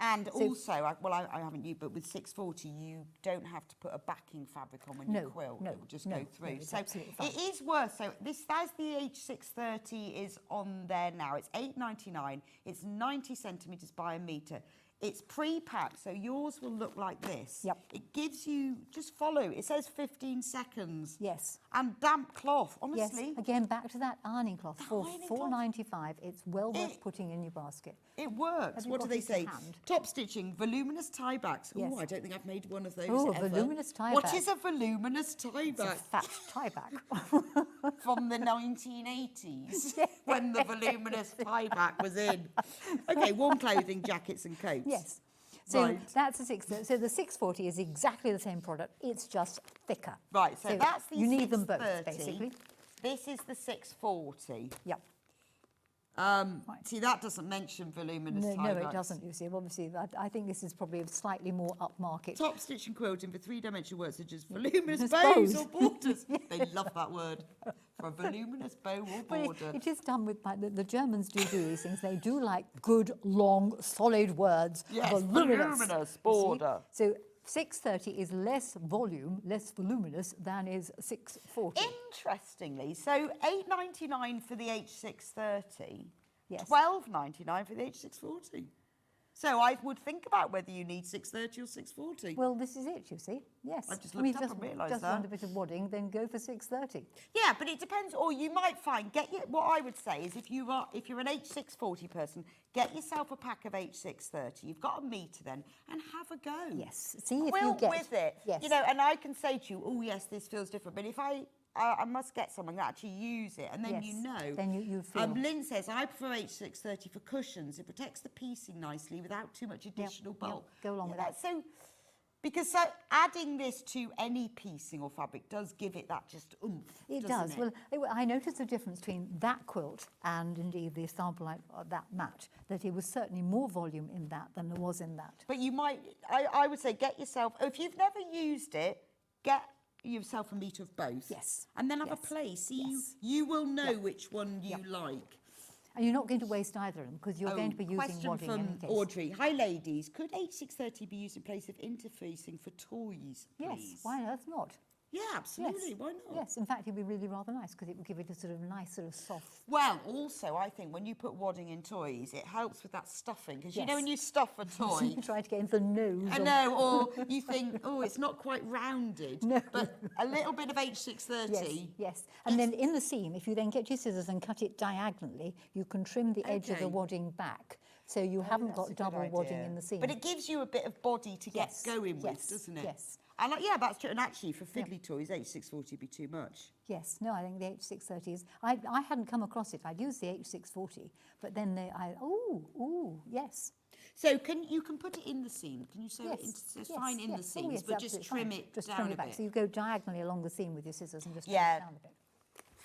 And So- also, I haven't used, but with 640, you don't have to put a backing fabric on when you quilt. It will just go through. it's So absolutely fine. it is worth. So this, that's the H630 is on there now. It's $8.99. It's 90 centimetres by a metre. It's pre-packed, so yours will look like this. Yep. It gives you, just follow, it says 15 seconds. Yes. And damp cloth, honestly. Yes, again, back to that ironing cloth for $4.95. It's well worth putting in your basket. It works. Have you What do got they it to say? hand? Top stitching, voluminous tiebacks. Yes. Oh, I don't think I've made one of those Oh, ever. voluminous tieback. What is a voluminous tieback? It's a fat tieback. From the 1980s, when the voluminous tieback was in. Okay, warm clothing, jackets and coats. Yes. So Right. that's a 630. So the 640 is exactly the same product. It's just thicker. Right, so that's the you need them both, 630. basically. This is the 640. Yep. See, that doesn't mention voluminous No, tiebacks. it doesn't, you see. Obviously, I think this is probably a slightly more upmarket. Top stitch and quilting for three-dimensional work such as voluminous Bows. bows or borders. They love that word. For a voluminous bow or But border. it is done with, like, the Germans do these things. They do like good, long, solid words. Yes, voluminous voluminous you see. border. So 630 is less volume, less voluminous than is 640. Interestingly, so $8.99 for the H630. Yes. $12.99 for the H640. So I would think about whether you need 630 or 640. Well, this is it, you see. Yes. I just looked up and realised just that. want a bit of wadding, then go for 630. Yeah, but it depends. Or you might find, what I would say is if you're an H640 person, get yourself a pack of H630. You've got a metre then, and have a go. Yes. See if you Quilt get with it. Yes. You know, and I can say to you, oh yes, this feels different. But if I must get someone that actually use it, and then Yes. you know. Then you feel. Lynn says, I prefer H630 for cushions. It protects the piecing nicely without too much additional bulk. Go along with that. So, because adding this to any piecing or fabric does give it that just oomph. It doesn't does. Well, I noticed the difference between that quilt and indeed the sample that mat, that it was certainly more volume in that than there was in that. But you might, I would say, get yourself, if you've never used it, get yourself a metre of both. Yes. And then have a play. See, you will know which one you like. And you're not going to waste either of them because you're going to be using question wadding in from any case. Audrey. Hi, ladies. Could H630 be used in place of interfacing for toys, please? Yes, why on earth not? Yeah, absolutely. Yes. Why not? Yes, in fact, it'd be really rather nice because it would give it a sort of nice, sort of soft. Well, also, I think when you put wadding in toys, it helps with that stuffing because you know Yes. when you stuff a toy. You try to get into the nose. I know, or you think, oh, it's not quite rounded. No. But a little bit of H630. Yes, yes. And then in the seam, if you then get your scissors and cut it diagonally, you can trim the edge of the Okay. wadding back. So you haven't That's got a good double wadding idea. in the seam. But it gives you a bit of body to get Yes, going with, yes, doesn't it? yes. And yeah, that's true. And actually, for fiddly toys, H640 would be too much. Yes, no, I think the H630 is. I hadn't come across it. I'd used the H640, but then yes. So you can put it in the seam? Can you sew Yes, it into, yes, fine in the yes. seams, Oh, yes, but just absolutely trim fine. it just down trim a it back. bit? So you go diagonally along the seam with your scissors and just trim Yeah. it down a bit.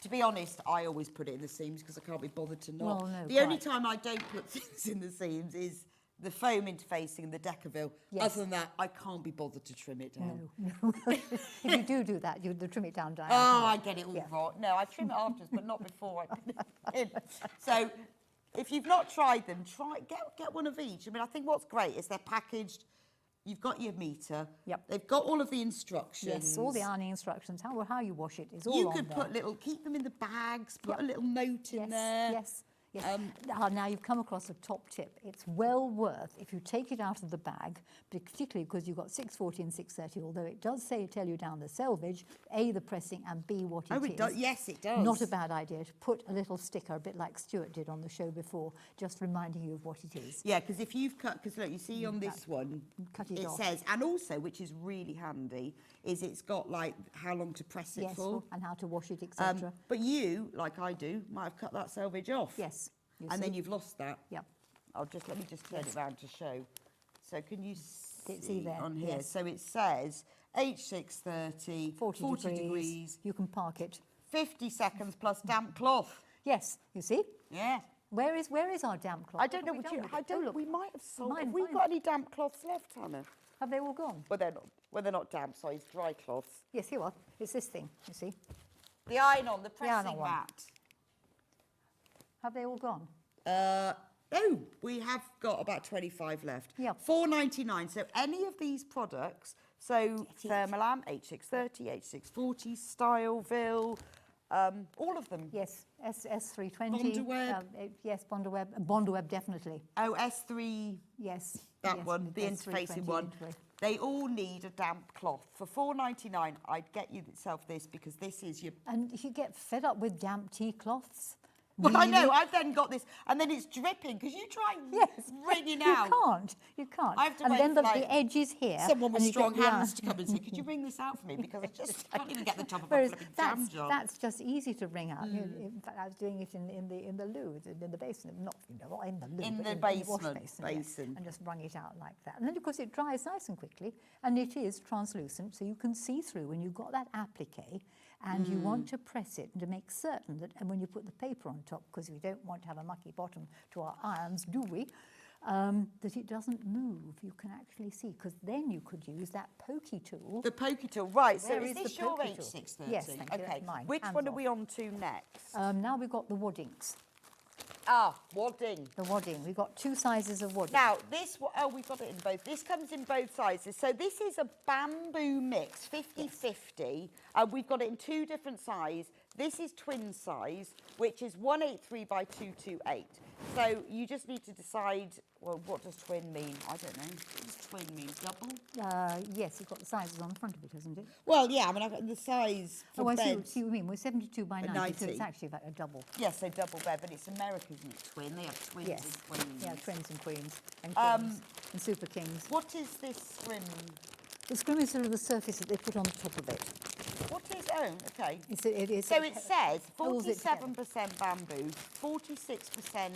To be honest, I always put it in the seams because I can't be bothered to not. Well, no, the only quite. time I don't put things in the seams is the foam interfacing and the Decaville. Yes. Other than that, I can't be bothered to trim it down. No. If you do that, you trim it down Oh, diagonally. I get it all wrong. No, I trim it afterwards, but not before I put it in. So, if you've not tried them, get one of each. I mean, I think what's great is they're packaged. You've got your meter. Yep. They've got all of the instructions. Yes, all the ironing instructions, how you wash it is all You on could there. put keep them in the bags, put Yep. a little note in there. Yes, yes. Now you've come across a top tip. It's well worth, if you take it out of the bag, particularly because you've got 640 and 630, although it does tell you down the selvage, A, the pressing, and B, what it is. Oh, it does. Yes, it does. Not a bad idea to put a little sticker, a bit like Stuart did on the show before, just reminding you of what it is. Yeah, because if you've cut, because look, you see on this one, cut it off. says, and also, which is really handy, is it's got like how long to press it Yes, for. and how to wash it, etc. But you, like I do, might have cut that selvage off. Yes. And then you've lost that. Yep. Let me just turn it round to show. So can you See there, on here? yes. So it says H630, 40 degrees. You can park it. 50 seconds plus damp cloth. Yes, you see? Yeah. Where is our damp cloth? I don't know. We might have sold. Have we got any damp cloths left, Hannah? Have they all gone? Well, they're not damp. Sorry, it's dry cloths. Yes, here are. It's this thing. You see? The iron-on, the iron-on pressing one. mat. Have they all gone? Oh, we have got about 25 left. Yeah. $4.99. So any of these products, so Thermalam, H630, H640, Styleville, all of them. Yes, S320. Bondaweb. Yes, Bondaweb. Bondaweb, definitely. Oh, S3. Yes. That yes, one, the S320 interfacing one. They all need a damp cloth. For $4.99, I'd get yourself this because this is your... And you get fed up with damp tea cloths. Well, I know, I've then got this, and then it's dripping, because you try wringing out. You can't. I have to and wait then for, the edge is here. someone with and you strong get the hands iron. to come and say, could you wring this out for me? Because I can't even get the top of a Whereas flipping jam jar. that's just easy to wring out. In fact, I was doing it in the loo, in the basin, not in the loo, In but the in the wash basement, basin, basin. and just wrung it out like that. And then, of course, it dries nice and quickly, and it is translucent, so you can see through when you've got that applique, and you want to press it to make certain that, and when you put the paper on top, because we don't want to have a mucky bottom to our irons, do we? That it doesn't move. You can actually see, because then you could use that pokey tool. The pokey tool, right. So Where is this the your pokey tool? H630? Yes, thank you. Okay. That's mine. Which Hands one are off. we on to next? Now we've got the waddings. Wadding. The wadding. We've got two sizes of wadding. Now, we've got it in both. This comes in both sizes. So this is a bamboo mix, 50-50. We've got it in two different sizes. This is twin size, which is 183 by 228. So you just need to decide, well, what does twin mean? I don't know. What does twin mean? Double? Yes, you've got the sizes on the front of it, hasn't it? Well, yeah, I mean, I've got the size for I see beds. what you mean. We're 72 by 90, so 90. it's actually like a double. Yes, so double bed, but it's America, isn't it? Twin. They have twins Yes. and queens. Yeah, twins and queens and kings and super kings. What is this scrim? The scrim is sort of the surface that they put on the top of it. What is, okay. It is. So it says holds it together. 47% bamboo, 46%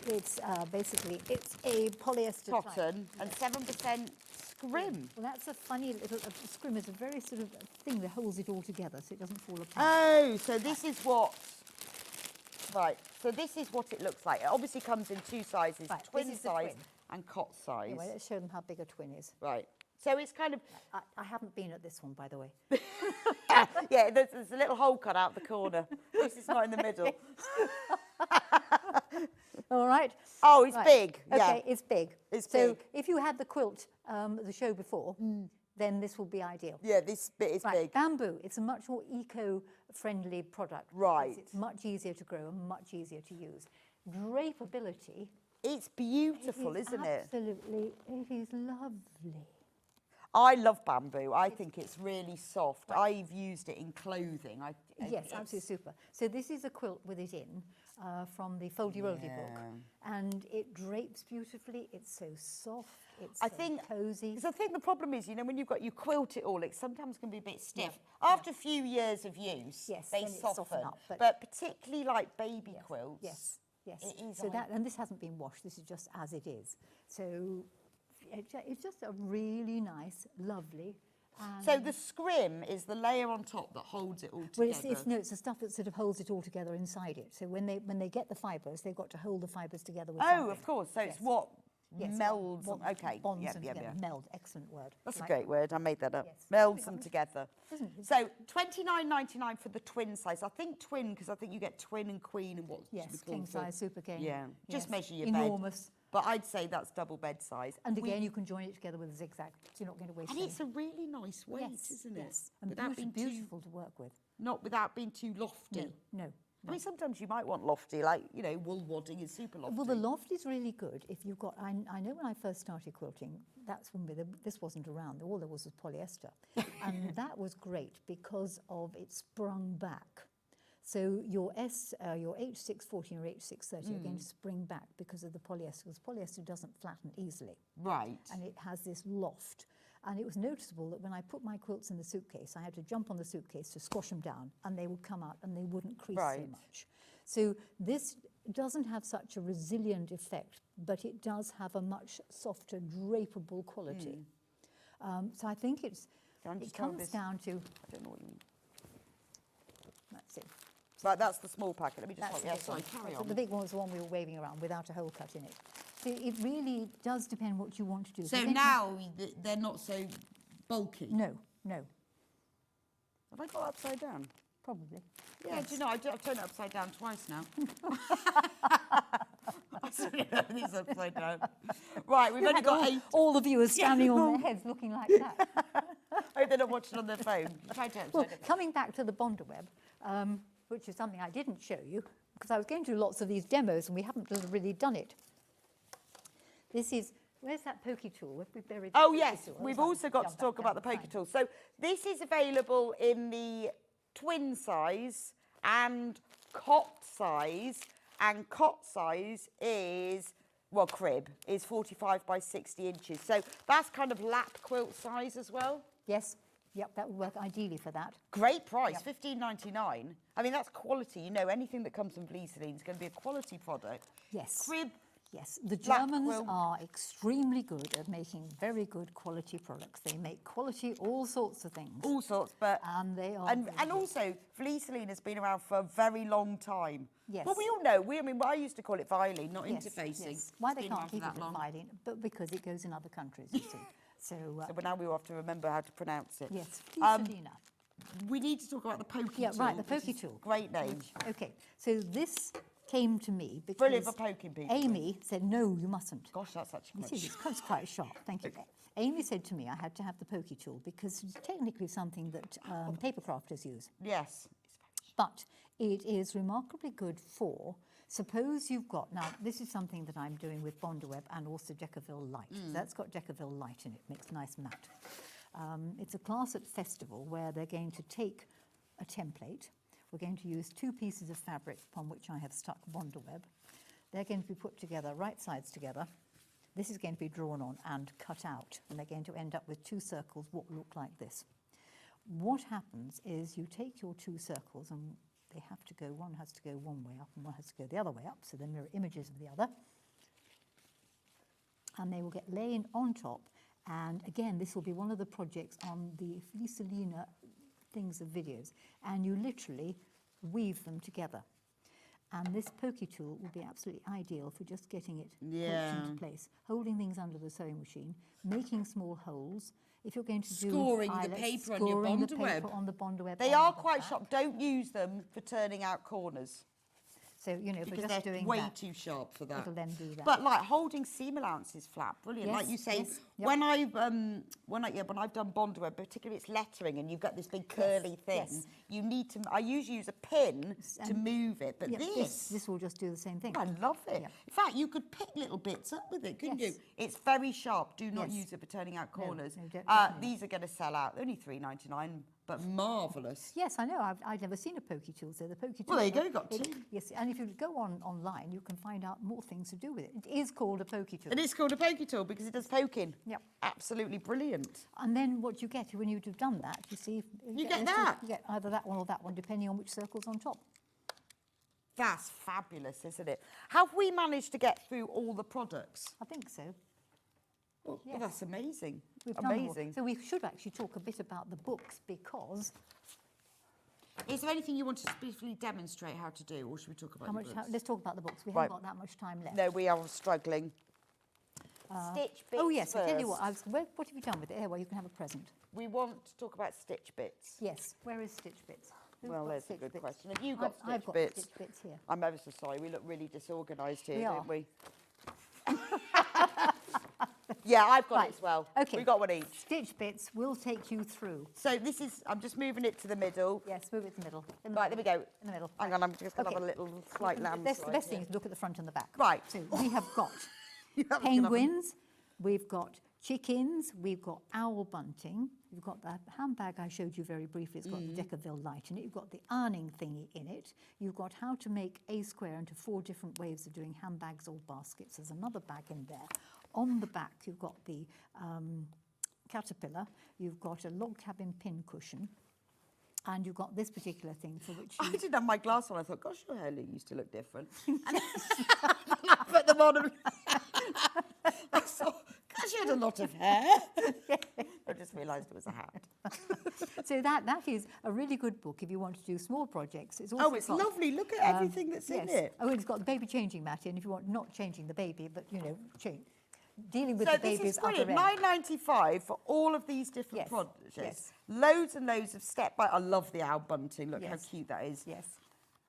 It's basically, it's a polyester cotton, type. and 7% scrim. Well, that's a funny little, scrim is a very sort of thing that holds it all together so it doesn't fall apart. Oh, so this is what, right, so this is what it looks like. It obviously comes in two sizes, Right, twin this is the size twin. and cot size. Anyway, let's show them how big a twin is. Right. So it's kind of... I haven't been at this one, by the way. Yeah, there's a little hole cut out the corner. At least it's not in the middle. All right. Oh, it's Right. big. Yeah. Okay, it's big. It's so big. if you had the quilt, the show before, then this will be ideal. Yeah, this bit is big. Bamboo, it's a much more eco-friendly product. Right. It's much easier to grow and much easier to use. Drapeability. It's beautiful, isn't it? Absolutely, it is lovely. I love bamboo. I think it's really soft. I've used it in clothing. Yes, absolutely super. So this is a quilt with it in from the Foldy Roldie book, and it drapes beautifully. It's so soft. It's cozy. Because I think the problem is, you know, when you quilt it all, it sometimes can be a bit stiff. After a few years of use, they soften. Up, but particularly like baby quilts. Yes. It is. So and this hasn't been washed. This is just as it is. So it's just a really nice, lovely. So the scrim is the layer on top that holds it all together. Well, it's the stuff that sort of holds it all together inside it. So when they get the fibres, they've got to hold the fibres together with something. Of course. So it's what melds. Bonds them together. Meld. Excellent word. That's a great word. I made that up. Melds them together. So $29.99 for the twin size. I think twin because I think you get twin and queen and what's king size, super king. Yeah. Just measure your enormous. bed. But I'd say that's double bed size. And again, you can join it together with a zigzag, so you're not going to waste And it's a really nice weight, isn't it? Yes, and beautiful to work with. Not without being too lofty. No. I mean, sometimes you might want lofty, like, you know, wool wadding is super lofty. Well, the loft is really good if you've got... I know when I first started quilting, that's when this wasn't around. All there was polyester. And that was great because of it sprung back. So your H614 or H630 are going to spring back because of the polyester, because polyester doesn't flatten easily. Right. And it has this loft. And it was noticeable that when I put my quilts in the suitcase, I had to jump on the suitcase to squash them down, and they would come out and they wouldn't crease so much. So this doesn't have such a resilient effect, but it does have a much softer, drapeable quality. So I think it comes down to... I don't know what you mean. Let's see. Right, that's the small packet. Let me just... carry on. The big one was the one we were waving around without a hole cut in it. So it really does depend what you want to do. So now they're not so bulky? No. Have I got upside down? Probably. Yeah, do you know, I've turned it upside down twice now. Everything's upside down. Right, we've only got 8. All the viewers standing on their heads looking like that. I hope they're not watching on their phone. Coming back to the Bondaweb, which is something I didn't show you, because I was going to do lots of these demos and we haven't really done it. This is, where's that pokey tool? We've buried the pokey yes, tool. we've also got to talk about the pokey tool. So this is available in the twin size and cot size, and cot size is, well, crib, is 45 by 60 inches. So that's kind of lap quilt size as well? Yes. Yep, that would work ideally for that. Great price, $15.99. I mean, that's quality. You know, anything that comes from Vlieseline is going to be a quality product. Yes. Crib. Yes, the Germans are extremely good at making very good quality products. They make quality all sorts of things. All sorts, but... And they are... And also, Vlieseline has been around for a very long time. Yes. Well, we all know. I used to call it Vlieseline, not interfacing. Yes. Why they can't keep it as Vlieseline, but because it goes in other countries, you see. So now we will have to remember how to pronounce it. Yes, Vlieseline. We need to talk about the pokey tool. Yeah, right, the pokey tool. Great name. Okay, so this came to me because brilliant for poking people. Amy said, no, you mustn't. Gosh, that's actually it's quite sharp, thank you. Amy said to me I had to have the pokey tool because it's technically something that paper crafters use. Yes. But it is remarkably good for, suppose you've got, now this is something that I'm doing with Bondaweb and also Deckerville Light. So that's got Deckerville Light in it, makes nice matte. It's a class at festival where they're going to take a template. We're going to use 2 pieces of fabric upon which I have stuck Bondaweb. They're going to be put together, right sides together. This is going to be drawn on and cut out, and they're going to end up with 2 circles what look like this. What happens is you take your 2 circles and they have to go, one has to go one way up and one has to go the other way up, so they're mirror images of the other. And they will get laid on top, and again, this will be one of the projects on the Vlieseline things of videos, and you literally weave them together. And this pokey tool will be absolutely ideal for just getting it poked into place, holding things under the sewing machine, making small holes. If you're going to do scoring the paper on your Bondaweb. On the Bondaweb. They are quite sharp. Don't use them for turning out corners. So, you know, if because we're just they're doing way that, too sharp for that. it'll then do that. But like holding seam allowances flat, brilliant. Like Yes, you say, yes, yep. when I've when I've done bond wear, particularly it's lettering, and you've got this big curly thing. yes. You need to. I usually use a pin to move it, but Yeah, this will just do the same thing. I love it. Yeah. In fact, you could pick little bits up with it, couldn't Yes. you? It's very sharp. Do not Yes. use it for turning out No, corners. no, definitely These are going to sell out. They're only £3.99, but marvellous. Yes, I know. I've never seen a pokey tool. So the pokey tool. Well, there you go, you got two. Yes, and if you go online, you can find out more things to do with it. It is called a pokey tool. It is called a pokey tool because it does poking. Yep. Absolutely brilliant. And then what you get when you've done that, you see, You get this, that. You get either that one or that one, depending on which circle's on top. That's fabulous, isn't it? Have we managed to get through all the products? I think so. Well, Yes. that's amazing. We've done all. Amazing. So we should actually talk a bit about the books because Is there anything you want to specifically demonstrate how to do, or should we talk about the books? let's talk about the books. We Right. haven't got that much time left. No, we are struggling. Stitch bits Oh yes, I tell you what. first. What have you done with it? Here, well, you can have a present. We want to talk about stitch bits. Yes. Where is Stitch Bits? Who's Well, got there's a Stitch good Bits? question. Have you got I've stitch got bits? Stitch Bits here. I'm ever so sorry. We look really disorganised here, We don't are. we? Yeah, I've got Right. it as well. Okay. We got one each. Stitch Bits will take you through. So this is. I'm just moving it to the middle. Yes, move it to the middle. Right, there we go. In the middle. Hang on, I'm just going to Okay. have a little slight landslide. That's the best thing here. is look at the front and the back. Right. So we have got You have to penguins, we've got chickens, we've got owl bunting, we've got the handbag I showed you very briefly, it's got the Deckerville light in it, you've got the ironing thingy in it, you've got how to make a square into 4 different ways of doing handbags or baskets. There's another bag in there. On the back you've got the caterpillar, you've got a log cabin pin cushion, and you've got this particular thing for which I you... didn't have my glass on. I thought, gosh, your hair used to look different. And I put them on. And I thought, gosh, you had a lot of hair. I just realised it was a hat. So that is a really good book if you want to do small projects. It's also Oh, it's got, lovely. Look at everything that's in yes. it. Oh, and it's got the baby changing mat in if you want not changing the baby, but, you know, dealing with So the this baby's is brilliant. other end. £9.95 for all of these different Yes, projects. yes. Loads and loads of step by. I love the owl bunting. Look how Yes. cute that is. Yes.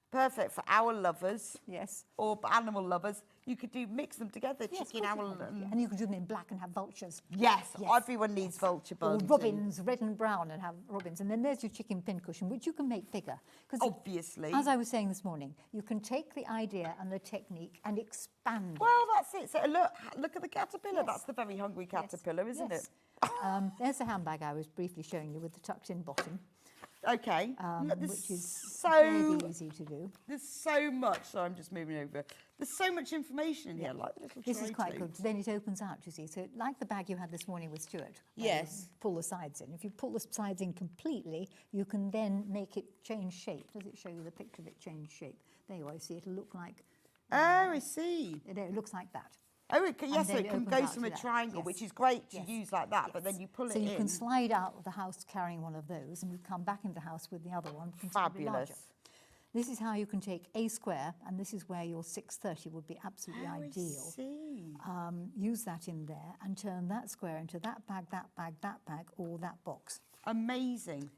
Perfect for owl lovers. Yes. Or animal lovers. You could mix them together. Yes, Chicken, of course owl. you can. And you can do them in black and have vultures. Yes, Yes. everyone needs vulture Or bunting. robins, red and brown, and have robins. And then there's your chicken pin cushion, which you can make bigger. 'Cause Obviously. as I was saying this morning, you can take the idea and the technique and expand it. Well, that's it. So look at the caterpillar. Yes. That's the very hungry caterpillar, isn't Yes. it? There's the handbag I was briefly showing you with the tucked-in bottom, Okay. Look, there's which is so very easy to do. there's so much. So I'm just moving over. There's so much information in here, like the little This is quite tray good. too. Then it opens out, you see. So like the bag you had this morning with Stuart. where Yes. you pull the sides in. If you pull the sides in completely, you can then make it change shape. Does it show you the picture of it change shape? There you are. You see, it'll look like... Oh, I see. It looks like that. Oh, yes, so then it can opens go out from to a that. triangle, Yes. which is great to Yes. use like that, but Yes. then you pull so it in. you can slide out of the house carrying one of those, and you come back into the house with the other one. considerably larger. Fabulous. This is how you can take a square, and this is where your 630 would be absolutely Oh, I ideal. see. Use that in there and turn that square into that bag, that bag, that bag, or that box. Amazing.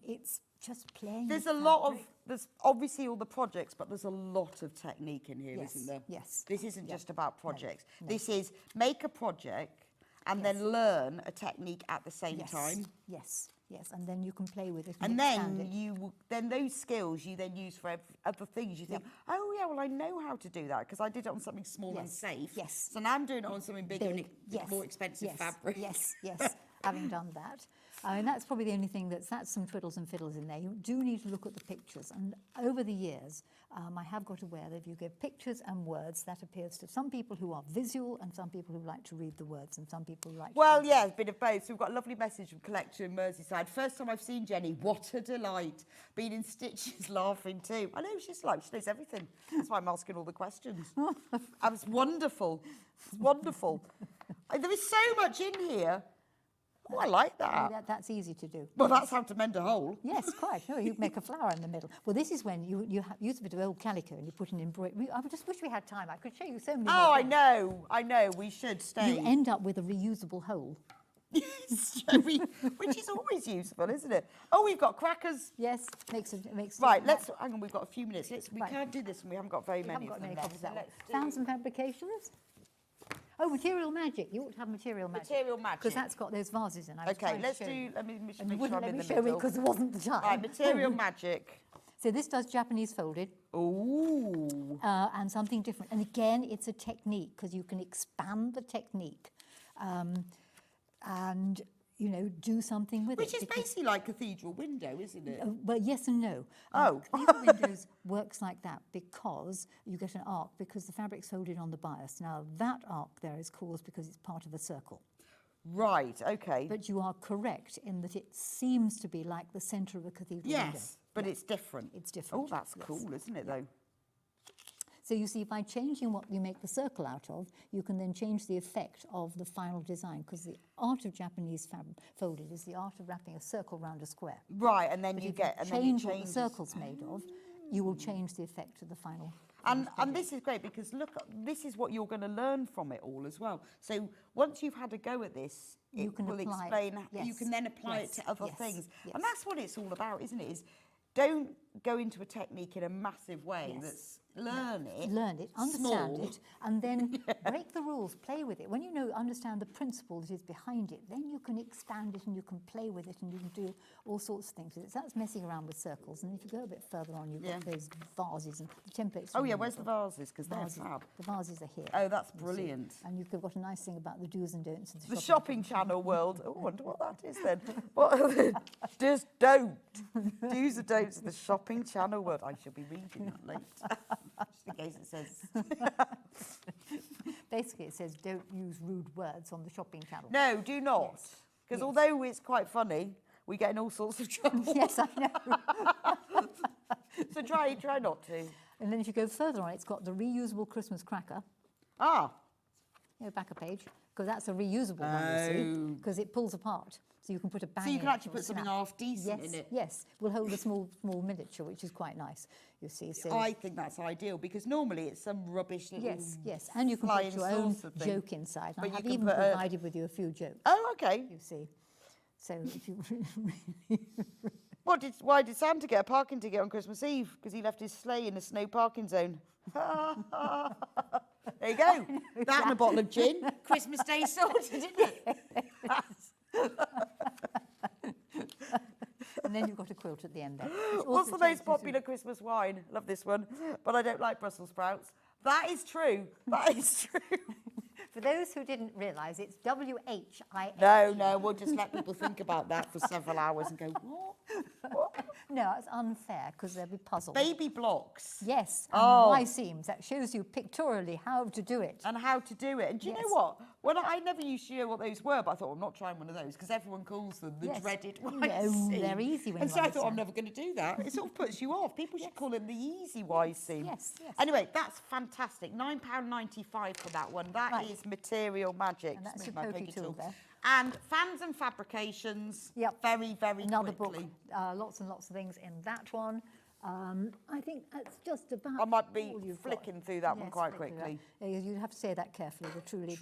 It's just playing. There's with a lot fabric. of, there's obviously all the projects, but there's a lot of technique in here, Yes, not there? yes. This isn't Yeah. just about projects. no. This is make a project and Yes. then learn a technique at the same Yes, time. Yes, yes, and then you can play with it And expand then it. those skills you then use for other things. You think, oh yeah, well I know how to do that because I did it on something small and Yes, safe. yes. So now I'm doing it on something bigger and Yes, more expensive yes, fabric. Yes, yes, having done that. I mean, that's probably the only thing that's some twiddles and fiddles in there. You do need to look at the pictures. And over the years, I have got aware that if you give pictures and words, that appeals to some people who are visual and some people who like to read the words and some people who like Well, to yeah, a bit of both. So we've got a lovely message from Collection Merseyside. First time I've seen Jenny, what a delight. Been in stitches, laughing too. I know she's like, she knows everything. That's why I'm asking all the questions. That was wonderful. It's wonderful. There is so much in here. Oh, I like that. That's easy to do. Well, that's how to mend a hole. Yes, quite. No, you make a flower in the middle. Well, this is when you use a bit of old calico and you put an embroidery. I just wish we had time. I could show you so many. Oh, more things. I know. We should stay. You end up with a reusable hole. Which is always useful, isn't it? Oh, we've got crackers. Yes, makes Right, let's hang on. We've got a few minutes. We can't do this, and we haven't got very many haven't of got them many left. copies of that So one. Sounds and fabrications. Oh, material magic. You ought to have material magic. Material magic. Because that's got those vases in. Okay, let's do. Let me make And you sure wouldn't I'm let in me the show me middle. because there wasn't the time. Right, material magic. So this does Japanese folded. Ooh. And something different. And again, it's a technique because you can expand the technique and, you know, do something with Which it. is basically like cathedral window, isn't it? Well, yes and no. Oh. Cathedral windows works like that because you get an arc because the fabric's folded on the bias. Now, that arc there is caused because it's part of a circle. Right, okay. But you are correct in that it seems to be like the centre of a cathedral window. Yes, but it's different. It's different. Oh, that's cool, isn't it, though? So you see, by changing what you make the circle out of, you can then change the effect of the final design, because the art of Japanese folded is the art of wrapping a circle round a square. Right, and then But you if get... you and then it change what the changes. circle's made of, you will change the effect of the final. And this is great because, look, this is what you're going to learn from it all as well. So once you've had a go at this, You it can will apply it. explain, you Yes. can then apply Yes. it to other Yes. things. Yes. And that's what it's all about, isn't it? Is don't go into a technique in a massive way. Yes. Learn it, understand small. it, and then break the rules, play with it. When you understand the principle that is behind it, then you can expand it and you can play with it and you can do all sorts of things with it. So that's messing around with circles. And if you go a bit further on, you've got those vases and the templates. Oh, yeah, where's the vases? Because they're fab. The vases are here. Oh, that's you see. brilliant. And you've got a nice thing about the do's and don'ts of The shopping channel world. Oh, I wonder what that is then. What are the just don't. Do's and don'ts of the shopping channel world. I shall be reading that later. Just in case it says. Basically, it says don't use rude words on the shopping channel. No, do not. Because although it's quite funny, we get in all sorts of trouble. Yes, I know. So try not to. And then if you go further on, it's got the reusable Christmas cracker. Ah. Go back a page, because that's a reusable one, you see, because it pulls apart. So you can put a bang So you in can it actually or put something snap. half decent Yes, in it. Yes, will hold a small miniature, which is quite nice, you see. So I think that's ideal because normally it's some rubbish little yes, and you can flying put your own saucer thing. joke inside. But I you have can even put a- provided with you a few jokes. Oh, okay. You see. So if you Why did Santa get a parking ticket on Christmas Eve? Because he left his sleigh in a snow parking zone. There you go. That and a bottle of gin. Christmas Day sorted, isn't it? and then you've got a quilt at the end there. which What's also the most changes popular Christmas wine? Love this one. But I don't like Brussels sprouts. That is true. That is true. For those who didn't realise, it's W-H-I-H. No, we'll just let people think about that for several hours and go, what? No, it's unfair because they'll be puzzled. Baby blocks. Yes, and Y seams. That shows you pictorially how to do it. And how to do it. And do you know what? When I never used to know what those were, but I thought, I'm not trying one of those because everyone calls them the dreaded Y No, seam. they're easy when And you so I thought, I'm understand. never going to do that. It sort of puts you off. People should call them the easy Y seam. Yes. Anyway, that's fantastic. £9.95 for that one. That is material magic. And that's Just your move my pokey pokey tool there. And fans and fabrications. Yep. Very, very Another quickly. book, lots and lots of things in that one. I think that's just about I might be all you've flicking got. through that one Yes, quite flick through quickly. that. Yeah, you'd have to say that carefully, the truly...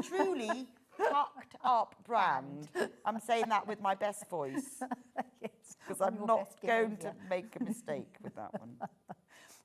Truly tucked up brand. I'm saying that with my best voice. Because on I'm your not best going behaviour. to make a mistake with that one.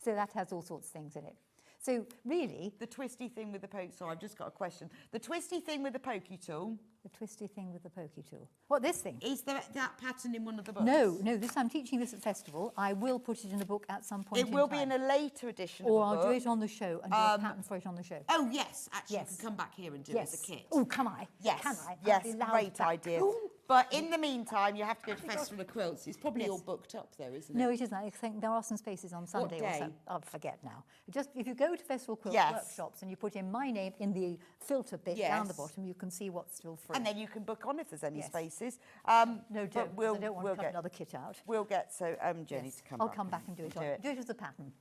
So that has all sorts of things in it. So really... The twisty thing with the poke... Sorry, I've just got a question. The twisty thing with the pokey tool... The twisty thing with the pokey tool. What, this thing? Is there that pattern in one of the books? No, I'm teaching this at festival. I will put it in a book at some point It will be in a later edition Or of I'll the do book. it on the show and do a pattern for it on the show. Oh, yes. Actually, Yes. you can come back here and do it as a kit. Oh, can I? Yes. Can I? Yes, I'll be loud great back. idea. Ooh. But in the meantime, you have to go to Festival of Quilts. It's probably all booked up, though, isn't it? No, it isn't. I think there are some spaces on Sunday. day? Or so. I'll forget now. Just if you go to Festival Quilt Yes. workshops and you put in my name in the filter bit down the Yes. bottom, you can see what's still free. And then you can book on if there's any Yes. spaces. No, but don't. 'Cause we'll, I don't want we'll to cut get another kit out. We'll get Jenny Yes. to come I'll back. come back and do it. Do it as a pattern.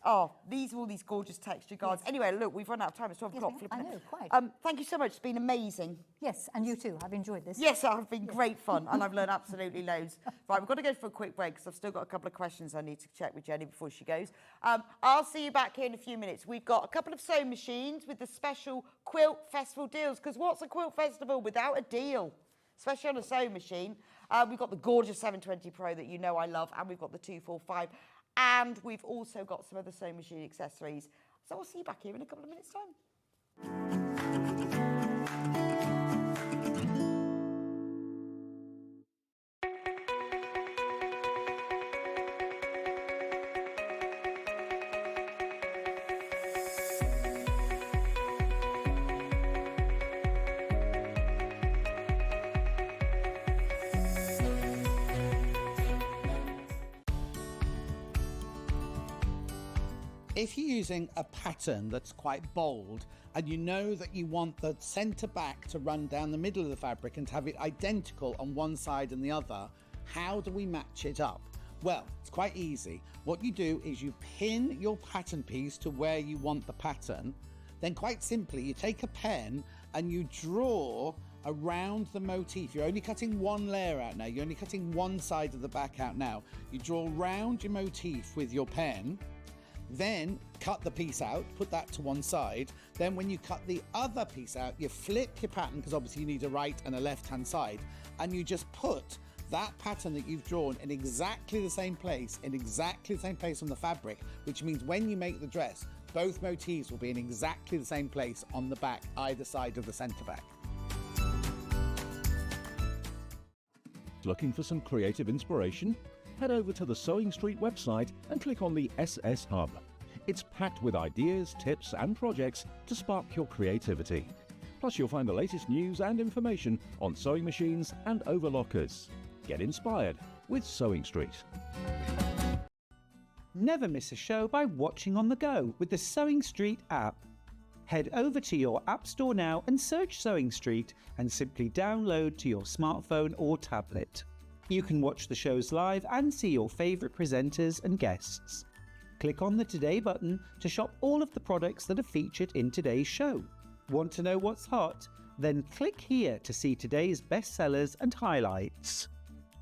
Oh, these are all these gorgeous texture guards. Yes. Anyway, look, we've run out of time. It's 12 Yes, o'clock. I know, quite. Thank you so much. It's been amazing. Yes, and you too. I've enjoyed this. Yes, it's been great fun, and I've learned absolutely loads. Right, we've got to go for a quick break because I've still got a couple of questions I need to check with Jenny before she goes. I'll see you back here in a few minutes. We've got a couple of sewing machines with the special Quilt Festival deals, because what's a Quilt Festival without a deal? especially on a sewing machine. We've got the gorgeous 720 Pro that you know I love, and we've got the 245, and we've also got some other sewing machine accessories. So I'll see you back here in a couple of minutes' time. If you're using a pattern that's quite bold and you know that you want the centre back to run down the middle of the fabric and to have it identical on one side and the other, how do we match it up? Well, it's quite easy. What you do is you pin your pattern piece to where you want the pattern. Then quite simply, you take a pen and you draw around the motif. You're only cutting one layer out now. You're only cutting one side of the back out now. You draw around your motif with your pen. Then cut the piece out, put that to one side. Then when you cut the other piece out, you flip your pattern, because obviously you need a right and a left hand side, and you just put that pattern that you've drawn in exactly the same place, on the fabric, which means when you make the dress, both motifs will be in exactly the same place on the back, either side of the centre back. Looking for some creative inspiration? Head over to the Sewing Street website and click on the SS Hub. It's packed with ideas, tips and projects to spark your creativity. Plus you'll find the latest news and information on sewing machines and overlockers. Get inspired with Sewing Street. Never miss a show by watching on the go with the Sewing Street app. Head over to your App Store now and search Sewing Street and simply download to your smartphone or tablet. You can watch the shows live and see your favourite presenters and guests. Click on the Today button to shop all of the products that are featured in today's show. Want to know what's hot? Then click here to see today's bestsellers and highlights.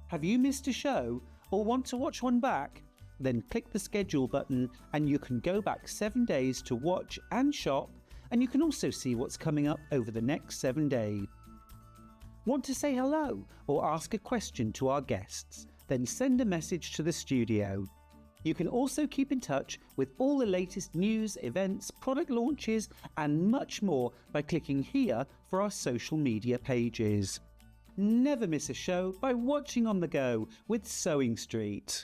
Have you missed a show or want to watch one back? Then click the schedule button and you can go back 7 days to watch and shop, and you can also see what's coming up over the next 7 days. Want to say hello or ask a question to our guests? Then send a message to the studio. You can also keep in touch with all the latest news, events, product launches and much more by clicking here for our social media pages. Never miss a show by watching on the go with Sewing Street.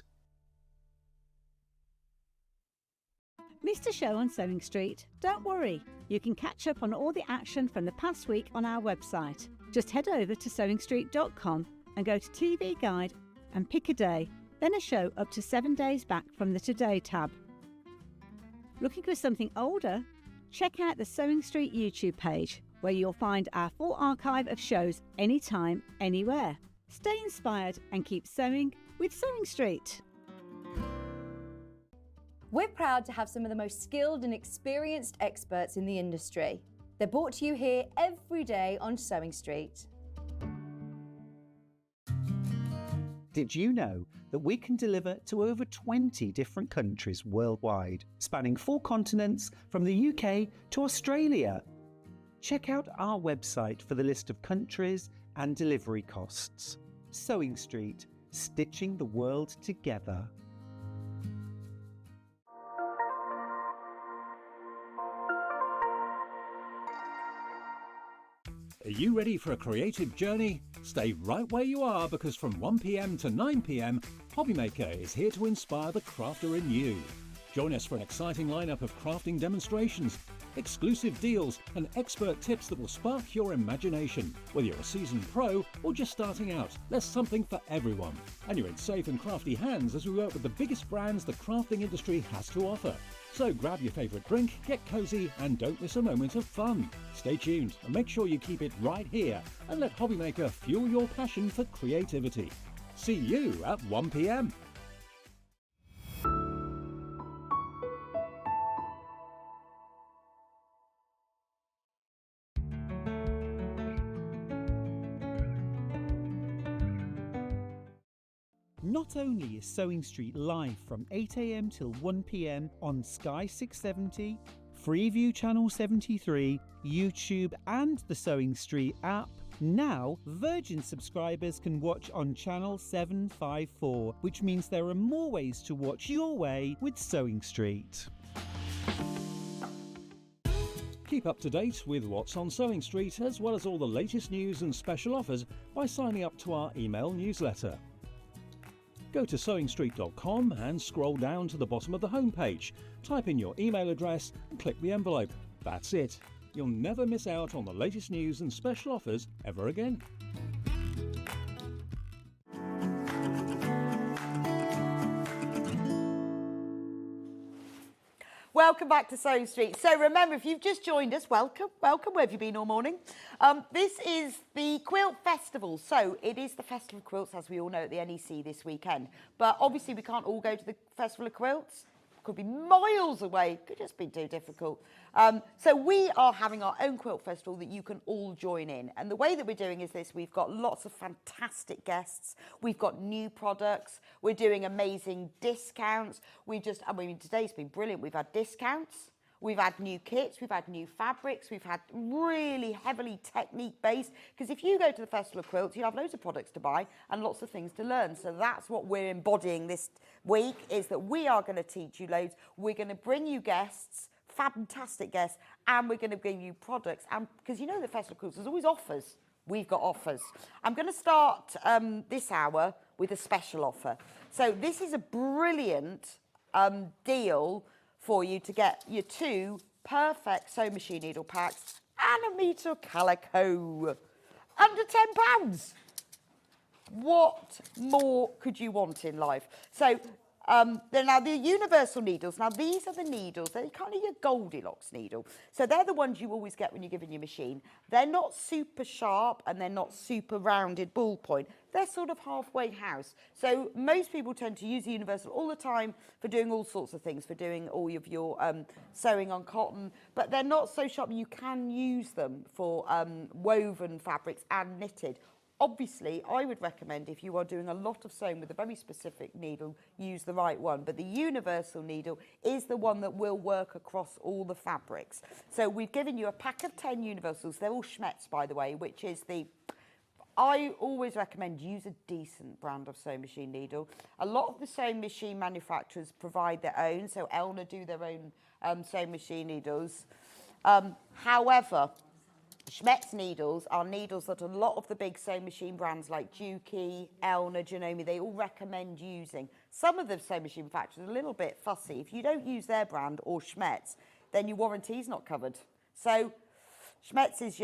Missed a show on Sewing Street? Don't worry, you can catch up on all the action from the past week on our website. Just head over to sewingstreet.com and go to TV Guide and pick a day, then a show up to 7 days back from the Today tab. Looking for something older? Check out the Sewing Street YouTube page, where you'll find our full archive of shows anytime, anywhere. Stay inspired and keep sewing with Sewing Street. We're proud to have some of the most skilled and experienced experts in the industry. They're brought to you here every day on Sewing Street. Did you know that we can deliver to over 20 different countries worldwide, spanning 4 continents from the UK to Australia? Check out our website for the list of countries and delivery costs. Sewing Street, stitching the world together. Are you ready for a creative journey? Stay right where you are, because from 1 p.m. to 9 p.m, Hobbymaker is here to inspire the crafter in you. Join us for an exciting lineup of crafting demonstrations, exclusive deals and expert tips that will spark your imagination. Whether you're a seasoned pro or just starting out, there's something for everyone. And you're in safe and crafty hands as we work with the biggest brands the crafting industry has to offer. So grab your favourite drink, get cosy and don't miss a moment of fun. Stay tuned and make sure you keep it right here and let Hobbymaker fuel your passion for creativity. See you at 1 p.m. Not only is Sewing Street live from 8 a.m. till 1 p.m. on Sky 670, Freeview Channel 73, YouTube and the Sewing Street app, Now, Virgin subscribers can watch on channel 754, which means there are more ways to watch your way with Sewing Street. Keep up to date with what's on Sewing Street, as well as all the latest news and special offers by signing up to our email newsletter. Go to sewingstreet.com and scroll down to the bottom of the homepage. Type in your email address and click the envelope. That's it. You'll never miss out on the latest news and special offers ever again. Welcome back to Sewing Street. So remember, if you've just joined us, welcome. Where have you been all morning? This is the Quilt Festival. So it is the Festival of Quilts, as we all know, at the NEC this weekend. But obviously we can't all go to the Festival of Quilts. Could be miles away. Could just be too difficult. So we are having our own quilt festival that you can all join in. And the way that we're doing is this. We've got lots of fantastic guests. We've got new products. We're doing amazing discounts. Today's been brilliant. We've had discounts. We've had new kits, we've had new fabrics, we've had really heavily technique-based, because if you go to the Festival of Quilts, you have loads of products to buy and lots of things to learn. So that's what we're embodying this week, is that we are going to teach you loads. We're going to bring you guests, fantastic guests, and we're going to bring you products. And because you know the Festival of Quilts, there's always offers. We've got offers. I'm going to start this hour with a special offer. So this is a brilliant deal for you to get your 2 perfect sewing machine needle packs and a metre of calico. Under £10. What more could you want in life? So they're now the universal needles. Now these are the needles, they're kind of your Goldilocks needle. So they're the ones you always get when you're given your machine. They're not super sharp and they're not super rounded ball point. They're sort of halfway house. So most people tend to use the universal all the time for doing all sorts of things, for doing all of your sewing on cotton, but they're not so sharp. You can use them for woven fabrics and knitted. Obviously, I would recommend, if you are doing a lot of sewing with a very specific needle, use the right one. But the universal needle is the one that will work across all the fabrics. So we've given you a pack of 10 universals. They're all Schmetz, by the way, which is I always recommend use a decent brand of sewing machine needle. A lot of the sewing machine manufacturers provide their own. So Elna do their own sewing machine needles. However, Schmetz needles are needles that a lot of the big sewing machine brands like Juki, Elna, Janome, they all recommend using. Some of the sewing machine manufacturers are a little bit fussy. If you don't use their brand or Schmetz, then your warranty's not covered. So Schmetz is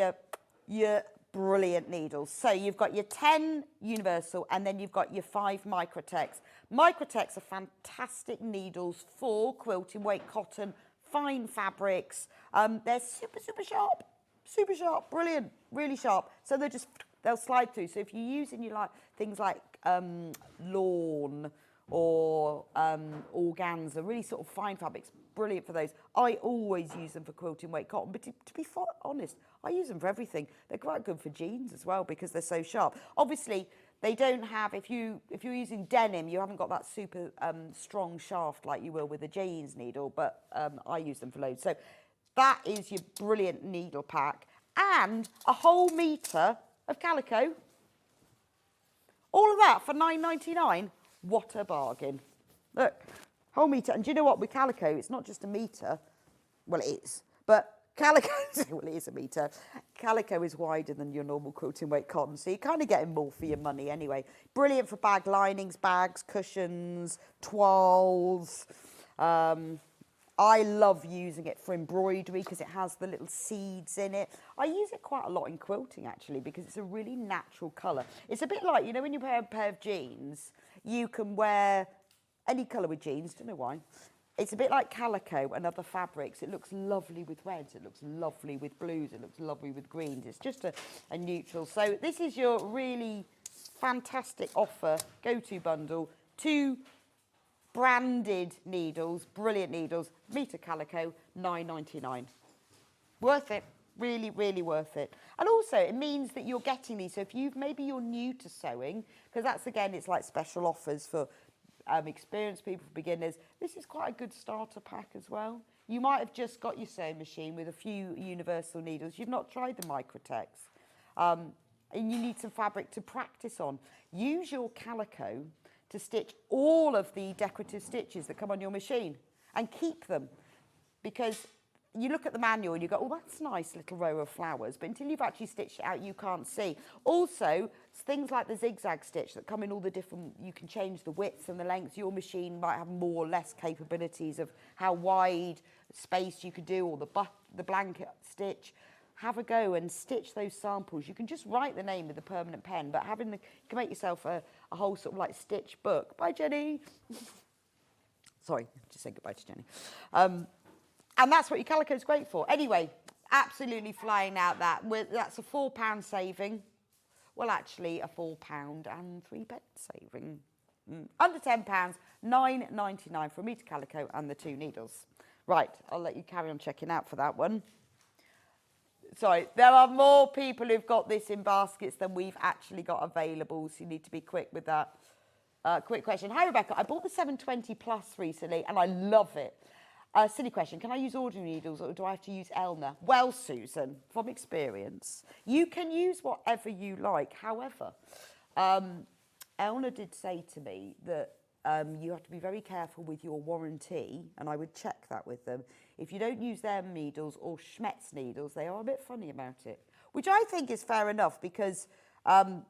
your brilliant needles. So you've got your 10 universal and then you've got your 5 Microtex. Microtex are fantastic needles for quilting weight cotton, fine fabrics. They're super, super sharp. Super sharp, brilliant, really sharp. So they'll slide through. So if you're using things like lawn or organza, really sort of fine fabrics, brilliant for those. I always use them for quilting weight cotton, but to be honest, I use them for everything. They're quite good for jeans as well because they're so sharp. Obviously, they don't have, if you're using denim, you haven't got that super strong shaft like you will with a jeans needle, but I use them for loads. So that is your brilliant needle pack and a whole metre of calico. All of that for £9.99. What a bargain. Look, whole metre. And do you know what? With calico, it's not just a metre. Well, it is. But calico, well, it is a metre. Calico is wider than your normal quilting weight cotton, so you're kind of getting more for your money anyway. Brilliant for bag linings, bags, cushions, toiles. I love using it for embroidery because it has the little seeds in it. I use it quite a lot in quilting, actually, because it's a really natural colour. It's a bit like, you know, when you wear a pair of jeans, you can wear any colour with jeans, don't know why. It's a bit like calico and other fabrics. It looks lovely with reds, it looks lovely with blues, it looks lovely with greens. It's just a neutral. So this is your really fantastic offer, go-to bundle. 2 branded needles, brilliant needles, metre calico, £9.99. Worth it, really, really worth it. And also it means that you're getting these, so if maybe you're new to sewing, because that's again, it's like special offers for experienced people, for beginners. This is quite a good starter pack as well. You might have just got your sewing machine with a few universal needles. You've not tried the Microtex. and you need some fabric to practice on. Use your calico to stitch all of the decorative stitches that come on your machine and keep them, because you look at the manual and you go, oh, that's a nice little row of flowers, but until you've actually stitched it out, you can't see. Also, things like the zigzag stitch that come in all the different, you can change the widths and the lengths. Your machine might have more or less capabilities of how wide space you could do, or the blanket stitch. Have a go and stitch those samples. You can just write the name with a permanent pen, but you can make yourself a whole sort of like stitch book. Bye, Jenny. Sorry, just say goodbye to Jenny. And that's what your calico is great for. Anyway, absolutely flying out that. That's a £4 saving. Well, actually, a £4.03 saving. Under £10, £9.99 for a metre calico and the 2 needles. Right, I'll let you carry on checking out for that one. Sorry, there are more people who've got this in baskets than we've actually got available, so you need to be quick with that. Quick question. Hi, Rebecca. I bought the 720 Plus recently, and I love it. Silly question. Can I use ordinary needles, or do I have to use Elna? Well, Susan, from experience, you can use whatever you like. However, Elna did say to me that you have to be very careful with your warranty, and I would check that with them. If you don't use their needles or Schmetz needles, they are a bit funny about it, which I think is fair enough, because I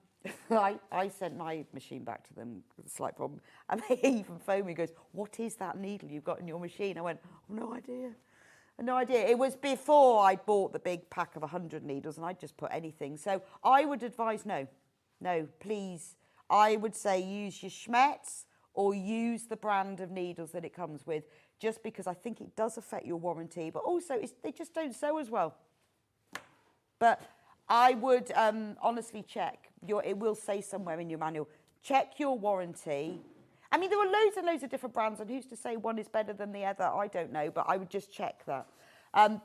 sent my machine back to them with a slight problem, and they even phoned me and goes, what is that needle you've got in your machine? I went, oh, no idea. No idea. It was before I bought the big pack of 100 needles, and I just put anything. So I would advise no, please. I would say use your Schmetz or use the brand of needles that it comes with, just because I think it does affect your warranty, but also they just don't sew as well. But I would honestly check. It will say somewhere in your manual, check your warranty. I mean, there are loads and loads of different brands, and who's to say one is better than the other? I don't know, but I would just check that.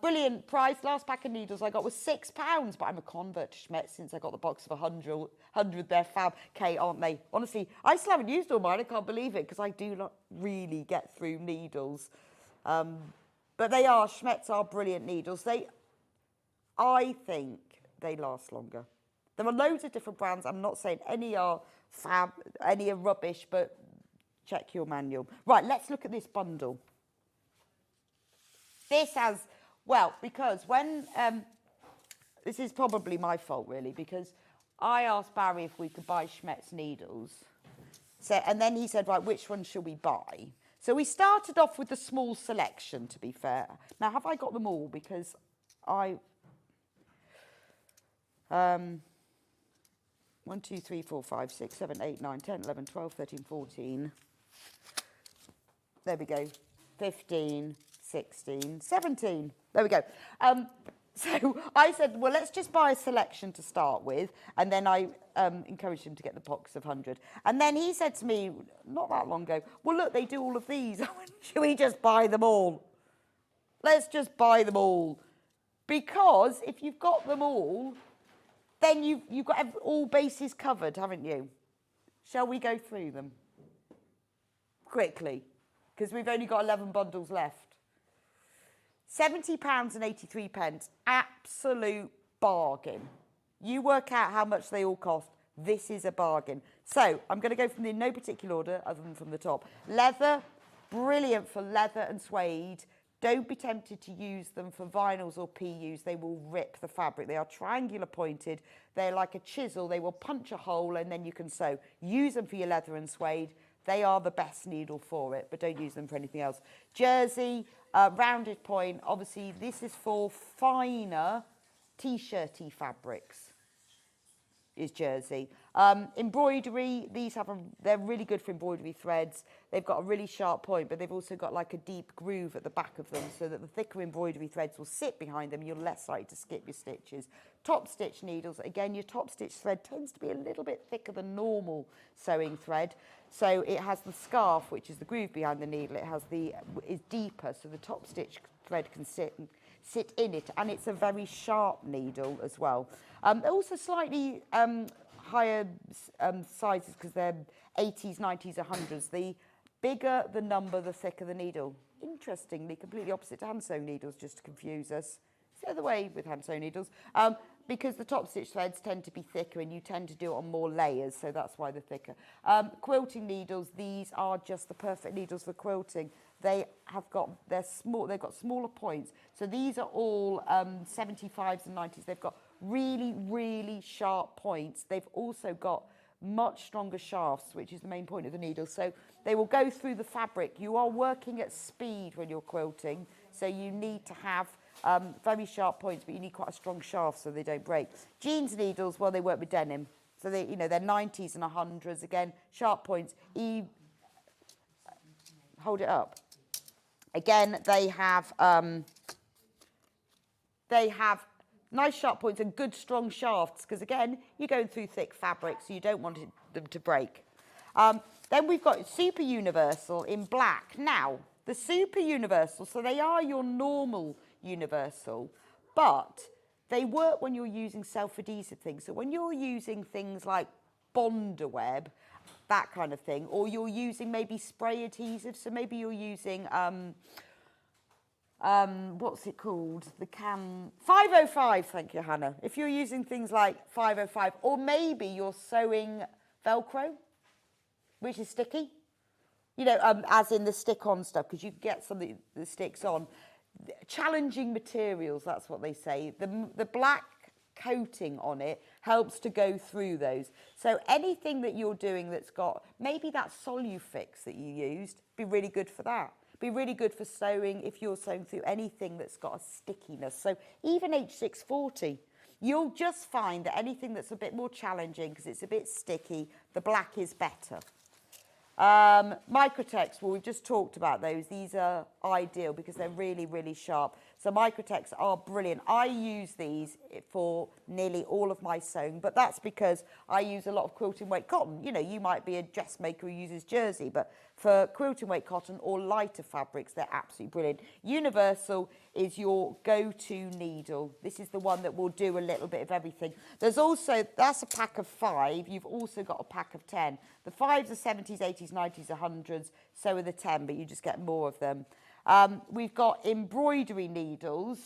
Brilliant price. Last pack of needles I got was £6, but I'm a convert to Schmetz since I got the box of 100. They're fab. Kate, aren't they? Honestly, I still haven't used all mine. I can't believe it, because I do not really get through needles. But Schmetz are brilliant needles. I think they last longer. There are loads of different brands. I'm not saying any are fab, any are rubbish, but check your manual. Right, let's look at this bundle. This has, well, because when, this is probably my fault really, because I asked Barry if we could buy Schmetz needles. So, and then he said, right, which one should we buy? So we started off with the small selection, to be fair. Now, have I got them all? Because 1, 2, 3, 4, 5, 6, 7, 8, 9, 10, 11, 12, 13, 14. There we go. 15, 16, 17. There we go. So I said, well, let's just buy a selection to start with. And then I encouraged him to get the box of 100. And then he said to me, not that long ago, well, look, they do all of these. I went, should we just buy them all? Let's just buy them all. Because if you've got them all, then you've got all bases covered, haven't you? Shall we go through them quickly? Because we've only got 11 bundles left. £70.83, absolute bargain. You work out how much they all cost. This is a bargain. So I'm going to go from in no particular order other than from the top. Leather, brilliant for leather and suede. Don't be tempted to use them for vinyls or PUs. They will rip the fabric. They are triangular pointed. They're like a chisel. They will punch a hole and then you can sew. Use them for your leather and suede. They are the best needle for it, but don't use them for anything else. Jersey, rounded point. Obviously, this is for finer T-shirty fabrics, is jersey. Embroidery, they're really good for embroidery threads. They've got a really sharp point, but they've also got like a deep groove at the back of them so that the thicker embroidery threads will sit behind them. You're less likely to skip your stitches. Top stitch needles, again, your top stitch thread tends to be a little bit thicker than normal sewing thread. So it has the scarf, which is the groove behind the needle. It has is deeper, so the top stitch thread can sit in it, and it's a very sharp needle as well. They're also slightly higher sizes because they're 80s, 90s, 100s. The bigger the number, the thicker the needle. Interestingly, completely opposite to hand sewn needles, just to confuse us. It's the other way with hand sewn needles. because the top stitch threads tend to be thicker and you tend to do it on more layers, so that's why they're thicker. Quilting needles, these are just the perfect needles for quilting. They're small, they've got smaller points. So these are all 75s and 90s. They've got really, really sharp points. They've also got much stronger shafts, which is the main point of the needle. So they will go through the fabric. You are working at speed when you're quilting, so you need to have very sharp points, but you need quite a strong shaft so they don't break. Jeans needles, well, they work with denim. So they, they're 90s and 100s. Again, sharp points. Hold it up. Again, they have nice sharp points and good strong shafts, because again, you're going through thick fabric, so you don't want them to break. Then we've got Super Universal in black. Now, the Super Universal, so they are your normal universal, but they work when you're using self-adhesive things. So when you're using things like Bondaweb, that kind of thing, or you're using maybe spray adhesive, so maybe you're using what's it called? The 505, thank you, Hannah. If you're using things like 505, or maybe you're sewing Velcro, which is sticky, as in the stick-on stuff, because you get something that sticks on. Challenging materials, that's what they say. The black coating on it helps to go through those. So anything that you're doing that's got, maybe that Solufix that you used, be really good for that. Be really good for sewing if you're sewing through anything that's got a stickiness. So even H640, you'll just find that anything that's a bit more challenging, because it's a bit sticky, the black is better. Microtex, well, we've just talked about those. These are ideal because they're really, really sharp. So Microtex are brilliant. I use these for nearly all of my sewing, but that's because I use a lot of quilting weight cotton. You might be a dressmaker who uses jersey, but for quilting weight cotton or lighter fabrics, they're absolutely brilliant. Universal is your go-to needle. This is the one that will do a little bit of everything. There's also, that's a pack of 5. You've also got a pack of 10. The 5s are 70s, 80s, 90s, 100s. So are the 10, but you just get more of them. We've got embroidery needles.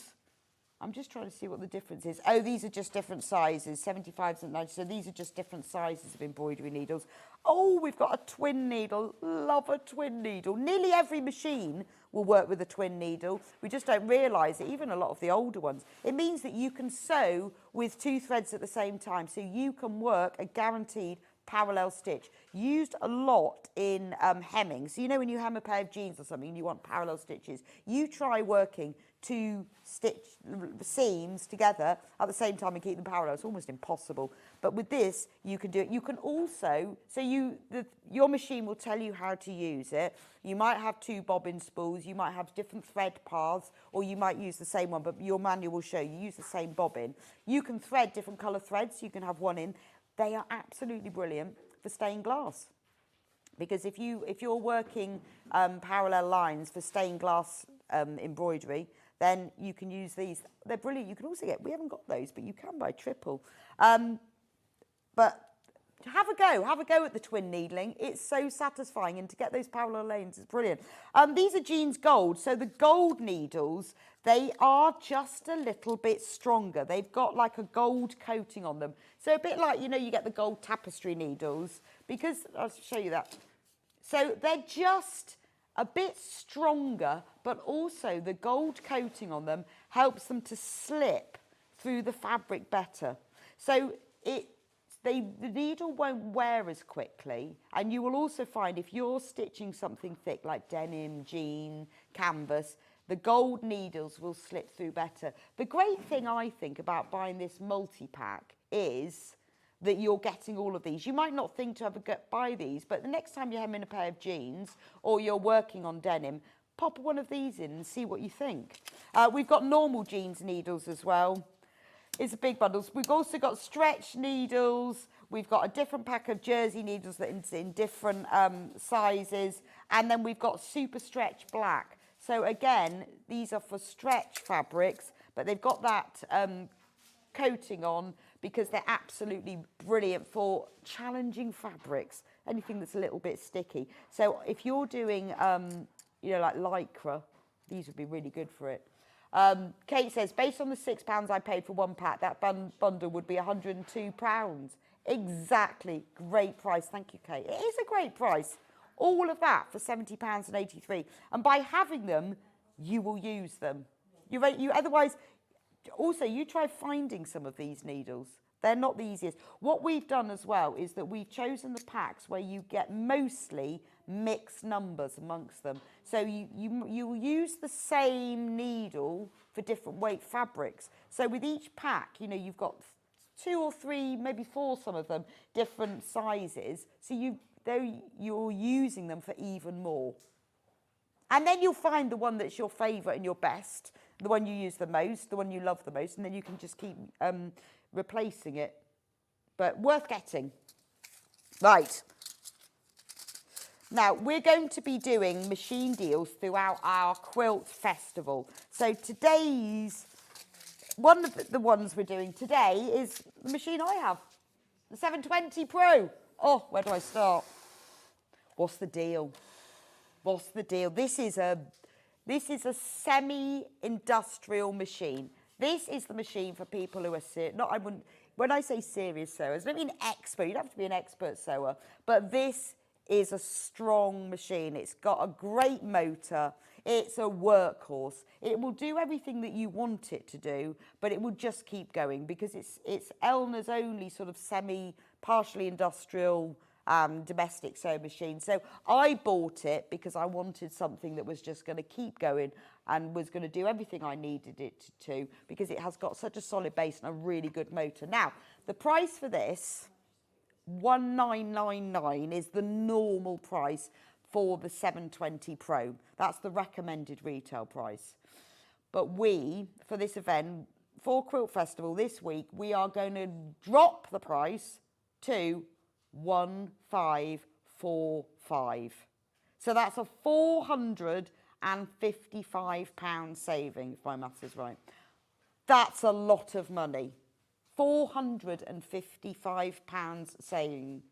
I'm just trying to see what the difference is. Oh, these are just different sizes, 75s and 90s. So these are just different sizes of embroidery needles. Oh, we've got a twin needle. Love a twin needle. Nearly every machine will work with a twin needle. We just don't realise it, even a lot of the older ones. It means that you can sew with 2 threads at the same time. So you can work a guaranteed parallel stitch, used a lot in hemming. So when you hem a pair of jeans or something and you want parallel stitches, you try working 2 stitch seams together at the same time and keep them parallel. It's almost impossible. But with this, you can do it. You can also, so your machine will tell you how to use it. You might have 2 bobbin spools, you might have different thread paths, or you might use the same one, but your manual will show you use the same bobbin. You can thread different colour threads, you can have one in. They are absolutely brilliant for stained glass, because if you're working parallel lines for stained glass embroidery, then you can use these. They're brilliant. You can also get, we haven't got those, but you can buy triple. But have a go at the twin needling. It's so satisfying, and to get those parallel lanes is brilliant. These are Jeans Gold. So the gold needles, they are just a little bit stronger. They've got like a gold coating on them. So a bit like, you get the gold tapestry needles, because, I'll show you that. So they're just a bit stronger, but also the gold coating on them helps them to slip through the fabric better. So the needle won't wear as quickly, and you will also find if you're stitching something thick like denim, jean, canvas, the gold needles will slip through better. The great thing I think about buying this multi-pack is that you're getting all of these. You might not think to buy these, but the next time you hem in a pair of jeans or you're working on denim, pop one of these in and see what you think. We've got normal jeans needles as well. It's a big bundle. We've also got stretch needles. We've got a different pack of jersey needles that in different sizes. And then we've got super stretch black. So again, these are for stretch fabrics, but they've got that coating on because they're absolutely brilliant for challenging fabrics, anything that's a little bit sticky. So if you're doing, like Lycra, these would be really good for it. Kate says, based on the £6 I paid for one pack, that bundle would be £102. Exactly. Great price. Thank you, Kate. It is a great price. All of that for £70.83. And by having them, you will use them. Otherwise, also, you try finding some of these needles. They're not the easiest. What we've done as well is that we've chosen the packs where you get mostly mixed numbers amongst them. So you will use the same needle for different weight fabrics. So with each pack, you know, you've got 2 or 3, maybe 4, some of them, different sizes. So you're using them for even more. And then you'll find the one that's your favourite and your best, the one you use the most, the one you love the most, and then you can just keep replacing it. But worth getting. Right. Now, we're going to be doing machine deals throughout our quilt festival. So today's, one of the ones we're doing today is the machine I have, the 720 Pro. Oh, where do I start? What's the deal? What's the deal? This is a semi-industrial machine. This is the machine for people who are when I say serious sewers, I don't mean expert. You don't have to be an expert sewer, but this is a strong machine. It's got a great motor. It's a workhorse. It will do everything that you want it to do, but it will just keep going because it's Elna's only sort of partially industrial domestic sewing machine. So I bought it because I wanted something that was just going to keep going and was going to do everything I needed it to, because it has got such a solid base and a really good motor. Now, the price for this, $1999, is the normal price for the 720 Pro. That's the recommended retail price. But for this event, for Quilt Festival this week, we are going to drop the price to £1,545. So that's a £455 saving, if my maths is right. That's a lot of money. £455 saving.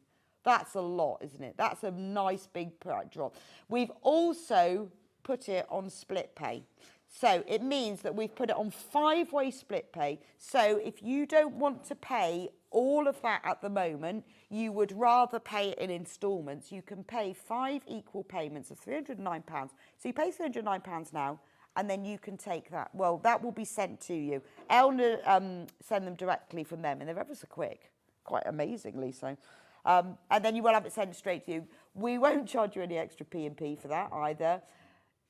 That's a lot, isn't it? That's a nice big price drop. We've also put it on split pay. So it means that we've put it on 5-way split pay. So if you don't want to pay all of that at the moment, you would rather pay it in instalments. You can pay 5 equal payments of £309. So you pay £309 now, and then you can take that. Well, that will be sent to you. Elna send them directly from them, and they're ever so quick, quite amazingly so. And then you will have it sent straight to you. We won't charge you any extra P&P for that either.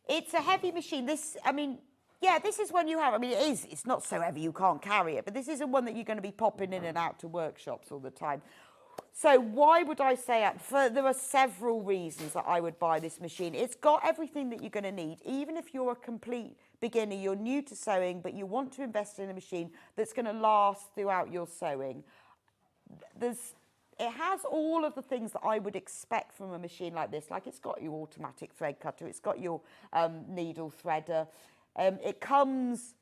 It's a heavy machine. This is one you have. I mean, it's not so heavy you can't carry it, but this isn't one that you're going to be popping in and out to workshops all the time. So why would I say that? There are several reasons that I would buy this machine. It's got everything that you're going to need. Even if you're a complete beginner, you're new to sewing, but you want to invest in a machine that's going to last throughout your sewing. It has all of the things that I would expect from a machine like this. Like, it's got your automatic thread cutter, it's got your needle threader. It comes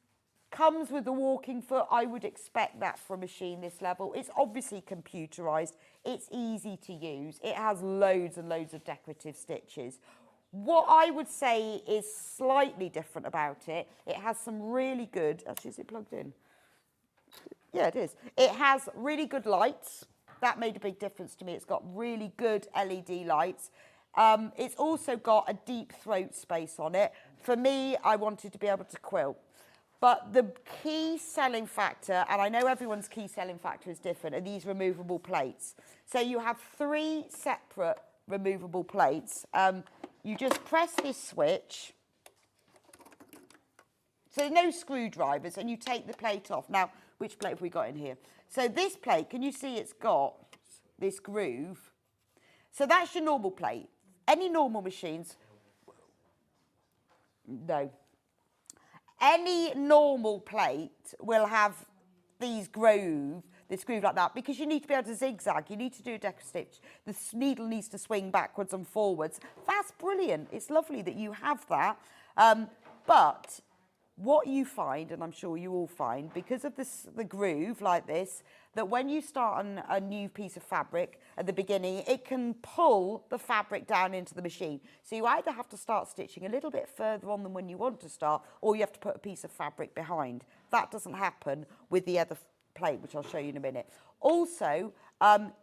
with a walking foot. I would expect that for a machine this level. It's obviously computerized. It's easy to use. It has loads and loads of decorative stitches. What I would say is slightly different about it, it has some really good, actually, is it plugged in? Yeah, it is. It has really good lights. That made a big difference to me. It's got really good LED lights. It's also got a deep throat space on it. For me, I wanted to be able to quilt. But the key selling factor, and I know everyone's key selling factor is different, are these removable plates. So you have 3 separate removable plates. You just press this switch. So there's no screwdrivers, and you take the plate off. Now, which plate have we got in here? So this plate, can you see it's got this groove? So that's your normal plate. Any normal machines, no. Any normal plate will have this groove like that, because you need to be able to zigzag. You need to do a decorative stitch. The needle needs to swing backwards and forwards. That's brilliant. It's lovely that you have that. But what you find, and I'm sure you all find, because of this, the groove like this, that when you start on a new piece of fabric at the beginning, it can pull the fabric down into the machine. So you either have to start stitching a little bit further on than when you want to start, or you have to put a piece of fabric behind. That doesn't happen with the other plate, which I'll show you in a minute. Also,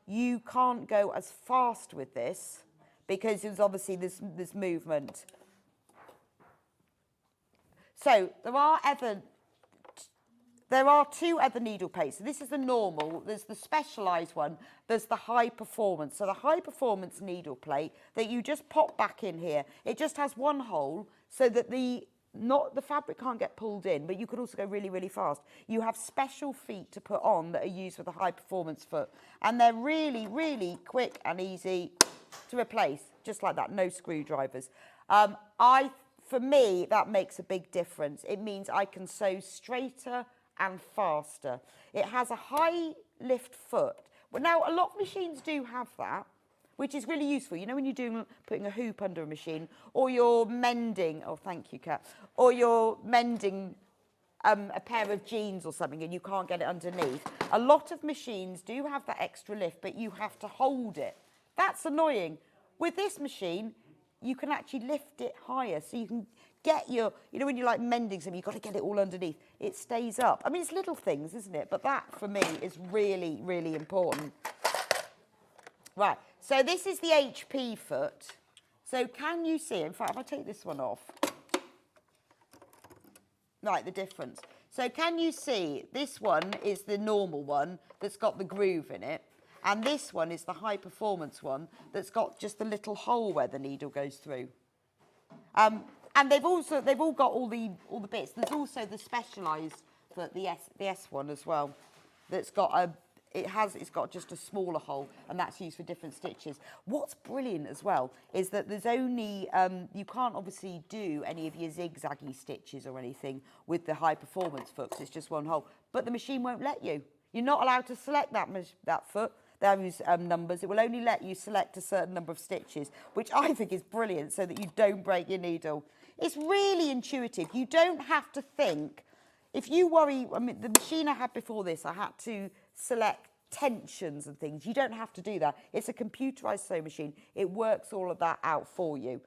you can't go as fast with this because there's obviously this movement. So there are two other needle plates. So this is the normal, there's the specialised one, there's the high performance. So the high performance needle plate that you just pop back in here, it just has one hole so that the fabric can't get pulled in, but you can also go really, really fast. You have special feet to put on that are used for the high performance foot. And they're really, really quick and easy to replace, just like that, no screwdrivers. For me, that makes a big difference. It means I can sew straighter and faster. It has a high lift foot. Well, now, a lot of machines do have that, which is really useful. You know, when you're putting a hoop under a machine, or you're mending, oh, thank you, Kat, or you're mending a pair of jeans or something and you can't get it underneath. A lot of machines do have that extra lift, but you have to hold it. That's annoying. With this machine, you can actually lift it higher, so you can get your, you know, when you're like mending something, you've got to get it all underneath. It stays up. I mean, it's little things, isn't it? But that, for me, is really, really important. Right, so this is the HP foot. So can you see, in fact, if I take this one off, right, the difference. So can you see, this one is the normal one that's got the groove in it. And this one is the high performance one that's got just the little hole where the needle goes through. And they've all got all the bits. There's also the specialised for the S one as well. That's got it's got just a smaller hole, and that's used for different stitches. What's brilliant as well is that there's only you can't obviously do any of your zigzaggy stitches or anything with the high performance foot, 'cause it's just one hole. But the machine won't let you. You're not allowed to select that foot. Those numbers. It will only let you select a certain number of stitches, which I think is brilliant, so that you don't break your needle. It's really intuitive. You don't have to think. If you worry, I mean, the machine I had before this, I had to select tensions and things. You don't have to do that. It's a computerised sewing machine. It works all of that out for you.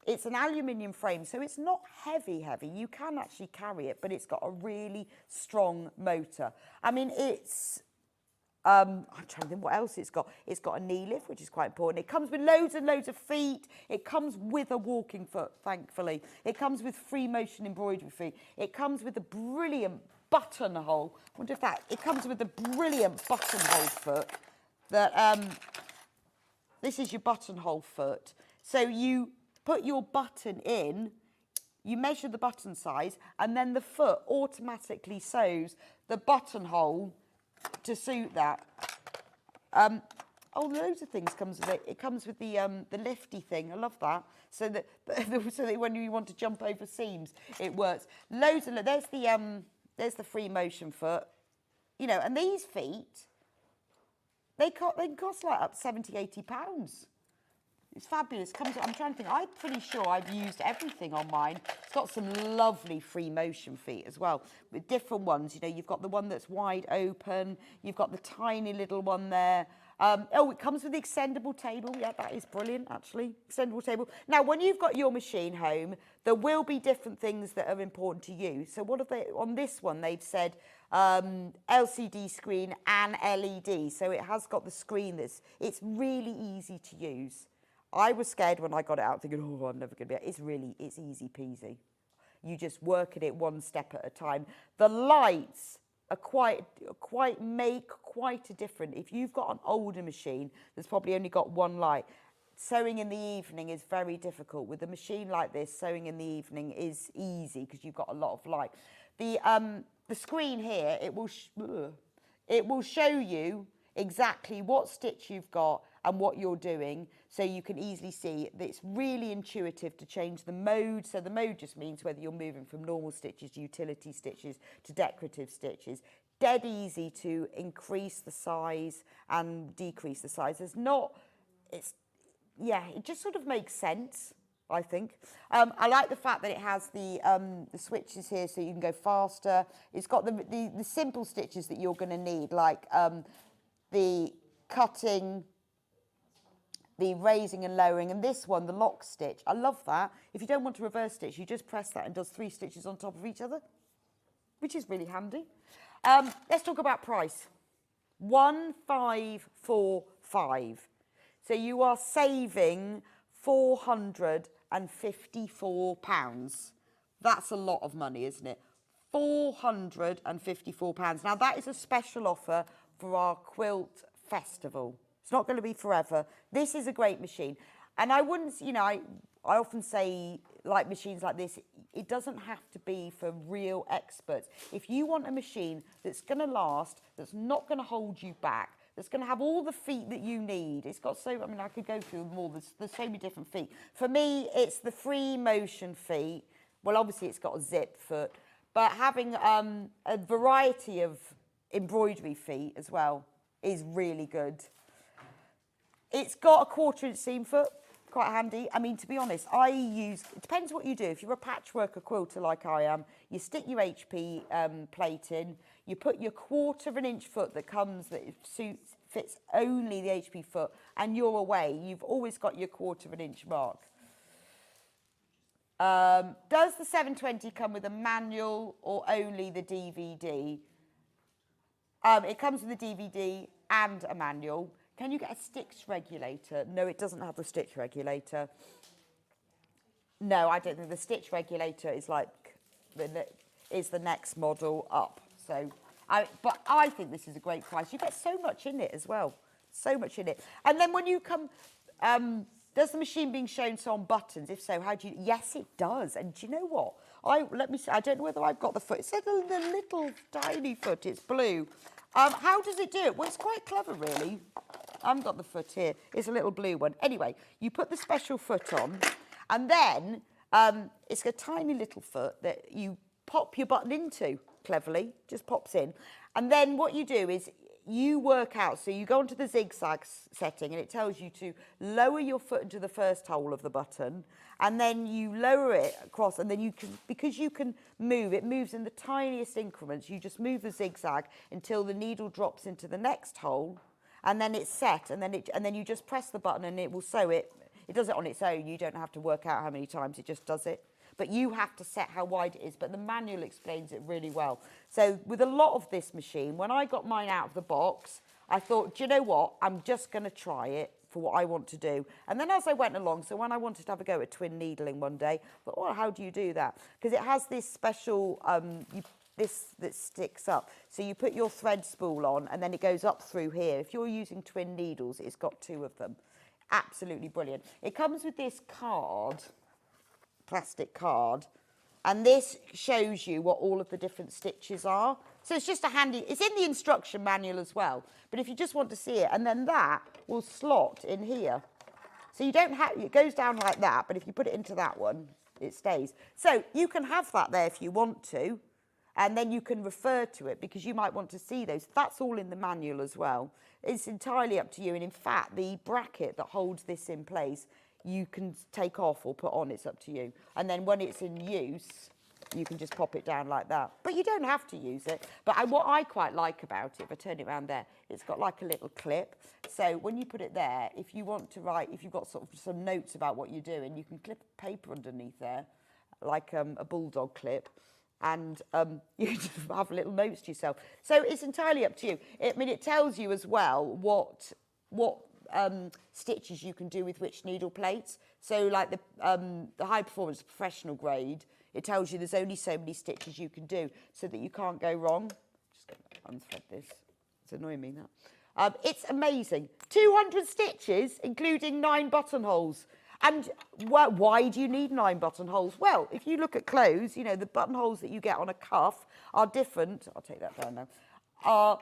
It's an aluminium frame, so it's not heavy. You can actually carry it, but it's got a really strong motor. I mean, it's... I'm trying to think what else it's got. It's got a knee lift, which is quite important. It comes with loads and loads of feet. It comes with a walking foot, thankfully. It comes with free motion embroidery feet. It comes with a brilliant buttonhole. I wonder if it comes with a brilliant buttonhole foot. This is your buttonhole foot. So you put your button in, you measure the button size, and then the foot automatically sews the buttonhole to suit that. Loads of things comes with it. It comes with the lifty thing. I love that. So that when you want to jump over seams, it works. There's the free motion foot. You know, and these feet, they can cost like up £70–80. It's fabulous. I'm trying to think. I'm pretty sure I've used everything on mine. It's got some lovely free motion feet as well, with different ones. You know, you've got the one that's wide open. You've got the tiny little one there. It comes with the extendable table. Yeah, that is brilliant, actually. Extendable table. Now, when you've got your machine home, there will be different things that are important to you. So what have they, on this one, they've said LCD screen and LED. So it has got the screen it's really easy to use. I was scared when I got it out, thinking, oh, I'm never going to be able. It's easy peasy. You just work at it one step at a time. The lights are make quite a difference. If you've got an older machine that's probably only got one light, sewing in the evening is very difficult. With a machine like this, sewing in the evening is easy because you've got a lot of light. The screen here, it will show you exactly what stitch you've got and what you're doing, so you can easily see that it's really intuitive to change the mode. So the mode just means whether you're moving from normal stitches, utility stitches, to decorative stitches. Dead easy to increase the size and decrease the size. It just sort of makes sense. I think. I like the fact that it has the switches here so you can go faster. It's got the simple stitches that you're going to need, like the cutting, the raising and lowering, and this one, the lock stitch. I love that. If you don't want to reverse stitch, you just press that and does 3 stitches on top of each other, which is really handy. Let's talk about price. 1545. So you are saving £454. That's a lot of money, isn't it? £454. Now, that is a special offer for our Quilt Festival. It's not going to be forever. This is a great machine. And I wouldn't, you know, I often say, like machines like this, it doesn't have to be for real experts. If you want a machine that's going to last, that's not going to hold you back, that's going to have all the feet that you need. It's got so, I mean, I could go through them all. There's so many different feet. For me, it's the free motion feet. Well, obviously, it's got a zip foot. But having a variety of embroidery feet as well is really good. It's got a 1/4 inch seam foot. Quite handy. I mean, to be honest, it depends what you do. If you're a patchworker quilter like I am, you stick your HP plate in, you put your 1/4 inch foot that fits only the HP foot, and you're away. You've always got your 1/4 inch mark. Does the 720 come with a manual or only the DVD? It comes with a DVD and a manual. Can you get a stitch regulator? No, it doesn't have the stitch regulator. No, I don't think the stitch regulator is like the next model up. So, but I think this is a great price. You get so much in it as well, so much in it. And then when you come, does the machine being shown on buttons? If so, how do you? Yes, it does. And do you know what? Let me see. I don't know whether I've got the foot. It said the little tiny foot. It's blue. How does it do it? Well, it's quite clever, really. I haven't got the foot here. It's a little blue one. Anyway, you put the special foot on, and then it's a tiny little foot that you pop your button into, cleverly, just pops in. And then what you do is you work out, so you go onto the zigzag setting, and it tells you to lower your foot into the first hole of the button, and then you lower it across, and then you can, because you can move, it moves in the tiniest increments. You just move the zigzag until the needle drops into the next hole, and then it's set, and then you just press the button and it will sew it. It does it on its own. You don't have to work out how many times, it just does it. But you have to set how wide it is, but the manual explains it really well. So with a lot of this machine, when I got mine out of the box, I thought, do you know what? I'm just going to try it for what I want to do. And then as I went along, so when I wanted to have a go at twin needling one day, I thought, well, how do you do that? Because it has this special, this that sticks up. So you put your thread spool on and then it goes up through here. If you're using twin needles, it's got 2 of them. Absolutely brilliant. It comes with this card, plastic card, and this shows you what all of the different stitches are. So it's just a handy, it's in the instruction manual as well, but if you just want to see it, and then that will slot in here. So you don't have, it goes down like that, but if you put it into that one, it stays. So you can have that there if you want to, and then you can refer to it because you might want to see those. That's all in the manual as well. It's entirely up to you, and in fact, the bracket that holds this in place, you can take off or put on, it's up to you. And then when it's in use, you can just pop it down like that. But you don't have to use it. But what I quite like about it, if I turn it around there, it's got like a little clip. So when you put it there, if you want to write, if you've got sort of some notes about what you're doing, you can clip paper underneath there, like a bulldog clip, and you just have little notes to yourself. So it's entirely up to you. I mean, it tells you as well what stitches you can do with which needle plates. So like the high performance professional grade, it tells you there's only so many stitches you can do so that you can't go wrong. Just going to unthread this. It's annoying me now. It's amazing. 200 stitches, including 9 buttonholes. And why do you need 9 buttonholes? Well, if you look at clothes, you know, the buttonholes that you get on a cuff are different. I'll take that down now. Are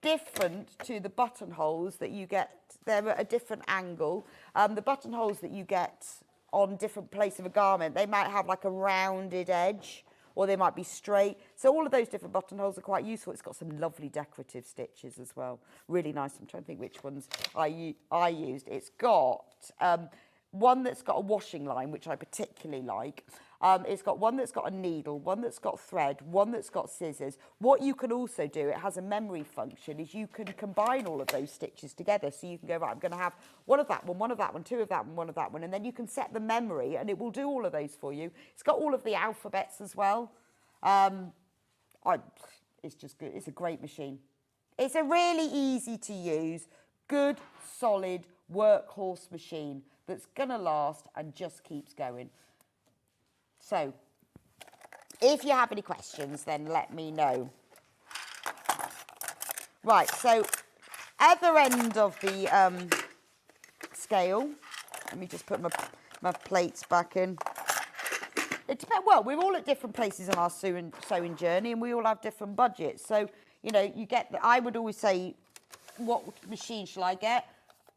different to the buttonholes that you get. They're at a different angle. The buttonholes that you get on different places of a garment, they might have like a rounded edge, or they might be straight. So all of those different buttonholes are quite useful. It's got some lovely decorative stitches as well. Really nice. I'm trying to think which ones I used. It's got one that's got a washing line, which I particularly like. It's got one that's got a needle, one that's got thread, one that's got scissors. What you can also do, it has a memory function, is you can combine all of those stitches together. So you can go, right, I'm going to have one of that one, two of that one of that one, and then you can set the memory and it will do all of those for you. It's got all of the alphabets as well. It's just good. It's a great machine. It's a really easy to use, good, solid workhorse machine that's going to last and just keeps going. So, if you have any questions, then let me know. Right, so other end of the scale, let me just put my plates back in. It depends. Well, we're all at different places in our sewing journey, and we all have different budgets. So, you know, I would always say, what machine shall I get?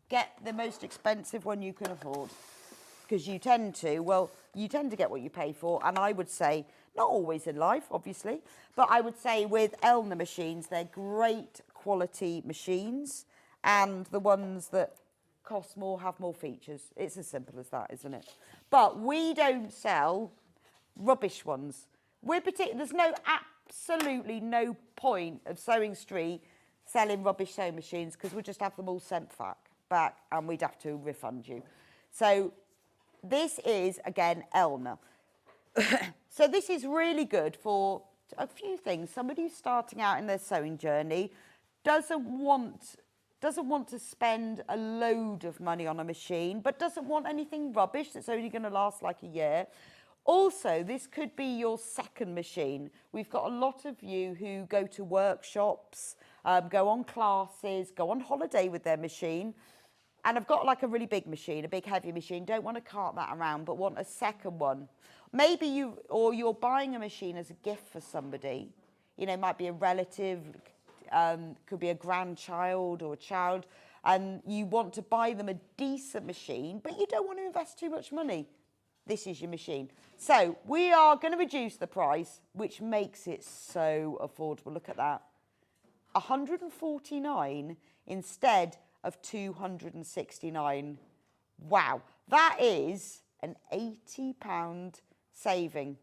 Get the most expensive one you can afford. Because you tend to get what you pay for. And I would say, not always in life, obviously, but I would say with Elna Machines, they're great quality machines. And the ones that cost more have more features. It's as simple as that, isn't it? But we don't sell rubbish ones. There's absolutely no point of Sewing Street selling rubbish sewing machines, because we'll just have them all sent back and we'd have to refund you. So this is, again, Elna. So this is really good for a few things. Somebody who's starting out in their sewing journey doesn't want to spend a load of money on a machine, but doesn't want anything rubbish that's only going to last like a year. Also, this could be your second machine. We've got a lot of you who go to workshops, go on classes, go on holiday with their machine, and I've got like a really big machine, a big heavy machine, don't want to cart that around, but want a second one. Maybe you're buying a machine as a gift for somebody. You know, it might be a relative, could be a grandchild or a child, and you want to buy them a decent machine, but you don't want to invest too much money. This is your machine. So we are going to reduce the price, which makes it so affordable. Look at that. 149 instead of 269. Wow, that is an £80 saving.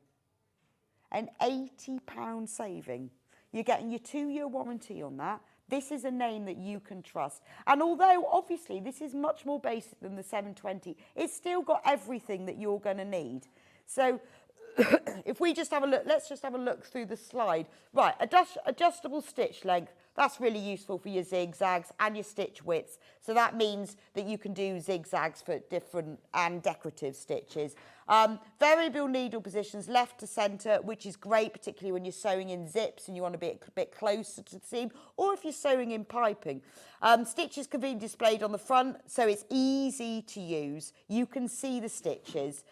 An £80 saving. You're getting your 2-year warranty on that. This is a name that you can trust. And although, obviously, this is much more basic than the 720, it's still got everything that you're going to need. So if we just have a look, let's just have a look through the slide. Right, adjustable stitch length. That's really useful for your zigzags and your stitch widths. So that means that you can do zigzags for different and decorative stitches. Variable needle positions, left to centre, which is great, particularly when you're sewing in zips and you want to be a bit closer to the seam, or if you're sewing in piping. Stitches can be displayed on the front, so it's easy to use. You can see the stitches.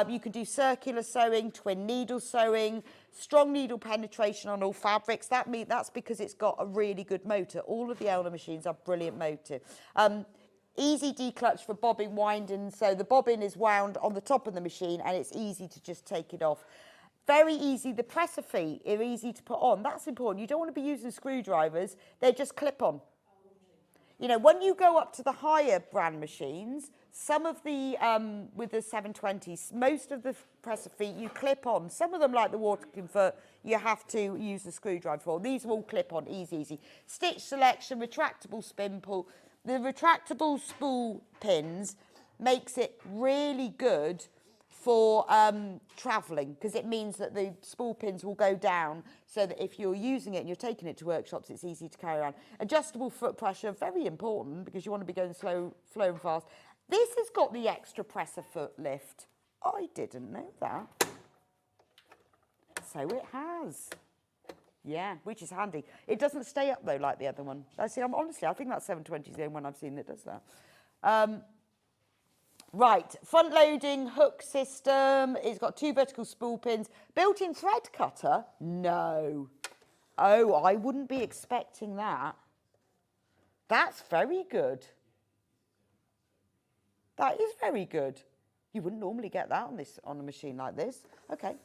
You can do circular sewing, twin needle sewing, strong needle penetration on all fabrics. That's because it's got a really good motor. All of the Elna machines are brilliant motor. Easy declutch for bobbin winding, so the bobbin is wound on the top of the machine and it's easy to just take it off. Very easy, the presser feet are easy to put on. That's important. You don't want to be using screwdrivers, they just clip on. You know, when you go up to the higher brand machines, some of the, with the 720s, most of the presser feet you clip on. Some of them, like the Waterkin foot, you have to use the screwdriver for. These are all clip on, easy. Stitch selection, retractable spimple. The retractable spool pins makes it really good for travelling, because it means that the spool pins will go down so that if you're using it and you're taking it to workshops, it's easy to carry around. Adjustable foot pressure, very important because you want to be going slow and fast. This has got the extra presser foot lift. I didn't know that. So it has. Yeah, which is handy. It doesn't stay up though like the other one. Honestly, I think that 720 is the only one I've seen that does that. Right, front loading hook system. It's got 2 vertical spool pins. Built-in thread cutter? No. Oh, I wouldn't be expecting that. That's very good. That is very good. You wouldn't normally get that on a machine like this. Okay.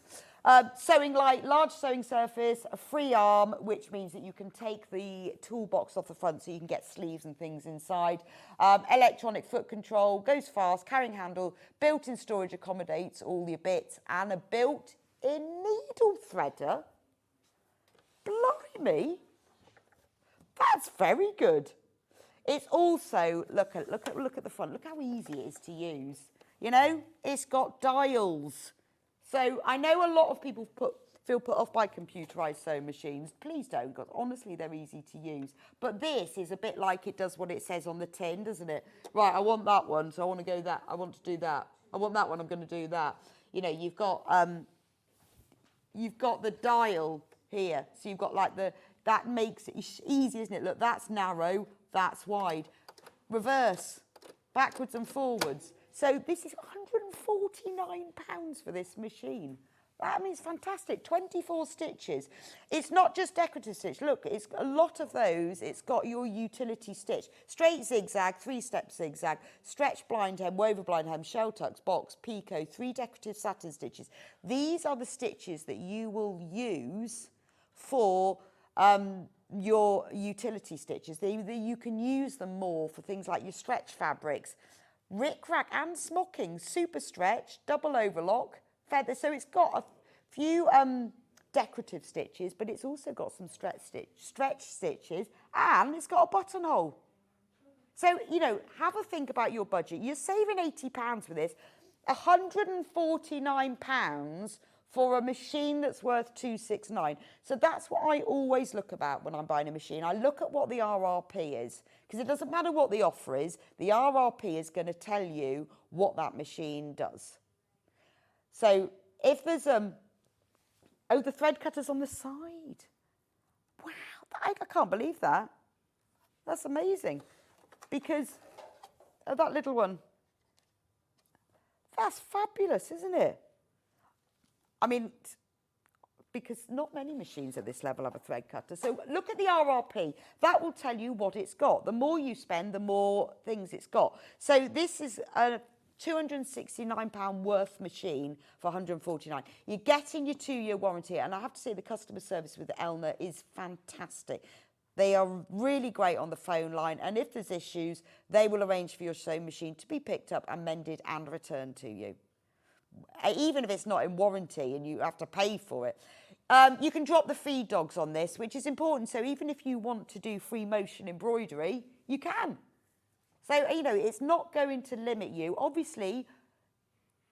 Sewing light, large sewing surface, a free arm, which means that you can take the toolbox off the front so you can get sleeves and things inside. Electronic foot control, goes fast, carrying handle, built-in storage accommodates all your bits, and a built-in needle threader. Blimey, that's very good. It's also, look at the front, look how easy it is to use. You know, it's got dials. So I know a lot of people feel put off by computerised sewing machines. Please don't, because honestly, they're easy to use. But this is a bit like it does what it says on the tin, doesn't it? Right, I want that one, so I want to go that. I want to do that. I want that one, I'm going to do that. You know, you've got the dial here. So you've got like that makes it easy, isn't it? Look, that's narrow, that's wide. Reverse, backwards and forwards. So this is £149 for this machine. I mean, it's fantastic. 24 stitches. It's not just decorative stitch. Look, it's a lot of those. It's got your utility stitch. Straight zigzag, 3-step zigzag, stretch blind hem, woven blind hem, shell tucks, box, picot, 3 decorative satin stitches. These are the stitches that you will use for your utility stitches. You can use them more for things like your stretch fabrics, rick-rack and smocking, super stretch, double overlock, feather. So it's got a few decorative stitches, but it's also got some stretch stitches, and it's got a buttonhole. So, you know, have a think about your budget. You're saving £80 for this, £149 for a machine that's worth $269. So that's what I always look about when I'm buying a machine. I look at what the RRP is, because it doesn't matter what the offer is, the RRP is going to tell you what that machine does. So if there's oh, the thread cutter's on the side. Wow, I can't believe that. That's amazing. Because that little one, that's fabulous, isn't it? I mean, because not many machines at this level have a thread cutter. So look at the RRP. That will tell you what it's got. The more you spend, the more things it's got. So this is a £269 worth machine for £149. You're getting your 2-year warranty. And I have to say the customer service with Elna is fantastic. They are really great on the phone line. And if there's issues, they will arrange for your sewing machine to be picked up and mended and returned to you, even if it's not in warranty and you have to pay for it. You can drop the feed dogs on this, which is important. So even if you want to do free motion embroidery, you can. So, you know, it's not going to limit you. Obviously,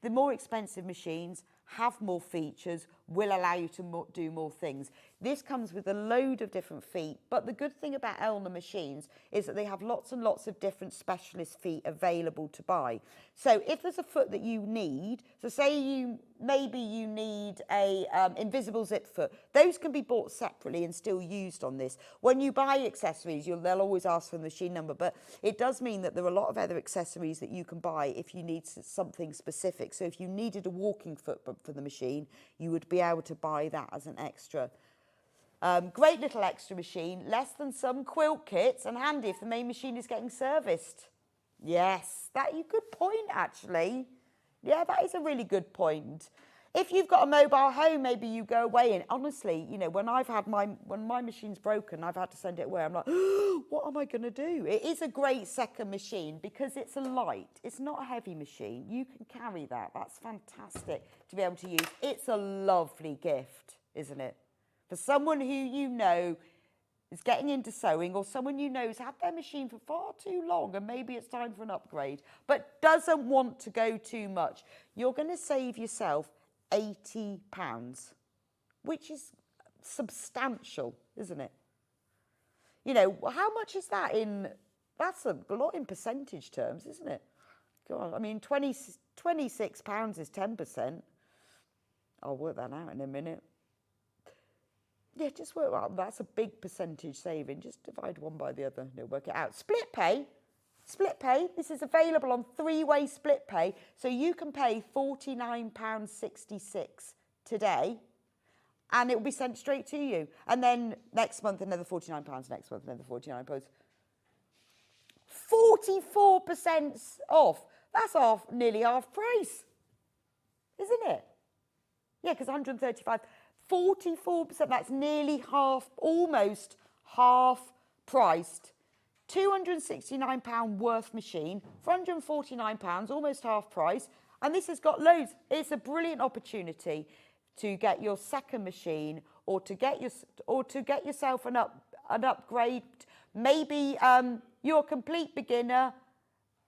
the more expensive machines have more features, will allow you to do more things. This comes with a load of different feet, but the good thing about Elna Machines is that they have lots and lots of different specialist feet available to buy. So if there's a foot that you need, so say maybe you need a invisible zip foot, those can be bought separately and still used on this. When you buy accessories, they'll always ask for the machine number, but it does mean that there are a lot of other accessories that you can buy if you need something specific. So if you needed a walking foot for the machine, you would be able to buy that as an extra. Great little extra machine, less than some quilt kits, and handy if the main machine is getting serviced. Yes, good point actually. Yeah, that is a really good point. If you've got a mobile home, maybe you go away, and honestly, you know, when my machine's broken, I've had to send it away. I'm like, oh, what am I going to do? It is a great second machine because it's a light. It's not a heavy machine. You can carry that. That's fantastic to be able to use. It's a lovely gift, isn't it? For someone who you know is getting into sewing, or someone you know has had their machine for far too long and maybe it's time for an upgrade, but doesn't want to go too much, you're going to save yourself £80, which is substantial, isn't it? You know, how much is that that's a lot in percentage terms, isn't it? God, I mean, £26 is 10%. I'll work that out in a minute. Yeah, just work out. That's a big percentage saving. Just divide one by the other and it'll work it out. Split pay. Split pay. This is available on 3-way split pay. So you can pay £49.66 today and it will be sent straight to you. And then next month, another £49. Next month, another £49. 44% off. That's nearly half price, isn't it? Yeah, because 135, 44%, that's nearly half, almost half priced. £269 worth machine for £149, almost half price. And this has got loads. It's a brilliant opportunity to get your second machine or to get yourself an upgrade. Maybe you're a complete beginner.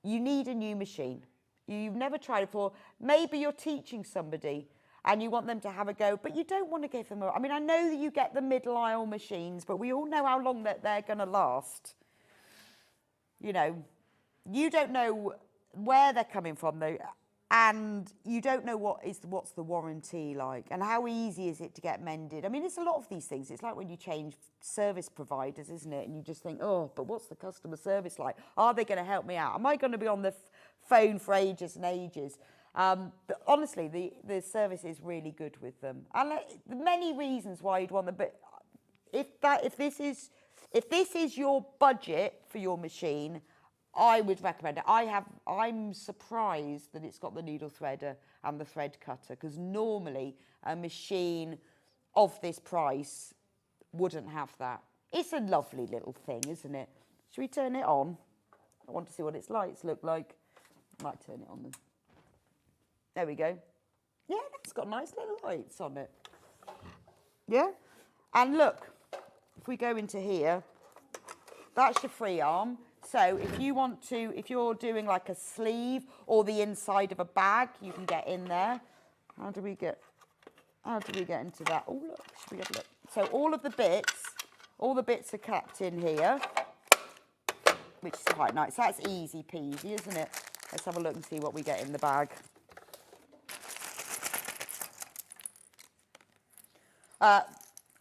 You need a new machine. You've never tried it before. Maybe you're teaching somebody and you want them to have a go, but you don't want to give them I mean, I know that you get the middle aisle machines, but we all know how long that they're going to last. You know, you don't know where they're coming from, though, and you don't know what's the warranty like and how easy is it to get mended. I mean, it's a lot of these things. It's like when you change service providers, isn't it? And you just think, oh, but what's the customer service like? Are they going to help me out? Am I going to be on the phone for ages and ages? But honestly, the service is really good with them. And many reasons why you'd want them, but if this is your budget for your machine, I would recommend it. I'm surprised that it's got the needle threader and the thread cutter, because normally a machine of this price wouldn't have that. It's a lovely little thing, isn't it? Should we turn it on? I want to see what its lights look like. I might turn it on then. There we go. Yeah, that's got nice little lights on it. Yeah? And look, if we go into here, that's your free arm. So if you're doing like a sleeve or the inside of a bag, you can get in there. How do we get into that? Oh, look, should we have a look? So all the bits are kept in here, which is quite nice. That's easy peasy, isn't it? Let's have a look and see what we get in the bag.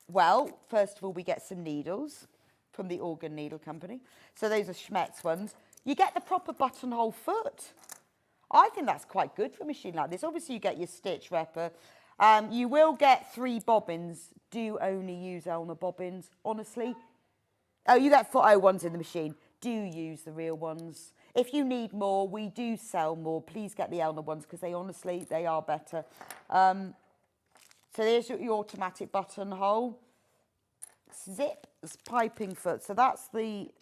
Well, first of all, we get some needles from the Organ Needle Company. So those are Schmetz ones. You get the proper buttonhole foot. I think that's quite good for a machine like this. Obviously, you get your stitch repper. You will get 3 bobbins. Do only use Elna bobbins, honestly. Oh, you get 4 ones in the machine. Do use the real ones. If you need more, we do sell more. Please get the Elna ones, because they are better. So there's your automatic buttonhole. Zip piping foot. So that's it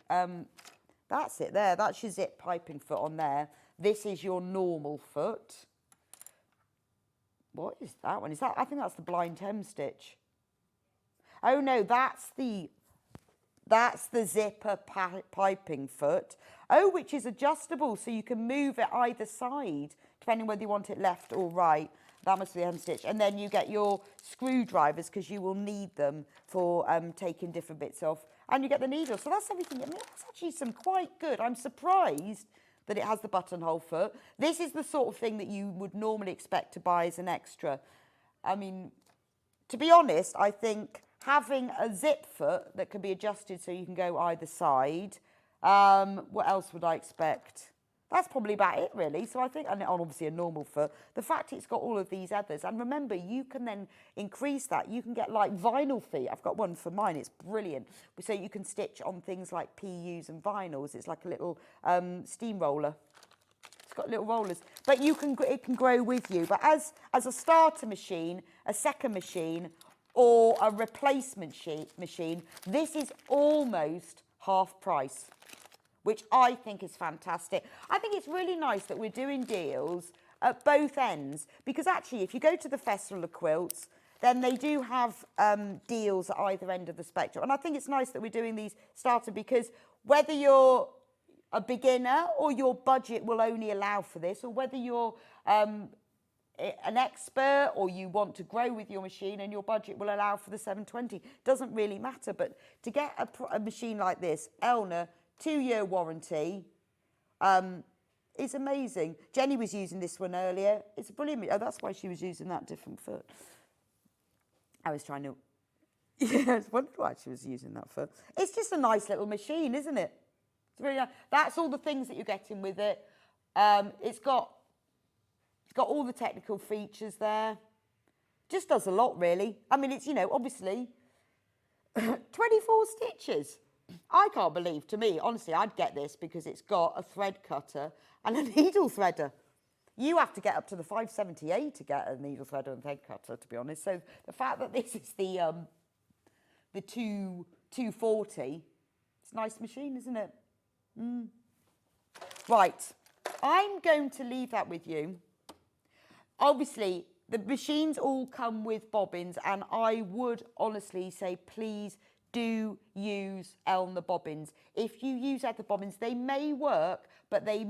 there. That's your zip piping foot on there. This is your normal foot. What is that one? I think that's the blind hem stitch. Oh no, that's the zipper piping foot. Oh, which is adjustable, so you can move it either side, depending whether you want it left or right. That must be the hem stitch. And then you get your screwdrivers, because you will need them for taking different bits off. And you get the needle. So that's everything. I mean, that's actually some quite good. I'm surprised that it has the buttonhole foot. This is the sort of thing that you would normally expect to buy as an extra. I mean, to be honest, I think having a zip foot that can be adjusted so you can go either side. What else would I expect? That's probably about it, really. So I think, and obviously a normal foot, the fact it's got all of these others. And remember, you can then increase that. You can get like vinyl feet. I've got one for mine. It's brilliant. So you can stitch on things like PUs and vinyls. It's like a little steamroller. It's got little rollers. But it can grow with you. But as a starter machine, a second machine, or a replacement machine, this is almost half price, which I think is fantastic. I think it's really nice that we're doing deals at both ends, because actually if you go to the Festival of Quilts, then they do have deals at either end of the spectrum. And I think it's nice that we're doing these starter, because whether you're a beginner or your budget will only allow for this, or whether you're an expert or you want to grow with your machine and your budget will allow for the 720, doesn't really matter. But to get a machine like this, Elna, 2-year warranty, is amazing. Jennie was using this one earlier. It's brilliant. Oh, that's why she was using that different foot. I was trying to... Yeah, I was wondering why she was using that foot. It's just a nice little machine, isn't it? It's really nice. That's all the things that you're getting with it. It's got all the technical features there. Just does a lot, really. I mean, it's, obviously 24 stitches. I can't believe, to me, honestly, I'd get this because it's got a thread cutter and a needle threader. You have to get up to the 570A to get a needle threader and thread cutter, to be honest. So the fact that this is the 240, it's a nice machine, isn't it? Right, I'm going to leave that with you. Obviously, the machines all come with bobbins, and I would honestly say, please do use Elna bobbins. If you use other bobbins, they may work, but they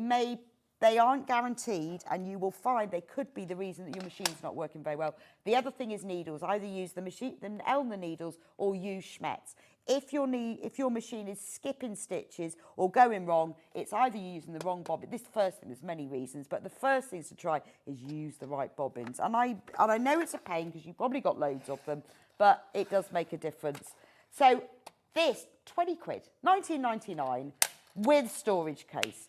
aren't guaranteed, and you will find they could be the reason that your machine's not working very well. The other thing is needles. Either use the Elna needles or use Schmetz. If your machine is skipping stitches or going wrong, it's either using the wrong bobbin. This first thing, there's many reasons, but the first thing to try is use the right bobbins. And I know it's a pain because you've probably got loads of them, but it does make a difference. So this, 20 quid, 19.99 with storage case.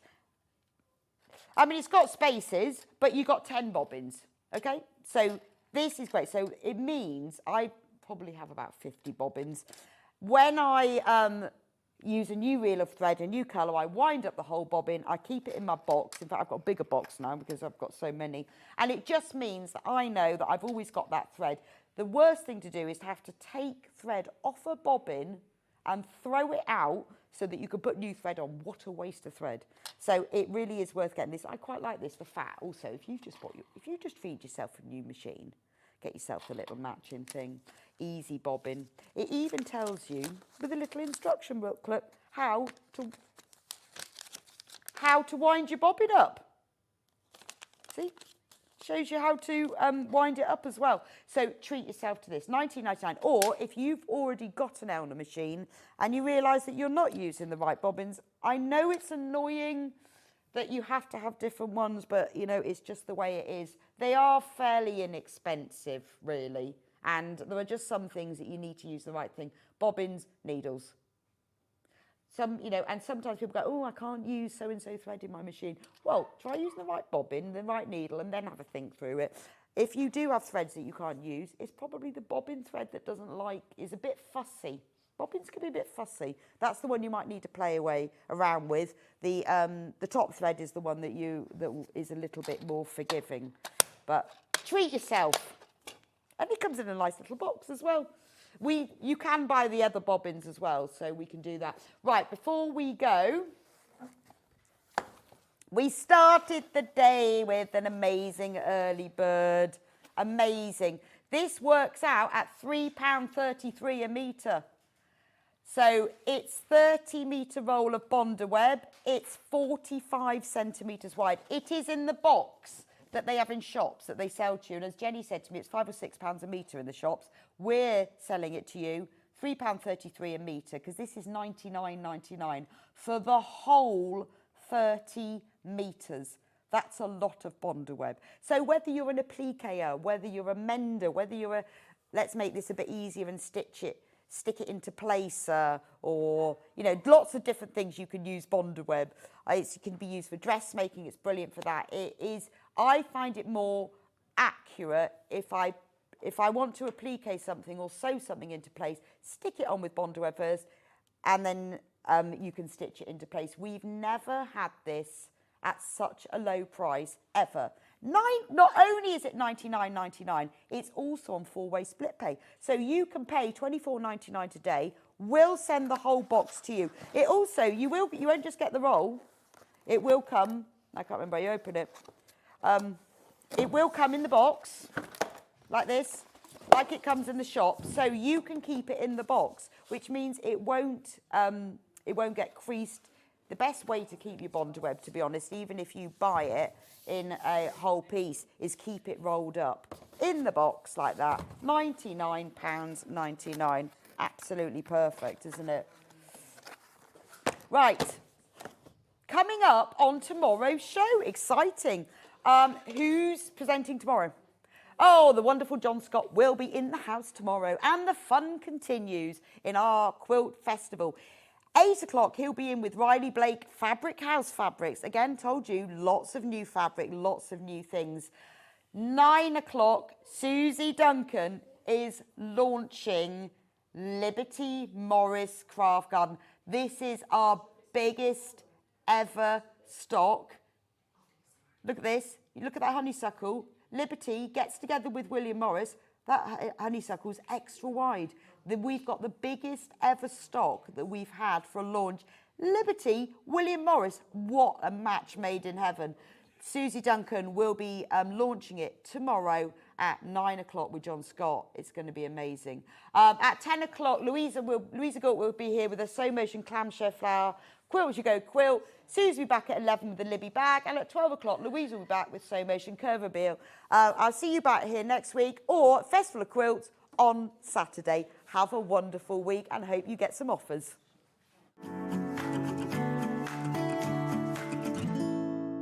I mean, it's got spaces, but you've got 10 bobbins, okay? So this is great. So it means I probably have about 50 bobbins. When I use a new reel of thread, a new colour, I wind up the whole bobbin, I keep it in my box. In fact, I've got a bigger box now because I've got so many. And it just means that I know that I've always got that thread. The worst thing to do is to have to take thread off a bobbin and throw it out so that you can put new thread on. What a waste of thread. So it really is worth getting this. I quite like this for fat also. If you just feed yourself a new machine, get yourself a little matching thing. Easy bobbin. It even tells you with a little instruction booklet how to wind your bobbin up. See? Shows you how to wind it up as well. So treat yourself to this, 19.99. Or if you've already got an Elna machine and you realise that you're not using the right bobbins, I know it's annoying that you have to have different ones, but you know, it's just the way it is. They are fairly inexpensive, really. And there are just some things that you need to use the right thing. Bobbins, needles. And sometimes people go, oh, I can't use so-and-so thread in my machine. Well, try using the right bobbin, the right needle, and then have a think through it. If you do have threads that you can't use, it's probably the bobbin thread that is a bit fussy. Bobbins can be a bit fussy. That's the one you might need to play around with. The top thread is the one that is a little bit more forgiving. But treat yourself. And it comes in a nice little box as well. You can buy the other bobbins as well, so we can do that. Right, before we go, we started the day with an amazing early bird. Amazing. This works out at £3.33 a metre. So it's 30-metre roll of Bonder web. It's 45 centimetres wide. It is in the box that they have in shops that they sell to you. And as Jenny said to me, it's £5 or £6 a metre in the shops. We're selling it to you, £3.33 a metre, because this is £99.99 for the whole 30 metres. That's a lot of Bonder web. So whether you're an appliquer, whether you're a mender, whether you're let's make this a bit easier and stick it into place, or, lots of different things you can use Bonder web. It can be used for dressmaking. It's brilliant for that. I find it more accurate if I want to applique something or sew something into place, stick it on with Bonder web first, and then you can stitch it into place. We've never had this at such a low price ever. Not only is it £99.99, it's also on 4-way split pay. So you can pay £24.99 today. We'll send the whole box to you. It also, you won't just get the roll. It will come, I can't remember how you open it. It will come in the box like this, like it comes in the shop. So you can keep it in the box, which means it won't get creased. The best way to keep your Bonder web, to be honest, even if you buy it in a whole piece, is keep it rolled up in the box like that. £99.99. Absolutely perfect, isn't it? Right. Coming up on tomorrow's show, exciting. Who's presenting tomorrow? Oh, the wonderful John Scott will be in the house tomorrow, and the fun continues in our Quilt Festival. 8 o'clock, he'll be in with Riley Blake, Fabric House Fabrics. Again, told you, lots of new fabric, lots of new things. 9 o'clock, Susie Duncan is launching Liberty Morris Craft Garden. This is our biggest ever stock. Look at this. You look at that honeysuckle. Liberty gets together with William Morris. That honeysuckle's extra wide. We've got the biggest ever stock that we've had for a launch. Liberty, William Morris, what a match made in heaven. Susie Duncan will be launching it tomorrow at 9 o'clock with John Scott. It's going to be amazing. At 10 o'clock, Louisa Galt will be here with a Sew Motion clamshell flower. Quilt as you go, quilt. Susie will be back at 11 with the Libby bag. And at 12 o'clock, Louisa will be back with Sew Motion Curvabeel. I'll see you back here next week or Festival of Quilts on Saturday. Have a wonderful week and hope you get some offers.